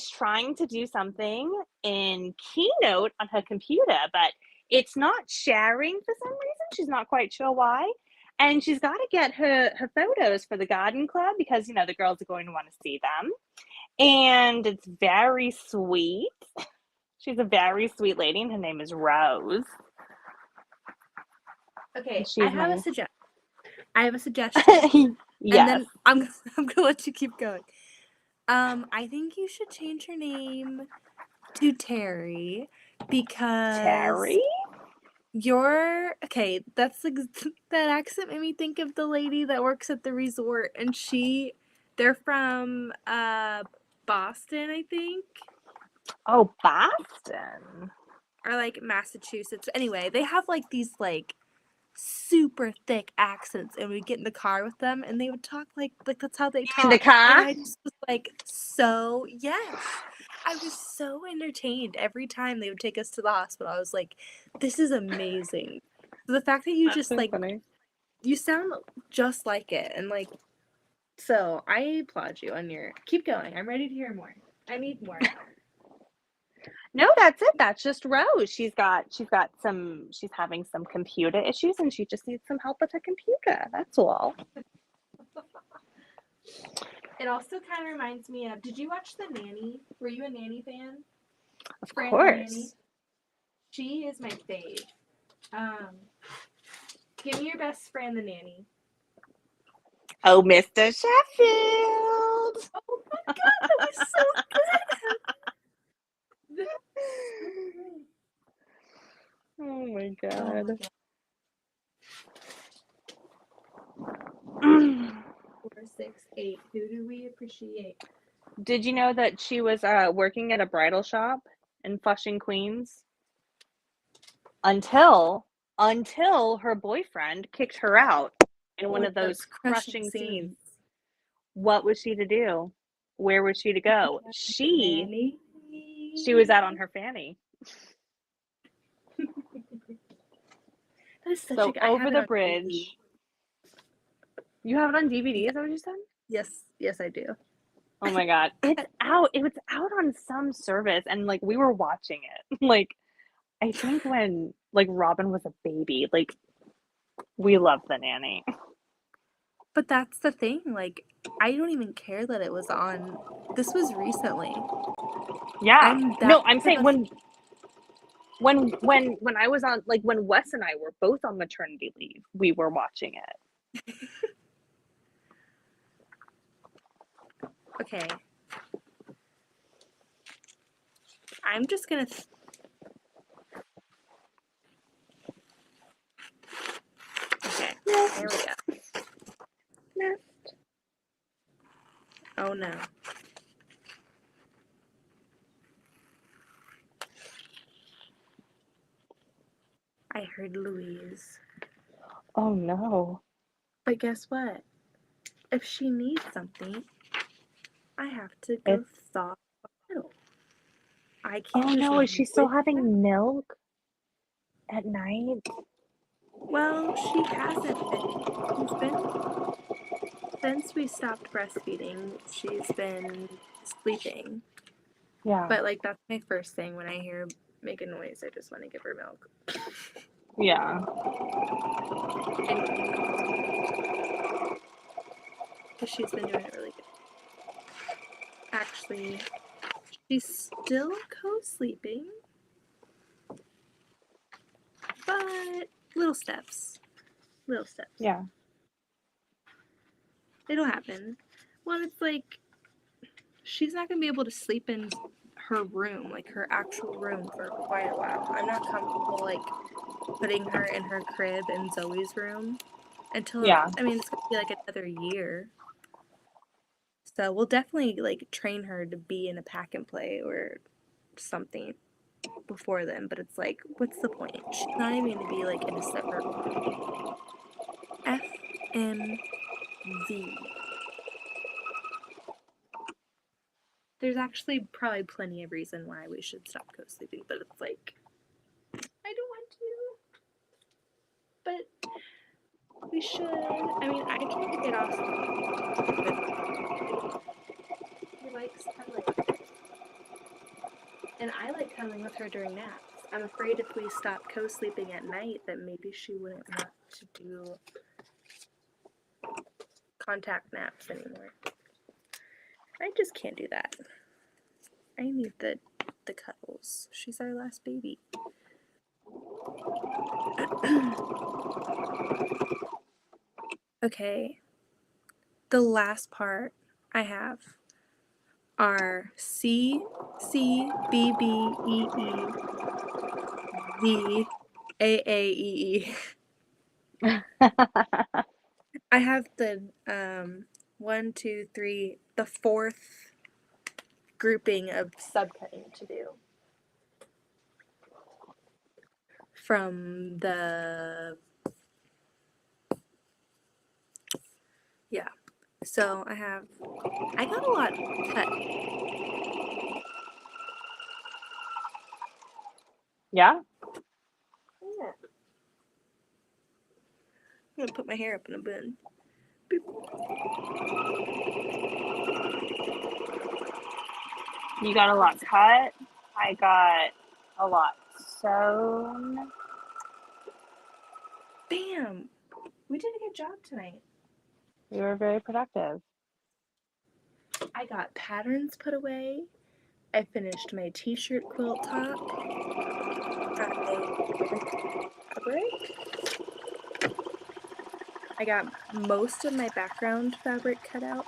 trying to do something in Keynote on her computer, but it's not sharing for some reason. She's not quite sure why. And she's got to get her photos for the garden club because, you know, the girls are going to want to see them. And it's very sweet. She's a very sweet lady, and her name is Rose. Okay, I have a suggestion. Yes. And then I'm gonna let you keep going. I think you should change her name to Terry because Terry? that's like that accent made me think of the lady that works at the resort, and they're from Boston, I think. Oh, Boston. Or like Massachusetts. Anyway, they have like these like super thick accents, and we'd get in the car with them and they would talk like that's how they talk. In the car? And I just was like, yes. I was so entertained every time they would take us to the hospital. I was like, this is amazing. So the fact that you just so like funny. You sound just like it, and like, so I applaud you on your keep going. I'm ready to hear more. I need more. No, that's it. That's just Rose. She's having some computer issues and she just needs some help with her computer. That's all. It also kind of reminds me of, did you watch The Nanny? Were you a Nanny fan? Of Fran course. The Nanny? She is my fave. Give me your best Fran the Nanny. Oh, Mr. Sheffield. Oh my god, that was so good. god. 4, 6, 8. Who do we appreciate? Did you know that she was working at a bridal shop in Flushing, Queens? Until her boyfriend kicked her out in one of those crushing scenes. What was she to do? Where was she to go? She was out on her fanny. That is such So I have over it the on DVD. bridge. You have it on DVD, is that what you said? Yes, I do. Oh my god. It's out. It was out on some service and like we were watching it. Like I think when like Robin was a baby, like we loved The Nanny. But that's the thing. Like, I don't even care that it was on. This was recently. Yeah. I'm for saying the- when I was on, like when Wes and I were both on maternity leave, we were watching it. Okay. I'm just gonna. Okay. There we go. Nest. Oh no. I heard Louise. Oh no. But guess what? If she needs something, I have to go thaw a bottle. I can't. Oh just no, is she still leave it there. having milk at night? Well, she hasn't been. She's been since we stopped breastfeeding. She's been sleeping. Yeah. But like that's my first thing when I hear her make a noise. I just want to give her milk. Yeah. Because she's been doing it really good. Actually, she's still co-sleeping, but little steps. Little steps. Yeah. It'll happen. Well, it's like she's not gonna be able to sleep in her room, like her actual room, for quite a while. I'm not comfortable like putting her in her crib in Zoe's room until I mean it's gonna be like another year. So we'll definitely like train her to be in a pack and play or something before then, but it's like, what's the point? She's not even gonna be like in a separate room. FMV. There's actually probably plenty of reason why we should stop co-sleeping, but it's like, I don't want to. But we should. I mean, I try to get off. He likes cuddling. And I like cuddling with her during naps. I'm afraid if we stop co-sleeping at night that maybe she wouldn't want to do contact naps anymore. I just can't do that. I need the cuddles. She's our last baby. Okay. The last part I have are C, C, B, B, E, E, V, A, A, E, E. I have the 1, 2, 3, the fourth grouping of subcutting to do from the so I got a lot cut. Yeah? Yeah. I'm gonna put my hair up in a bun. Boop. You got a lot cut. I got a lot sewn. Bam! We did a good job tonight. You were very productive. I got patterns put away. I finished my t-shirt quilt top. Got a fabric. I got most of my background fabric cut out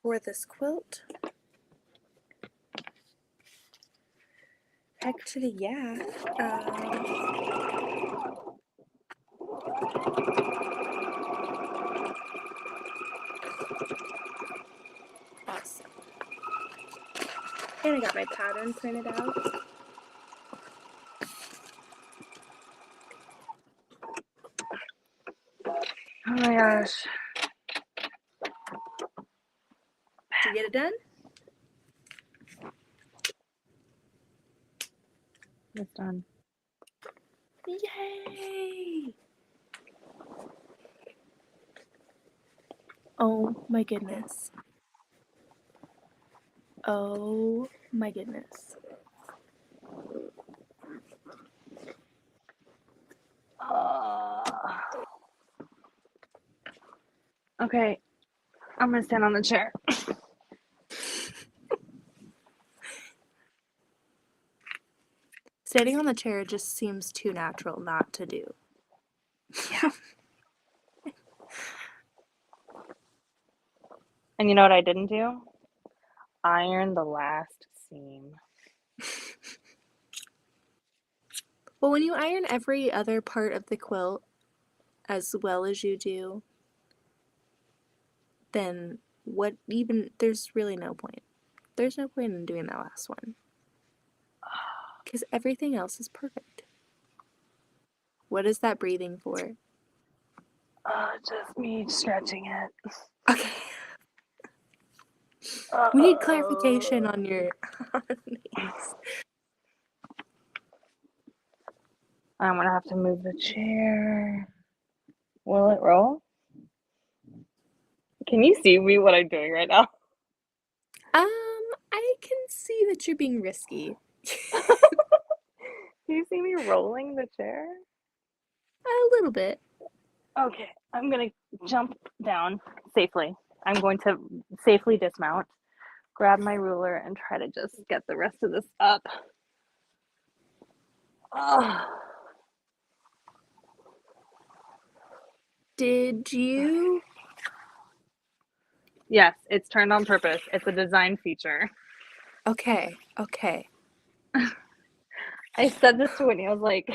for this quilt. Actually, yeah. Awesome. And I got my pattern printed out. Oh my gosh. Did you get it done? It's done. Yay! Oh my goodness. Oh my goodness. Okay, I'm gonna stand on the chair. Standing on the chair just seems too natural not to do. Yeah. And you know what I didn't do? Iron the last seam. Well, when you iron every other part of the quilt as well as you do, then there's really no point. There's no point in doing that last one. Because everything else is perfect. What is that breathing for? Just me stretching it. Okay. We need clarification on your these. I'm gonna have to move the chair. Will it roll? Can you see me what I'm doing right now? I can see that you're being risky. Do you see me rolling the chair? A little bit. Okay, I'm gonna jump down safely. I'm going to safely dismount, grab my ruler, and try to just get the rest of this up. Oh. Did you? Yes, it's turned on purpose. It's a design feature. Okay. I said this to Whitney. I was like,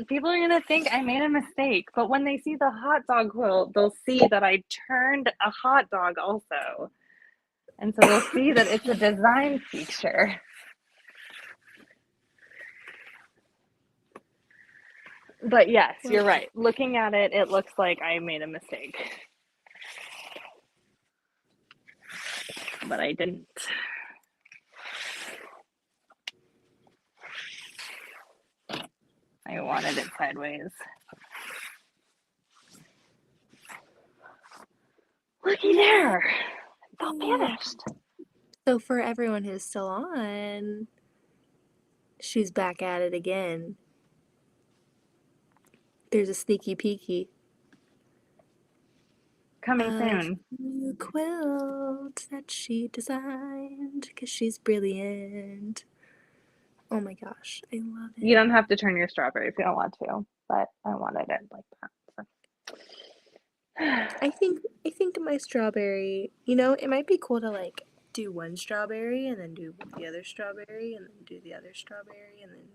people are gonna think I made a mistake, but when they see the hot dog quilt, they'll see that I turned a hot dog also. And so they'll see that it's a design feature. But yes, you're right. Looking at it, it looks like I made a mistake. But I didn't. I wanted it sideways. Looky there. It's all vanished. So for everyone who's still on, she's back at it again. There's a sneaky peeky. Coming soon. New quilt that she designed because she's brilliant. Oh my gosh, I love it. You don't have to turn your strawberry if you don't want to, but I wanted it like that. So. I think my strawberry, it might be cool to like do one strawberry and then do the other strawberry and then do the other strawberry and then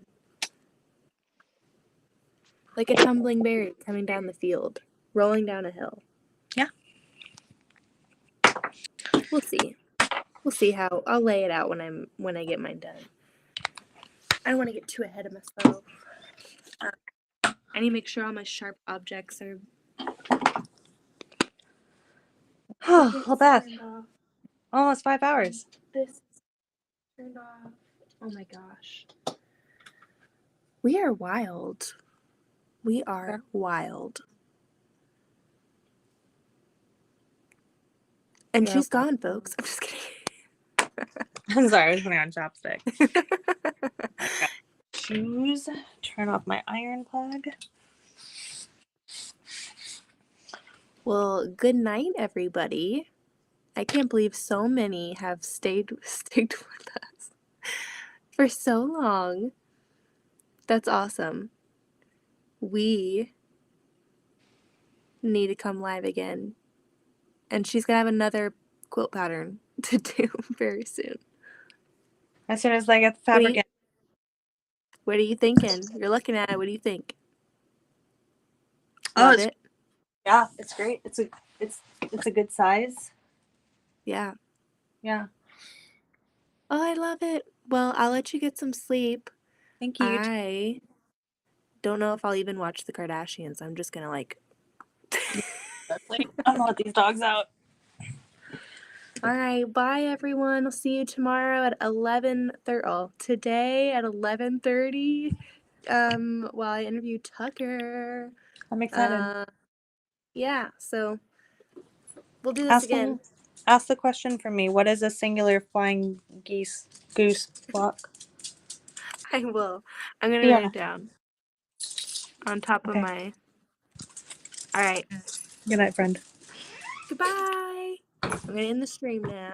like a tumbling berry coming down the field, rolling down a hill. Yeah. We'll see. We'll see how I'll lay it out when I get mine done. I don't want to get too ahead of myself. I need to make sure all my sharp objects are. Oh, well, Beth. Almost 5 hours. This is turned off. Oh my gosh. We are wild. We are wild. And she's gone, folks. I'm just kidding. I'm sorry, I was putting on chopsticks. Shoes. Turn off my iron plug. Well, good night, everybody. I can't believe so many have stayed with us for so long. That's awesome. We need to come live again. And she's going to have another quilt pattern to do very soon. As soon as I get the fabric in. What are you thinking? You're looking at it. What do you think? Oh, Love it's, it? yeah, it's great. It's a good size. Yeah. Yeah. Oh, I love it. Well, I'll let you get some sleep. Thank you. I don't know if I'll even watch the Kardashians. I'm just gonna like. I'm gonna let these dogs out. All right, bye everyone. I'll see you tomorrow at 11:30. Oh, today at 11:30. While I interview Tucker. I'm excited. Yeah. So we'll do this again. Ask the question for me. What is a singular flying goose flock? I will. I'm gonna Yeah. write it down on top of Okay. my. All right. Good night, friend. Goodbye. I'm gonna end the stream now.